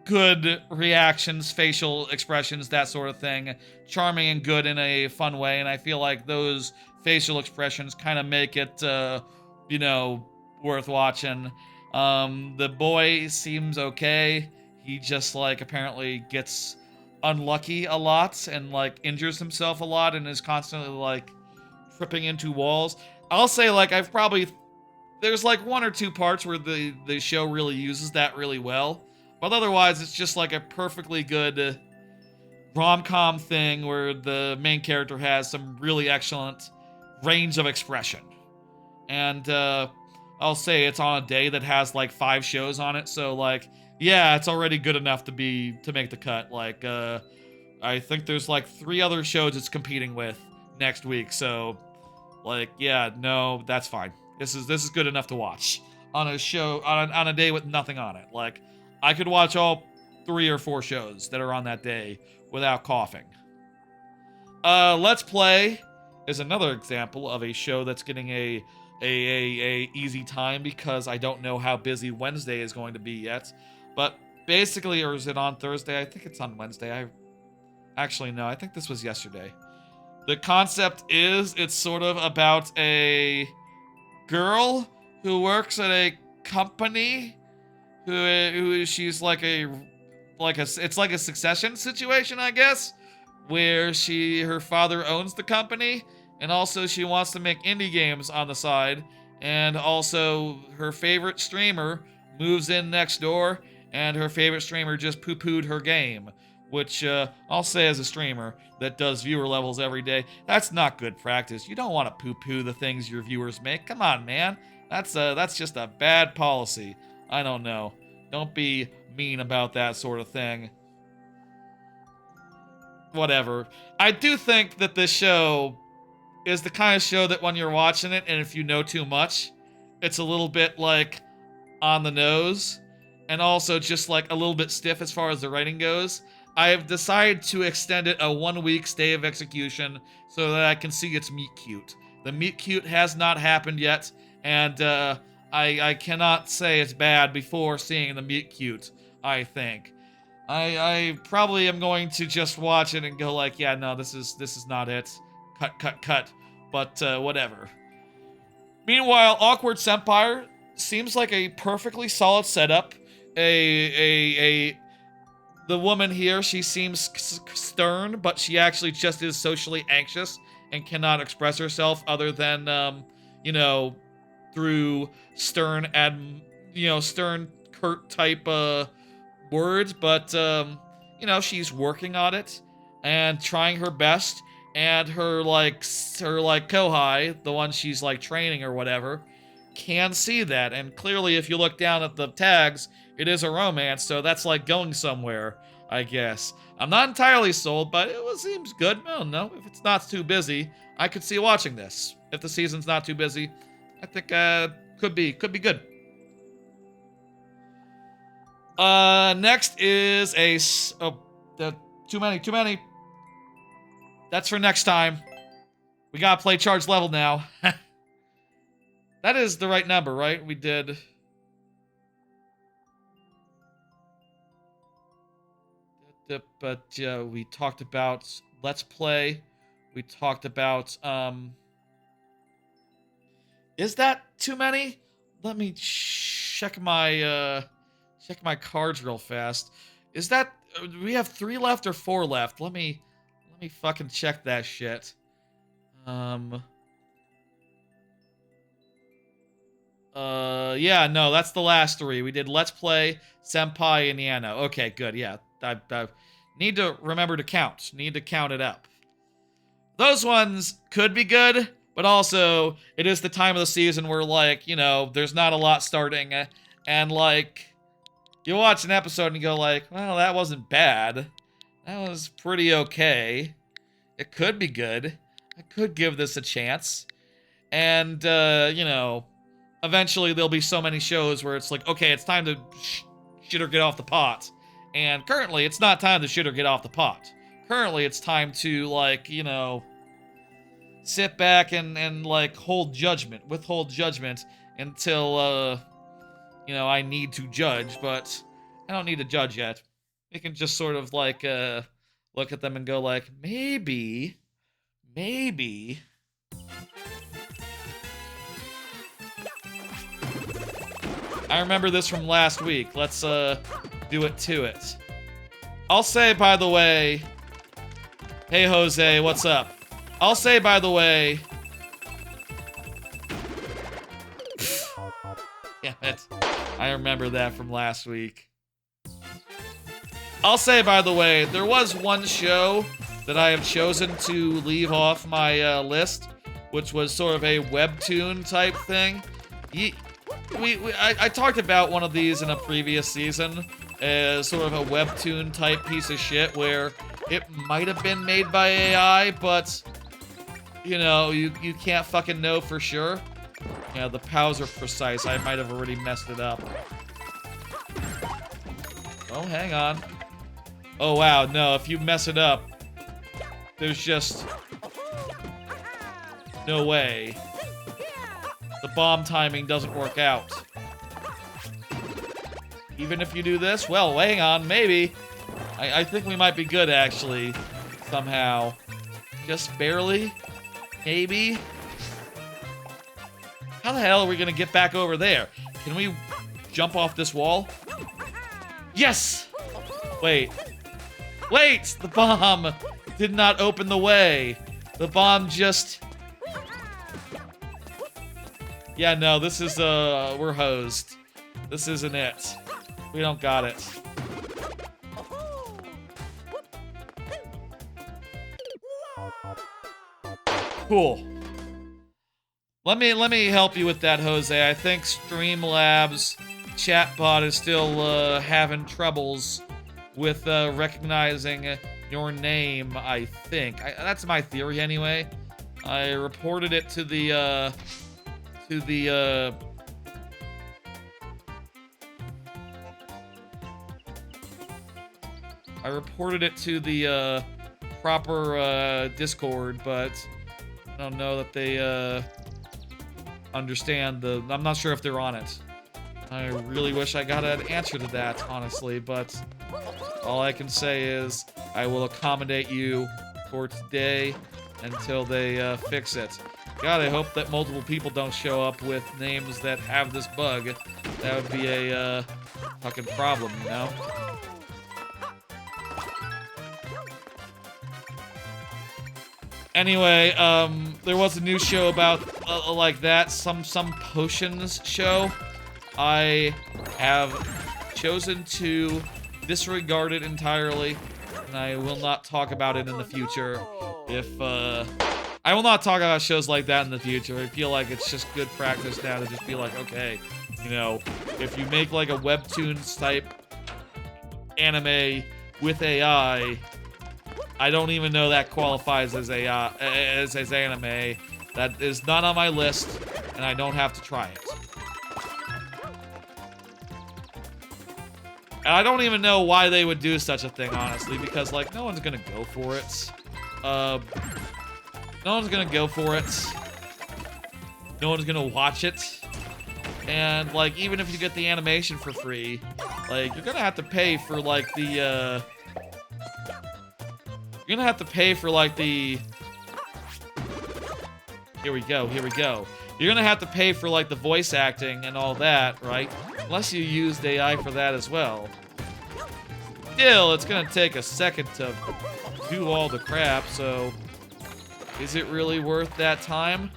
good reactions, facial expressions, that sort of thing. Charming and good in a fun way, and I feel like those facial expressions kind of make it, you know, worth watching. The boy seems okay. He just, like, apparently gets unlucky a lot and, like, injures himself a lot and is constantly, like, tripping into walls. I'll say, like, there's, like, 1 or 2 parts where the show really uses that really well. But otherwise, it's just, like, a perfectly good rom-com thing where the main character has some really excellent range of expression. And, I'll say it's on a day that has like 5 shows on it, so like, yeah, it's already good enough to make the cut. Like, I think there's like 3 other shows it's competing with next week, so like, yeah, no, that's fine. This is good enough to watch on a show on a day with nothing on it. Like, I could watch all 3 or 4 shows that are on that day without coughing. Let's Play is another example of a show that's getting a easy time because I don't know how busy Wednesday is going to be yet. But basically, or is it on Thursday? I think it's on Wednesday. Actually, no, I think this was yesterday. The concept is it's sort of about a girl who works at a company who she's like it's like a Succession situation, I guess, where her father owns the company. And also she wants to make indie games on the side. And also her favorite streamer moves in next door. And her favorite streamer just poo-pooed her game. Which, I'll say as a streamer that does viewer levels every day, that's not good practice. You don't want to poo-poo the things your viewers make. Come on, man. That's just a bad policy. I don't know. Don't be mean about that sort of thing. Whatever. I do think that this show is the kind of show that when you're watching it, and if you know too much, it's a little bit, like, on the nose, and also just, like, a little bit stiff as far as the writing goes. I have decided to extend it a 1-week stay of execution so that I can see its meet cute. The meet cute has not happened yet, and I cannot say it's bad before seeing the meet cute, I think. I probably am going to just watch it and go like, yeah, no, this is not it. Cut. But, whatever. Meanwhile, Awkward Senpai seems like a perfectly solid setup. The woman here, she seems stern, but she actually just is socially anxious and cannot express herself other than, you know, through stern, curt type, words. But, you know, she's working on it and trying her best. And her kohai, the one she's like training or whatever, can see that. And clearly, if you look down at the tags, it is a romance, so that's like going somewhere. I guess. I'm not entirely sold, but it seems good. I don't know. If it's not too busy, I could see watching this. If the season's not too busy, I think could be good. Next is too many. That's for next time. We gotta play charged level now. That is the right number, right? We did. But we talked about Let's Play. We talked about, is that too many? Let me check my cards real fast. Is that, do we have 3 left or 4 left? Let me fucking check that shit. Yeah, no, that's the last 3. We did Let's Play, Senpai, and Yano. Okay, good, yeah. I need to remember to count. Need to count it up. Those ones could be good, but also, it is the time of the season where, like, you know, there's not a lot starting, and, like, you watch an episode and you go, like, well, that wasn't bad. That was pretty okay. It could be good. I could give this a chance. And, you know, eventually there'll be so many shows where it's like, okay, it's time to shit or get off the pot. And currently, it's not time to shit or get off the pot. Currently, it's time to, like, you know, sit back and like, withhold judgment until, you know, I need to judge, but I don't need to judge yet. You can just sort of, like, look at them and go, like, maybe. I remember this from last week. Let's, do it to it. I'll say, by the way... Hey, Jose, what's up? I'll say, by the way... Damn it. I remember that from last week. I'll say, by the way, there was one show that I have chosen to leave off my list, which was sort of a webtoon type thing. I talked about one of these in a previous season as sort of a webtoon type piece of shit where it might have been made by AI, but, you know, you can't fucking know for sure. Yeah, the POWs are precise. I might have already messed it up. Oh, hang on. Oh, wow, no, if you mess it up, there's just no way. The bomb timing doesn't work out. Even if you do this, well, hang on, maybe. I think we might be good, actually, somehow. Just barely? Maybe? How the hell are we gonna get back over there? Can we jump off this wall? Yes! Wait. Wait! The bomb did not open the way. The bomb just... Yeah, no, this is, we're hosed. This isn't it. We don't got it. Cool. Let me help you with that, Jose. I think Streamlabs chatbot is still having troubles with recognizing your name, I think. That's my theory anyway. I reported it to the proper Discord, but I don't know that they understand I'm not sure if they're on it. I really wish I got an answer to that, honestly, but all I can say is I will accommodate you for today until they fix it. God, I hope that multiple people don't show up with names that have this bug. That would be a fucking problem, you know? Anyway, there was a new show about like that, some potions show. I have chosen to disregard it entirely, and I will not talk about it in the future. I will not talk about shows like that in the future. I feel like it's just good practice now to just be like, okay, you know, if you make like a webtoons type anime with AI. I don't even know that qualifies as AI, as anime. That is not on my list, and I don't have to try it. And I don't even know why they would do such a thing, honestly, because, like, no one's gonna go for it. No one's gonna go for it. No one's gonna watch it. And, like, even if you get the animation for free, like, you're gonna have to pay for, like, the, you're gonna have to pay for, like, the... Here we go, here we go. You're gonna have to pay for, like, the voice acting and all that, right? Unless you used AI for that as well. Still, it's gonna take a second to do all the crap, so... Is it really worth that time?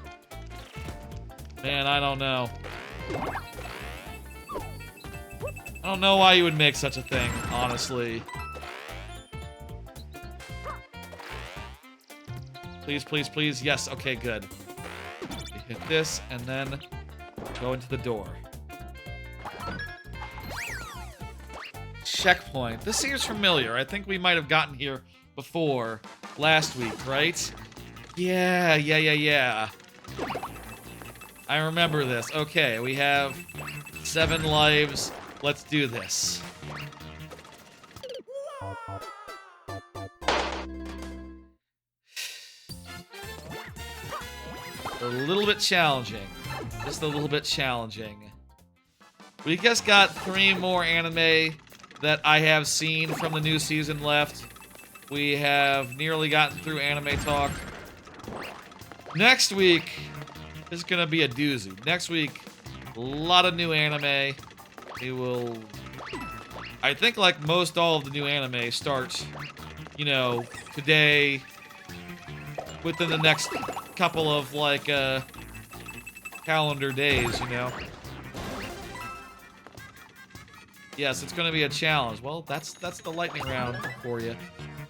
Man, I don't know. I don't know why you would make such a thing, honestly. Please, please, please. Yes, okay, good. You hit this, and then go into the door. Checkpoint. This seems familiar. I think we might have gotten here before last week, right? Yeah. I remember this. Okay, we have 7 lives. Let's do this. A little bit challenging. Just a little bit challenging. We just got 3 more anime that I have seen from the new season left. We have nearly gotten through anime talk. Next week is gonna be a doozy. Next week, a lot of new anime. We will... I think like most all of the new anime starts, you know, today, within the next couple of, like, calendar days, you know? Yes, it's gonna be a challenge. Well, that's the lightning round for you.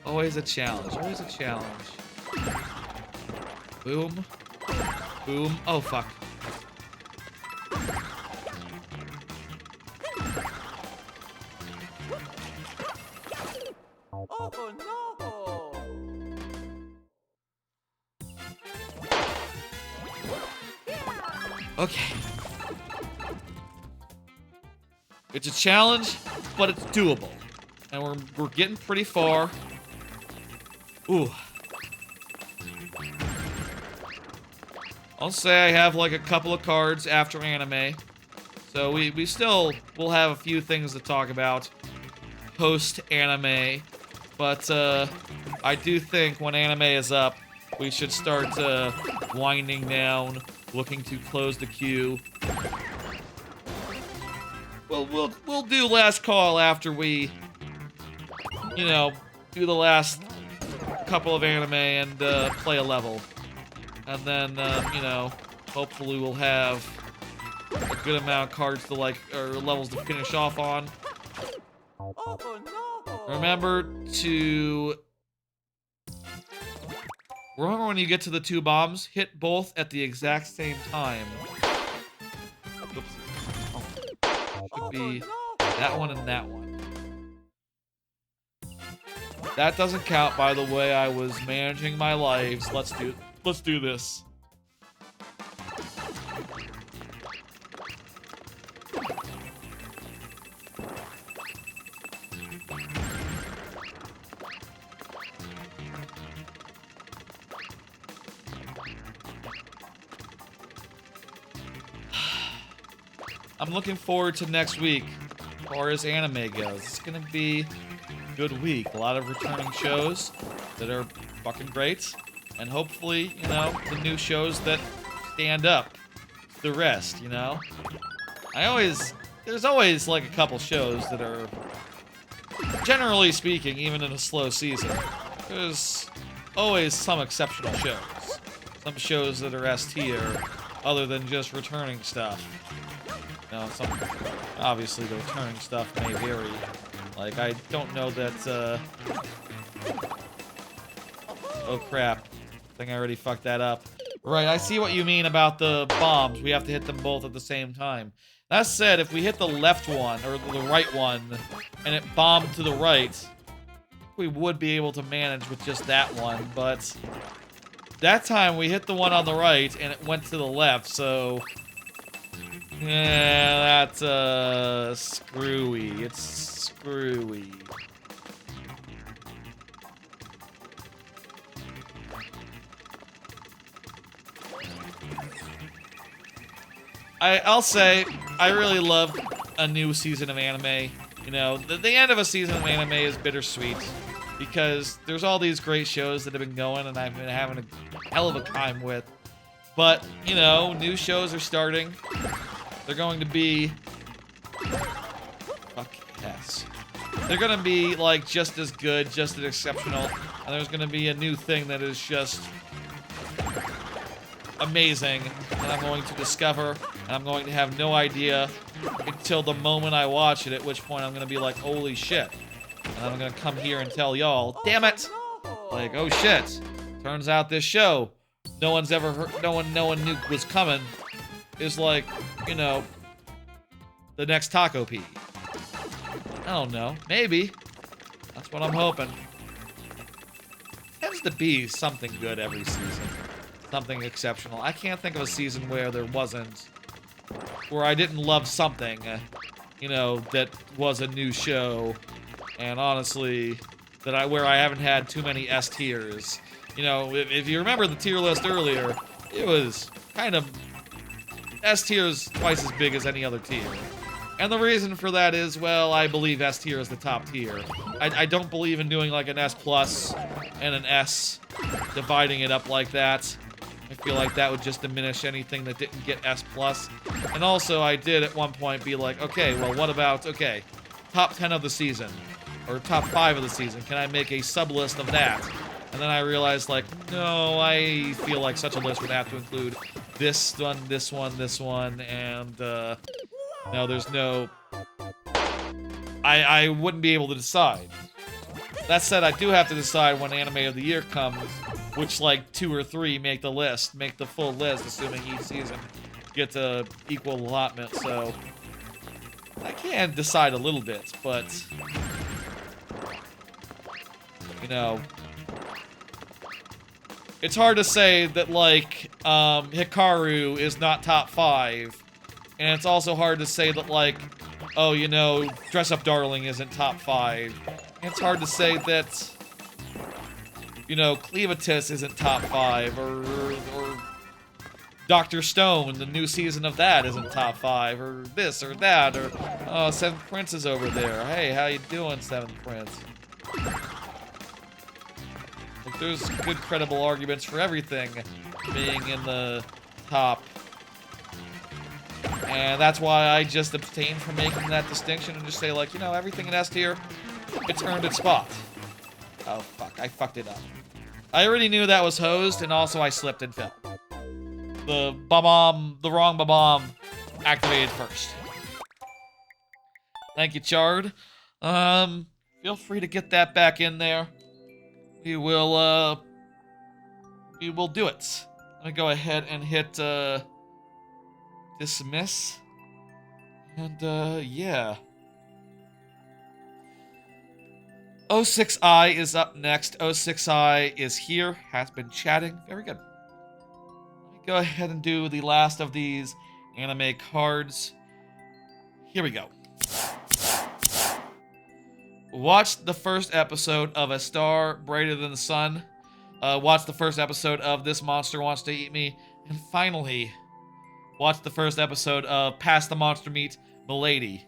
Always a challenge. Always a challenge. Boom. Boom. Oh, fuck. Oh no! Okay. It's a challenge, but it's doable. And we're getting pretty far. Ooh. I'll say I have like a couple of cards after anime. So we still will have a few things to talk about post-anime. But I do think when anime is up, we should start winding down, looking to close the queue. Well, we'll do last call after we, you know, do the last couple of anime and play a level. And then, you know, hopefully we'll have a good amount of cards to, like, or levels to finish off on. Oh no! Remember when you get to the 2 bombs, hit both at the exact same time. Oops. Oh. Should be that one and that one. That doesn't count, by the way. I was managing my lives. Let's do this. I'm looking forward to next week as far as anime goes. It's gonna be a good week. A lot of returning shows that are fucking great. And hopefully, you know, the new shows that stand up to the rest, you know? There's always like a couple shows that are, generally speaking, even in a slow season, there's always some exceptional shows. Some shows that are S tier, other than just returning stuff. You know, obviously the returning stuff may vary. Like, I don't know that, oh crap. I think I already fucked that up. Right, I see what you mean about the bombs. We have to hit them both at the same time. That said, if we hit the left one, or the right one, and it bombed to the right, we would be able to manage with just that one, but that time we hit the one on the right and it went to the left, so yeah, that's screwy. It's screwy. I'll say, I really love a new season of anime. You know, the end of a season of anime is bittersweet because there's all these great shows that have been going and I've been having a hell of a time with. But, you know, new shows are starting. They're going to be... Fuck yes. They're going to be, like, just as good, just as exceptional. And there's going to be a new thing that is just amazing that I'm going to discover. And I'm going to have no idea until the moment I watch it, at which point I'm going to be like, holy shit. And I'm going to come here and tell y'all, damn it! Like, oh shit. Turns out this show, no one's ever heard, no one knew was coming, is like, you know, the next Taco P. I don't know. Maybe. That's what I'm hoping. Tends to be something good every season. Something exceptional. I can't think of a season where there wasn't, where I didn't love something, you know, that was a new show, and honestly, where I haven't had too many S tiers. You know, if you remember the tier list earlier, it was kind of S tiers twice as big as any other tier. And the reason for that is, well, I believe S tier is the top tier. I don't believe in doing like an S plus and an S, dividing it up like that. I feel like that would just diminish anything that didn't get S+. And also, I did at one point be like, okay, well, what about, okay, top 10 of the season, or top 5 of the season, can I make a sub-list of that? And then I realized, like, no, I feel like such a list would have to include this one, this one, this one, and, no, there's no... I wouldn't be able to decide. That said, I do have to decide when Anime of the Year comes, which, like, 2 or 3 make the list, make the full list, assuming each season gets a equal allotment, so I can decide a little bit, but, you know, it's hard to say that, like, Hikaru is not top 5, and it's also hard to say that, like, oh, you know, Dress Up Darling isn't top 5. It's hard to say that, you know, Cleavitus isn't top 5, or Dr. Stone, the new season of that isn't top 5, or this or that, or, oh, Seventh Prince is over there. Hey, how you doing, Seventh Prince? Like, there's good credible arguments for everything being in the top. And that's why I just abstain from making that distinction and just say, like, you know, everything in S tier, it's earned its spot. Oh, fuck, I fucked it up. I already knew that was hosed, and also I slipped and fell. The wrong ba-bomb activated first. Thank you, Chard. Feel free to get that back in there. We will do it. Let me go ahead and hit, dismiss. And, yeah. 06I is up next. 06I is here, has been chatting. Very good. Let me go ahead and do the last of these anime cards. Here we go. Watched the first episode of A Star Brighter Than the Sun. Watched the first episode of This Monster Wants to Eat Me. And finally, watched the first episode of Past the Monster Meat, Milady.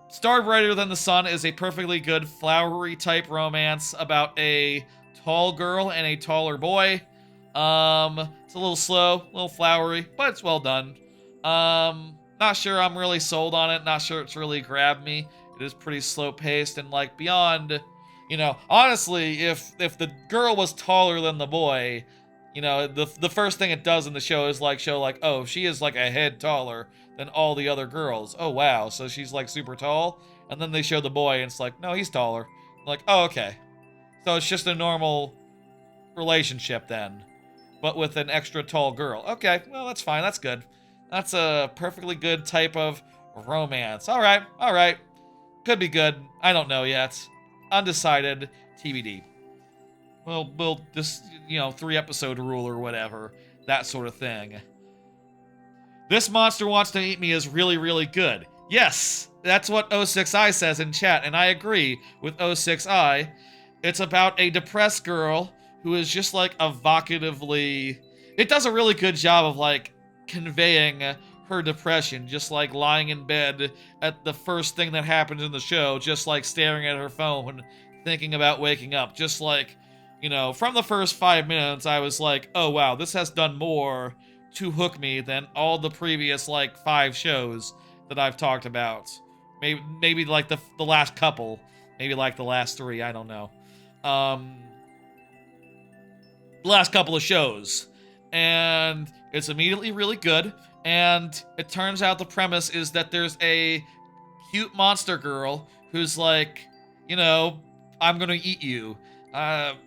Star Brighter Than the Sun is a perfectly good flowery type romance about a tall girl and a taller boy. It's a little slow, a little flowery, but it's well done. Not sure I'm really sold on it. Not sure it's really grabbed me. It is pretty slow paced and like beyond, you know, honestly, if the girl was taller than the boy, you know, the first thing it does in the show is like show like, oh, she is like a head taller than all the other girls. Oh, wow. So she's like super tall. And then they show the boy and it's like, no, he's taller. I'm like, oh, okay. So it's just a normal relationship then, but with an extra tall girl. Okay, well, that's fine. That's good. That's a perfectly good type of romance. All right, all right. Could be good. I don't know yet. Undecided. TBD. Well, we'll just, 3 episode rule or whatever. That sort of thing. This monster wants to eat me is really, really good. Yes, that's what O6I says in chat, and I agree with O6I. It's about a depressed girl who is just like evocatively. It does a really good job of like conveying her depression, just like lying in bed at the first thing that happens in the show, just like staring at her phone, thinking about waking up. Just like, from the first 5 minutes, I was like, oh wow, this has done more to hook me than all the previous like 5 shows that I've talked about. Maybe like the last couple, maybe like the last 3. I don't know. Um, the last couple of shows, and it's immediately really good. And it turns out the premise is that there's a cute monster girl who's like, I'm gonna eat you.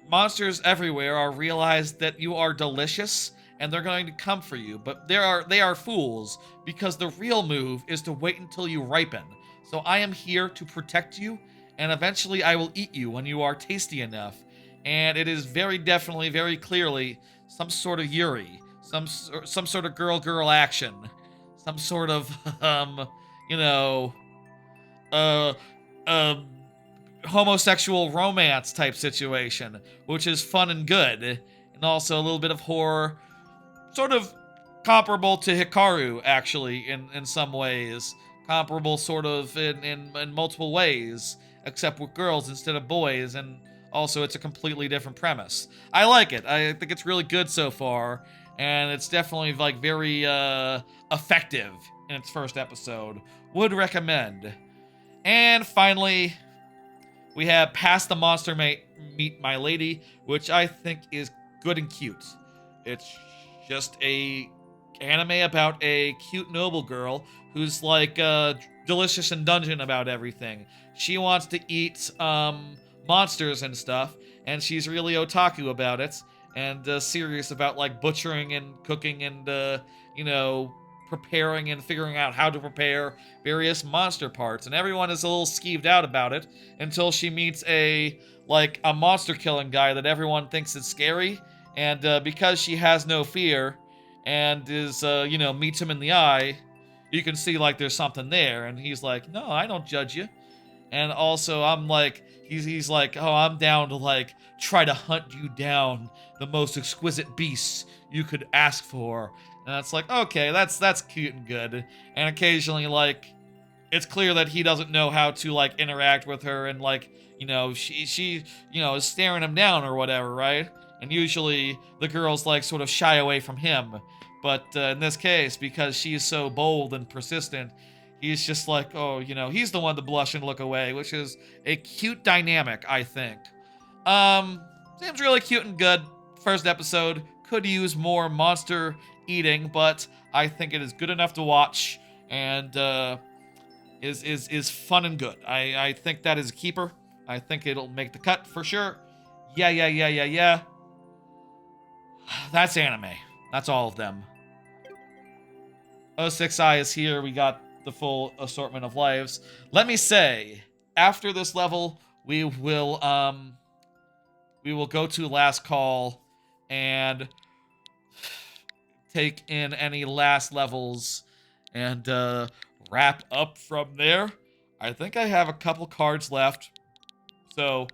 Monsters everywhere are realized that you are delicious and they're going to come for you, but they are fools because the real move is to wait until you ripen. So I am here to protect you, and eventually I will eat you when you are tasty enough. And it is very definitely, very clearly some sort of Yuri, some sort of girl action, some sort of you know, uh, uh, homosexual romance type situation, which is fun and good, and also a little bit of horror, sort of comparable to Hikaru, actually, in some ways. Comparable, sort of, in multiple ways, except with girls instead of boys, and also it's a completely different premise. I like it. I think it's really good so far, and it's definitely, like, very, effective in its first episode. Would recommend. And finally, we have Past the Monster Meet My Lady, which I think is good and cute. It's just a anime about a cute noble girl who's like delicious and dungeon about everything. She wants to eat monsters and stuff, and she's really otaku about it, and serious about like butchering and cooking and preparing and figuring out how to prepare various monster parts. And everyone is a little skeeved out about it until she meets a monster killing guy that everyone thinks is scary, and because she has no fear and is meets him in the eye, you can see like there's something there, and he's like, no, I don't judge you. And also I'm like, he's like, oh, I'm down to like try to hunt you down, the most exquisite beasts you could ask for. And it's like, okay, that's cute and good. And occasionally, like, it's clear that he doesn't know how to like interact with her, and like, she is staring him down or whatever, right? And usually the girls like sort of shy away from him, but in this case, because she's so bold and persistent, he's just like, oh, he's the one to blush and look away, which is a cute dynamic, I think. Seems really cute and good. First episode could use more monster eating, but I think it is good enough to watch, and is fun and good. I think that is a keeper. I think it'll make the cut for sure. Yeah. That's anime. That's all of them. O6I is here. We got the full assortment of lives. Let me say, after this level, we will go to last call and take in any last levels and wrap up from there. I think I have a couple cards left, so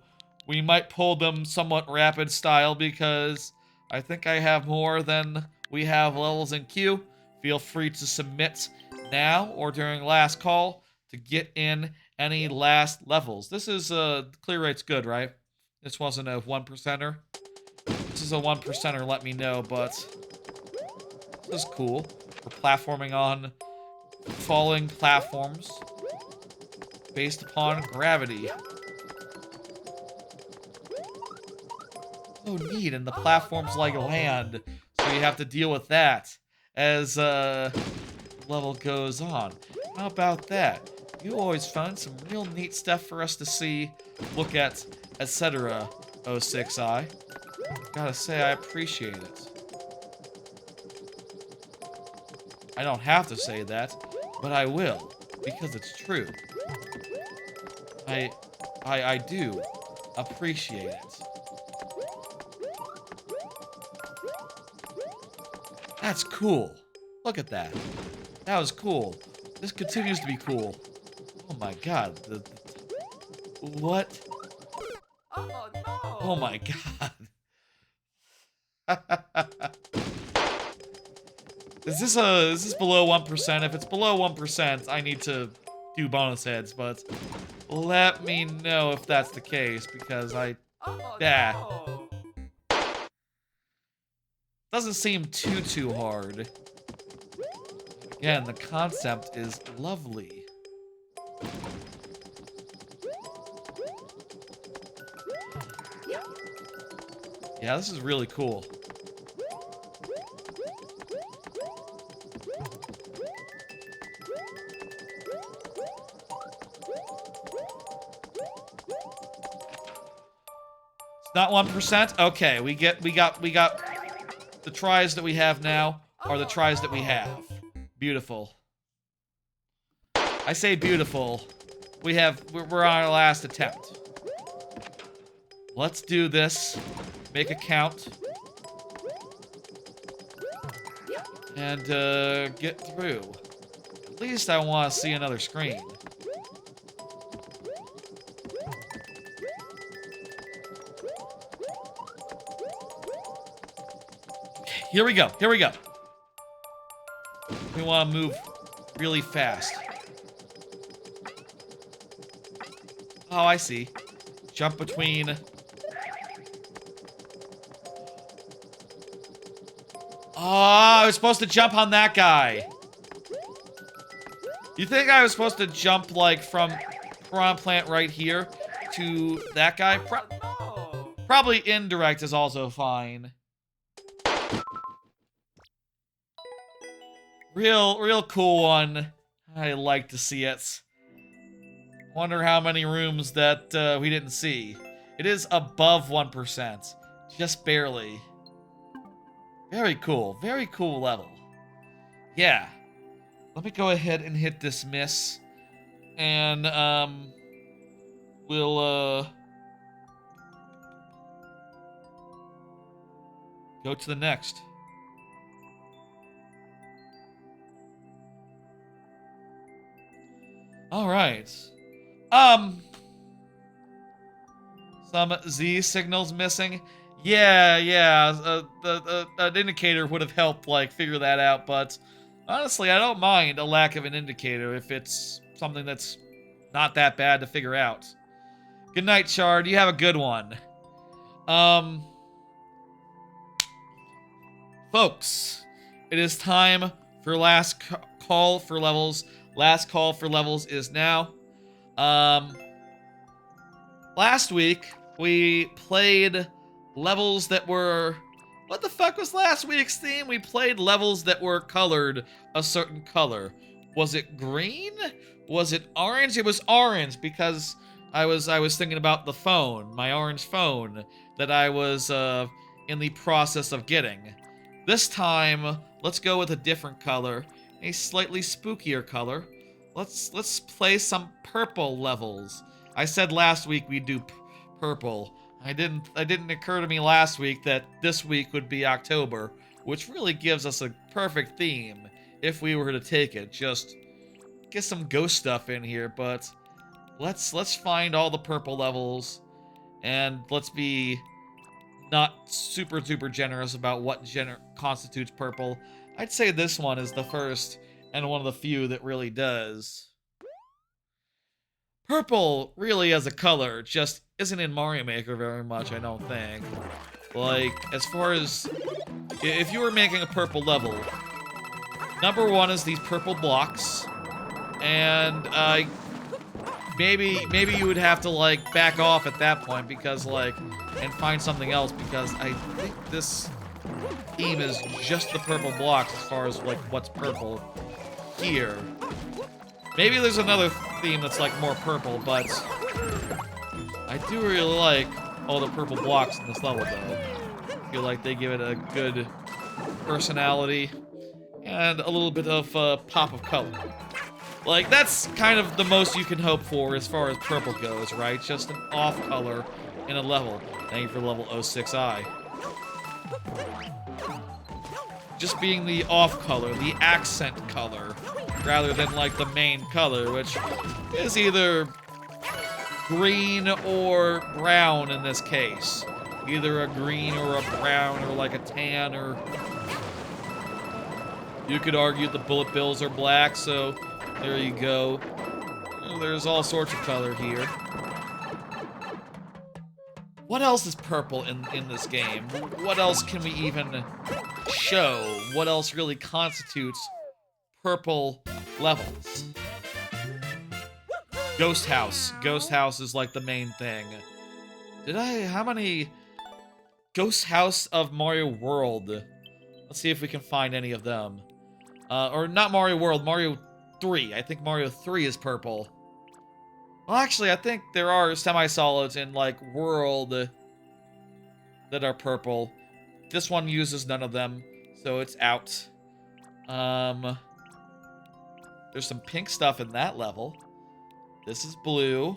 we might pull them somewhat rapid style because I think I have more than we have levels in queue. Feel free to submit now or during last call to get in any last levels. This is clear rate's good, right? This wasn't a 1%er. This is a 1%er, let me know, but this is cool. We're platforming on falling platforms based upon gravity. Oh, neat, and the platforms like land, so you have to deal with that as level goes on. How about that? You always find some real neat stuff for us to see, look at, etc. O6I. Gotta say, I appreciate it. I don't have to say that, but I will, because it's true. I do appreciate it. That's cool. Look at that. That was cool. This continues to be cool. Oh my god. What? Oh no! Oh my god. Is this below 1%? If it's below 1%, I need to do bonus heads, but let me know if that's the case, because Oh yeah. no! Doesn't seem too hard. Again, the concept is lovely. Yeah, this is really cool. It's not 1%? Okay, we got the tries that we have now are the tries that we have. Beautiful. I say beautiful. We're on our last attempt. Let's do this. Make a count. And get through. At least I want to see another screen. Here we go. Here we go. We want to move really fast. Oh, I see. Jump between. Oh, I was supposed to jump on that guy. You think I was supposed to jump, like, from Piranha Plant right here to that guy? No! Probably indirect is also fine. Real cool one. I like to see it. Wonder how many rooms that we didn't see. It is above 1%. Just barely. Very cool. Very cool level. Yeah. Let me go ahead and hit dismiss. And, we'll, go to the next. Alright. Some Z signals missing. Yeah, an indicator would have helped, like, figure that out, but honestly, I don't mind a lack of an indicator if it's something that's not that bad to figure out. Good night, Chard. You have a good one. Folks, it is time for last call for levels. Last call for levels is now. Last week, we played levels that were... What the fuck was last week's theme? We played levels that were colored a certain color. Was it green? Was it orange? It was orange because I was thinking about the phone, my orange phone, that I was in the process of getting. This time, let's go with a different color, a slightly spookier color. Let's play some purple levels. I said last week we'd do purple. It didn't occur to me last week that this week would be October, which really gives us a perfect theme if we were to take it. Just get some ghost stuff in here, but let's find all the purple levels, and let's be not super generous about what constitutes purple. I'd say this one is the first and one of the few that really does. Purple, really as a color, just isn't in Mario Maker very much, I don't think. Like, as far as... If you were making a purple level, number one is these purple blocks, and, maybe you would have to, like, back off at that point, because, like, and find something else, because I think this theme is just the purple blocks as far as, like, what's purple here. Maybe there's another theme that's, like, more purple, but I do really like all the purple blocks in this level, though. I feel like they give it a good personality, and a little bit of pop of color. Like, that's kind of the most you can hope for as far as purple goes, right? Just an off color in a level. Thank you for level 06i. Just being the off color, the accent color, rather than like the main color, which is either green or brown in this case. Either a green or a brown or like a tan, or you could argue the bullet bills are black, so there you go. There's all sorts of color here. What else is purple in this game? What else can we even show? What else really constitutes purple levels? Ghost House. Ghost House is like the main thing. How many Ghost House of Mario World? Let's see if we can find any of them. Or not Mario World, Mario 3. I think Mario 3 is purple. Well, actually, I think there are semi-solids in, like, World that are purple. This one uses none of them, so it's out. There's some pink stuff in that level. This is blue.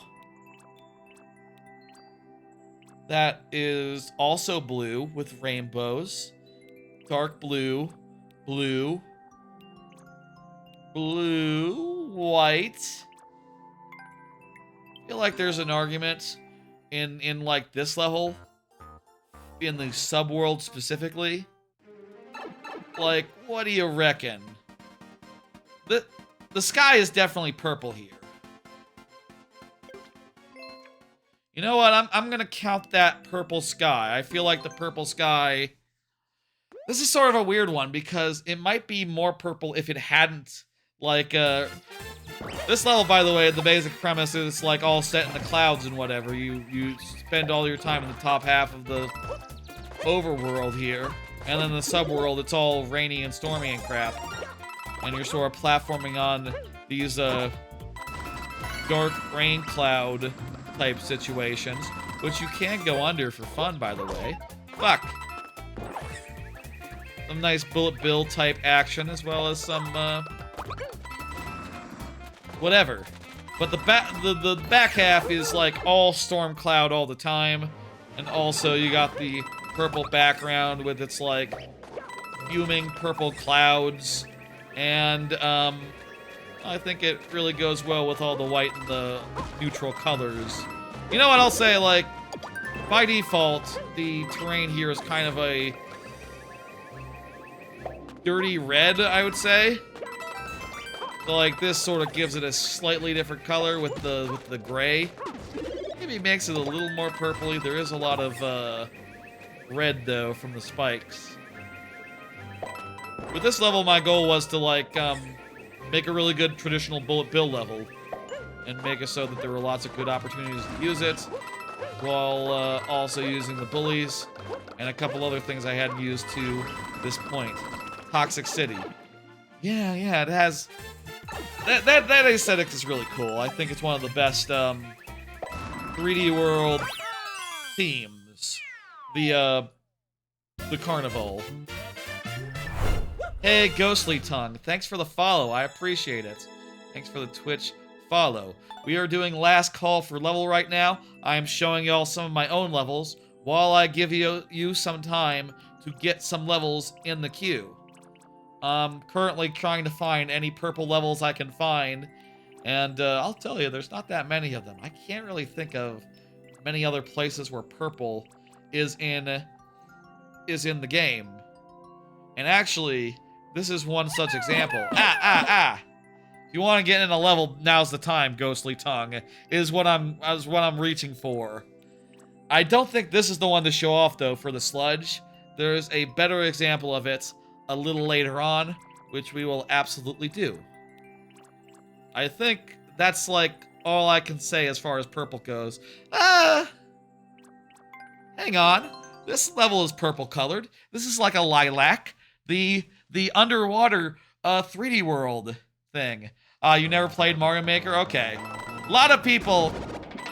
That is also blue with rainbows. Dark blue, blue, blue, white. I feel like there's an argument in like this level, in the subworld specifically. Like, what do you reckon? The sky is definitely purple here. You know what? I'm gonna count that purple sky. I feel like the purple sky. This is sort of a weird one because it might be more purple if it hadn't like this level, by the way, the basic premise is like all set in the clouds and whatever. You spend all your time in the top half of the overworld here, and then the subworld, it's all rainy and stormy and crap. And you're sort of platforming on these dark rain cloud type situations, which you can go under for fun, by the way. Fuck. Some nice bullet bill type action, as well as some whatever. But the back half is like all storm cloud all the time, and also you got the purple background with its like fuming purple clouds, and I think it really goes well with all the white and the neutral colors. You know what I'll say, like, by default, the terrain here is kind of a dirty red, I would say. So, like, this sort of gives it a slightly different color with the gray. Maybe makes it a little more purpley. There is a lot of red, though, from the spikes. With this level, my goal was to, like, make a really good traditional bullet bill level, and make it so that there were lots of good opportunities to use it, while also using the bullies, and a couple other things I hadn't used to this point. Toxic City. Yeah, it has... That aesthetic is really cool. I think it's one of the best 3D World themes. The Carnival. Hey, Ghostly Tongue. Thanks for the follow. I appreciate it. Thanks for the Twitch follow. We are doing last call for level right now. I am showing y'all some of my own levels while I give you some time to get some levels in the queue. I'm currently trying to find any purple levels I can find, and I'll tell you, there's not that many of them. I can't really think of many other places where purple is in the game. And actually, this is one such example. If you want to get in a level, now's the time, Ghostly Tongue, is what I'm reaching for. I don't think this is the one to show off, though, for the sludge. There's a better example of it a little later on, which we will absolutely do. I think that's, like, all I can say as far as purple goes. Hang on. This level is purple colored. This is like a lilac. The underwater 3D world thing. You never played Mario Maker? Okay. A lot of people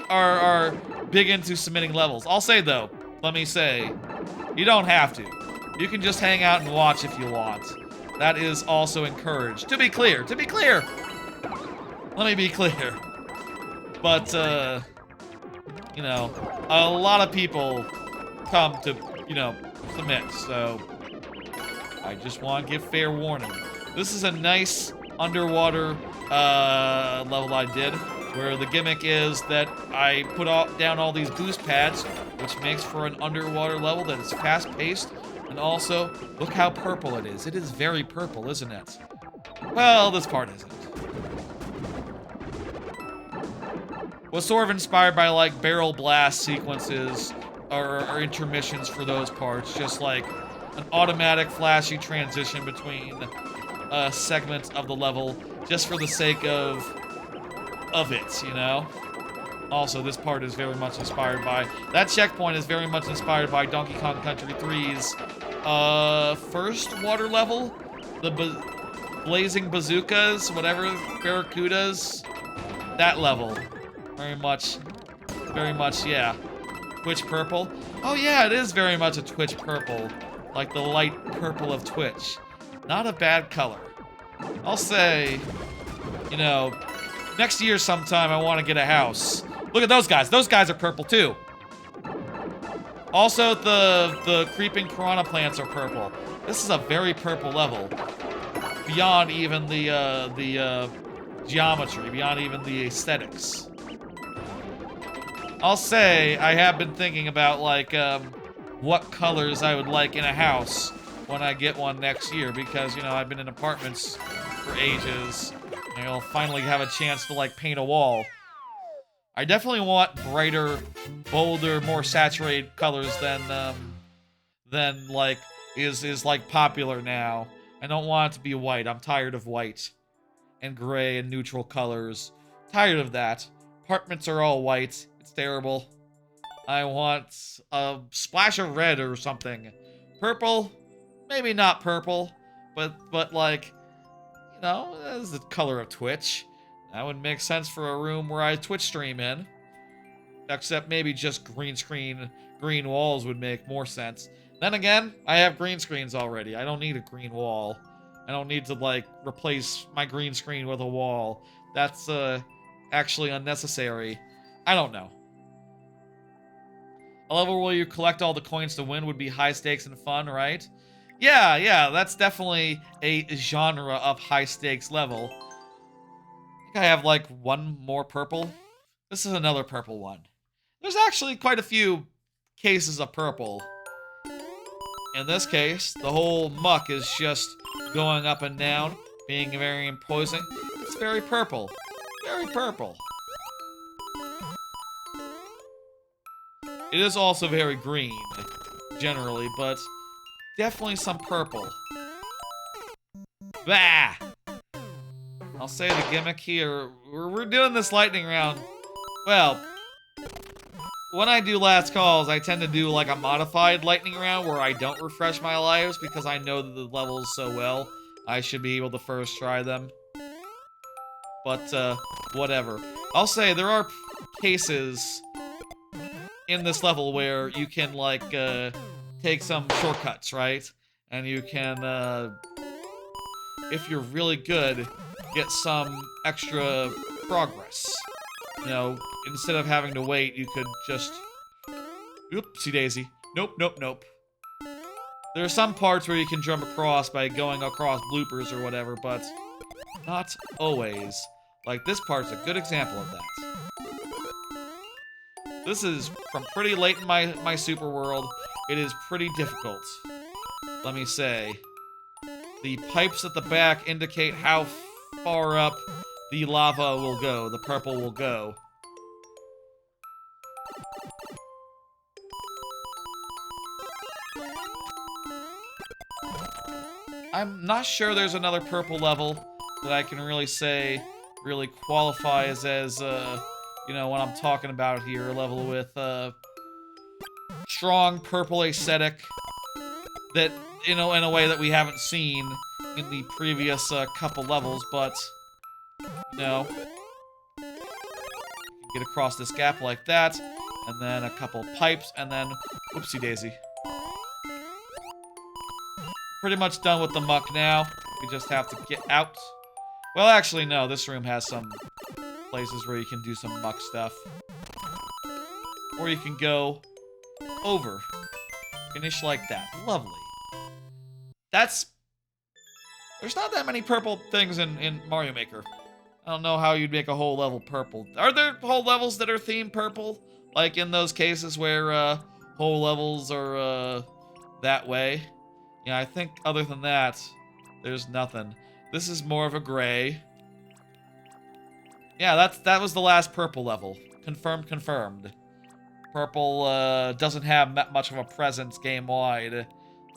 are big into submitting levels. I'll say, though, let me say, you don't have to. You can just hang out and watch if you want. that is also encouraged. To be clear, let me be clear. But, you know, a lot of people come to, you know, submit, so I just want to give fair warning. This is a nice underwater level I did, where the gimmick is that I put down all these boost pads, which makes for an underwater level that is fast-paced, and also, look how purple it is. It is very purple, isn't it? Well, this part isn't. Was sort of inspired by, like, barrel blast sequences or intermissions for those parts, just like an automatic flashy transition between segments of the level, just for the sake of it, you know? Also, this part is very much inspired by... That checkpoint is very much inspired by Donkey Kong Country 3's first water level. The blazing bazookas, whatever, barracudas. That level. Very much, yeah. Twitch purple. Oh yeah, it is very much a Twitch purple. Like the light purple of Twitch. Not a bad color. I'll say, you know, next year sometime I want to get a house. Look at those guys. Those guys are purple too. Also, the creeping piranha plants are purple. This is a very purple level. Beyond even the geometry, beyond even the aesthetics. I'll say I have been thinking about, like, what colors I would like in a house when I get one next year, because, you know, I've been in apartments for ages, and I'll finally have a chance to, like, paint a wall. I definitely want brighter, bolder, more saturated colors than like, is like, popular now. I don't want it to be white. I'm tired of white. And gray and neutral colors. Tired of that. Apartments are all white. It's terrible. I want a splash of red or something. Purple? Maybe not purple. But like, you know, that's the color of Twitch. That would make sense for a room where I Twitch stream in. Except maybe just green screen, green walls would make more sense. Then again, I have green screens already. I don't need a green wall. I don't need to, like, replace my green screen with a wall. That's, actually unnecessary. I don't know. A level where you collect all the coins to win would be high stakes and fun, right? Yeah, that's definitely a genre of high stakes level. I think I have, like, one more purple. This is another purple one. There's actually quite a few cases of purple. In this case, the whole muck is just going up and down, being very imposing. It's very purple. Very purple. It is also very green, generally, but definitely some purple. Bah! I'll say the gimmick here, we're doing this lightning round. Well, when I do last calls, I tend to do like a modified lightning round where I don't refresh my lives because I know the levels so well. I should be able to first try them. But, whatever. I'll say there are cases in this level where you can, like, take some shortcuts, right? And you can, if you're really good, get some extra progress. You know, instead of having to wait, you could just... Oopsie daisy. Nope. There are some parts where you can jump across by going across bloopers or whatever, but not always. Like, this part's a good example of that. This is from pretty late in my super world. It is pretty difficult, let me say. The pipes at the back indicate how far up the lava will go, the purple will go. I'm not sure there's another purple level that I can really say really qualifies as, you know, what I'm talking about here. A level with, strong purple aesthetic that, you know, in a way that we haven't seen in the previous, couple levels, but, you know, get across this gap like that, and then a couple pipes, and then, whoopsie daisy. Pretty much done with the muck now. We just have to get out. Well, actually, no. This room has some places where you can do some muck stuff. Or you can go over. Finish like that. Lovely. That's... There's not that many purple things in Mario Maker. I don't know how you'd make a whole level purple. Are there whole levels that are themed purple? Like in those cases where whole levels are that way? Yeah, I think other than that, there's nothing. This is more of a gray. Yeah, that was the last purple level. Confirmed. Purple doesn't have that much of a presence game-wide.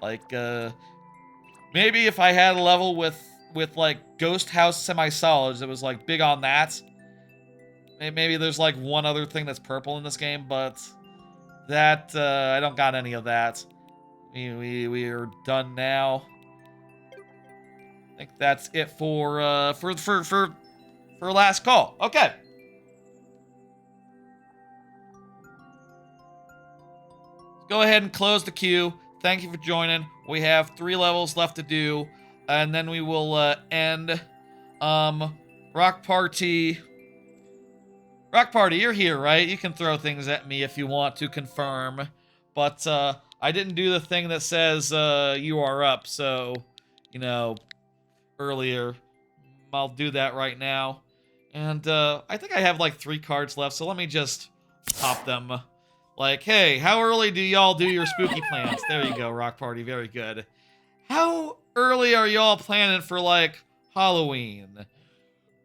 Like, maybe if I had a level with like Ghost House Semi-Solids that was like big on that. Maybe there's like one other thing that's purple in this game, but that I don't got any of that. We are done now. I think that's it for last call. Okay. Go ahead and close the queue. Thank you for joining. We have 3 levels left to do, and then we will end. Rock Party. Rock Party, you're here, right? You can throw things at me if you want to confirm, but I didn't do the thing that says you are up, so you know, earlier. I'll do that right now, and I think I have like 3 cards left, so let me just pop them. Like, hey, how early do y'all do your spooky plans? There you go, Rock Party, very good. How early are y'all planning for, like, Halloween?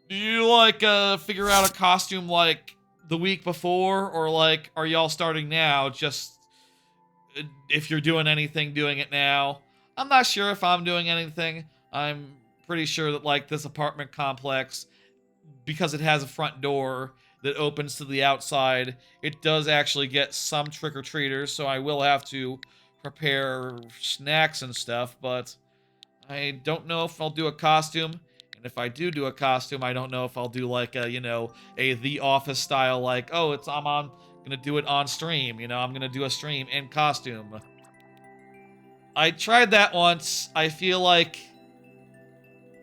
Do you, like, figure out a costume, like, the week before? Or, like, are y'all starting now, just if you're doing anything, doing it now? I'm not sure if I'm doing anything. I'm pretty sure that, like, this apartment complex, because it has a front door that opens to the outside, it does actually get some trick-or-treaters, so I will have to prepare snacks and stuff, but I don't know if I'll do a costume, and if I do a costume, I don't know if I'll do like a, you know, a The Office style, like, oh, gonna do it on stream, you know, I'm gonna do a stream in costume. I tried that once. I feel like,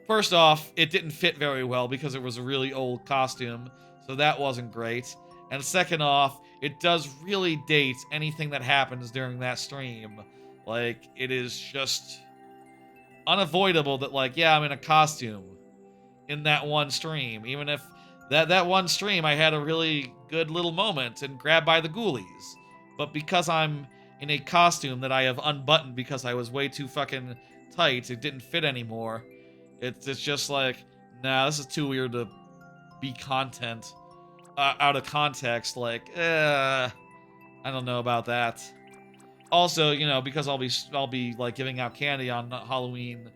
first off, it didn't fit very well because it was a really old costume, so that wasn't great. And second off, it does really date anything that happens during that stream. Like, it is just unavoidable that, like, yeah, I'm in a costume in that one stream. Even if that one stream I had a really good little moment and grabbed by the ghoulies. But because I'm in a costume that I have unbuttoned because I was way too fucking tight, it didn't fit anymore. It's just like, nah, this is too weird to be content out of context. Like, I don't know about that. Also, you know, because I'll be like giving out candy on Halloween,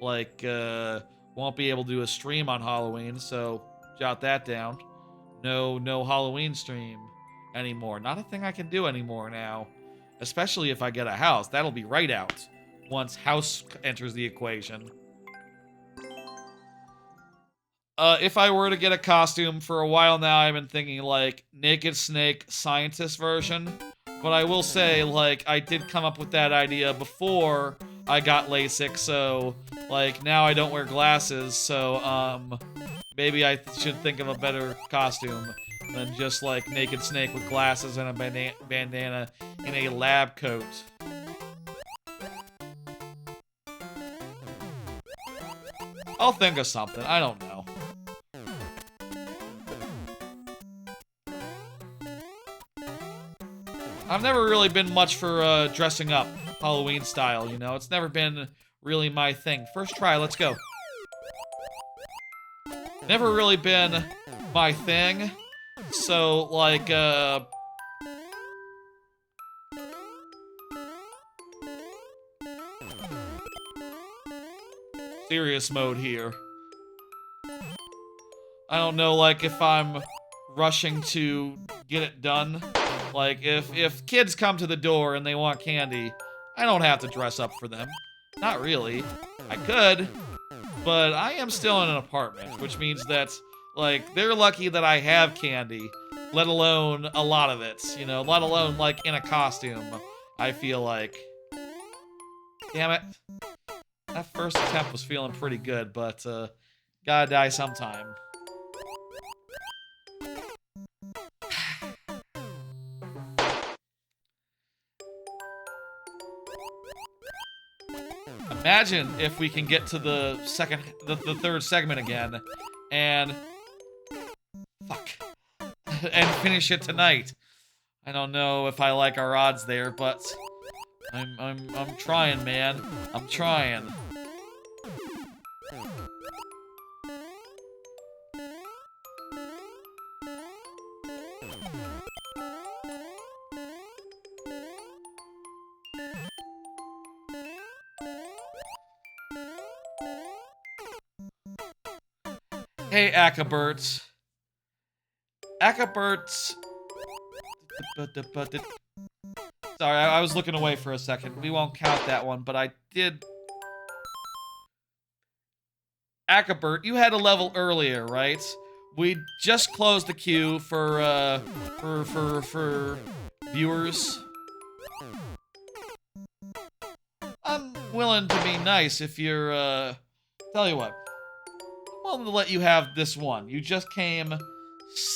like won't be able to do a stream on Halloween, so jot that down. No Halloween stream anymore. Not a thing I can do anymore now. Especially if I get a house. That'll be right out once house enters the equation. If I were to get a costume, for a while now I've been thinking like Naked Snake Scientist version. But I will say, like, I did come up with that idea before I got LASIK, so, like, now I don't wear glasses, so, maybe I should think of a better costume than just, like, Naked Snake with glasses and a bandana in a lab coat. I'll think of something, I don't know. I've never really been much for dressing up Halloween style, you know? It's never been really my thing. First try, let's go. Never really been my thing. So, like, serious mode here. I don't know, like, if I'm rushing to get it done. Like, if kids come to the door and they want candy, I don't have to dress up for them. Not really. I could, but I am still in an apartment, which means that, like, they're lucky that I have candy, let alone a lot of it, you know, let alone, like, in a costume, I feel like. Damn it. That first attempt was feeling pretty good, but gotta die sometime. Imagine if we can get to the third segment again, and fuck, and finish it tonight. I don't know if I like our odds there, but I'm trying, man. I'm trying. Hey, Akabert. Akabert's... Sorry, I was looking away for a second. We won't count that one, but I did... Akabert, you had a level earlier, right? We just closed the queue for viewers. I'm willing to be nice if you're, tell you what. I'm willing to let you have this one. You just came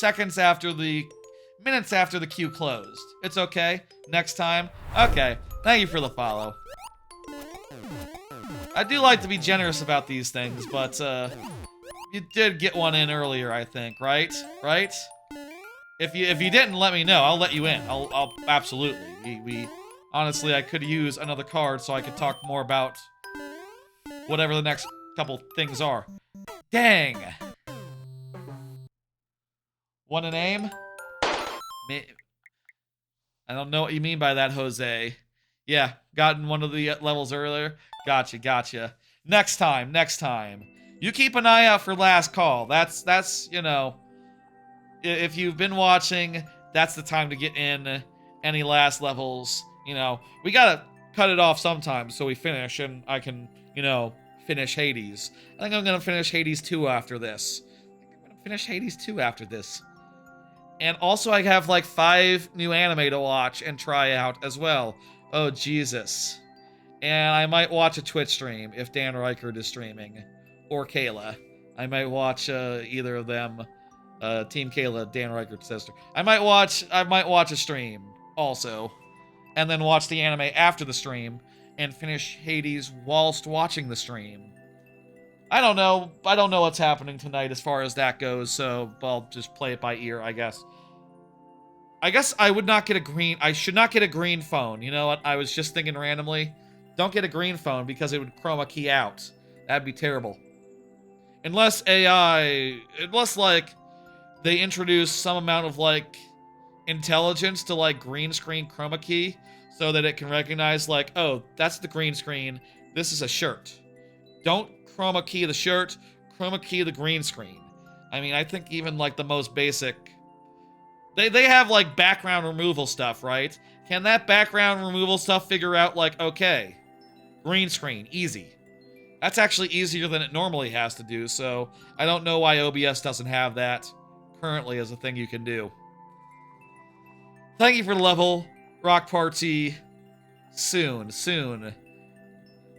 minutes after the queue closed. It's okay. Next time. Okay. Thank you for the follow. I do like to be generous about these things, but, you did get one in earlier, I think, right? Right? If you didn't let me know, I'll let you in. I'll absolutely. We honestly, I could use another card so I could talk more about whatever the next couple things are. Dang! Want an aim? I don't know what you mean by that, Jose. Yeah, gotten one of the levels earlier. Gotcha. Next time. You keep an eye out for Last Call. That's, you know, if you've been watching, that's the time to get in any last levels. You know, we gotta cut it off sometime so we finish and I can, you know, finish Hades. I think I'm gonna finish Hades 2 after this. And also I have like 5 new anime to watch and try out as well. Oh, Jesus. And I might watch a Twitch stream if Dan Reichert is streaming. Or Kayla. I might watch either of them. Team Kayla, Dan Reichert's sister. I might watch a stream also. And then watch the anime after the stream. And finish Hades whilst watching the stream. I don't know what's happening tonight as far as that goes, so I'll just play it by ear, I guess. I guess I should not get a green phone. You know what? I was just thinking randomly. Don't get a green phone because it would chroma key out. That'd be terrible. Unless like they introduce some amount of like intelligence to like green screen chroma key so that it can recognize like, oh, that's the green screen. This is a shirt. Don't chroma key the shirt, chroma key the green screen. I mean, I think even like the most basic... They have like background removal stuff, right? Can that background removal stuff figure out like, okay, green screen, easy. That's actually easier than it normally has to do, so I don't know why OBS doesn't have that currently as a thing you can do. Thank you for the level, Rock Party. Soon.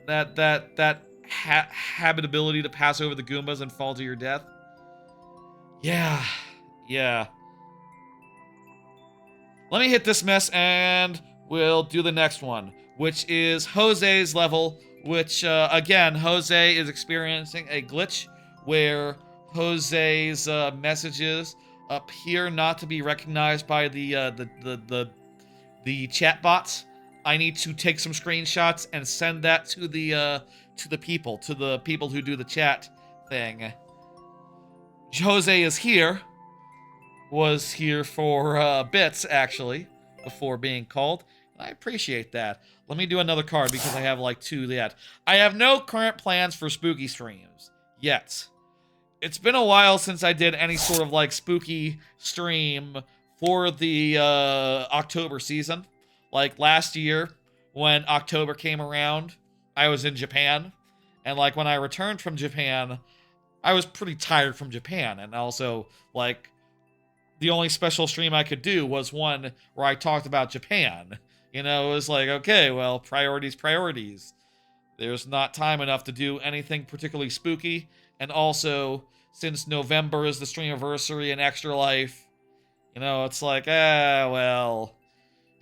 That habitability to pass over the Goombas and fall to your death. Yeah. Let me hit this mess and we'll do the next one, which is Jose's level, which, again, Jose is experiencing a glitch where Jose's messages appear not to be recognized by the chat bots. I need to take some screenshots and send that to the people who do the chat thing. Jose is here. Was here for bits, actually, before being called. I appreciate that. Let me do another card because I have like 2 yet. I have no current plans for spooky streams yet. It's been a while since I did any sort of like spooky stream for the October season. Like last year, when October came around, I was in Japan. And like when I returned from Japan, I was pretty tired from Japan. And also, like, the only special stream I could do was one where I talked about Japan. You know, it was like, okay, well, priorities. there's not time enough to do anything particularly spooky. And also, since November is the streamiversary and Extra Life, you know, it's like, well,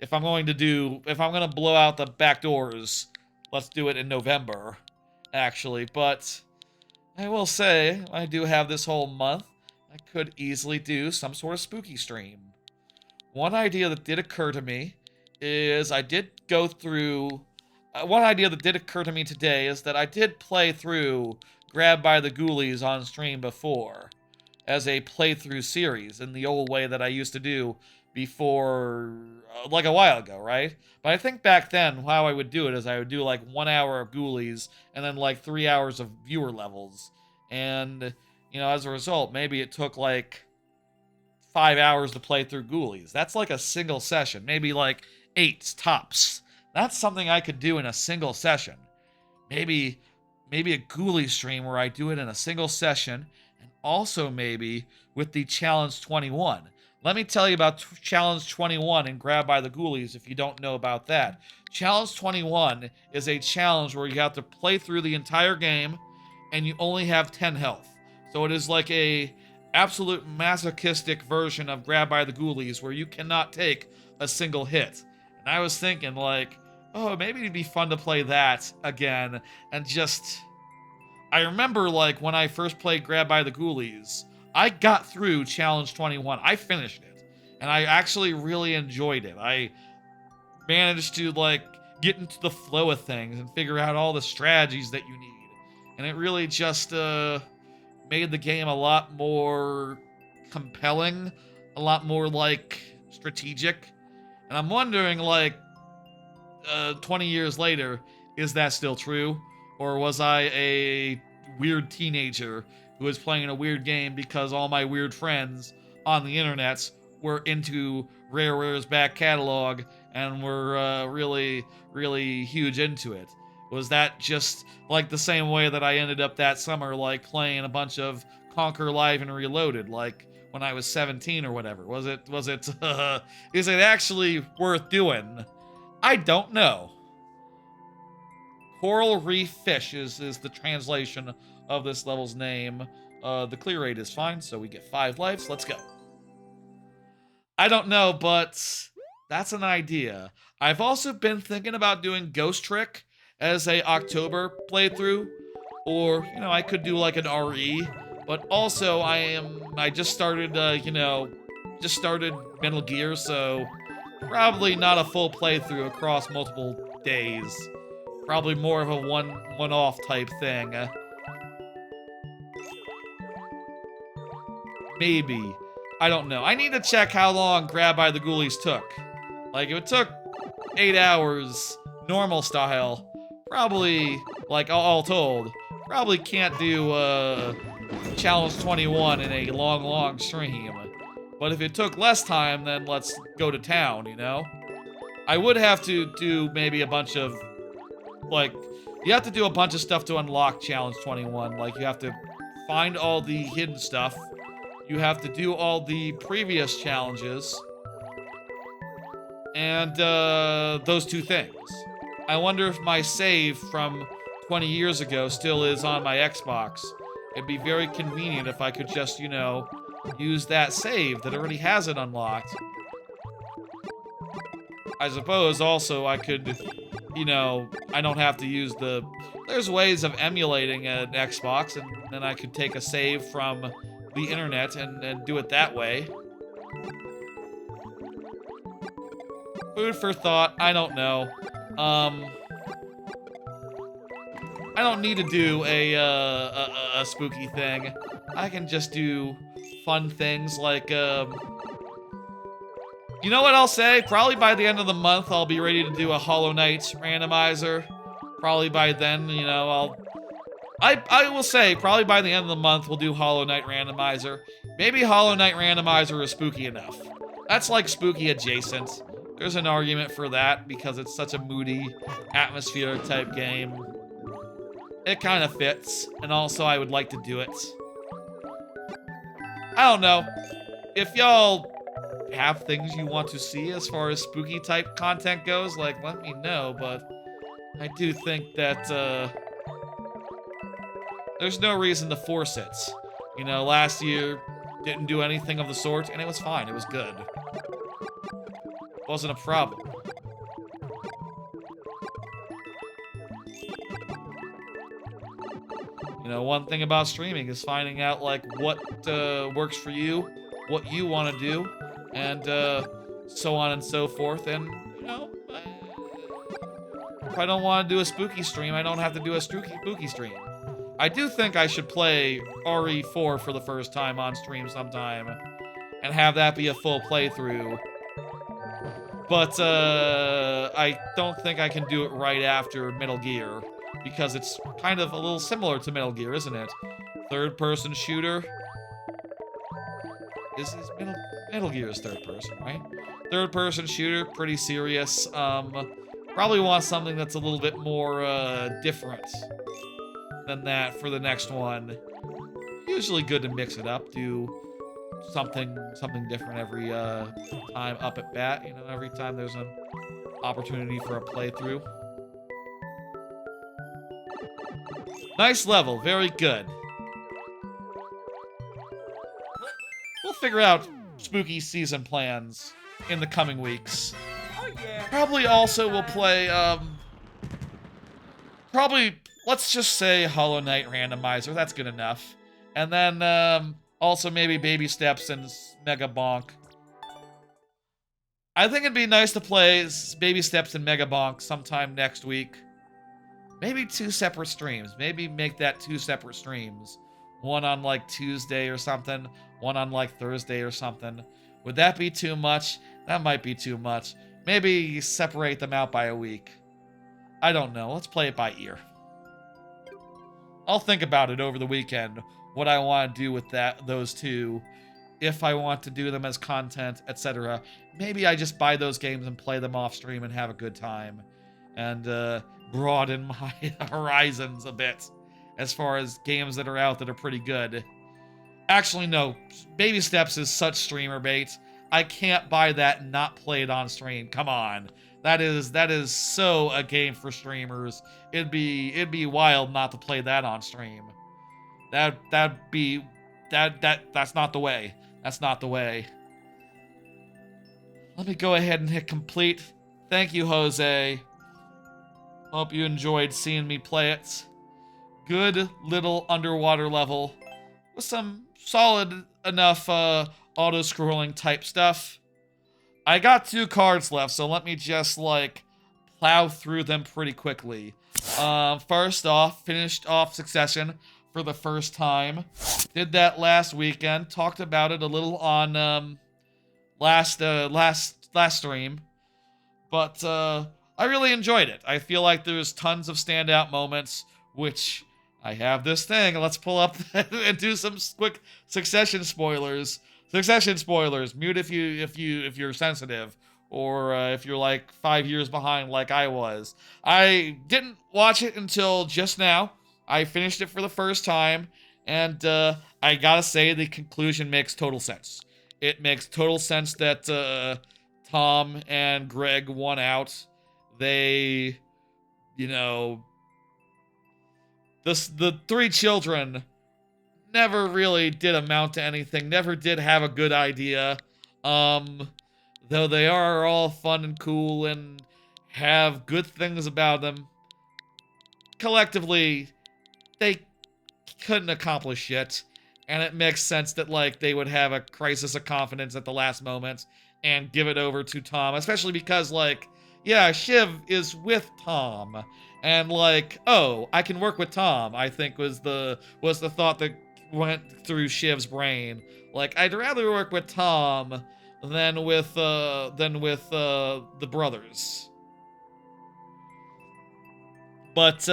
if I'm going to blow out the back doors, let's do it in November, actually. But I will say, I do have this whole month. I could easily do some sort of spooky stream. One idea that did occur to me is I did go through... one idea that did occur to me today is that I did play through Grab by the Ghoulies on stream before as a playthrough series in the old way that I used to do before, like a while ago, right? But I think back then how I would do it is I would do like 1 hour of Ghoulies and then like 3 hours of viewer levels. And, you know, as a result, maybe it took like 5 hours to play through Ghoulies. That's like a single session, maybe like 8 tops. That's something I could do in a single session. Maybe a Ghoulie stream where I do it in a single session, and also maybe with the Challenge 21. Let me tell you about Challenge 21 and Grab by the Ghoulies if you don't know about that. Challenge 21 is a challenge where you have to play through the entire game and you only have 10 health. So it is like a absolute masochistic version of Grab by the Ghoulies where you cannot take a single hit. And I was thinking like, oh, maybe it'd be fun to play that again and just... I remember like when I first played Grab by the Ghoulies, I got through Challenge 21. I finished it. And I actually really enjoyed it. I managed to like get into the flow of things and figure out all the strategies that you need. And it really just made the game a lot more compelling, a lot more like strategic. And I'm wondering like 20 years later, is that still true? Or was I a weird teenager who was playing a weird game because all my weird friends on the internet were into Rare's back catalog and were really, really huge into it? Was that just like the same way that I ended up that summer, like playing a bunch of Conquer Live and Reloaded, like when I was 17 or whatever? Was it, is it actually worth doing? I don't know. Coral Reef Fish is the translation of this level's name. The clear rate is fine, so we get 5 lives. Let's go. I don't know, but that's an idea. I've also been thinking about doing Ghost Trick as a October playthrough, or, you know, I could do like an RE, but also I just started, started Metal Gear, so probably not a full playthrough across multiple days. Probably more of a one-off type thing. Maybe. I don't know. I need to check how long Grab by the Ghoulies took. Like, if it took 8 hours, normal style, probably, like, all told, probably can't do, Challenge 21 in a long stream. But if it took less time, then let's go to town, you know? I would have to do maybe a bunch of, like, you have to do a bunch of stuff to unlock Challenge 21. Like, you have to find all the hidden stuff. You have to do all the previous challenges. And, those 2 things. I wonder if my save from 20 years ago still is on my Xbox. It'd be very convenient if I could just, you know, use that save that already has it unlocked. I suppose also I could, you know, I don't have to use the... There's ways of emulating an Xbox, and then I could take a save from the internet and do it that way. Food for thought, I don't know. I don't need to do a spooky thing. I can just do fun things like, you know what I'll say? Probably by the end of the month, I'll be ready to do a Hollow Knight randomizer. Probably by then, you know, I will say, probably by the end of the month, we'll do Hollow Knight randomizer. Maybe Hollow Knight randomizer is spooky enough. That's like spooky adjacent. There's an argument for that because it's such a moody, atmospheric type game. It kind of fits, and also I would like to do it. I don't know. If y'all have things you want to see as far as spooky type content goes, like, let me know, but I do think that, there's no reason to force it. You know, last year didn't do anything of the sort, and it was fine. It was good. Wasn't a problem. You know, one thing about streaming is finding out, like, what works for you, what you want to do, and so on and so forth. And, you know, if I don't want to do a spooky stream, I don't have to do a spooky stream. I do think I should play RE4 for the first time on stream sometime, and have that be a full playthrough. But I don't think I can do it right after Metal Gear, because it's kind of a little similar to Metal Gear, isn't it? Third-person shooter. Is Metal Gear is third person, right? Third-person shooter, pretty serious. Probably want something that's a little bit more different than that for the next one. Usually good to mix it up, do something different every time up at bat. You know, every time there's an opportunity for a playthrough. Nice level, very good. We'll figure out spooky season plans in the coming weeks. Oh yeah. Probably also we'll play, let's just say Hollow Knight Randomizer, that's good enough. And then, also maybe Baby Steps and Mega Bonk. I think it'd be nice to play Baby Steps and Mega Bonk sometime next week. Maybe 2 separate streams. Maybe make that 2 separate streams. One on, like, Tuesday or something. One on, like, Thursday or something. Would that be too much? That might be too much. Maybe separate them out by a week. I don't know. Let's play it by ear. I'll think about it over the weekend, what I want to do with those two, if I want to do them as content, etc. Maybe I just buy those games and play them off stream and have a good time. And, broaden my horizons a bit as far as games that are out that are pretty good. Actually, no. Baby Steps is such streamer bait. I can't buy that and not play it on stream. Come on. That is so a game for streamers. It'd be wild not to play that on stream. That's not the way. That's not the way. Let me go ahead and hit complete. Thank you, Jose. Hope you enjoyed seeing me play it. Good little underwater level with some solid enough auto-scrolling type stuff. I got 2 cards left, so let me just, like, plow through them pretty quickly. First off, finished off Succession for the first time. Did that last weekend. Talked about it a little on last stream. But I really enjoyed it. I feel like there's tons of standout moments, which I have this thing. Let's pull up and do some quick Succession spoilers. Succession spoilers. Mute if you're sensitive, or if you're like 5 years behind like I was. I didn't watch it until just now. I finished it for the first time, and I gotta say the conclusion makes total sense. It makes total sense that Tom and Greg won out. They, you know, the 3 children never really did amount to anything, never did have a good idea, though they are all fun and cool and have good things about them. Collectively, they couldn't accomplish shit, and it makes sense that, like, they would have a crisis of confidence at the last moment and give it over to Tom, especially because, like, yeah, Shiv is with Tom, and, like, oh, I can work with Tom, I think was the thought that went through Shiv's brain. Like, I'd rather work with Tom than with the brothers. But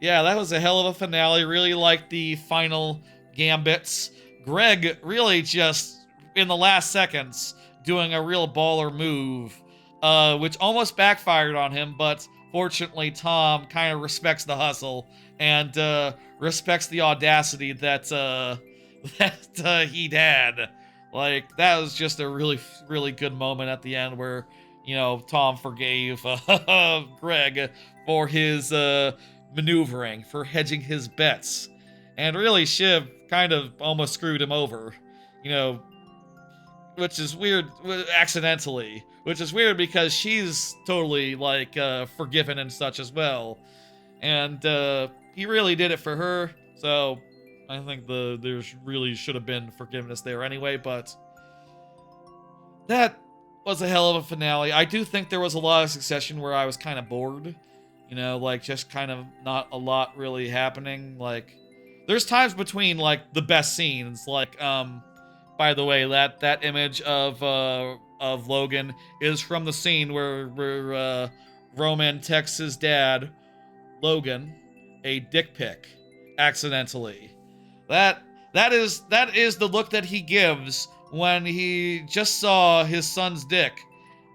yeah, that was a hell of a finale. Really liked the final gambits. Greg really just in the last seconds doing a real baller move, which almost backfired on him, but fortunately Tom kind of respects the hustle and respects the audacity that he'd had. Like, that was just a really, really good moment at the end where Tom forgave Greg for his maneuvering, for hedging his bets. And really, Shiv kind of almost screwed him over, you know, which is weird, accidentally, which is weird because she's totally, like, forgiven and such as well. And he really did it for her, so I think there's really should have been forgiveness there anyway, but that was a hell of a finale. I do think there was a lot of Succession where I was kind of bored, like just kind of not a lot really happening. Like, there's times between like the best scenes, like by the way, that image of Logan is from the scene where Roman texts his dad, Logan, a dick pic accidentally. That is the look that he gives when he just saw his son's dick,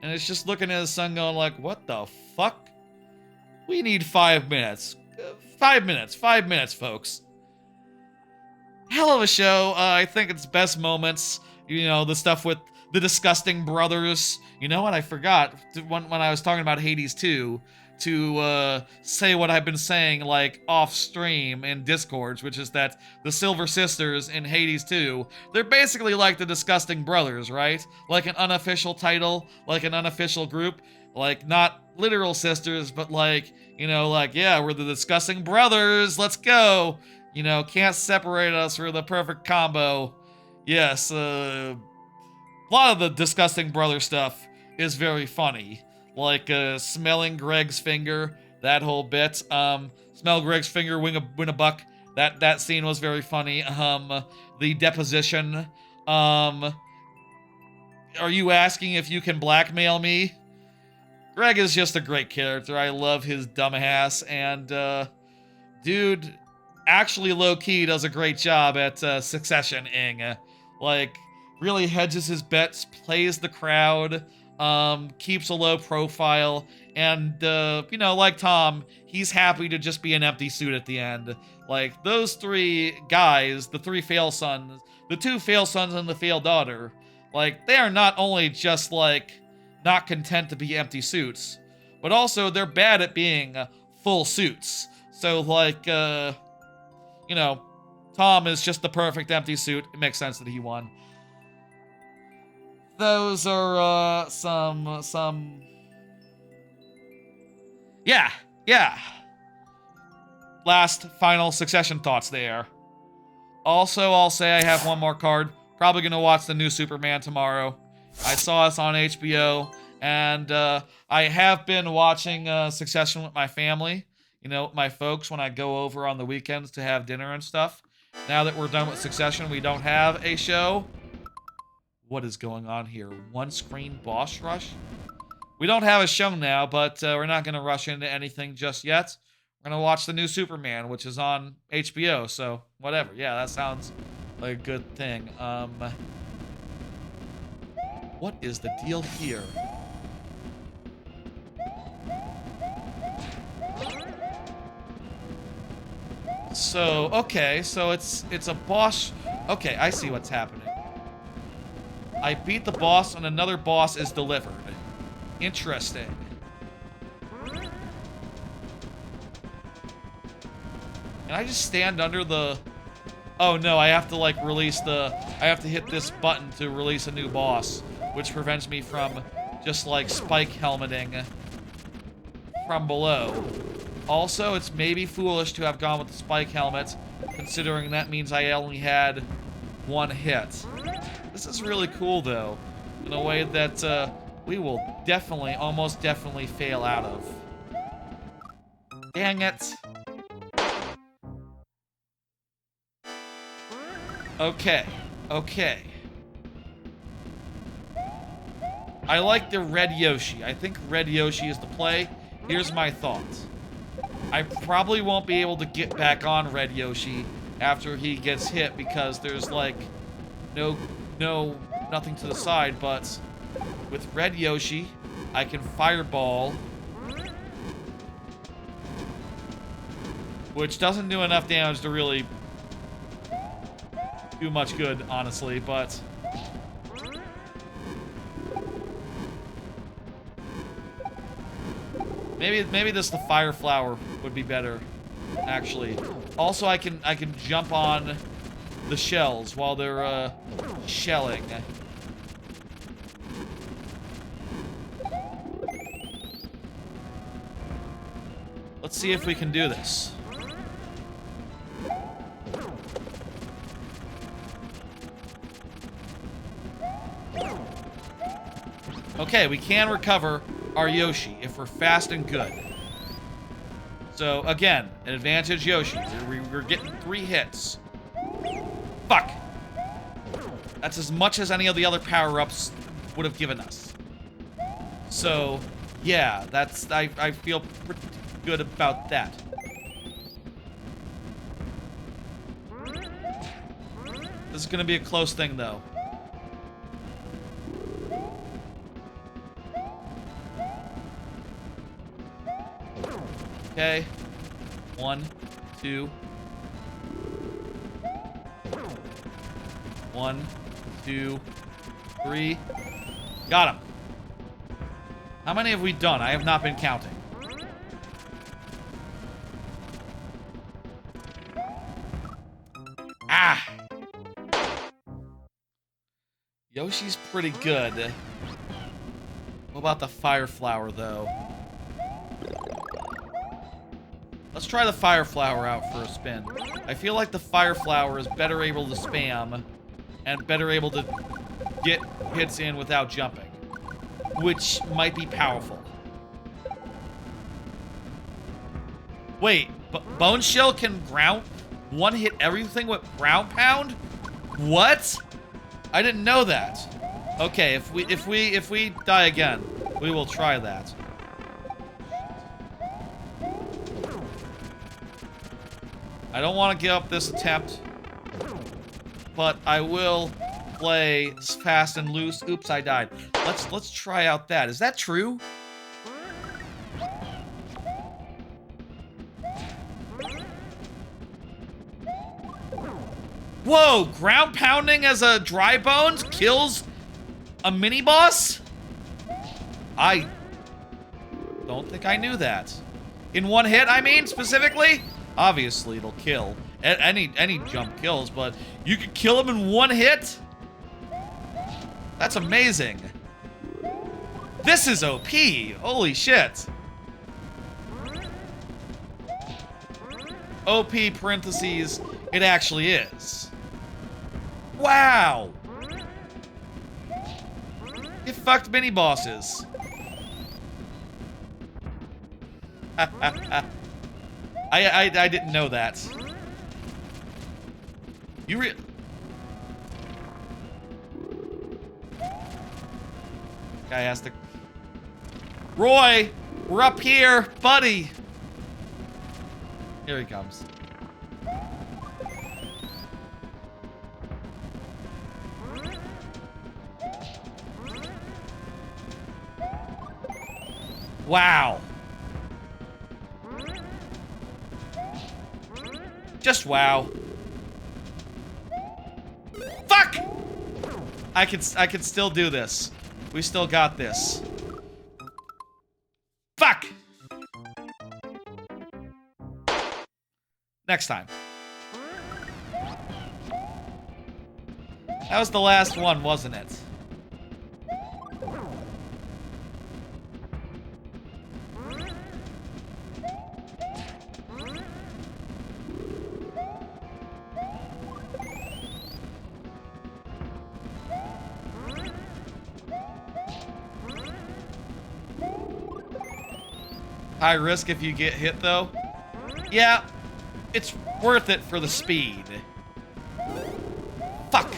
and it's just looking at his son going like, what the fuck? We need 5 minutes. 5 minutes. 5 minutes, folks. Hell of a show. I think its best moments, the stuff with the disgusting brothers. You know what? I forgot when I was talking about Hades 2 to say what I've been saying, like, off stream in Discords, which is that the Silver Sisters in Hades 2, they're basically like the Disgusting Brothers, right? Like an unofficial title, like an unofficial group, like not literal sisters, but like, yeah, we're the Disgusting Brothers, let's go! Can't separate us, we're the perfect combo. Yes, a lot of the Disgusting Brother stuff is very funny. Like, smelling Greg's finger, that whole bit. Smell Greg's finger, win a buck. That scene was very funny. The deposition. Are you asking if you can blackmail me? Greg is just a great character. I love his dumb ass, and, dude actually low-key does a great job at, Succession-ing. Like, really hedges his bets, plays the crowd, keeps a low profile, and, like Tom, he's happy to just be an empty suit at the end. Like, those three guys, the three fail sons, the two fail sons and the fail daughter, like, they are not only just, like, not content to be empty suits, but also they're bad at being full suits. So, like, Tom is just the perfect empty suit. It makes sense that he won. Those are, some... Yeah. Last, final Succession thoughts there. Also, I'll say I have one more card. Probably gonna watch the new Superman tomorrow. I saw us on HBO, and, I have been watching, Succession with my family. My folks, when I go over on the weekends to have dinner and stuff. Now that we're done with Succession, we don't have a show. What is going on here? One screen boss rush? We don't have a show now, but we're not going to rush into anything just yet. We're going to watch the new Superman, which is on HBO, so whatever. Yeah, that sounds like a good thing. What is the deal here? So, okay, so it's a boss. Okay, I see what's happening. I beat the boss and another boss is delivered. Interesting. Can I just stand under the... Oh no, I have to like release the... I have to hit this button to release a new boss, which prevents me from just like spike helmeting from below. Also, it's maybe foolish to have gone with the spike helmet, considering that means I only had one hit. This is really cool, though, in a way that we will definitely, almost definitely fail out of. Dang it. Okay. I like the red Yoshi. I think red Yoshi is the play. Here's my thoughts. I probably won't be able to get back on red Yoshi after he gets hit because there's like nothing to the side, but with red Yoshi, I can fireball, which doesn't do enough damage to really do much good, honestly, but Maybe this the fire flower would be better, actually. Also, I can jump on the shells while they're shelling. Let's see if we can do this. Okay, we can recover our Yoshi if we're fast and good. So, again, an advantage Yoshi. We're getting 3 hits. Fuck! That's as much as any of the other power-ups would have given us. So, yeah, that's... I feel pretty good about that. This is gonna be a close thing, though. Okay. 1, 2. 1, 2, 3. Got him. How many have we done? I have not been counting. Ah! Yoshi's pretty good. What about the fire flower, though? Let's try the fire flower out for a spin. I feel like the fire flower is better able to spam and better able to get hits in without jumping, which might be powerful. Wait, Bone Shell can ground one hit everything with ground pound? What? I didn't know that. Okay, if we die again, we will try that. I don't want to give up this attempt, but I will play fast and loose. Oops, I died. Let's try out that. Is that true? Whoa, ground pounding as a dry bones kills a mini boss? I don't think I knew that. In one hit, I mean, specifically? Obviously, it'll kill. Any jump kills, but you could kill him in one hit? That's amazing. This is OP. Holy shit. OP parentheses, it actually is. Wow. It fucked mini bosses. I didn't know that. Guy has to... Roy! We're up here, buddy! Here he comes. Wow. Just wow. Fuck! I can still do this. We still got this. Fuck! Next time. That was the last one, wasn't it? High risk if you get hit, though. Yeah, it's worth it for the speed. Fuck.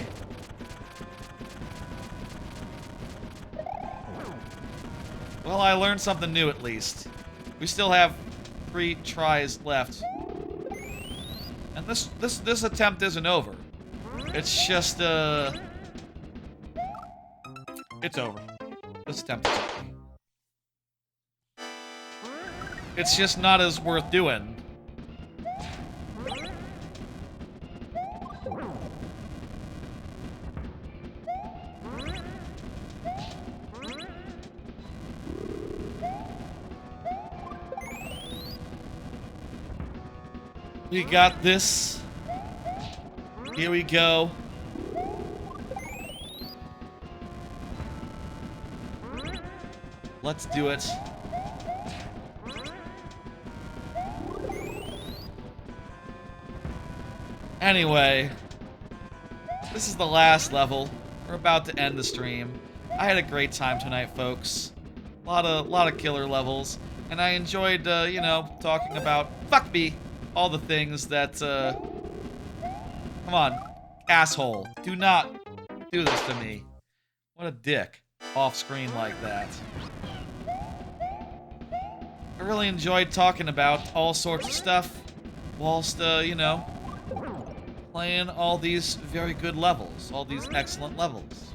Well, I learned something new at least. We still have 3 tries left. And this attempt isn't over. It's just it's over. This attempt is over. It's just not as worth doing. We got this. Here we go. Let's do it. Anyway, this is the last level. We're about to end the stream. I had a great time tonight, folks. A lot of killer levels, and I enjoyed, you know, talking about fuck me, all the things that. Come on, asshole! Do not do this to me. What a dick, off screen like that. I really enjoyed talking about all sorts of stuff, whilst, you know, playing all these very good levels, all these excellent levels.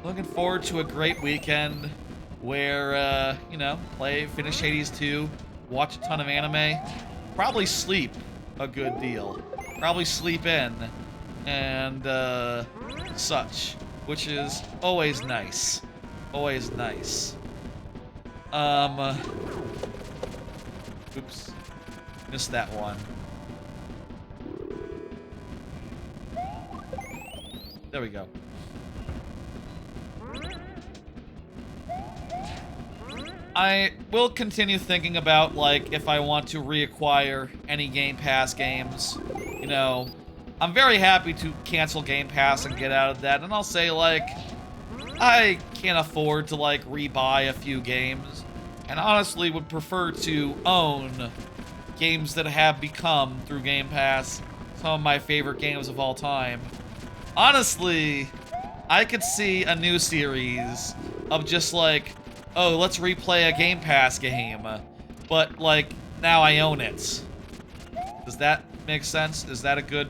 Looking forward to a great weekend where, you know, finish Hades 2, watch a ton of anime, probably sleep a good deal. Probably sleep in, and, such, which is always nice. Always nice. Oops. Missed that one. There we go. I will continue thinking about, like, if I want to reacquire any Game Pass games. You know, I'm very happy to cancel Game Pass and get out of that, and I'll say, like, I can't afford to, like, rebuy a few games, and honestly would prefer to own games that have become, through Game Pass, some of my favorite games of all time. Honestly, I could see a new series of just, like, oh, let's replay a Game Pass game, but, like, now I own it. Does that make sense? Is that a good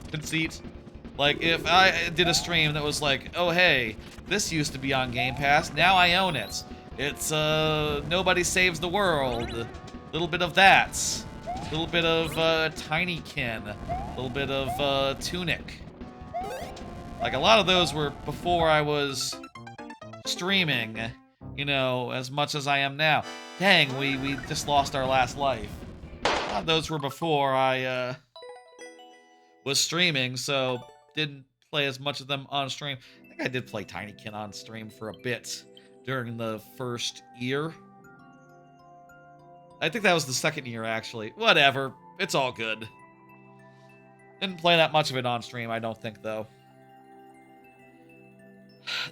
conceit? Like, if I did a stream that was like, oh, hey, this used to be on Game Pass, now I own it. It's, Nobody Saves the World. A little bit of that. A little bit of, Tinykin. A little bit of, Tunic. Like, a lot of those were before I was streaming, you know, as much as I am now. Dang, we just lost our last life. A lot of those were before I, was streaming, so didn't play as much of them on stream. I think I did play Tinykin on stream for a bit during the first year. I think that was the second year, actually. Whatever. It's all good. Didn't play that much of it on stream, I don't think, though.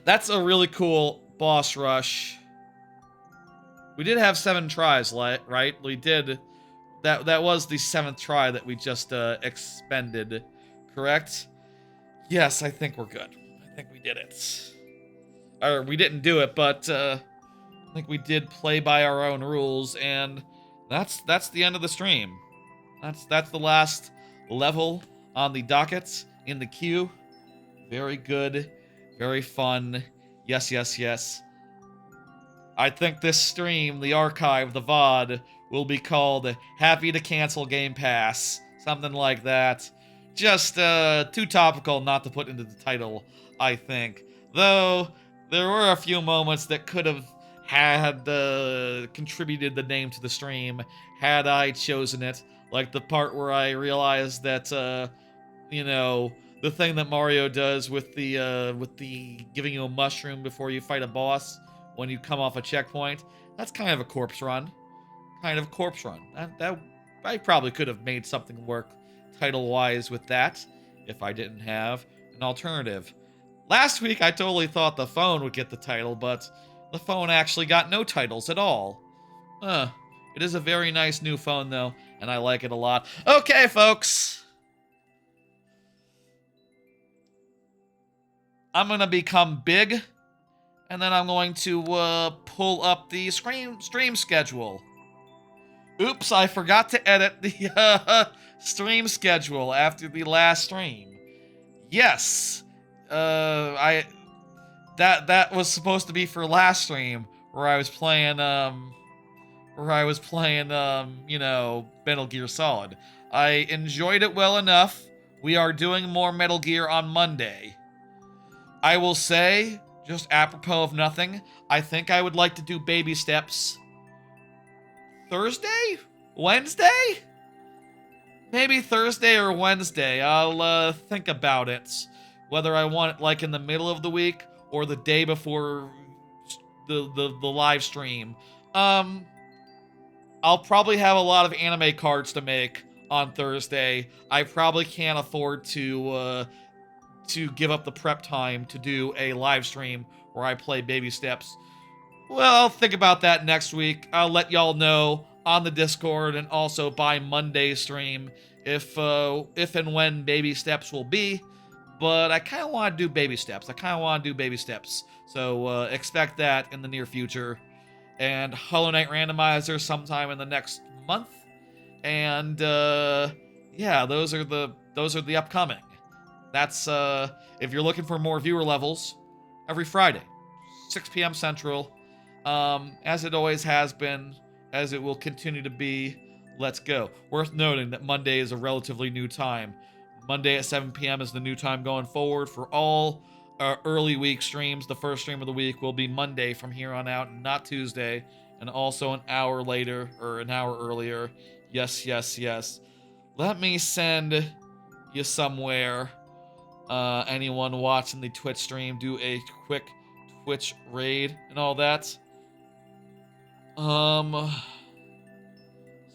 That's a really cool boss rush. We did have 7 tries, right? We did. That was the 7th try that we just expended, correct? Yes, I think we're good. I think we did it. Or we didn't do it, but I think we did play by our own rules, and that's the end of the stream. That's the last level on the docket in the queue. Very good, very fun. Yes, yes, yes. I think this stream, the archive, the VOD, will be called Happy to Cancel Game Pass. Something like that. Just too topical not to put into the title, I think. Though, there were a few moments that could have had contributed the name to the stream had I chosen it. Like the part where I realized that, you know, the thing that Mario does with the giving you a mushroom before you fight a boss when you come off a checkpoint, that's kind of a corpse run. Kind of corpse run. That I probably could have made something work title-wise with that if I didn't have an alternative. Last week, I totally thought the phone would get the title, but the phone actually got no titles at all. It is a very nice new phone, though, and I like it a lot. Okay, folks. I'm gonna become big, and then I'm going to pull up the stream schedule. Oops, I forgot to edit the stream schedule after the last stream. Yes, that was supposed to be for last stream where I was playing you know, Metal Gear Solid. I enjoyed it well enough. We are doing more Metal Gear on Monday. I will say, just apropos of nothing, I think I would like to do baby steps Thursday Wednesday? Maybe Thursday or Wednesday. I'll think about it. Whether I want it like in the middle of the week or the day before the live stream. I'll probably have a lot of anime cards to make on Thursday. I probably can't afford to give up the prep time to do a live stream where I play Baby Steps. Well, I'll think about that next week. I'll let y'all know on the Discord and also by Monday's stream if and when Baby Steps will be. But I kind of want to do Baby Steps. So expect that in the near future. And Hollow Knight Randomizer sometime in the next month. And yeah, those are the upcoming. That's if you're looking for more viewer levels, every Friday, 6 p.m. Central, as it always has been, as it will continue to be. Let's go. Worth noting that Monday is a relatively new time. Monday at 7 p.m. is the new time going forward for all early week streams. The first stream of the week will be Monday from here on out, not Tuesday, and also an hour later or an hour earlier. Yes. Let me send you somewhere. Anyone watching the Twitch stream, do a quick Twitch raid and all that.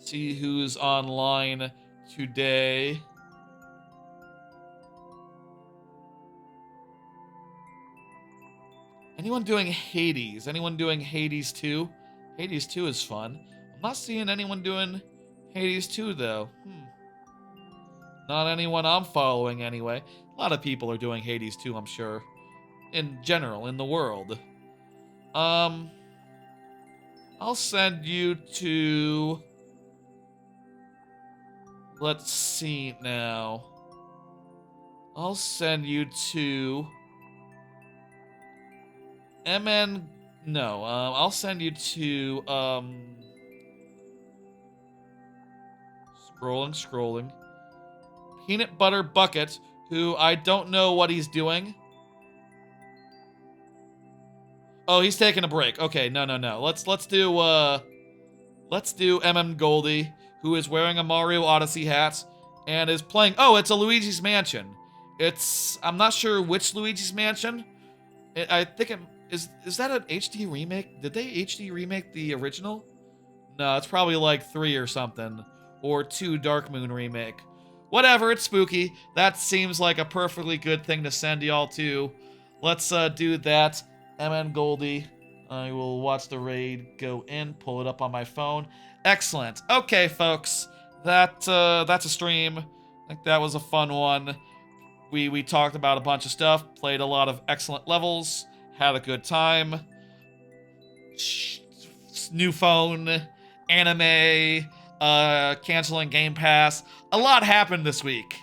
See who's online today. Anyone doing Hades? Anyone doing Hades 2? Hades 2 is fun. I'm not seeing anyone doing Hades 2 though. Not anyone I'm following anyway. A lot of people are doing Hades 2, I'm sure. In general, in the world. I'll send you to... Let's see now. I'll send you to... I'll send you to, Scrolling. Peanut Butter Bucket, who I don't know what he's doing. Oh, he's taking a break. Okay, no. Let's do Goldie, who is wearing a Mario Odyssey hat and is playing... Oh, it's a Luigi's Mansion. I'm not sure which Luigi's Mansion. I think it... Is that an HD remake? Did they HD remake the original? No, it's probably like 3 or something. Or 2 Dark Moon remake. Whatever, it's spooky. That seems like a perfectly good thing to send y'all to. Let's do that. MN Goldie. I will watch the raid go in, pull it up on my phone. Excellent. Okay, folks. That's a stream. I think that was a fun one. We talked about a bunch of stuff, played a lot of excellent levels. Had a good time. New phone, anime, canceling GamePass. A lot happened this week.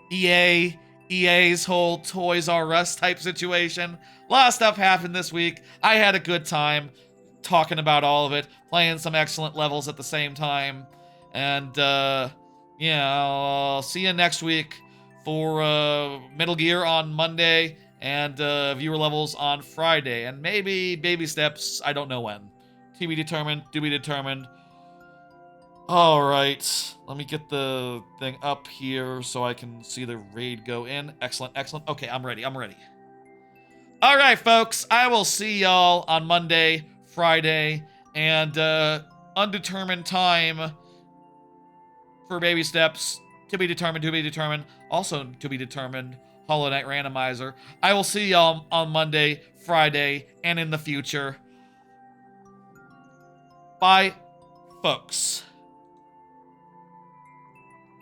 EA's whole Toys R Us type situation. A lot of stuff happened this week. I had a good time talking about all of it, playing some excellent levels at the same time. And yeah, I'll see you next week for Metal Gear on Monday. And viewer levels on Friday. And maybe Baby Steps, I don't know when. To be determined, to be determined. Alright, let me get the thing up here so I can see the raid go in. Excellent. Okay, I'm ready. Alright, folks, I will see y'all on Monday, Friday, and undetermined time for Baby Steps. To be determined. Also to be determined. Hollow Knight Randomizer. I will see y'all on Monday, Friday, and in the future. Bye, folks.